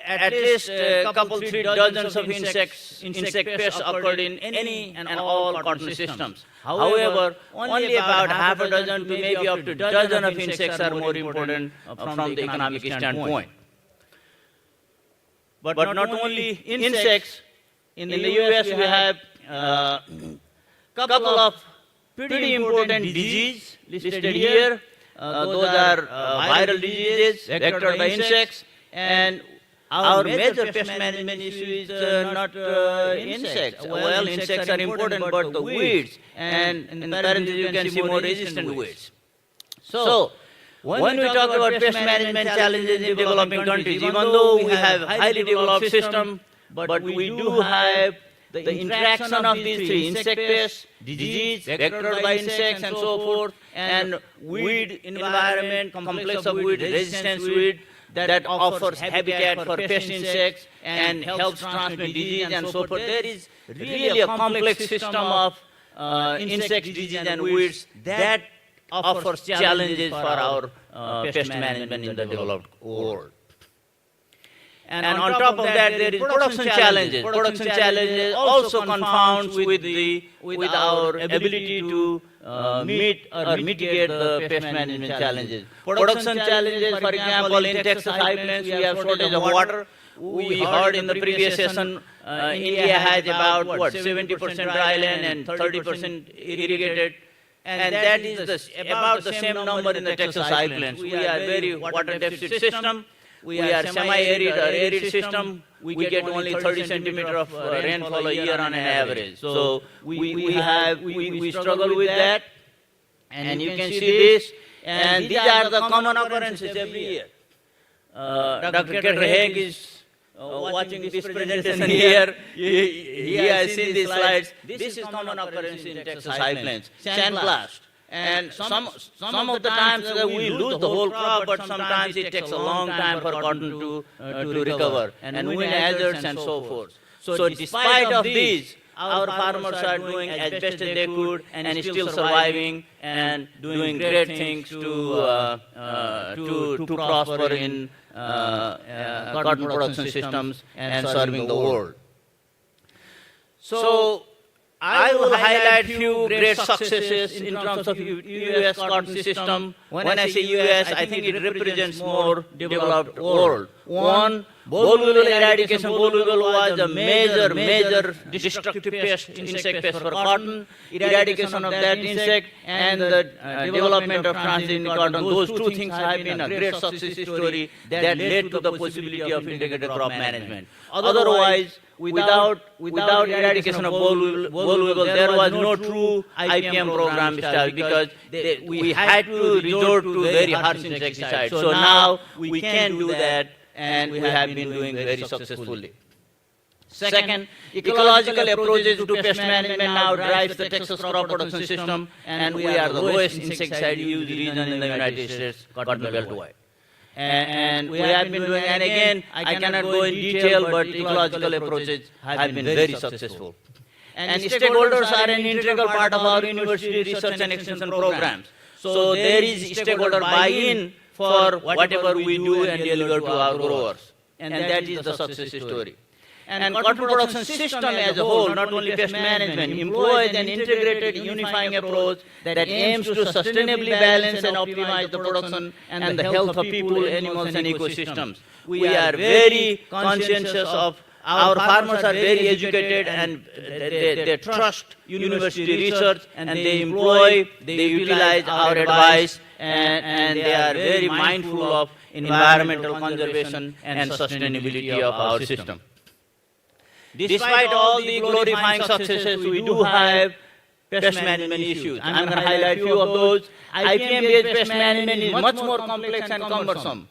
At least a couple, 3 dozens of insect pests occurred in any and all cotton systems. However, only about half a dozen to maybe up to a dozen of insects are more important from the economic standpoint. But not only insects, in the US we have a couple of pretty important diseases listed here. Those are viral diseases vectored by insects, and our major pest management issue is not insects. Well, insects are important, but the weeds, and in the parentheses you can see more resistant weeds. So, when we talk about pest management challenges in developing countries, even though we have a highly developed system, but we do have the interaction of these three: insect pests, disease, vectored by insects, and so forth, and weed environment, complex of weed, resistance weed, that offers habitat for pest insects and helps transmit disease and so forth. There is really a complex system of insects, disease, and weeds that offers challenges for our pest management in the developed world. And on top of that, there is production challenges. Production challenges also confounds with our ability to meet or mitigate the pest management challenges. Production challenges, for example, in Texas high plains, we have shortage of water. We heard in the previous session, India has about 70% dry land and 30% irrigated. And that is about the same number in the Texas high plains. We are very water deficit system. We are semi-arid or arid system. We get only 30 centimeter of rainfall a year on an average. So we struggle with that. And you can see this. And these are the common occurrences every year. Dr. Keter Haig is watching this presentation here. He has seen these slides. This is common occurrence in Texas high plains. Sandblast. And some of the times we lose the whole crop, but sometimes it takes a long time for cotton to recover, and wind hazards and so forth. So despite of these, our farmers are doing as best as they could and still surviving and doing great things to prosper in cotton production systems and serving the world. So I will highlight few great successes in terms of U.S. cotton system. When I say U.S., I think it represents more developed world. One, boll weevil eradication. Boll weevil was a major destructive pest, insect pest for cotton. Eradication of that insect and the development of transgenic cotton. Those two things have been a great success story that led to the possibility of integrated crop management. Otherwise, without eradication of boll weevil, there was no true IPM program established because we had to resort to very harsh insecticides. So now we can do that, and we have been doing very successfully. Second, ecological approaches to pest management now drives the Texas crop production system, and we are the lowest insecticide used region in the United States, cotton belt-wide. And we have been doing, and again, I cannot go in detail, but ecological approaches have been very successful. And stakeholders are an integral part of our university research and extension programs. So there is stakeholder buy-in for whatever we do and deliver to our growers. And that is the success story. And cotton production system as a whole, not only pest management, employs an integrated unifying approach that aims to sustainably balance and optimize the production and the health of people, animals, and ecosystems. We are very conscientious of our farmers are very educated and they trust university research and they utilize our advice and they are very mindful of environmental conservation and sustainability of our system. Despite all the glorifying successes, we do have pest management issues. I'm going to highlight a few of those. IPM-based pest management is much more complex and cumbersome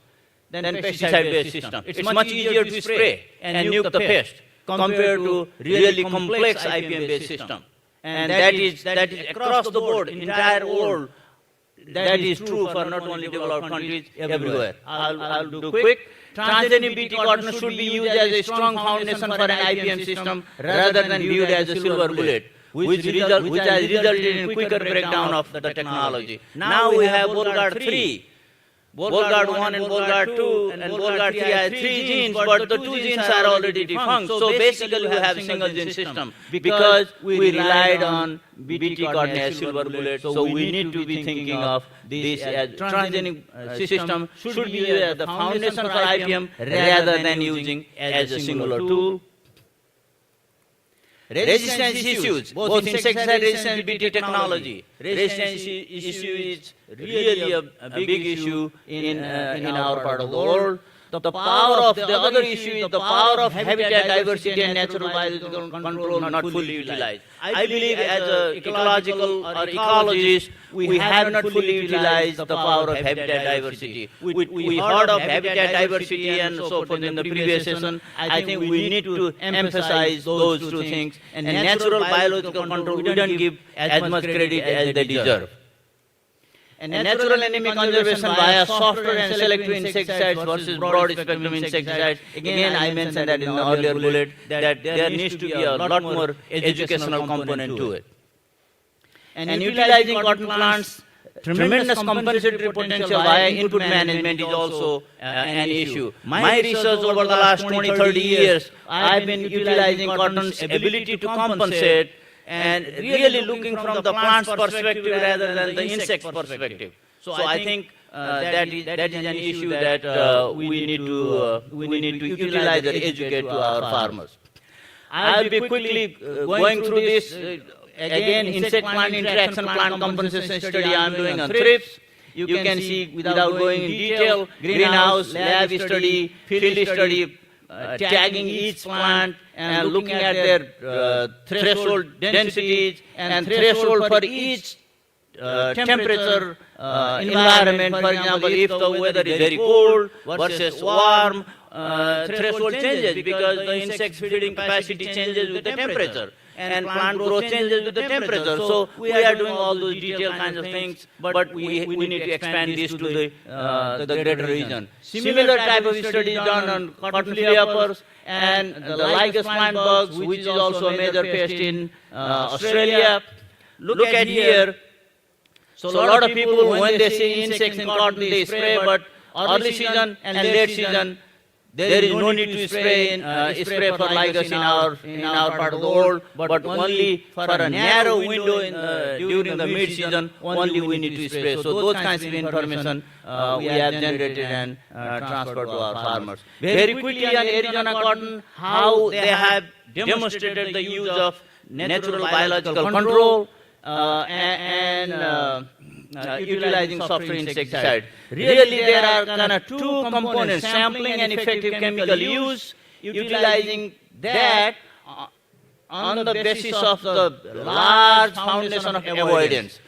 than pesticide-based system. It's much easier to spray and nuke the pest compared to really complex IPM-based system. And that is across the board, entire world. That is true for not only developed countries, everywhere. I'll do quick. Transgenic BT cotton should be used as a strong foundation for an IPM system rather than viewed as a silver bullet, which has resulted in quicker breakdown of the technology. Now we have Bolgard 3. Bolgard 1 and Bolgard 2 and Bolgard 3 has 3 genes, but the 2 genes are already defunct. So basically we have a single gene system because we relied on BT cotton as silver bullet. So we need to be thinking of this as transgenic system should be used as the foundation for IPM rather than using as a singular tool. Resistance issues, both insecticide resistance and BT technology. Resistance issue is really a big issue in our part of the world. The power of the other issue is the power of habitat diversity and natural biological control not fully utilized. I believe as an ecological or ecologist, we have not fully utilized the power of habitat diversity. We heard of habitat diversity and so forth in the previous session. I think we need to emphasize those two things. And natural biological control, we don't give as much credit as they deserve. And natural enemy conservation via softer and selective insecticides versus broad spectrum insecticides. Again, I mentioned that in the earlier bullet that there needs to be a lot more educational component to it. And utilizing cotton plants, tremendous compensatory potential via input management is also an issue. My research over the last 20-30 years, I've been utilizing cotton's ability to compensate and really looking from the plant's perspective rather than the insect's perspective. So I think that is an issue that we need to utilize and educate to our farmers. I'll be quickly going through this. Again, insect-plant interaction, plant compensation study I'm doing on thrips. You can see without going in detail, greenhouse, lab study, field study, tagging each plant and looking at their threshold densities and threshold for each temperature environment. For example, if the weather is very cold versus warm, threshold changes because the insect feeding capacity changes with the temperature and plant growth changes with the temperature. So we are doing all those detailed kinds of things, but we need to expand this to the greater region. Similar type of studies done on cotton fleappers and the Lycus plant bugs, which is also a major pest in Australia. Look at here. So a lot of people, when they see insects in cotton, they spray, but early season and late season, there is no need to spray for Lycus in our part of the world, but only for a narrow window during the mid-season, only we need to spray. So those kinds of information we have generated and transferred to our farmers. Very quickly on Arizona cotton, how they have demonstrated the use of natural biological control and utilizing softer insecticide. Really, there are kind of two components, sampling and effective chemical use, utilizing that on the basis of the large foundation of avoidance.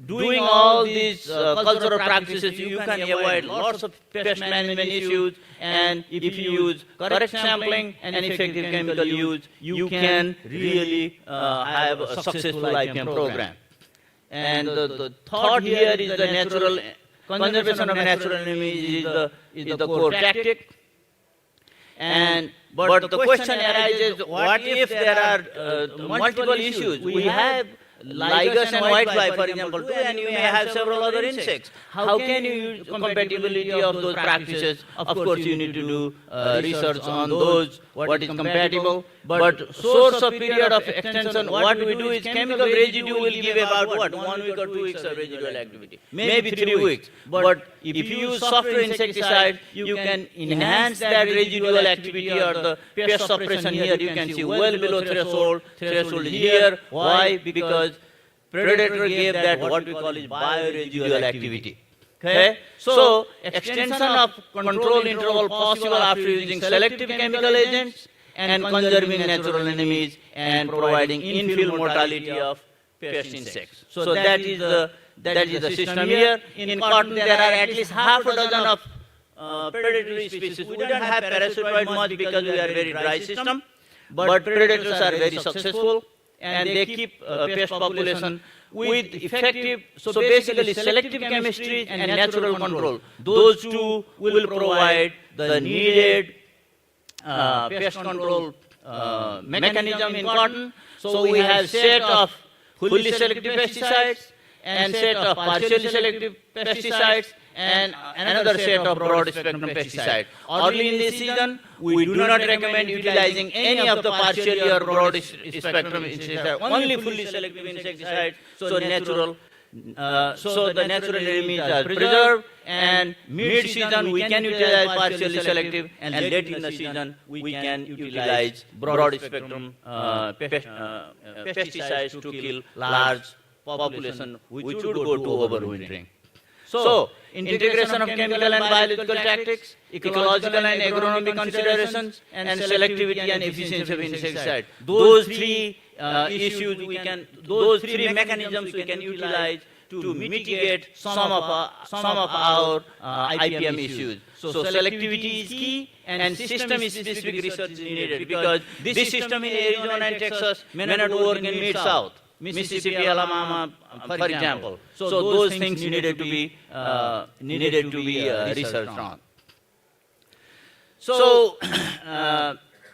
Doing all these cultural practices, you can avoid lots of pest management issues, and if you use correct sampling and effective chemical use, you can really have a successful IPM program. And the thought here is the natural conservation of natural enemies is the core tactic. But the question arises: what if there are multiple issues? We have ligus and whitefly, for example, too, and you may have several other insects. How can you use compatibility of those practices? Of course, you need to do research on those, what is compatible. But source of period of extension, what we do is chemical residue will give about what? 1 week or 2 weeks of residual activity. Maybe 3 weeks. But if you use software insecticide, you can enhance that residual activity or the pest suppression here. You can see well below threshold. Threshold is here. Why? Because predator gave that what we call is bioresidual activity. Okay? So, extension of control interval possible after using selective chemical agents and conserving natural enemies and providing infill mortality of pest insects. So that is the system here. In cotton, there are at least half a dozen of predatory species. We don't have parasitoid much because we are a very dry system, but predators are very successful and they keep pest population with effective, so basically selective chemistry and natural control. Those two will provide the needed pest control mechanism in cotton. So we have set of fully selective pesticides and set of partially selective pesticides and another set of broad spectrum pesticides. Early in the season, we do not recommend utilizing any of the partially or broad spectrum insecticides, only fully selective insecticides, so the natural enemies are preserved, and mid-season we can utilize partially selective, and late in the season we can utilize broad spectrum pesticides to kill large population which would go to overwintering. So, integration of chemical and biological tactics, ecological and agronomic considerations, and selectivity and efficiency of insecticide. Those three issues those three mechanisms we can utilize to mitigate some of our IPM issues. So selectivity is key, and system-specific research is needed because this system in Arizona and Texas may not work in Mid-South. Mississippi, Alabama, for example. So those things needed to be researched on. So,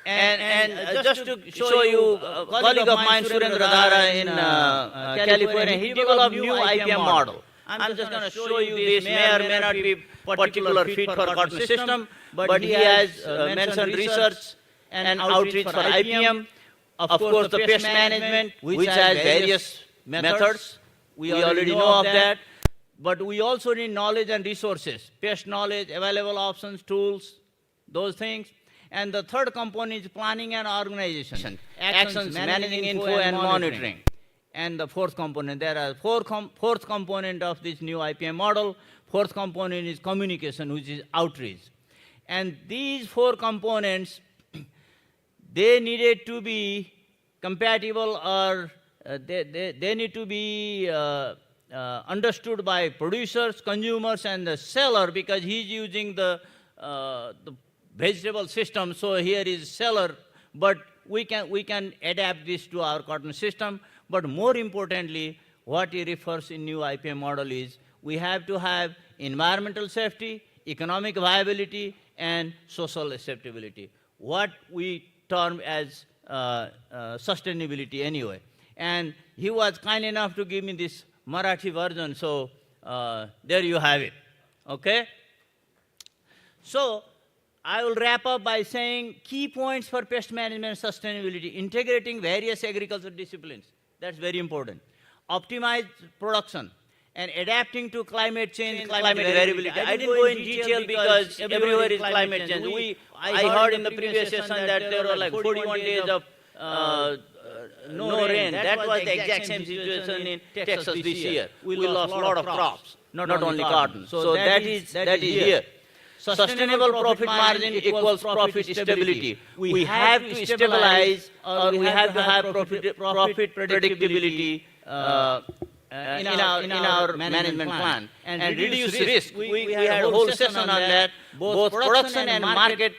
and just to show you, a colleague of mine, Surendra Dara in California, he developed new IPM model. I'm just going to show you this. May or may not be particular fit for cotton system, but he has mentioned research and outreach for IPM. Of course, the pest management, which has various methods. We already know of that. But we also need knowledge and resources. Pest knowledge, available options, tools, those things. And the third component is planning and organization. Actions, managing info and monitoring. And the fourth component, there are fourth component of this new IPM model. Fourth component is communication, which is outreach. And these four components, they needed to be compatible, or they need to be understood by producers, consumers, and the seller, because he's using the vegetable system. So here is seller, but we can adapt this to our cotton system. But more importantly, what he refers in new IPM model is we have to have environmental safety, economic viability, and social acceptability. What we term as sustainability anyway. And he was kind enough to give me this Marathi version, so there you have it, okay? So I will wrap up by saying key points for pest management sustainability: integrating various agricultural disciplines, that's very important. Optimize production and adapting to climate change, climate variability. I didn't go in detail because everywhere is climate change. I heard in the previous session that there were like 41 days of no rain. That was the exact same situation in Texas this year. We lost a lot of crops, not only cotton. So that is here. Sustainable profit margin equals profit stability. We have to stabilize, or we have to have profit predictability in our management plan, and reduce risk. We had a whole session on that. Both production and market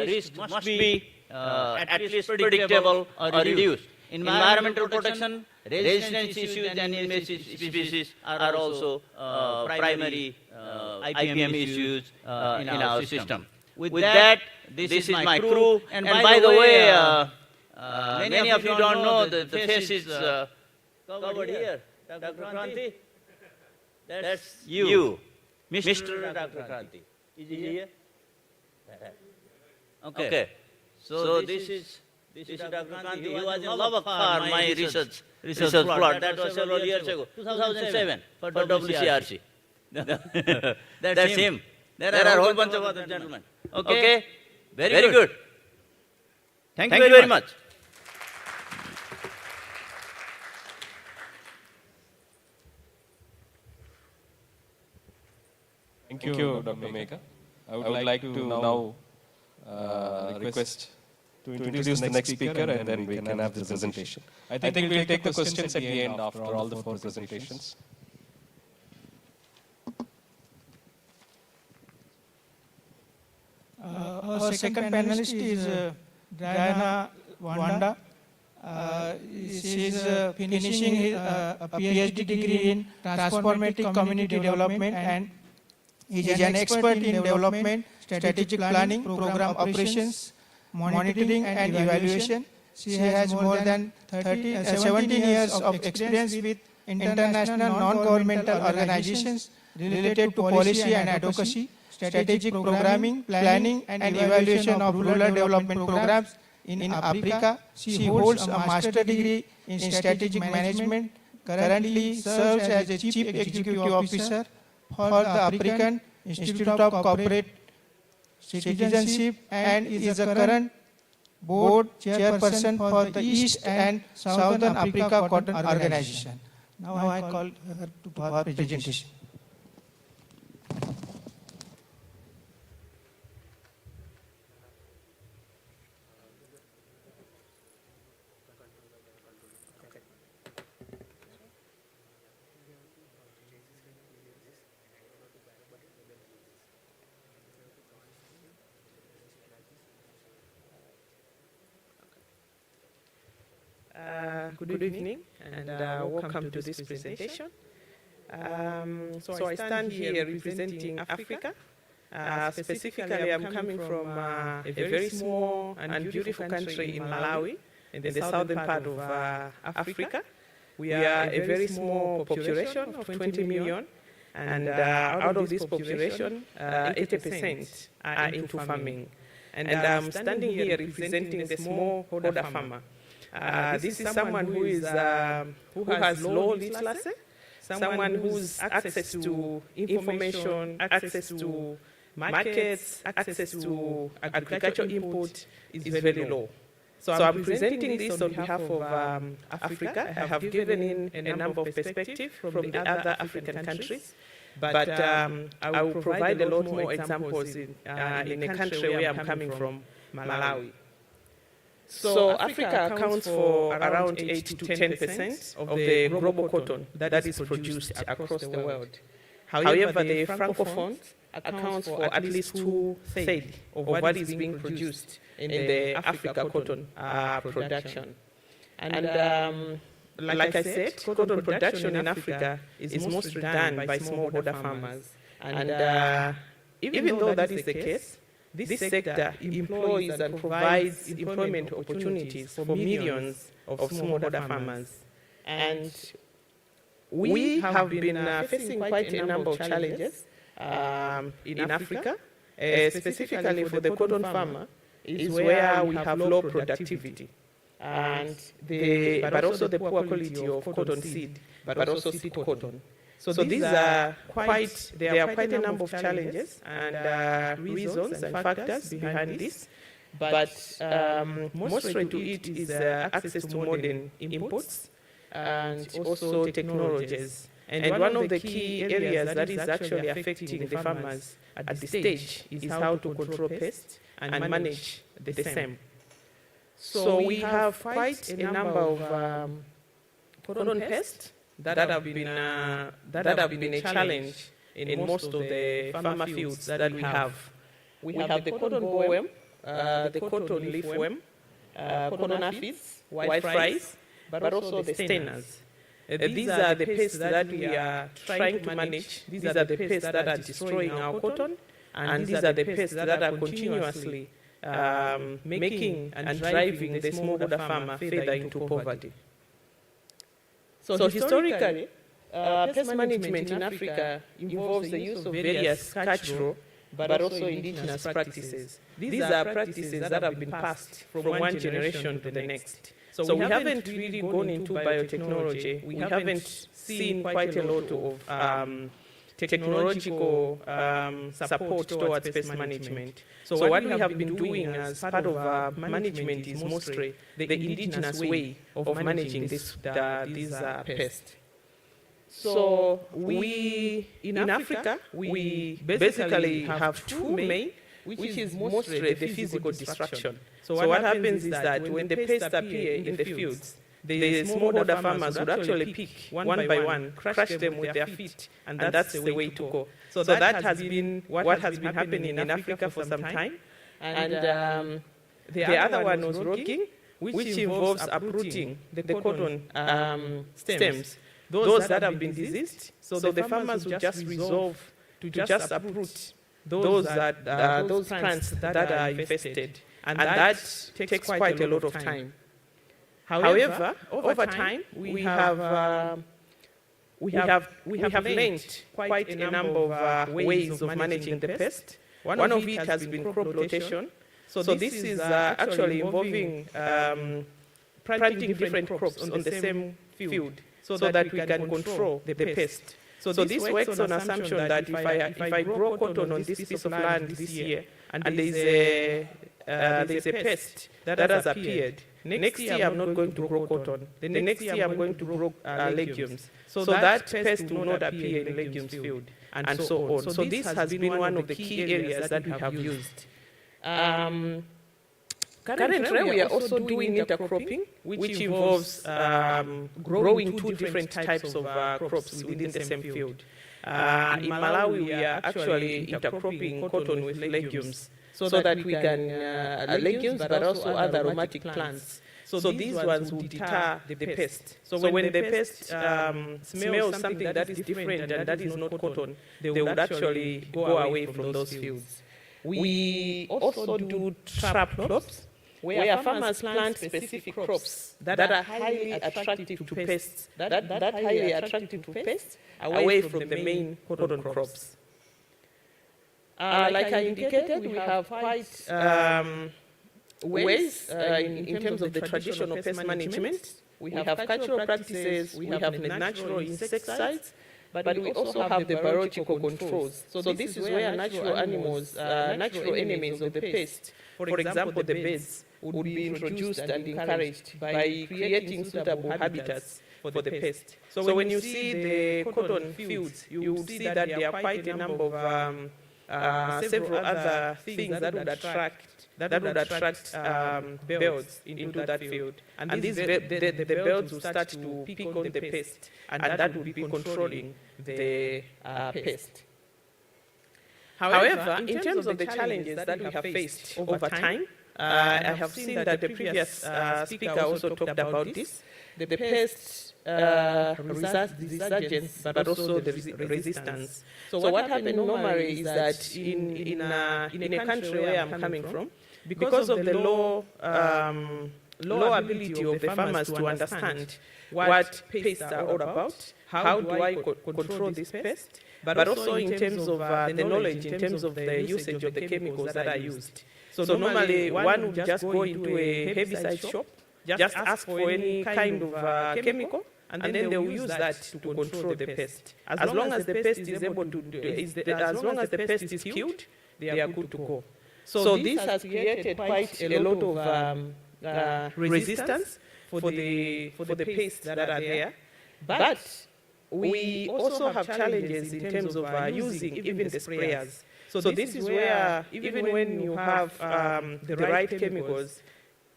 risk must be at least predictable or reduced. Environmental protection, resistance issues, and invasive species are also primary IPM issues in our system. With that, this is my crew. And by the way, many of you don't know that the face is covered here. Dr. Kranti? That's you. Mr. Dr. Kranti. Is he here? Okay. So this is Dr. Kranti. He was in Lavakar, my research plot. That was several years ago. 2007 for WCRC. That's him. There are a whole bunch of other gentlemen. Okay? Very good. Thank you very much. Thank you, Dr. Megha. I would like to now request to introduce the next speaker, and then we can have the presentation. I think we'll take the questions at the end after all the 4 presentations. Our second panelist is Diana Wanda. She is finishing a PhD degree in transformative community development and is an expert in development, strategic planning, program operations, monitoring and evaluation. She has more than 17 years of experience with international non-governmental organizations related to policy and advocacy, strategic programming, planning and evaluation of rural development programs in Africa. She holds a master's degree in strategic management, currently serves as a chief executive officer for the African Institute of Corporate Citizenship and is the current board chairperson for the East and Southern Africa Cotton Organization. Now I call her to her presentation. Good evening and welcome to this presentation. So I stand here representing Africa. Specifically, I'm coming from a very small and beautiful country in Malawi, in the southern part of Africa. We are a very small population of 20 million, and out of this population, 80% are into farming. And I'm standing here representing the smallholder farmer. This is someone who has low literacy, someone whose access to information, access to markets, access to agricultural input is very low. So I'm presenting this on behalf of Africa. I have given in a number of perspectives from the other African countries, but I will provide a lot more examples in a country where I'm coming from, Malawi. So Africa accounts for around 8 to 10% of the global cotton that is produced across the world. However, the Francophones accounts for at least 2/3 of what is being produced in the Africa cotton production. And like I said, cotton production in Africa is mostly done by smallholder farmers. And even though that is the case, this sector employs and provides employment opportunities for millions of smallholder farmers. And we have been facing quite a number of challenges in Africa, specifically for the cotton farmer, is where we have low productivity, and but also the poor quality of cotton seed, but also seed cotton. So these are there are quite a number of challenges and reasons and factors behind this. But mostly to it is access to modern inputs and also technologies. And one of the key areas that is actually affecting the farmers at this stage is how to control pests and manage the same. So we have quite a number of cotton pests that have been a challenge in most of the farmer fields that we have. We have the cotton bollworm, the cotton leafworm, cotton aphids, white flies, but also the stainers. These are the pests that we are trying to manage. These are the pests that are destroying our cotton, and these are the pests that are continuously making and driving the smallholder farmer further into poverty. So historically, pest management in Africa involves the use of various cultural but also indigenous practices. These are practices that have been passed from one generation to the next. So we haven't really gone into biotechnology. We haven't seen quite a lot of technological support towards pest management. So what we have been doing as part of our management is mostly the indigenous way of managing these pests. So we, in Africa, we basically have two main, which is mostly the physical destruction. So what happens is that when the pests appear in the fields, the smallholder farmers would actually pick one by one, crush them with their feet, and that's the way to go. So that has been what has been happening in Africa for some time. And the other one was rogging, which involves uprooting the cotton stems, those that have been diseased. So the farmers would just resolve to just uproot those plants that are infested, and that takes quite a lot of time. However, over time, we have learned quite a number of ways of managing the pest. One of it has been crop rotation. So this is actually involving planting different crops on the same field so that we can control the pest. So this works on assumption that if I grow cotton on this piece of land this year and there's a pest that has appeared, next year I'm not going to grow cotton. The next year I'm going to grow legumes. So that pest will not appear in legumes field, and so on. So this has been one of the key areas that we have used. Currently, we are also doing intercropping, which involves growing two different types of crops within the same field. In Malawi, we are actually intercropping cotton with legumes, so that we can, legumes but also other aromatic plants. So these ones will deter the pest. So when the pest smells something that is different and that is not cotton, they would actually go away from those fields. We also do trap crops, where farmers plant specific crops that are highly attractive to pests, that highly attractive to pests away from the main cotton crops. Like I indicated, we have quite ways in terms of the traditional pest management. We have cultural practices, we have the natural insecticides, but we also have the biological controls. So this is where natural animals, natural enemies of the pest, for example, the birds, would be introduced and encouraged by creating suitable habitats for the pest. So when you see the cotton fields, you will see that there are quite a number of several other things that would attract birds into that field. And these the birds will start to pick on the pest, and that will be controlling the pest. However, in terms of the challenges that we have faced over time, I have seen that the previous speaker also talked about this, the pest resurgence, but also the resistance. So what happened normally is that in a country where I'm coming from, because of the low ability of the farmers to understand what pests are all about, how do I control this pest, but also in terms of the knowledge, in terms of the usage of the chemicals that are used. So normally one would just go into a herbicide shop, just ask for any kind of chemical, and then they will use that to control the pest. As long as the pest is able to, as long as the pest is killed, they are good to go. So this has created quite a lot of resistance for the pests that are there. But we also have challenges in terms of using even the sprayers. So this is where, even when you have the right chemicals,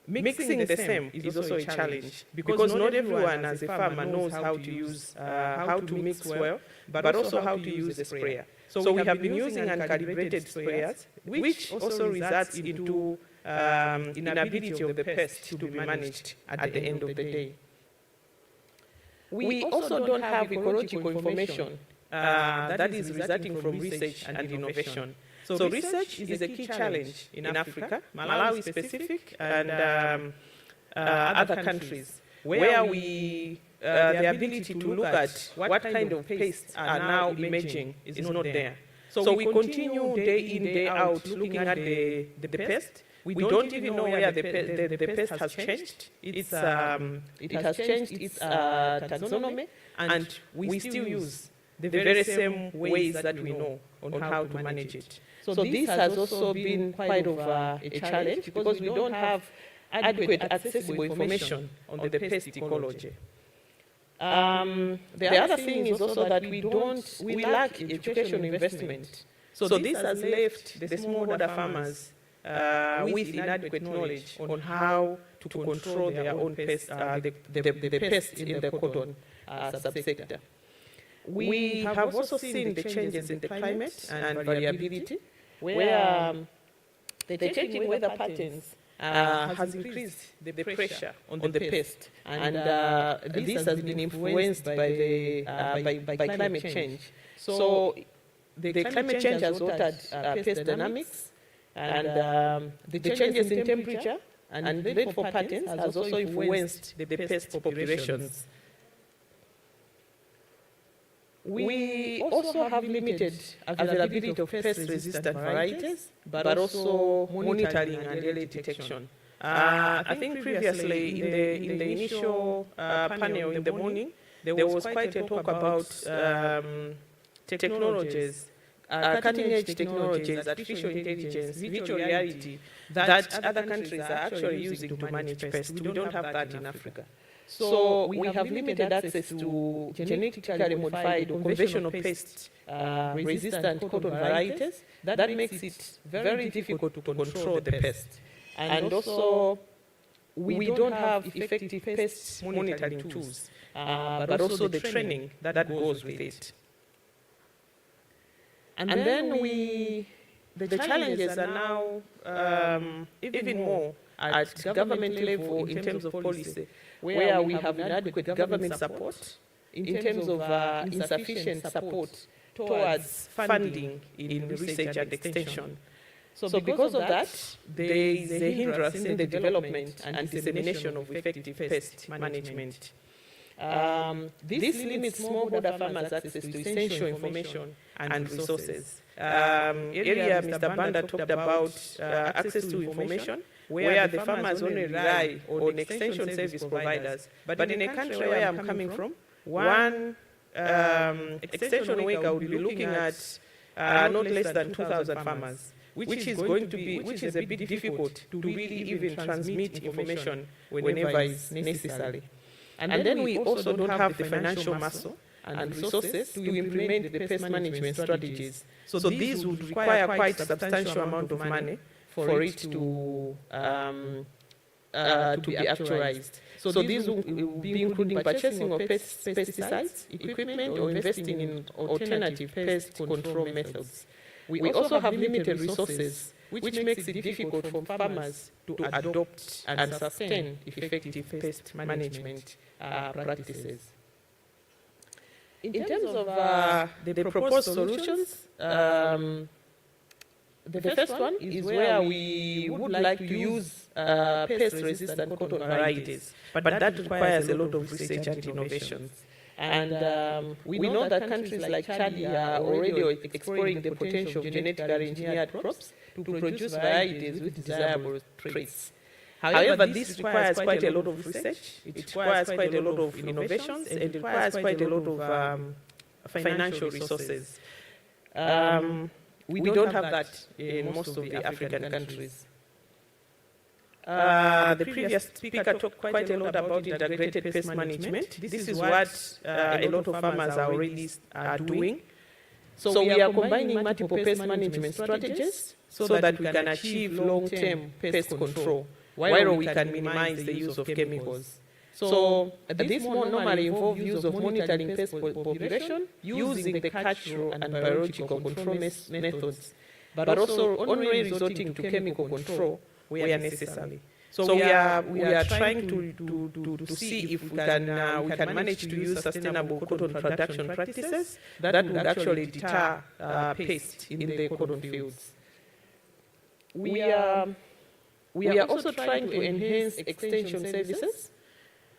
mixing the same is also a challenge, because not everyone as a farmer knows how to use, how to mix well, but also how to use the sprayer. So we have been using uncalibrated sprayers, which also results into inability of the pest to be managed at the end of the day. We also don't have ecological information that is resulting from research and innovation. So research is a key challenge in Africa, Malawi specific, and other countries. where the ability to look at what kind of pests are now emerging is not there. So we continue day in, day out looking at the pest. We don't even know where the pest has changed. It has changed its taxonomy, and we still use the very same ways that we know on how to manage it. So this has also been quite of a challenge because we don't have adequate accessible information on the pest ecology. The other thing is also that we lack educational investment. So this has left the smallholder farmers with inadequate knowledge on how to control their own pests, the pests in the cotton subsector. We have also seen the changes in the climate and variability, where the changing weather patterns has increased the pressure on the pest, and this has been influenced by climate change. So the climate change has altered pest dynamics, and the changes in temperature and rainfall patterns has also influenced the pest populations. We also have limited availability of pest-resistant varieties, but also monitoring and early detection. I think previously in the initial panel in the morning, there was quite a talk about technologies, cutting-edge technologies, artificial intelligence, virtual reality, that other countries are actually using to manage pests. We don't have that in Africa. So we have limited access to genetically modified or conventional pest-resistant cotton varieties. That makes it very difficult to control the pest. And also, we don't have effective pest monitoring tools, but also the training that goes with it. And then the challenges are now even more at government level in terms of policy, where we have inadequate government support, in terms of insufficient support towards funding in research and extension. So because of that, there is a hindrance in the development and dissemination of effective pest management. This limits smallholder farmers' access to essential information and resources. Earlier, Mr. Banda talked about access to information, where the farmers only rely on extension service providers. But in a country where I'm coming from, one extension worker will be looking at not less than 2,000 farmers, which is a bit difficult to really even transmit information whenever it's necessary. And then we also don't have the financial muscle and resources to implement the pest management strategies. So these would require quite a substantial amount of money for it to be actualized. So these will be including purchasing of pesticides, equipment, or investing in alternative pest control methods. We also have limited resources, which makes it difficult for farmers to adopt and sustain effective pest management practices. In terms of the proposed solutions, the first one is where we would like to use pest-resistant cotton varieties, but that requires a lot of research and innovations. And we know that countries like Chad are already exploring the potential of genetically engineered crops to produce varieties with desirable traits. However, this requires quite a lot of research, it requires quite a lot of innovations, and it requires quite a lot of financial resources. We don't have that in most of the African countries. The previous speaker talked quite a lot about integrated pest management. This is what a lot of farmers are already doing. So we are combining multiple pest management strategies so that we can achieve long-term pest control, while we can minimize the use of chemicals. So this normally involves use of monitoring pest population using the cultural and biological control methods, but also only resorting to chemical control where necessary. So we are trying to see if we can manage to use sustainable cotton production practices that would actually deter pests in the cotton fields. We are also trying to enhance extension services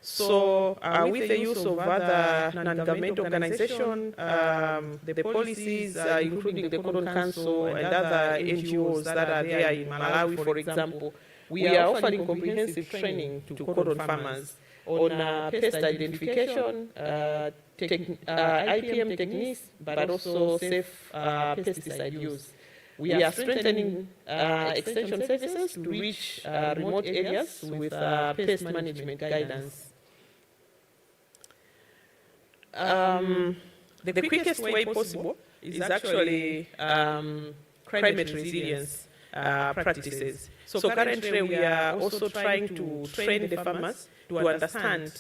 So with the use of other non-governmental organizations, the policies, including the Cotton Council and other NGOs that are there in Malawi, for example, we are offering comprehensive training to cotton farmers on pest identification, IPM techniques, but also safe pesticide use. We are strengthening extension services to reach remote areas with pest management guidance. The quickest way possible is actually climate resilience practices. So currently we are also trying to train the farmers to understand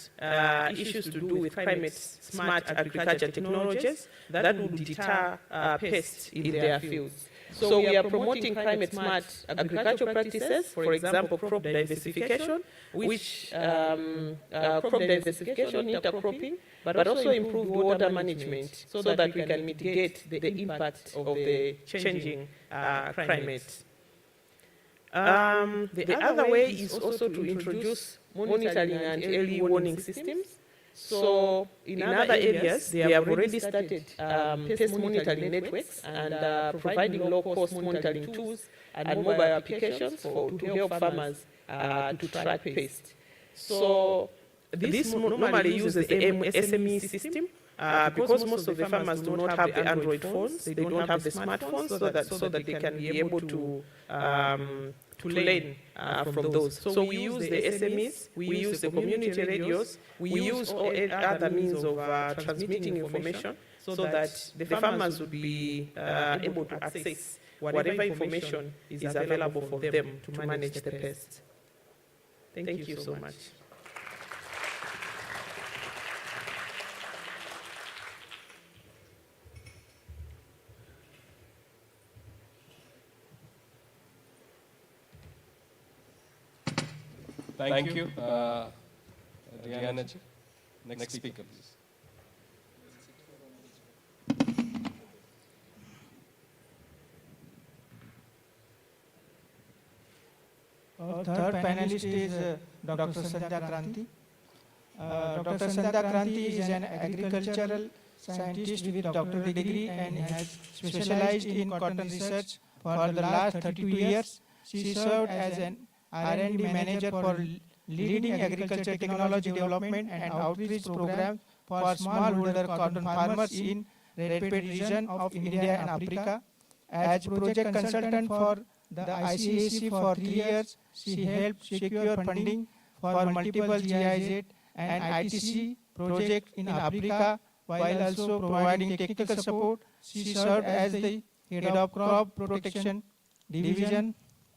issues to do with climate-smart agriculture technologies that would deter pests in their fields. So we are promoting climate-smart agricultural practices, for example, crop diversification, which crop diversification, intercropping, but also improved water management so that we can mitigate the impact of the changing climate. The other way is also to introduce monitoring and early warning systems. So in other areas, they have already started pest monitoring networks and providing low-cost monitoring tools and mobile applications to help farmers to track pests. So this normally uses the SME system because most of the farmers do not have the Android phones, they don't have the smartphones, so that they can be able to learn from those. So we use the SMEs, we use the community radios, we use all other means of transmitting information so that the farmers would be able to access whatever information is available for them to manage the pests. Thank you so much. Thank you. Diana ji. Next speaker, please. Our third panelist is Dr. Sandhya Kranti. Dr. Sandhya Kranti is an agricultural scientist with doctoral degree and has specialized in cotton research for the last 32 years. She served as an R&D manager for leading agriculture technology development and outreach programs for smallholder cotton farmers in Red Belt region of India and Africa. As project consultant for the ICAC for 3 years, she helped secure funding for multiple GIZ and ITC projects in Africa while also providing technical support. She served as the head of crop protection division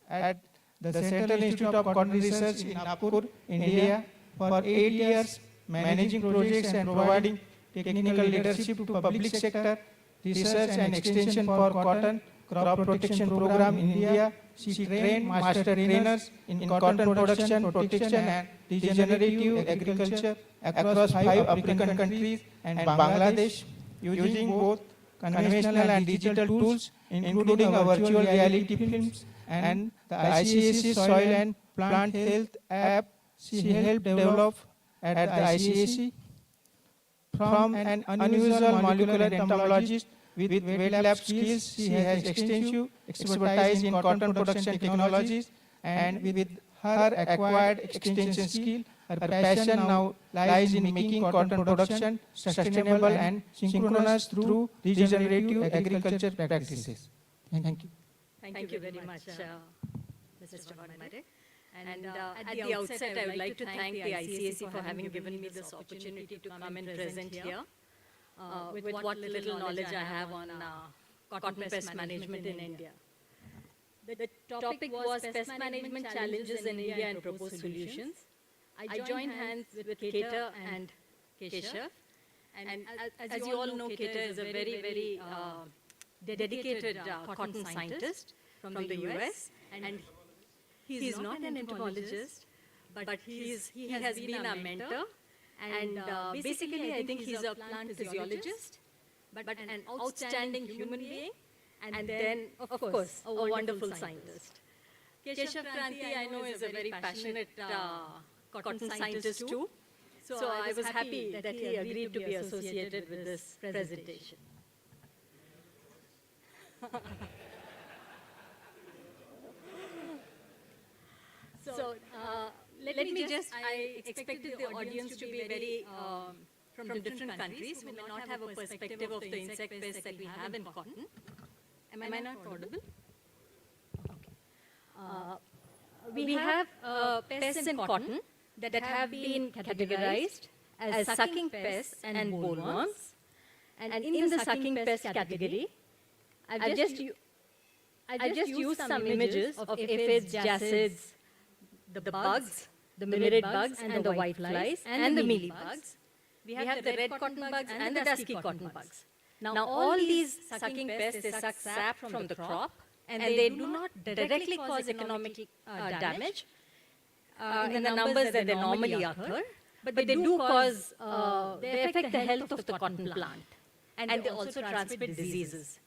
at the Central Institute of Cotton Research in Nagpur, India, for 8 years, managing projects and providing technical leadership to public sector, research and extension for cotton crop protection program in India. She trained master trainers in cotton production, protection and regenerative agriculture across 5 African countries and Bangladesh, using both conventional and digital tools, including a virtual reality films and the ICAC Soil and Plant Health app she helped develop at the ICAC. From an unusual molecular entomologist with wet lab skills, she has extensive expertise in cotton production technologies, and with her acquired extension skill, her passion now lies in making cotton production sustainable and synchronous through regenerative agriculture practices. Thank you. Thank you very much, Mr. Vanmare. And at the outset, I would like to thank the ICAC for having given me this opportunity to come and present here with what little knowledge I have on cotton pest management in India. The topic was pest management challenges in India and proposed solutions. I joined hands with Keta and Keshav. And as you all know, Keta is a very, very dedicated cotton scientist from the US, and he is not an entomologist, but he has been a mentor, and basically I think he's a plant physiologist, but an outstanding human being, and then of course a wonderful scientist. Keshav Kranti, I know, is a very passionate cotton scientist too. So I was happy that he agreed to be associated with this presentation. So let me just, I expected the audience to be very, from different countries who may not have a perspective of the insect pests that we have in cotton. Am I not audible? We have pests in cotton that have been categorized as sucking pests and bollworms. And in the sucking pest category, I've just used some images of aphids, jacids, the bugs, the myrid bugs and the whiteflies and the mealybugs. We have the red cotton bugs and the dusky cotton bugs. Now all these sucking pests, they suck sap from the crop and they do not directly cause economic damage in the numbers that they normally occur, but they do cause, they affect the health of the cotton plant and they also transmit diseases.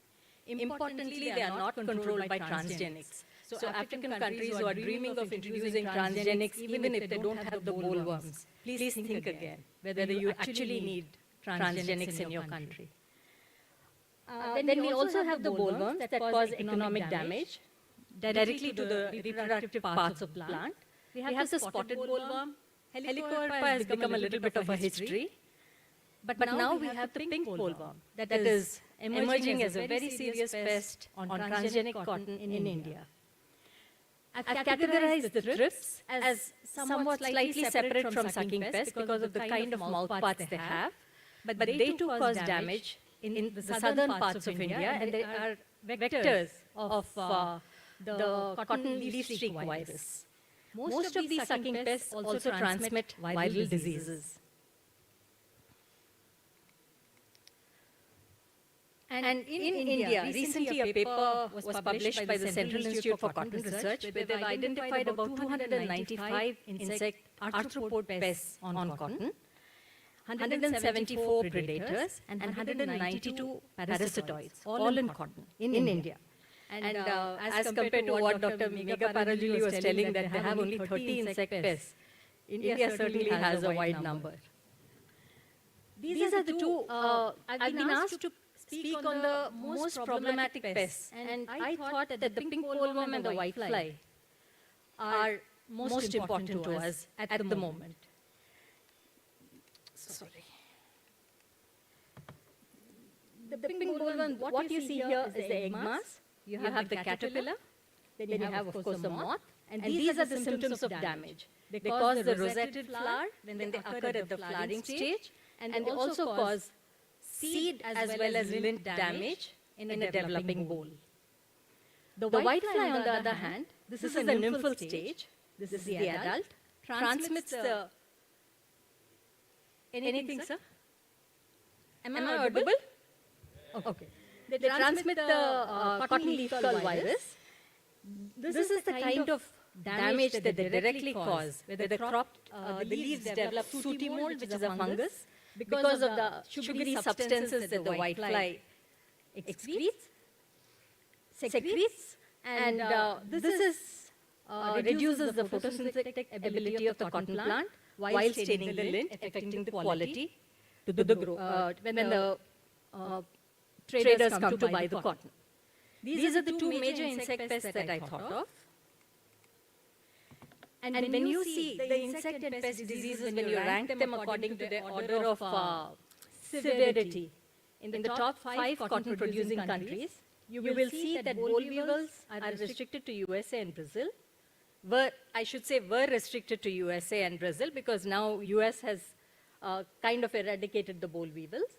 Importantly, they are not controlled by transgenics. So African countries who are dreaming of introducing transgenics, even if they don't have the bollworms, please think again whether you actually need transgenics in your country. Then we also have the bollworms that cause economic damage directly to the reproductive parts of the plant. We have the spotted bollworm. Helicoverpa has become a little bit of a history. But now we have the pink bollworm that is emerging as a very serious pest on transgenic cotton in India. I've categorized the thrips as somewhat slightly separate from sucking pests because of the kind of mouthparts they have. But they too cause damage in the southern parts of India, and they are vectors of the cotton leaf streak virus. Most of these sucking pests also transmit viral diseases. And in India, recently a paper was published by the Central Institute for Cotton Research where they've identified about 295 insect arthropod pests on cotton, 174 predators, and 192 parasitoids, all in cotton, in India. And as compared to what Dr. Megha Parajuli was telling, that they have only 30 insect pests, India certainly has a wide number. These are the two, I've been asked to speak on the most problematic pests, and I thought that the pink bollworm and the whitefly are most important to us at the moment. Sorry. The pink bollworm, what you see here is the egg mass. You have the caterpillar, then you have, of course, the moth, and these are the symptoms of damage. They cause the rosetted flower when they occur at the flowering stage, and they also cause seed as well as lint damage in a developing boll. The whitefly, on the other hand, this is the nymphal stage, this is the adult, transmits the... Anything, sir? Am I audible? Okay. They transmit the cotton leaf curl virus. This is the kind of damage that they directly cause, where the crop, the leaves develop sooty mold, which is a fungus, because of the sugary substances that the whitefly secretes, and this reduces the photosynthetic ability of the cotton plant while staining the lint, affecting the quality to the growth when the traders come to buy the cotton. These are the two major insect pests that I thought of. And when you see the insect and pest diseases, when you rank them according to their order of severity, in the top 5 cotton-producing countries, you will see that boll weevils are restricted to USA and Brazil. Were restricted to USA and Brazil because now US has kind of eradicated the boll weevils.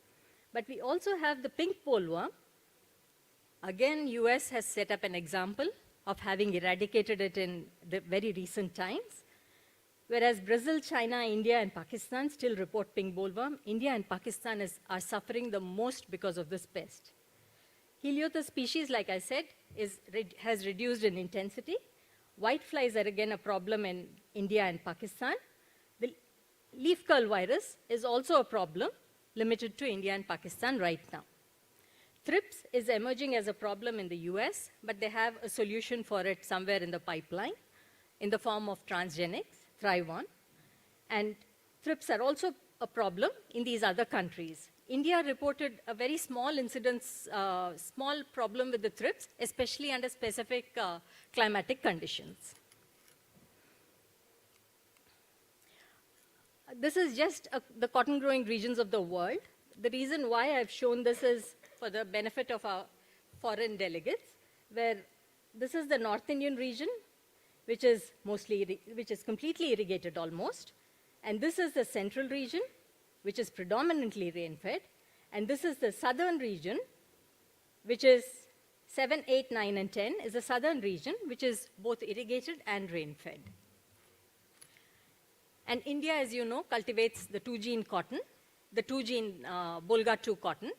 But we also have the pink bollworm. Again, US has set up an example of having eradicated it in the very recent times. Whereas Brazil, China, India, and Pakistan still report pink bollworm, India and Pakistan are suffering the most because of this pest. Heliothus species, like I said, has reduced in intensity. Whiteflies are again a problem in India and Pakistan. The leaf curl virus is also a problem limited to India and Pakistan right now. Thrips is emerging as a problem in the US, but they have a solution for it somewhere in the pipeline in the form of transgenics, Thrive-1. And thrips are also a problem in these other countries. India reported a very small incidence, small problem with the thrips, especially under specific climatic conditions. This is just the cotton growing regions of the world. The reason why I've shown this is for the benefit of our foreign delegates, where this is the North Indian region, which is completely irrigated almost. And this is the central region, which is predominantly rain-fed. And this is the southern region, which is 7, 8, 9, and 10 is the southern region, which is both irrigated and rain-fed. And India, as you know, cultivates the 2-gene cotton, the 2-gene Bolga 2 cotton.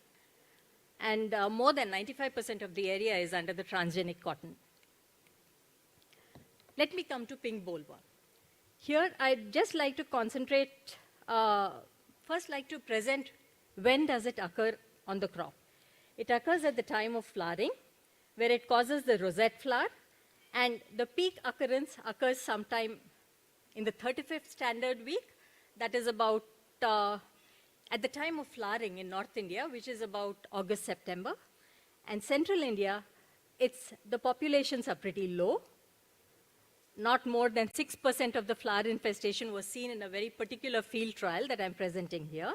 And more than 95% of the area is under the transgenic cotton. Let me come to pink bollworm. Here, I'd just like to concentrate, first like to present when does it occur on the crop. It occurs at the time of flowering, where it causes the rosette flower, and the peak occurrence occurs sometime in the 35th standard week. That is about at the time of flowering in North India, which is about August, September. And Central India, the populations are pretty low. Not more than 6% of the flower infestation was seen in a very particular field trial that I'm presenting here.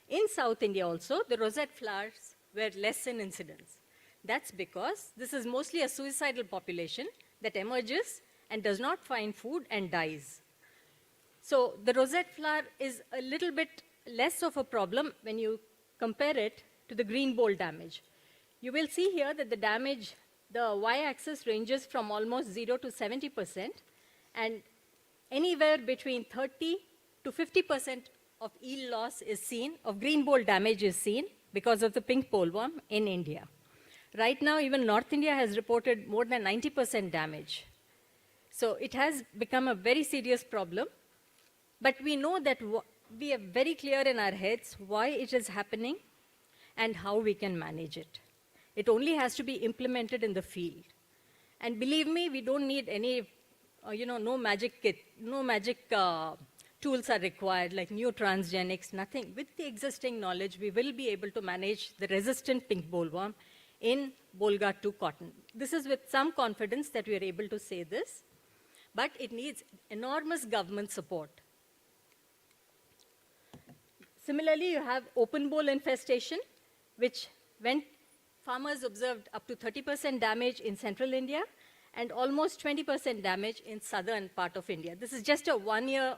In South India also, the rosette flowers were less in incidence. That's because this is mostly a suicidal population that emerges and does not find food and dies. So the rosette flower is a little bit less of a problem when you compare it to the green boll damage. You will see here that the damage, the y-axis ranges from almost 0 to 70%, and anywhere between 30 to 50% of yield loss is seen, of green boll damage is seen because of the pink bollworm in India. Right now, even North India has reported more than 90% damage. So it has become a very serious problem, but we know that we are very clear in our heads why it is happening and how we can manage it. It only has to be implemented in the field. And believe me, we don't need any, no magic kit, no magic tools are required, like new transgenics, nothing. With the existing knowledge, we will be able to manage the resistant pink bollworm in Bolga 2 cotton. This is with some confidence that we are able to say this, but it needs enormous government support. Similarly, you have open boll infestation, which when farmers observed up to 30% damage in central India and almost 20% damage in southern part of India. This is just a one-year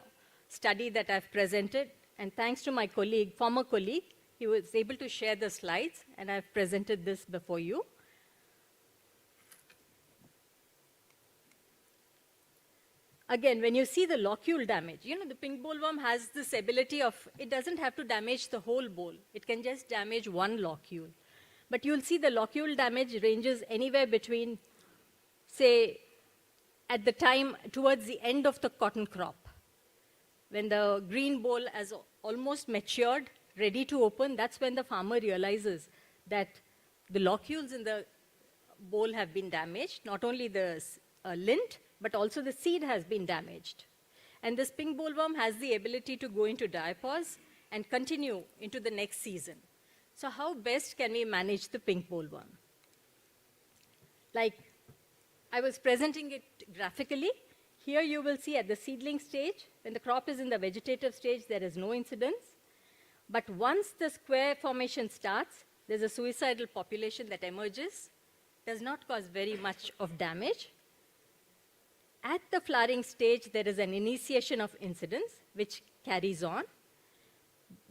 study that I've presented, and thanks to my colleague, former colleague, he was able to share the slides, and I've presented this before you. Again, when you see the locule damage, the pink bollworm has this ability of, it doesn't have to damage the whole boll. It can just damage one locule. But you'll see the locule damage ranges anywhere between, say, at the time towards the end of the cotton crop, when the green boll has almost matured, ready to open, that's when the farmer realizes that the locules in the boll have been damaged, not only the lint, but also the seed has been damaged. And this pink bollworm has the ability to go into diapause and continue into the next season. So how best can we manage the pink bollworm? Like I was presenting it graphically. Here you will see at the seedling stage, when the crop is in the vegetative stage, there is no incidence. But once the square formation starts, there's a suicidal population that emerges, does not cause very much of damage. At the flowering stage, there is an initiation of incidence, which carries on.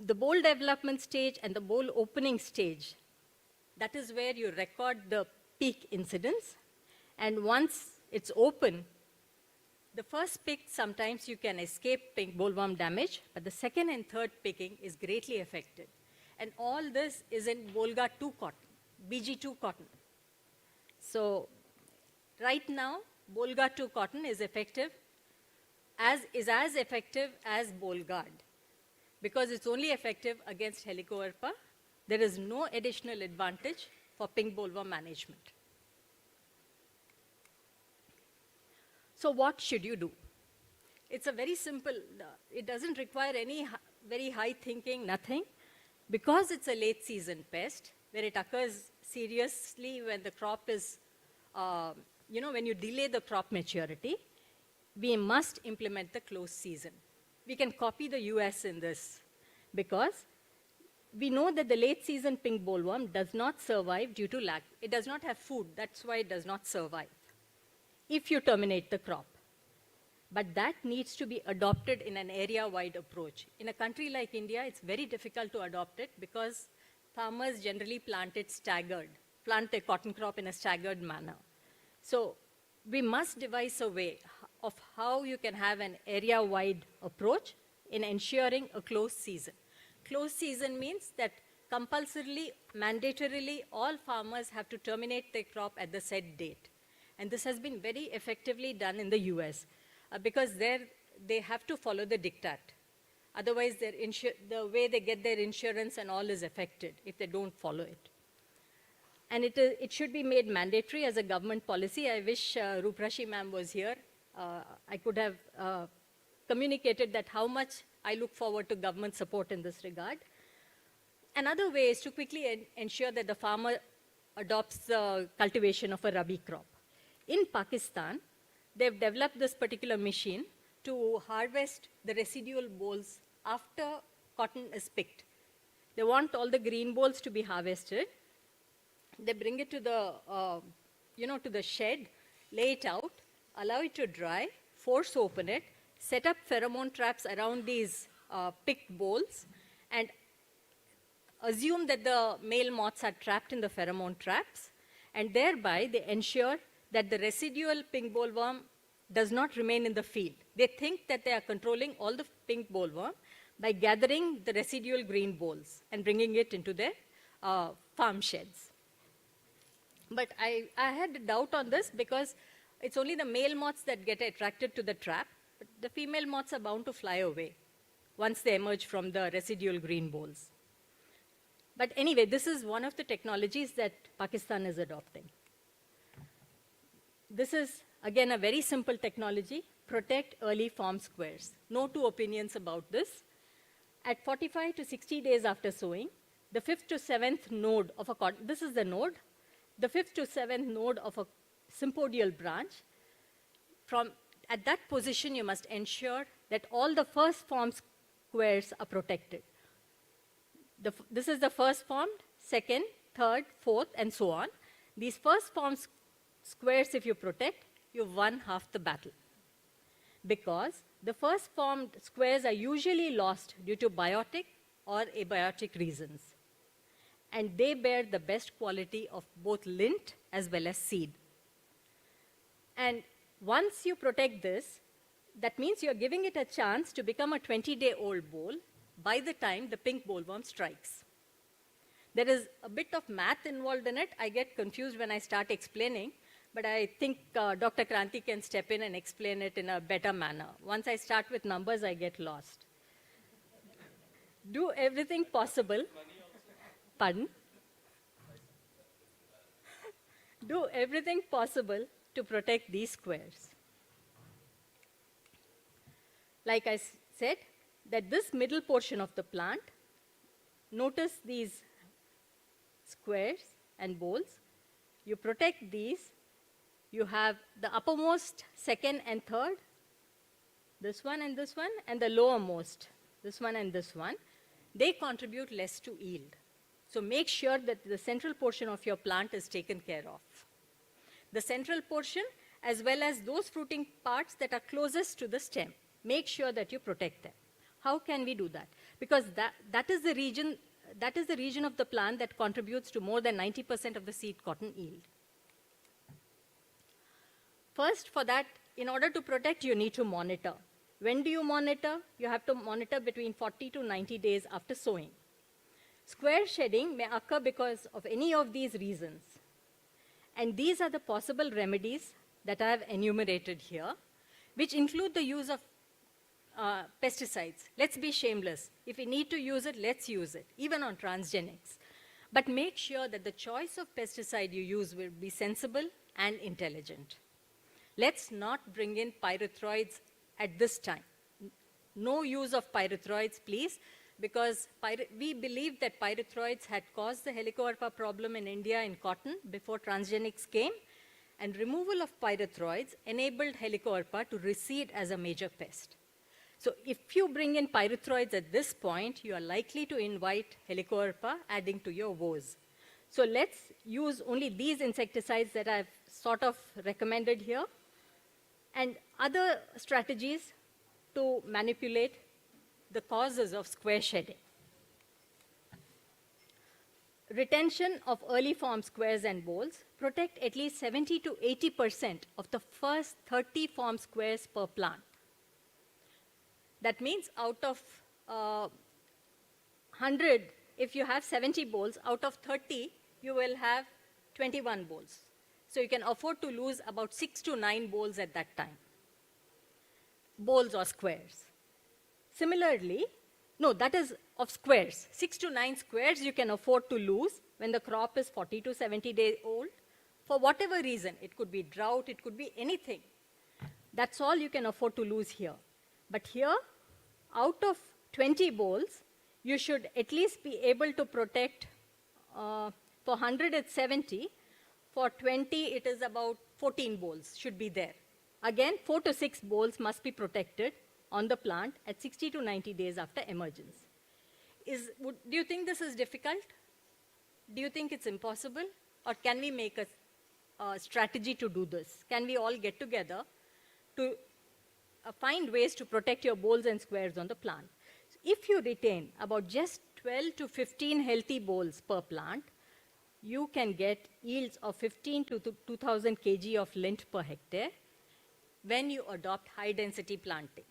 The boll development stage and the boll opening stage, that is where you record the peak incidence. And once it's open, the first pick, sometimes you can escape pink bollworm damage, but the second and third picking is greatly affected. And all this is in Bolga 2 cotton, BG2 cotton. So right now, Bolga 2 cotton is effective, as effective as Bolgard, because it's only effective against Helicoverpa. There is no additional advantage for pink bollworm management. So what should you do? It's a very simple, it doesn't require any very high thinking, nothing. Because it's a late season pest, where it occurs seriously when the crop is, when you delay the crop maturity, we must implement the close season. We can copy the US in this because we know that the late season pink bollworm does not survive due to lack. It does not have food, that's why it does not survive if you terminate the crop. But that needs to be adopted in an area-wide approach. In a country like India, it's very difficult to adopt it because farmers generally plant their cotton crop in a staggered manner. So we must devise a way of how you can have an area-wide approach in ensuring a closed season. Closed season means that compulsorily, mandatorily, all farmers have to terminate their crop at the set date. And this has been very effectively done in the US because there they have to follow the diktat. Otherwise, the way they get their insurance and all is affected if they don't follow it. And it should be made mandatory as a government policy. I wish Ruprashi ma'am was here. I could have communicated that how much I look forward to government support in this regard. Another way is to quickly ensure that the farmer adopts the cultivation of a rabi crop. In Pakistan, they've developed this particular machine to harvest the residual bolls after cotton is picked. They want all the green bolls to be harvested. They bring it to the shed, lay it out, allow it to dry, force open it, set up pheromone traps around these picked bolls, and assume that the male moths are trapped in the pheromone traps, and thereby they ensure that the residual pink bollworm does not remain in the field. They think that they are controlling all the pink bollworm by gathering the residual green bolls and bringing it into their farm sheds. But I had a doubt on this because it's only the male moths that get attracted to the trap, but the female moths are bound to fly away once they emerge from the residual green bolls. But anyway, this is one of the technologies that Pakistan is adopting. This is, again, a very simple technology, protect early form squares. No two opinions about this. At 45 to 60 days after sowing, the 5th to 7th node of a cotton, this is the node, the 5th to 7th node of a sympodial branch, at that position you must ensure that all the first form squares are protected. This is the first formed, second, third, fourth, and so on. These first form squares, if you protect, you've won half the battle. Because the first formed squares are usually lost due to biotic or abiotic reasons. And they bear the best quality of both lint as well as seed. And once you protect this, that means you're giving it a chance to become a 20-day-old boll by the time the pink bollworm strikes. There is a bit of math involved in it. I get confused when I start explaining, but I think Dr. Kranti can step in and explain it in a better manner. Once I start with numbers, I get lost. Do everything possible. Pardon? Do everything possible to protect these squares. Like I said, that this middle portion of the plant, notice these squares and bolls. You protect these. You have the uppermost, second and third, this one, and the lowermost, this one and this one. They contribute less to yield. So make sure that the central portion of your plant is taken care of. The central portion, as well as those fruiting parts that are closest to the stem, make sure that you protect them. How can we do that? Because that is the region of the plant that contributes to more than 90% of the seed cotton yield. First, for that, in order to protect, you need to monitor. When do you monitor? You have to monitor between 40 to 90 days after sowing. Square shedding may occur because of any of these reasons. And these are the possible remedies that I have enumerated here, which include the use of pesticides. Let's be shameless. If we need to use it, let's use it, even on transgenics. But make sure that the choice of pesticide you use will be sensible and intelligent. Let's not bring in pyrethroids at this time. No use of pyrethroids, please, because we believe that pyrethroids had caused the Helicoverpa problem in India in cotton before transgenics came, and removal of pyrethroids enabled Helicoverpa to recede as a major pest. So if you bring in pyrethroids at this point, you are likely to invite Helicoverpa, adding to your woes. So let's use only these insecticides that I've sort of recommended here, and other strategies to manipulate the causes of square shedding. Retention of early form squares and bolls protect at least 70 to 80% of the first 30 form squares per plant. That means out of 100, if you have 70 bolls, out of 30, you will have 21 bolls. So you can afford to lose about 6 to 9 bolls at that time. Bolls or squares. Similarly, no, that is of squares. 6 to 9 squares you can afford to lose when the crop is 40 to 70 days old. For whatever reason, it could be drought, it could be anything. That's all you can afford to lose here. But here, out of 20 bolls, you should at least be able to protect, for 100 it's 70, for 20 it is about 14 bolls should be there. Again, 4 to 6 bolls must be protected on the plant at 60 to 90 days after emergence. Do you think this is difficult? Do you think it's impossible? Or can we make a strategy to do this? Can we all get together to find ways to protect your bolls and squares on the plant? So if you retain about just 12 to 15 healthy bolls per plant, you can get yields of 15 to 2,000 kg of lint per hectare when you adopt high density planting.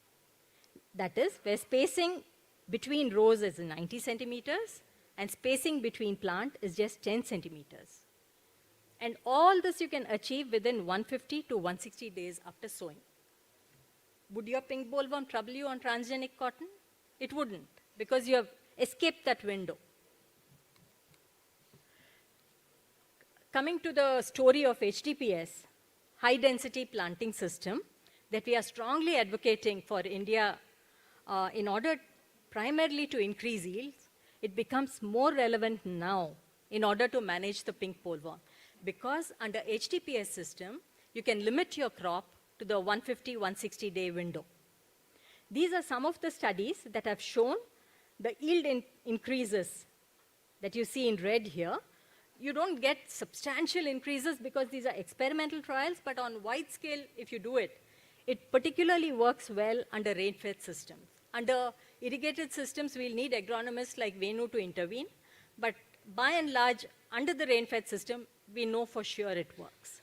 That is, where spacing between rows is 90 centimeters and spacing between plant is just 10 centimeters. And all this you can achieve within 150 to 160 days after sowing. Would your pink bollworm trouble you on transgenic cotton? It wouldn't, because you have escaped that window. Coming to the story of HTPS, high density planting system, that we are strongly advocating for India in order primarily to increase yields, it becomes more relevant now in order to manage the pink bollworm. Because under HTPS system, you can limit your crop to the 150, 160 day window. These are some of the studies that have shown the yield increases that you see in red here. You don't get substantial increases because these are experimental trials, but on wide scale, if you do it, it particularly works well under rain-fed systems. Under irrigated systems, we'll need agronomists like Venu to intervene, but by and large, under the rain-fed system, we know for sure it works.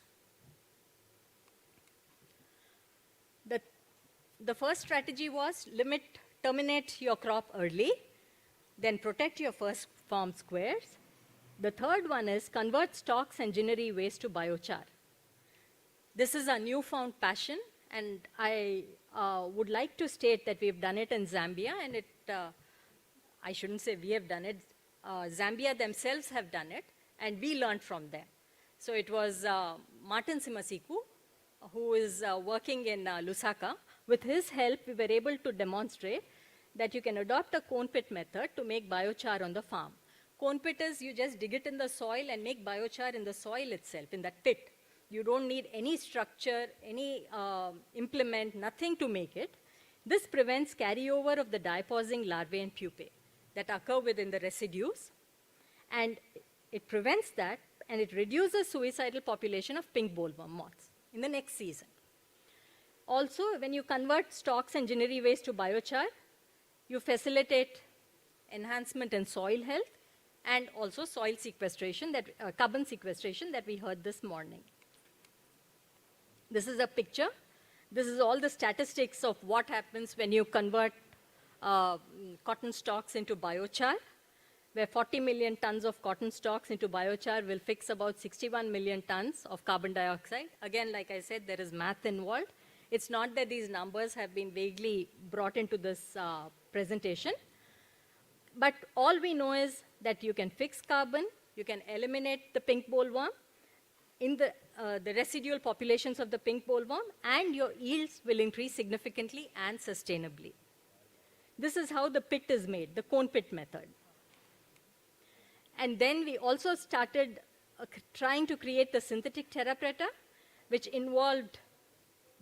The first strategy was terminate your crop early, then protect your first form squares. The third one is convert stalks and ginnery waste to biochar. This is a newfound passion, and I would like to state that we've done it in Zambia, and I shouldn't say we have done it, Zambia themselves have done it, and we learned from them. So it was Martin Simasiku, who is working in Lusaka. With his help, we were able to demonstrate that you can adopt a cone pit method to make biochar on the farm. Cone pit is you just dig it in the soil and make biochar in the soil itself, in that pit. You don't need any structure, any implement, nothing to make it. This prevents carryover of the diapause larvae and pupae that occur within the residues. And it prevents that, and it reduces suicidal population of pink bollworm moths in the next season. Also, when you convert stalks and ginnery waste to biochar, you facilitate enhancement in soil health and also soil sequestration, carbon sequestration that we heard this morning. This is a picture. This is all the statistics of what happens when you convert cotton stalks into biochar, where 40 million tons of cotton stalks into biochar will fix about 61 million tons of carbon dioxide. Again, like I said, there is math involved. It's not that these numbers have been vaguely brought into this presentation, but all we know is that you can fix carbon, you can eliminate the pink bollworm. the residual populations of the pink bollworm, and your yields will increase significantly and sustainably. This is how the pit is made, the cone pit method. And then we also started trying to create the synthetic terra preta, which involved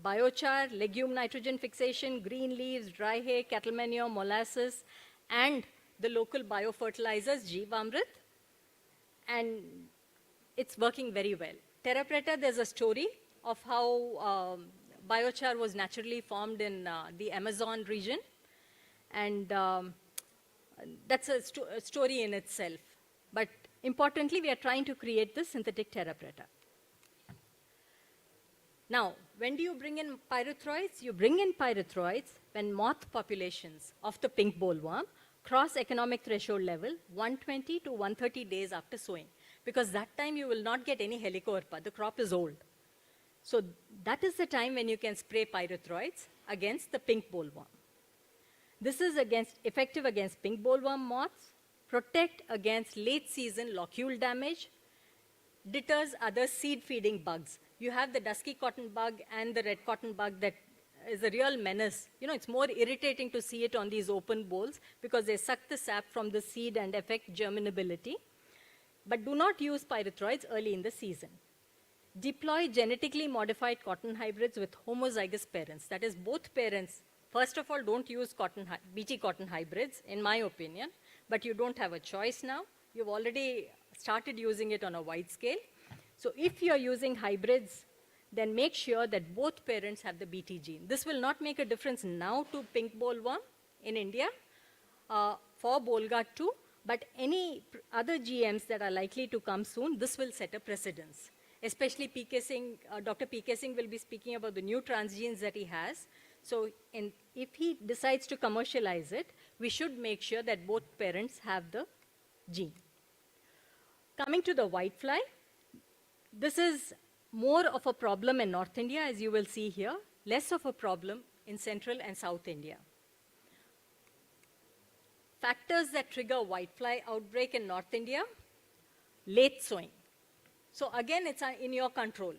biochar, legume nitrogen fixation, green leaves, dry hay, cattle manure, molasses, and the local biofertilizers, Jeevamrit. And it's working very well. Terra preta, there's a story of how biochar was naturally formed in the Amazon region. And that's a story in itself. But importantly, we are trying to create this synthetic terra preta. Now, when do you bring in pyrethroids? You bring in pyrethroids when moth populations of the pink bollworm cross economic threshold level 120 to 130 days after sowing. Because that time you will not get any helicoverpa, the crop is old. So that is the time when you can spray pyrethroids against the pink bollworm. This is effective against pink bollworm moths, protect against late season locule damage, deters other seed feeding bugs. You have the dusky cotton bug and the red cotton bug that is a real menace. You know, it's more irritating to see it on these open bolls because they suck the sap from the seed and affect germinability. But do not use pyrethroids early in the season. Deploy genetically modified cotton hybrids with homozygous parents. That is, both parents. First of all, don't use BT cotton hybrids, in my opinion, but you don't have a choice now. You've already started using it on a wide scale. So if you're using hybrids, then make sure that both parents have the BT gene. This will not make a difference now to pink bollworm in India for Bolga too, but any other GMs that are likely to come soon, this will set a precedence. Especially PK Singh, Dr. PK Singh will be speaking about the new transgenes that he has. So if he decides to commercialize it, we should make sure that both parents have the gene. Coming to the whitefly, this is more of a problem in North India, as you will see here, less of a problem in Central and South India. Factors that trigger whitefly outbreak in North India, late sowing. So again, it's in your control.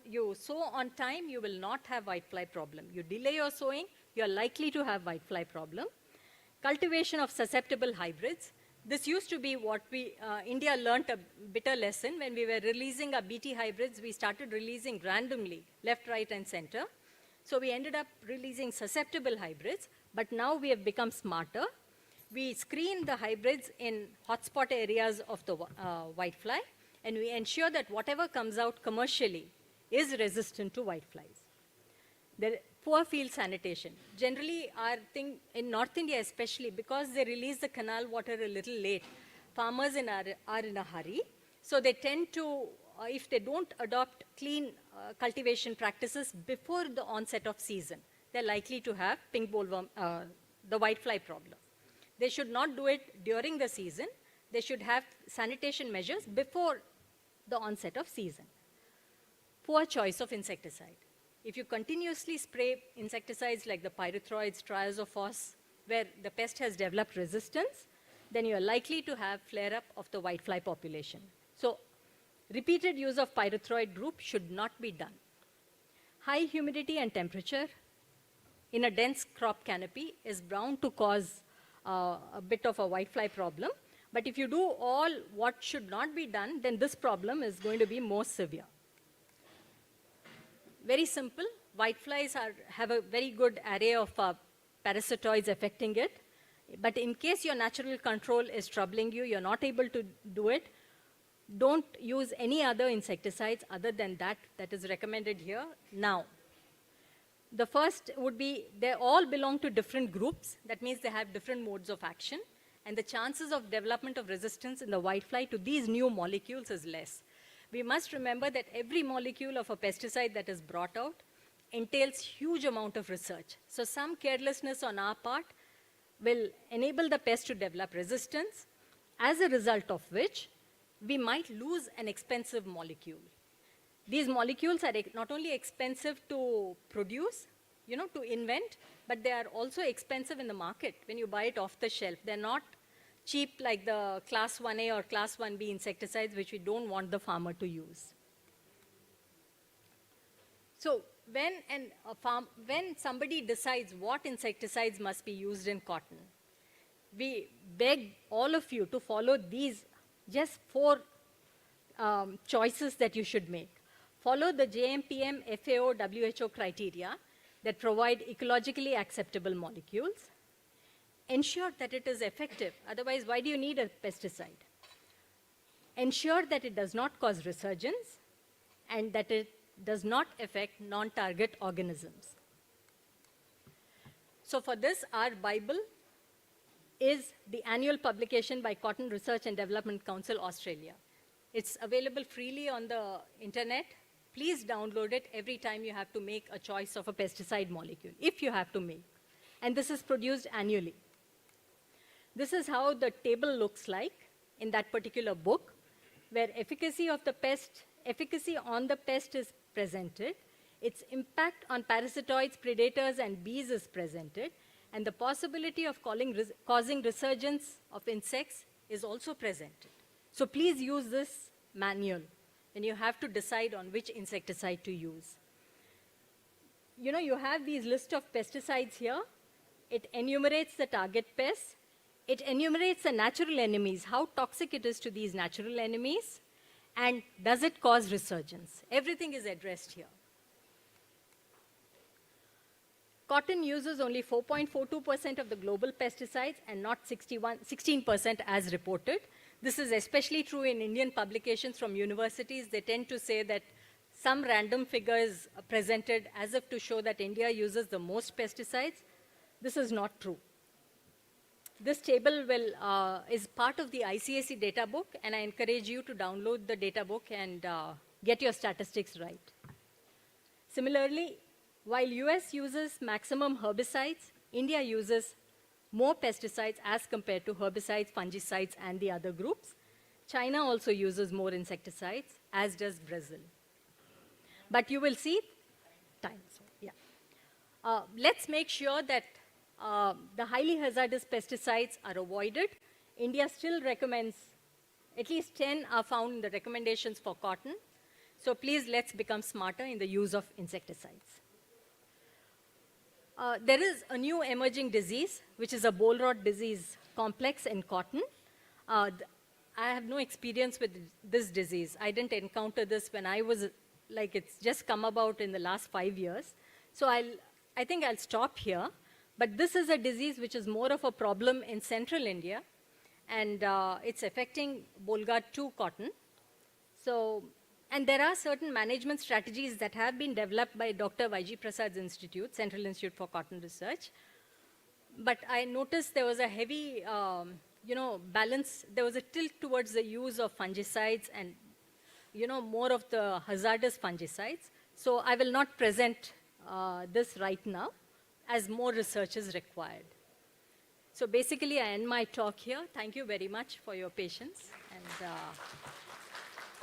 You sow on time, you will not have whitefly problem. You delay your sowing, you're likely to have whitefly problem. Cultivation of susceptible hybrids. This used to be what India learnt a bitter lesson. When we were releasing our BT hybrids, we started releasing randomly, left, right, and center. So we ended up releasing susceptible hybrids, but now we have become smarter. We screen the hybrids in hotspot areas of the whitefly, and we ensure that whatever comes out commercially is resistant to whiteflies. Poor field sanitation. Generally, our thing in North India especially, because they release the canal water a little late, farmers are in a hurry. So they tend to, if they don't adopt clean cultivation practices before the onset of season, they're likely to have pink bollworm, the whitefly problem. They should not do it during the season. They should have sanitation measures before the onset of season. Poor choice of insecticide. If you continuously spray insecticides like the pyrethroids, triazophos, where the pest has developed resistance, then you're likely to have flare-up of the whitefly population. So repeated use of pyrethroid group should not be done. High humidity and temperature in a dense crop canopy is bound to cause a bit of a whitefly problem. But if you do all what should not be done, then this problem is going to be more severe. Very simple. Whiteflies have a very good array of parasitoids affecting it. But in case your natural control is troubling you, you're not able to do it, don't use any other insecticides other than that is recommended here now. The first would be, they all belong to different groups. That means they have different modes of action. And the chances of development of resistance in the whitefly to these new molecules is less. We must remember that every molecule of a pesticide that is brought out entails huge amount of research. So some carelessness on our part will enable the pest to develop resistance, as a result of which we might lose an expensive molecule. These molecules are not only expensive to produce, to invent, but they are also expensive in the market when you buy it off the shelf. They're not cheap like the class 1A or class 1B insecticides, which we don't want the farmer to use. So when somebody decides what insecticides must be used in cotton, we beg all of you to follow these just 4 choices that you should make. Follow the JMPM, FAO, WHO criteria that provide ecologically acceptable molecules. Ensure that it is effective. Otherwise, why do you need a pesticide? Ensure that it does not cause resurgence and that it does not affect non-target organisms. So for this, our Bible is the annual publication by Cotton Research and Development Council, Australia. It's available freely on the internet. Please download it every time you have to make a choice of a pesticide molecule, if you have to make. And this is produced annually. This is how the table looks like in that particular book, where efficacy on the pest is presented, its impact on parasitoids, predators, and bees is presented, and the possibility of causing resurgence of insects is also presented. So please use this manual when you have to decide on which insecticide to use. You know, you have these list of pesticides here. It enumerates the target pests. It enumerates the natural enemies, how toxic it is to these natural enemies, and does it cause resurgence? Everything is addressed here. Cotton uses only 4.42% of the global pesticides and not 16% as reported. This is especially true in Indian publications from universities. They tend to say that some random figure is presented as if to show that India uses the most pesticides. This is not true. This table is part of the ICAC data book, and I encourage you to download the data book and get your statistics right. Similarly, while US uses maximum herbicides, India uses more pesticides as compared to herbicides, fungicides, and the other groups. China also uses more insecticides, as does Brazil. But you will see time. Yeah. Let's make sure that the highly hazardous pesticides are avoided. India still recommends, at least 10 are found in the recommendations for cotton. So please, let's become smarter in the use of insecticides. There is a new emerging disease, which is a boll rot disease complex in cotton. I have no experience with this disease. I didn't encounter this when I was, it's just come about in the last 5 years. So I think I'll stop here. But this is a disease which is more of a problem in central India, and it's affecting Bolgar 2 cotton. So, and there are certain management strategies that have been developed by Dr. Y.G. Prasad's Institute, Central Institute for Cotton Research. But I noticed there was a heavy, balance. There was a tilt towards the use of fungicides and, more of the hazardous fungicides. So I will not present this right now, as more research is required. So basically, I end my talk here. Thank you very much for your patience. And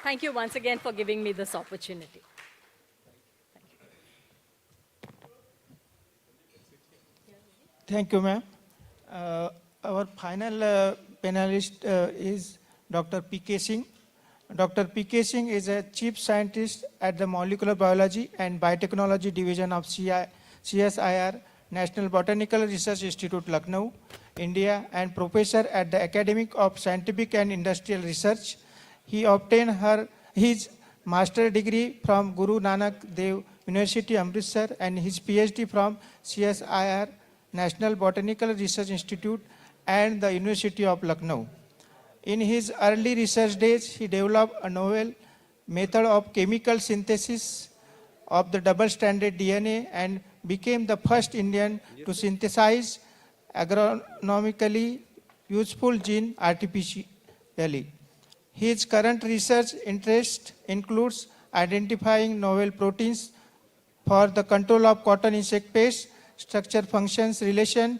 thank you once again for giving me this opportunity. Thank you, ma'am. Our final panelist is Dr. P.K. Singh. Dr. P.K. Singh is a chief scientist at the Molecular Biology and Biotechnology Division of CSIR, National Botanical Research Institute, Lucknow, India, and professor at the Academy of Scientific and Industrial Research. He obtained his master's degree from Guru Nanak Dev University, Amritsar, and his PhD from CSIR, National Botanical Research Institute, and the University of Lucknow. In his early research days, he developed a novel method of chemical synthesis of the double-stranded DNA and became the first Indian to synthesize agronomically useful gene artificially. His current research interest includes identifying novel proteins for the control of cotton insect pests, structure functions relation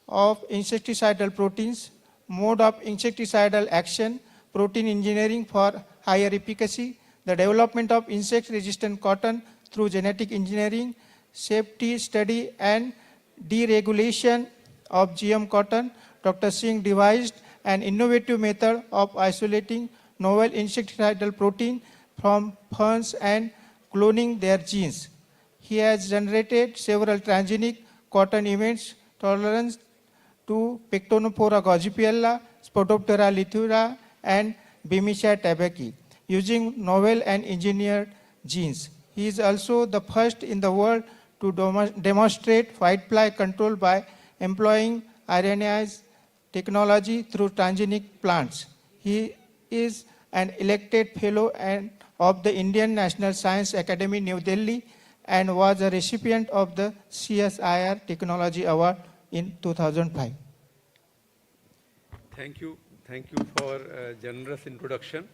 of insecticidal proteins, mode of insecticidal action, protein engineering for higher efficacy, the development of insect-resistant cotton through genetic engineering, safety study, and deregulation of GM cotton. Dr. Singh devised an innovative method of isolating novel insecticidal protein from ferns and cloning their genes. He has generated several transgenic cotton events tolerant to Pectonophora gaugipiella, Spodoptera lithura, and Bemisia tabaci, using novel and engineered genes. He is also the first in the world to demonstrate whitefly control by employing RNAi technology through transgenic plants. He is an elected fellow of the Indian National Science Academy, New Delhi, and was a recipient of the CSIR Technology Award in 2005. Thank you. Thank you for a generous introduction.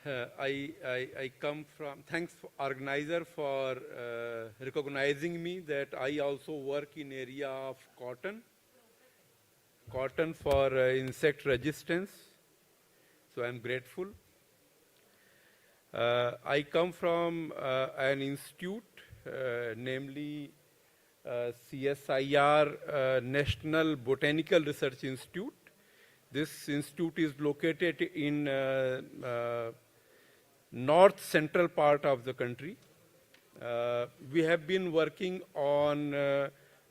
I come from, thanks for organizer for recognizing me that I also work in area of cotton for insect resistance. So I'm grateful. I come from an institute, namely CSIR National Botanical Research Institute. This institute is located in north central part of the country. We have been working on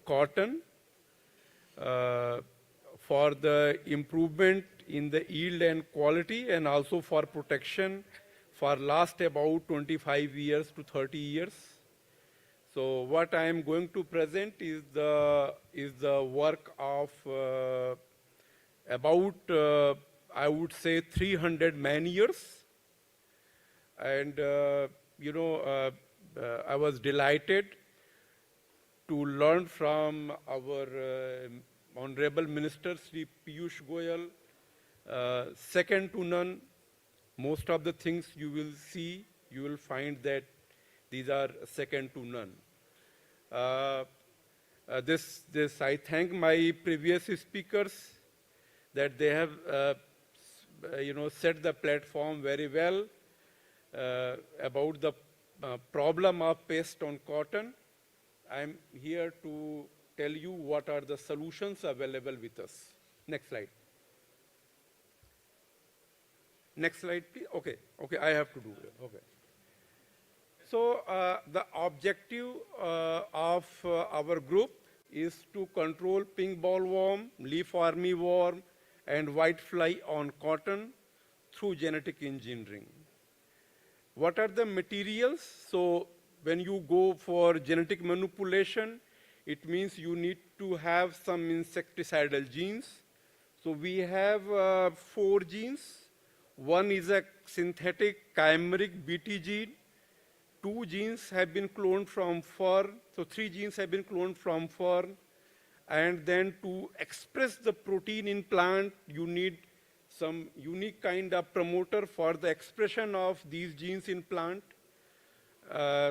cotton for the improvement in the yield and quality, and also for protection for last about 25 years to 30 years. So what I am going to present is the work of about I would say 300 man years. And I was delighted to learn from our Honorable Minister Sri Piyush Goyal, second to none. Most of the things you will see, you will find that these are second to none. I thank my previous speakers that they have set the platform very well about the problem of pest on cotton. I'm here to tell you what are the solutions available with us. Next slide. Next slide, please. Okay, I have to do it. Okay. So the objective of our group is to control pink bollworm, leaf armyworm, and whitefly on cotton through genetic engineering. What are the materials? So when you go for genetic manipulation, it means you need to have some insecticidal genes. So we have 4 genes. One is a synthetic chimeric Bt gene. 2 genes have been cloned from fern. So 3 genes have been cloned from fern. And then to express the protein in plant, you need some unique kind of promoter for the expression of these genes in plant.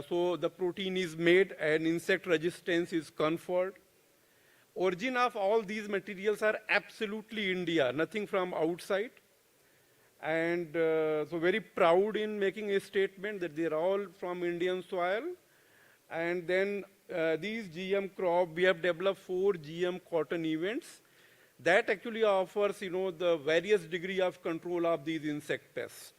So the protein is made and insect resistance is conferred. Origin of all these materials are absolutely India, nothing from outside. And so very proud in making a statement that they're all from Indian soil. And then these GM crop, we have developed 4 GM cotton events that actually offers, the various degree of control of these insect pests.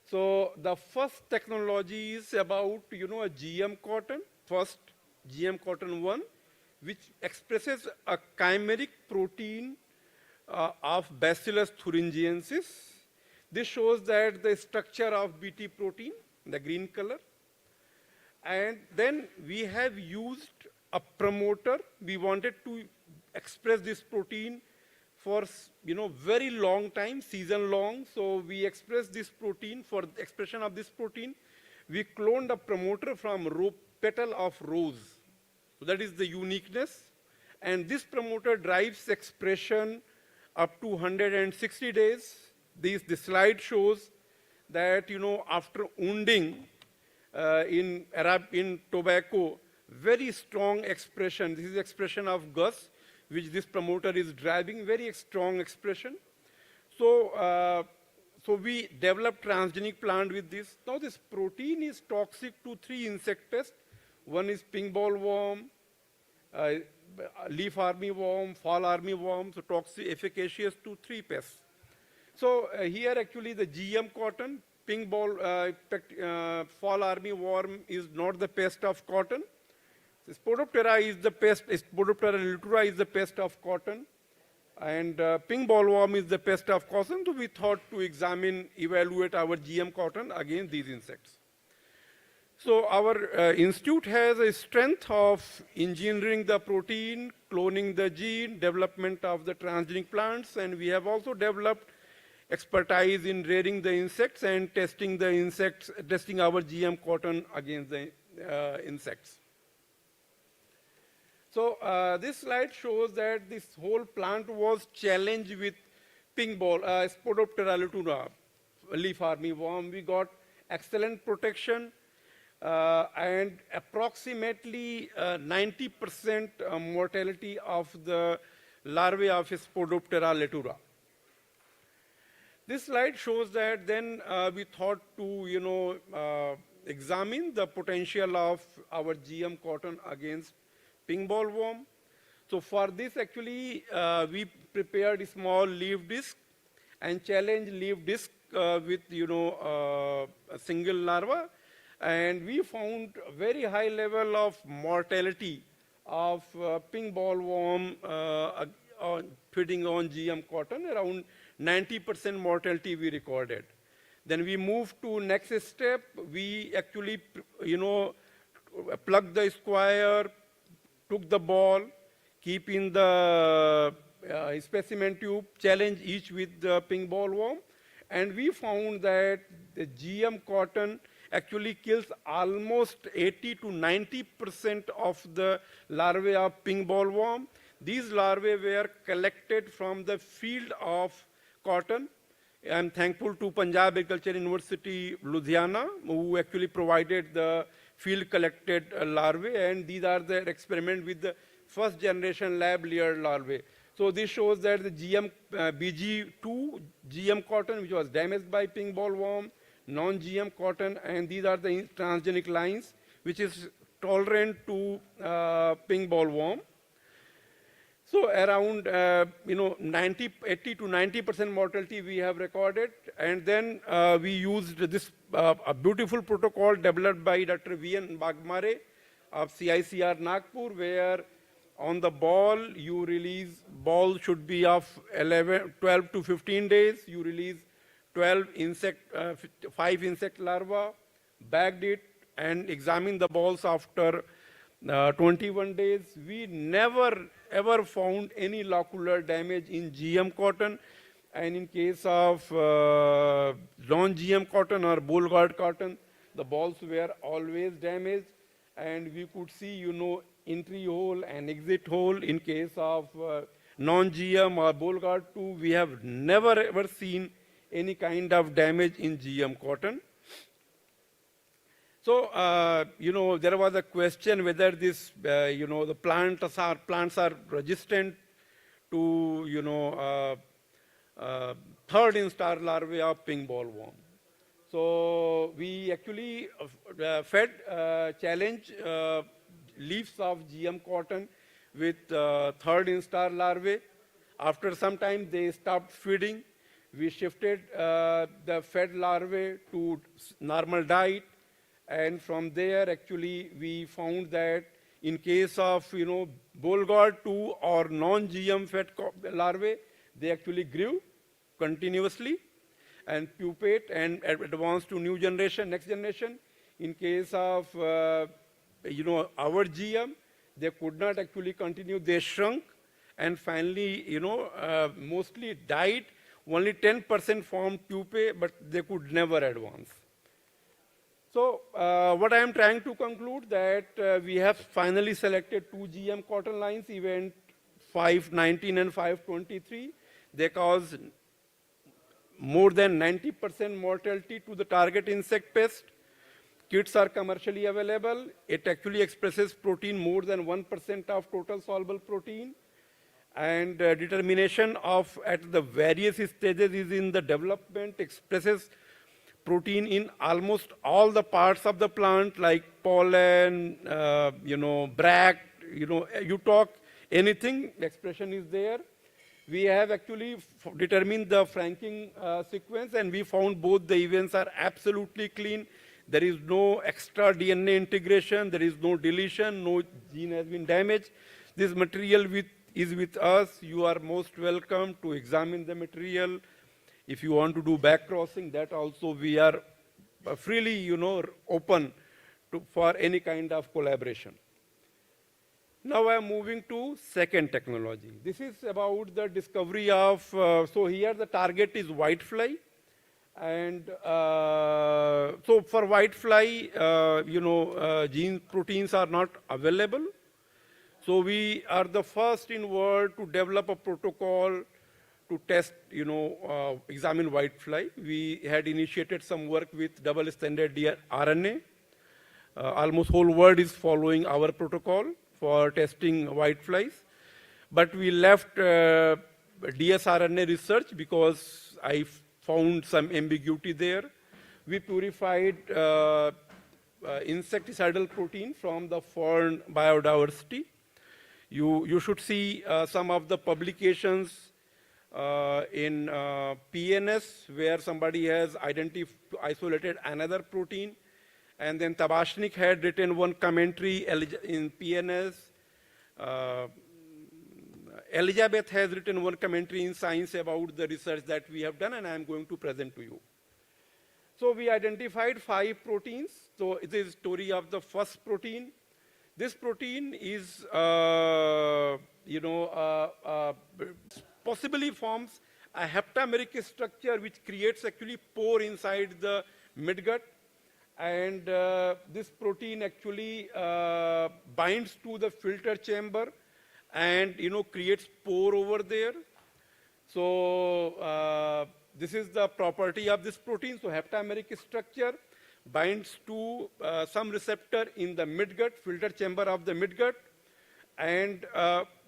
So the first technology is about, a GM cotton, first GM cotton 1, which expresses a chimeric protein of Bacillus thuringiensis. This shows that the structure of Bt protein, the green color. And then we have used a promoter. We wanted to express this protein for very long time, season long. So we expressed this protein. For the expression of this protein, we cloned a promoter from petal of rose. So that is the uniqueness. And this promoter drives expression up to 160 days. This slide shows that after wounding in tobacco, very strong expression. This is expression of Gus, which this promoter is driving, very strong expression. So, so we developed transgenic plant with this. Now this protein is toxic to 3 insect pests. One is pink bollworm, leaf armyworm, fall armyworm, so toxic, efficacious to 3 pests. So here actually the GM cotton, pink ball, fall armyworm is not the pest of cotton. Spodoptera is the pest, Spodoptera litura is the pest of cotton, and pink bollworm is the pest of cotton. So we thought to evaluate our GM cotton against these insects. So our institute has a strength of engineering the protein, cloning the gene, development of the transgenic plants, and we have also developed expertise in rearing the insects and testing the insects, testing our GM cotton against the insects. So this slide shows that this whole plant was challenged with pink ball, Spodoptera litura, leaf armyworm. We got excellent protection and approximately 90% mortality of the larvae of Spodoptera litura. This slide shows that then we thought to examine the potential of our GM cotton against pink bollworm. So for this, actually, we prepared a small leaf disc and challenged leaf disc with a single larva, and we found a very high level of mortality of pink bollworm feeding on GM cotton. Around 90% mortality we recorded. Then we moved to next step. We actually, plugged the square, took the ball, keep in the specimen tube, challenge each with the pink bollworm, and we found that the GM cotton actually kills almost 80 to 90% of the larvae of pink bollworm. These larvae were collected from the field of cotton. I'm thankful to Punjab Agriculture University, Ludhiana, who actually provided the field collected larvae, and these are the experiment with the first generation lab layered larvae. So this shows that the GM BG2 GM cotton, which was damaged by pink bollworm, non-GM cotton, and these are the transgenic lines, which is tolerant to pink bollworm. So around 80 to 90% mortality we have recorded, and then we used this a beautiful protocol developed by Dr. V.N. Bagmare of CICR Nagpur, where on the ball you release, ball should be of 12 to 15 days, you release 5 insect larvae, bagged it, and examined the balls after 21 days. We never ever found any locular damage in GM cotton, and in case of non-GM cotton or bull guard cotton, the balls were always damaged, and we could see, entry hole and exit hole. In case of non-GM or bull guard 2, we have never ever seen any kind of damage in GM cotton. So, there was a question whether this, the plants are resistant to, third instar larvae of pink bollworm. So we actually challenge leaves of GM cotton with third instar larvae. After some time, they stopped feeding. We shifted the fed larvae to normal diet. And from there, actually, we found that in case of, bull guard 2 or non-GM fed larvae, they actually grew continuously and pupate and advanced to new generation, next generation. In case of, our GM, they could not actually continue. They shrunk and finally, mostly died. Only 10% formed pupae, but they could never advance. So what I am trying to conclude that we have finally selected 2 GM cotton lines, event 519 and 523. They cause more than 90% mortality to the target insect pest. Kits are commercially available. It actually expresses protein more than 1% of total soluble protein. And determination of at the various stages is in the development, expresses protein in almost all the parts of the plant, like pollen, bract, you talk anything, expression is there. we have actually determined the franking sequence, and we found both the events are absolutely clean. There is no extra DNA integration, there is no deletion, no gene has been damaged. This material is with us. You are most welcome to examine the material. If you want to do back crossing, that also we are freely, open for any kind of collaboration. Now I am moving to second technology. This is about the discovery of, so here the target is whitefly. And so for whitefly, gene proteins are not available. So we are the first in world to develop a protocol to test, examine whitefly. We had initiated some work with double-stranded RNA. Almost whole world is following our protocol for testing whiteflies. But we left dsRNA research because I found some ambiguity there. We purified insecticidal protein from the foreign biodiversity. You should see some of the publications in PNS where somebody has isolated another protein. And then Tabashnik had written one commentary in PNS. Elizabeth has written one commentary in Science about the research that we have done, and I am going to present to you. So we identified 5 proteins. So it is the story of the first protein. This protein is, possibly forms a heptameric structure which creates actually pore inside the midgut. And this protein actually binds to the filter chamber and creates pore over there. So this is the property of this protein. So heptameric structure binds to some receptor in the midgut, filter chamber of the midgut. And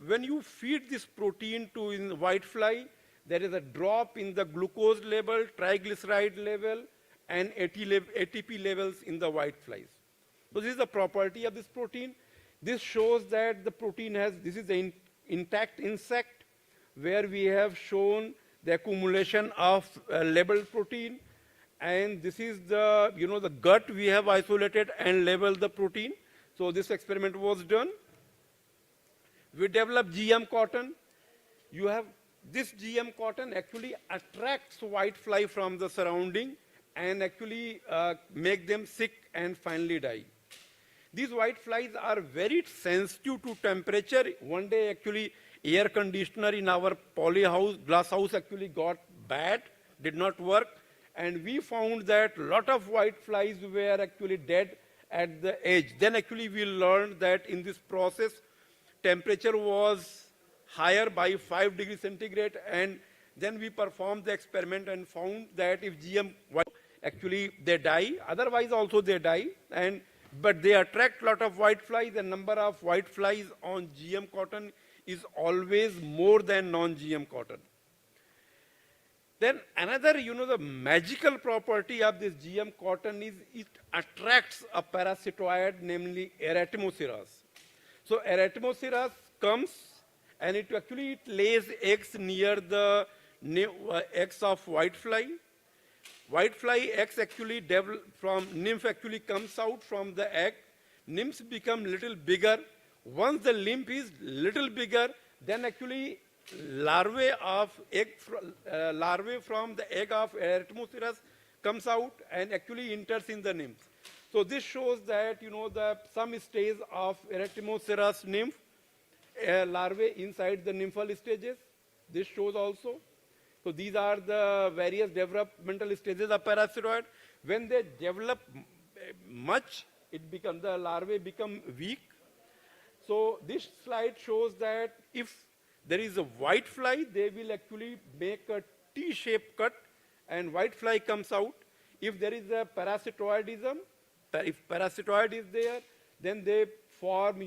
when you feed this protein to whitefly, there is a drop in the glucose level, triglyceride level, and ATP levels in the whiteflies. So this is the property of this protein. This shows that the protein this is an intact insect where we have shown the accumulation of labeled protein. And this is the, the gut we have isolated and labeled the protein. So this experiment was done. We developed GM cotton. You have this GM cotton actually attracts whitefly from the surrounding and actually make them sick and finally die. These whiteflies are very sensitive to temperature. One day actually air conditioner in our glass house actually got bad, did not work. And we found that a lot of whiteflies were actually dead at the edge. Then actually we learned that in this process, temperature was higher by 5 degrees centigrade. And then we performed the experiment and found that if GM, actually they die, otherwise also they die. But they attract a lot of whiteflies. The number of whiteflies on GM cotton is always more than non-GM cotton. Then another, the magical property of this GM cotton is it attracts a parasitoid, namely Eretmoceras. So Eretmoceras comes and it lays eggs near the eggs of whitefly. Whitefly eggs actually from nymph actually comes out from the egg. Nymphs become little bigger. Once the nymph is little bigger, then actually larvae from the egg of Eretmoceras comes out and actually enters in the nymph. So this shows that some stage of Eretmoceras nymph larvae inside the nymphal stages. This shows also. So these are the various developmental stages of parasitoid. When they develop much, the larvae become weak. So this slide shows that if there is a whitefly, they will actually make a T-shaped cut and whitefly comes out. If there is a parasitoidism, if parasitoid is there, then they form,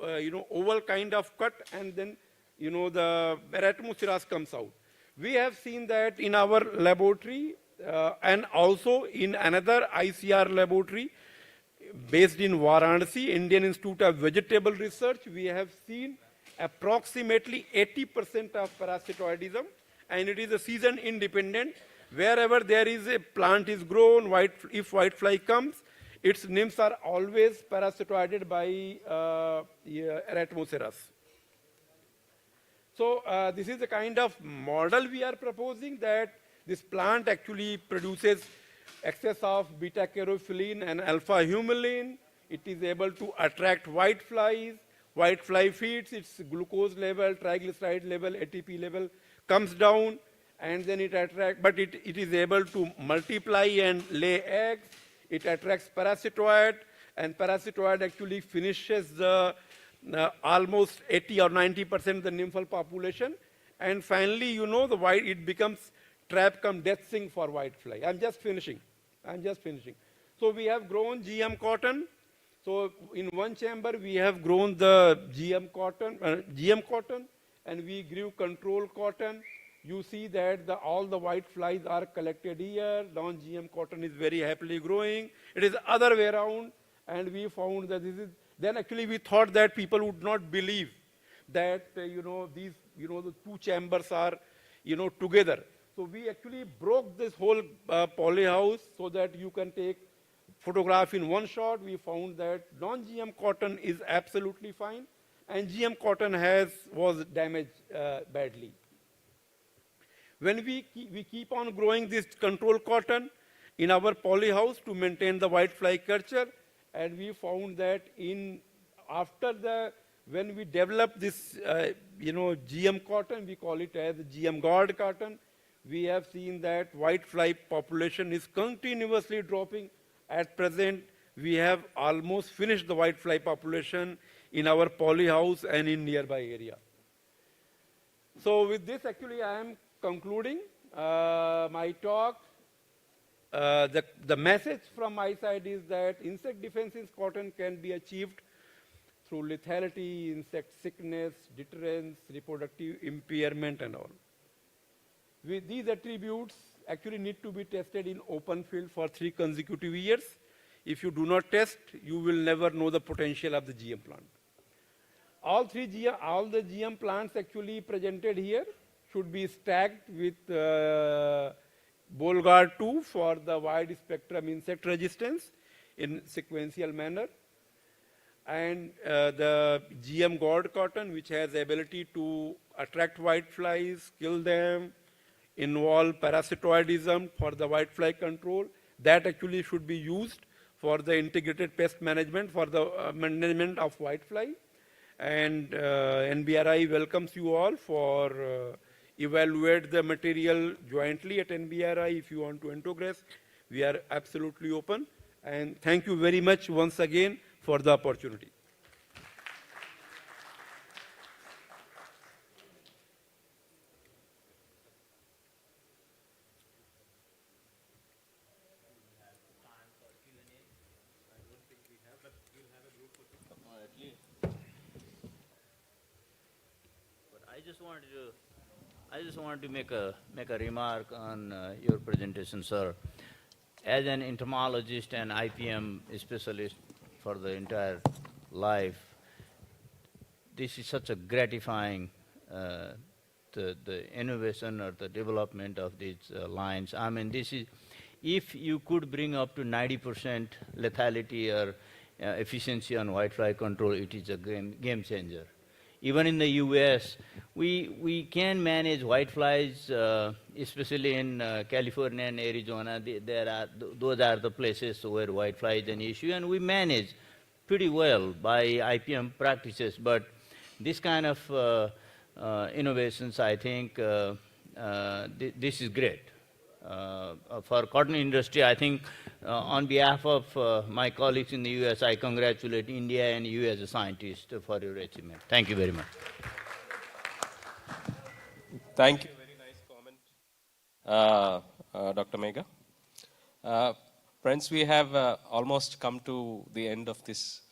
oval kind of cut, and then, the Eretmoceras comes out. We have seen that in our laboratory and also in another ICR laboratory based in Varanasi, Indian Institute of Vegetable Research. We have seen approximately 80% of parasitoidism, and it is a season independent. Wherever there is a plant is grown, if whitefly comes, its nymphs are always parasitoided by Eratmoceras. So this is the kind of model we are proposing, that this plant actually produces excess of beta-caryophyllene and alpha-humulene. It is able to attract whiteflies. Whitefly feeds, its glucose level, triglyceride level, ATP level comes down, and then it attracts, but it is able to multiply and lay eggs. It attracts parasitoid, and parasitoid actually finishes the almost 80 or 90% of the nymphal population. And finally, you know, it becomes trap come death sink for whitefly. I'm just finishing. So we have grown GM cotton. So in one chamber, we have grown the GM cotton, and we grew control cotton. You see that all the white flies are collected here. Non-GM cotton is very happily growing. It is the other way around, and we found that this is. Then actually we thought that people would not believe that the two chambers are together. So we actually broke this whole polyhouse so that you can take photograph in one shot. We found that non-GM cotton is absolutely fine, and GM cotton was damaged badly. When we keep on growing this control cotton in our polyhouse to maintain the whitefly culture, and we found that when we developed this GM cotton, we call it as GM guard cotton, we have seen that whitefly population is continuously dropping. At present, we have almost finished the whitefly population in our polyhouse and in nearby area. So with this, actually, I am concluding my talk. The message from my side is that insect defense in cotton can be achieved through lethality, insect sickness, deterrence, reproductive impairment, and all. With these attributes actually need to be tested in open field for 3 consecutive years. If you do not test, you will never know the potential of the GM plant. All the GM plants actually presented here should be stacked with Bolgar 2 for the wide spectrum insect resistance in sequential manner. And the GM gourd cotton, which has the ability to attract whiteflies, kill them, involve parasitoidism for the whitefly control, that actually should be used for the integrated pest management, for the management of whitefly. And NBRI welcomes you all for evaluate the material jointly at NBRI. If you want to integrate, we are absolutely open. And thank you very much once again for the opportunity. I just wanted to make a remark on your presentation, sir. As an entomologist and IPM specialist for the entire life, this is such a gratifying the innovation or the development of these lines. I mean, this is, if you could bring up to 90% lethality or efficiency on whitefly control, it is a game changer. Even in the US, we can manage whiteflies, especially in California and Arizona. Those are the places where whitefly is an issue, and we manage pretty well by IPM practices. But this kind of innovations, I think, this is great. For cotton industry, I think on behalf of my colleagues in the US, I congratulate India and you as a scientist for your achievement. Thank you very much. Thank you. Very nice comment, Dr. Megha. Friends, we have almost come to the end of this.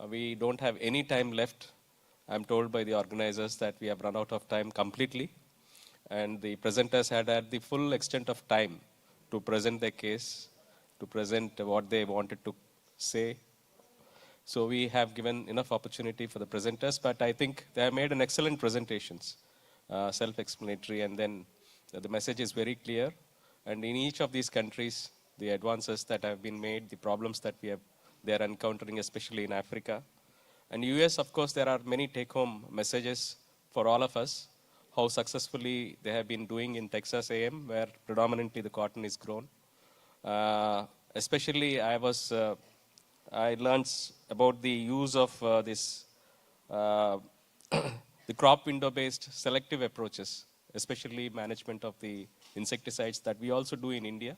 We don't have any time left. I'm told by the organizers that we have run out of time completely. And the presenters had the full extent of time to present their case, to present what they wanted to say. So we have given enough opportunity for the presenters, but I think they have made an excellent presentations, self-explanatory, and then the message is very clear. And in each of these countries, the advances that have been made, the problems that they are encountering, especially in Africa. And US, of course, there are many take-home messages for all of us, how successfully they have been doing in Texas A&M, where predominantly the cotton is grown. Especially, I learned about the use of the crop window-based selective approaches, especially management of the insecticides that we also do in India,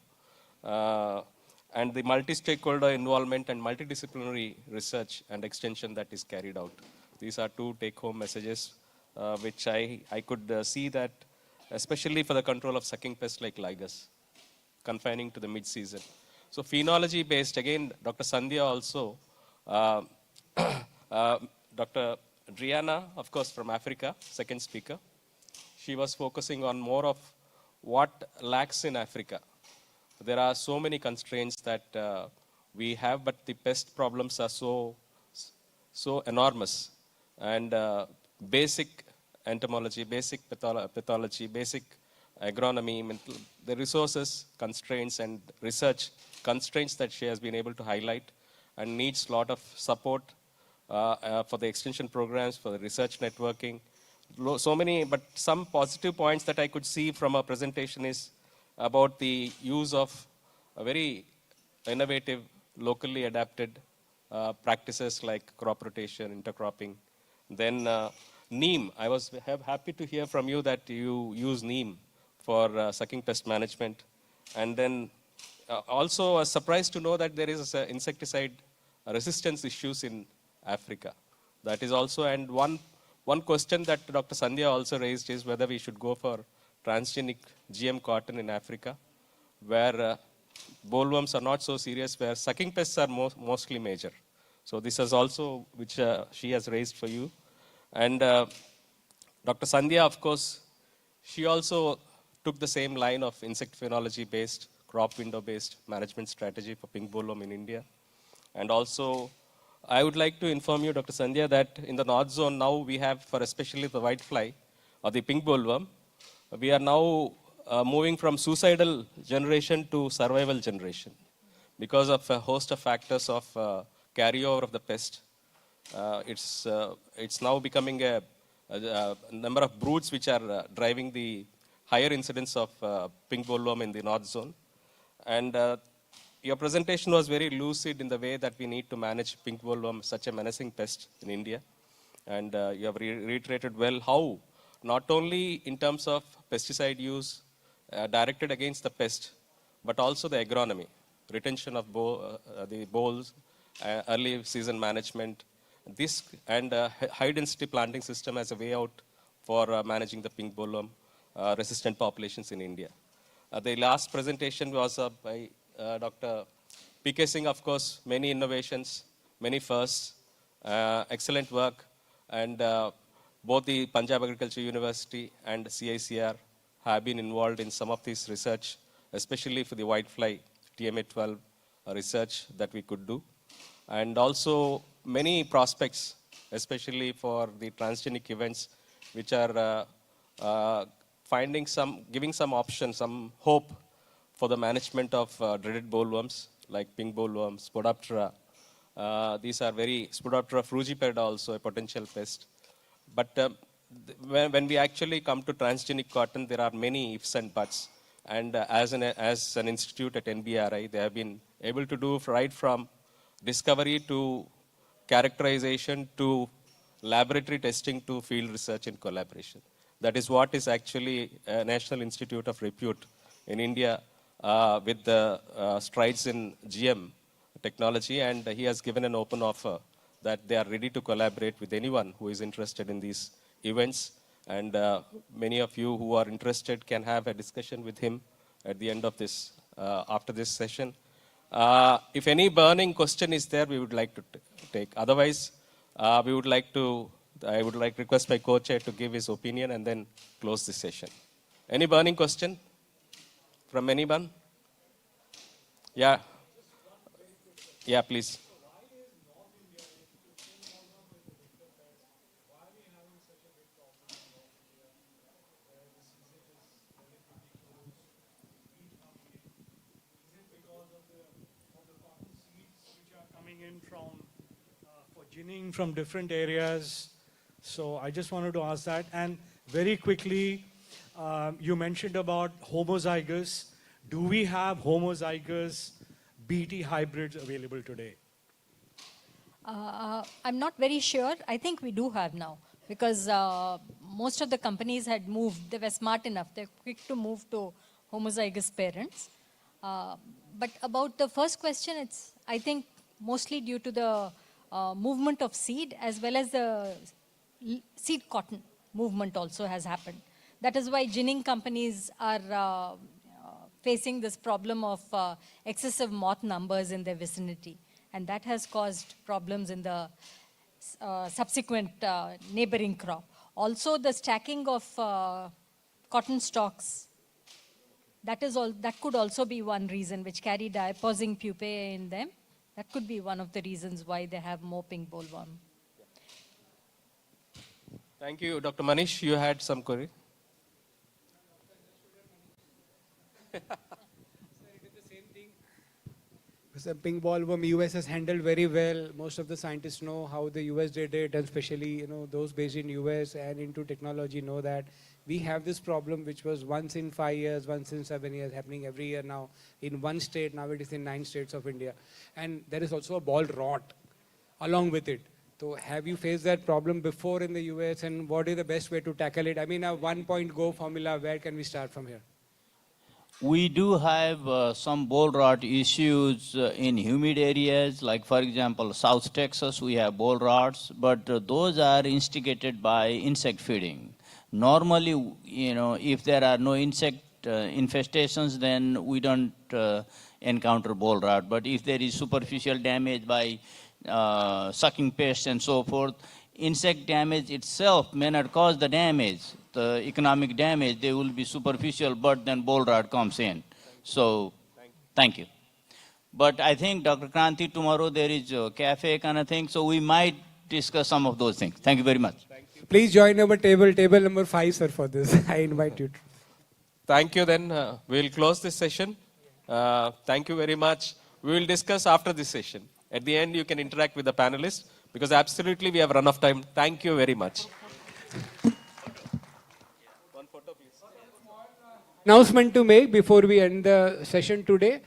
and the multi-stakeholder involvement and multidisciplinary research and extension that is carried out. These are two take-home messages which I could see that, especially for the control of sucking pests like ligas, confining to the mid-season. So phenology-based, again, Dr. Sandhya also, Dr. Driana, of course, from Africa, second speaker. She was focusing on more of what lacks in Africa. There are so many constraints that we have, but the pest problems are so enormous. And basic entomology, basic pathology, basic agronomy, the resources constraints and research constraints that she has been able to highlight, and needs a lot of support for the extension programs, for the research networking. So many, but some positive points that I could see from her presentation is about the use of a very innovative, locally adapted practices like crop rotation, intercropping. Then neem, I was happy to hear from you that you use neem for sucking pest management. And then also a surprise to know that there is insecticide resistance issues in Africa. That is also, and one question that Dr. Sandhya also raised is whether we should go for transgenic GM cotton in Africa, where bollworms are not so serious, where sucking pests are mostly major. So this is also which she has raised for you. And Dr. Sandhya, of course, she also took the same line of insect phenology-based, crop window-based management strategy for pink bollworm in India. And also, I would like to inform you, Dr. Sandhya, that in the North Zone now we have, for especially the whitefly or the pink bollworm, we are now moving from suicidal generation to survival generation because of a host of factors of carryover of the pest. It's now becoming a number of broods which are driving the higher incidence of pink bollworm in the North Zone. And your presentation was very lucid in the way that we need to manage pink bollworm, such a menacing pest in India. And you have reiterated well how, not only in terms of pesticide use directed against the pest, but also the agronomy, retention of the bolls, early season management, this and high density planting system as a way out for managing the pink bollworm resistant populations in India. The last presentation was by Dr. P.K. Singh, of course, many innovations, many firsts, excellent work, and both the Punjab Agriculture University and CICR have been involved in some of this research, especially for the whitefly TMA12 research that we could do. And also many prospects, especially for the transgenic events, which are giving some options, some hope for the management of dreaded bollworms like pink bollworm, Spodoptera. These are Spodoptera frugiperda also a potential pest. But when we actually come to transgenic cotton, there are many ifs and buts. And as an institute at NBRI, they have been able to do right from discovery to characterization to laboratory testing to field research in collaboration. That is what is actually a national institute of repute in India with the strides in GM technology, and he has given an open offer that they are ready to collaborate with anyone who is interested in these events. And many of you who are interested can have a discussion with him at the end of this, after this session. If any burning question is there, we would like to take. Otherwise, I would like to request my co-chair to give his opinion and then close the session. Any burning question from anyone? Yeah. Yeah, please. ginning from different areas. So I just wanted to ask that. And very quickly, you mentioned about homozygous. Do we have homozygous BT hybrids available today? I'm not very sure. I think we do have now, because most of the companies had moved. They were smart enough. They're quick to move to homozygous parents. But about the first question, it's, I think, mostly due to the movement of seed, as well as the seed cotton movement also has happened. That is why ginning companies are facing this problem of excessive moth numbers in their vicinity. And that has caused problems in the subsequent neighboring crop. Also, the stacking of cotton stalks, that could also be one reason, which carry diapause pupae in them. That could be one of the reasons why they have more pink bollworm. Thank you. Dr. Manish, you had some query? The pink bollworm US has handled very well. Most of the scientists know how the US did it, and especially those based in US and into technology know that we have this problem which was once in 5 years, once in 7 years, happening every year now in one state. Now it is in 9 states of India. And there is also a ball rot along with it. So have you faced that problem before in the US, and what is the best way to tackle it? I mean, a 1-point-go formula, where can we start from here? We do have some boll rot issues in humid areas, like for example, South Texas, we have boll rots, but those are instigated by insect feeding. Normally, if there are no insect infestations, then we don't encounter boll rot. But if there is superficial damage by sucking pests and so forth, insect damage itself may not cause the damage. The economic damage, they will be superficial, but then boll rot comes in. So, thank you. But I think, Dr. Kranti, tomorrow there is a cafe kind of thing, so we might discuss some of those things. Thank you very much. Please join our table number 5, sir, for this. I invite you. Thank you then. We'll close this session. Thank you very much. We will discuss after this session. At the end, you can interact with the panelists, because absolutely we have run of time. Thank you very much. Announcement to make before we end the session today.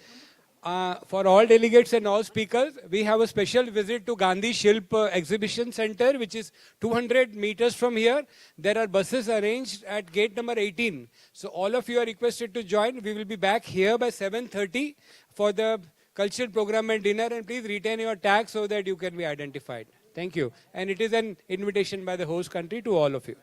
For all delegates and all speakers, we have a special visit to Gandhi Shilp Exhibition Center, which is 200 meters from here. There are buses arranged at gate number 18. So all of you are requested to join. We will be back here by 7:30 for the cultural program and dinner. And please retain your tag so that you can be identified. Thank you. And it is an invitation by the host country to all of you.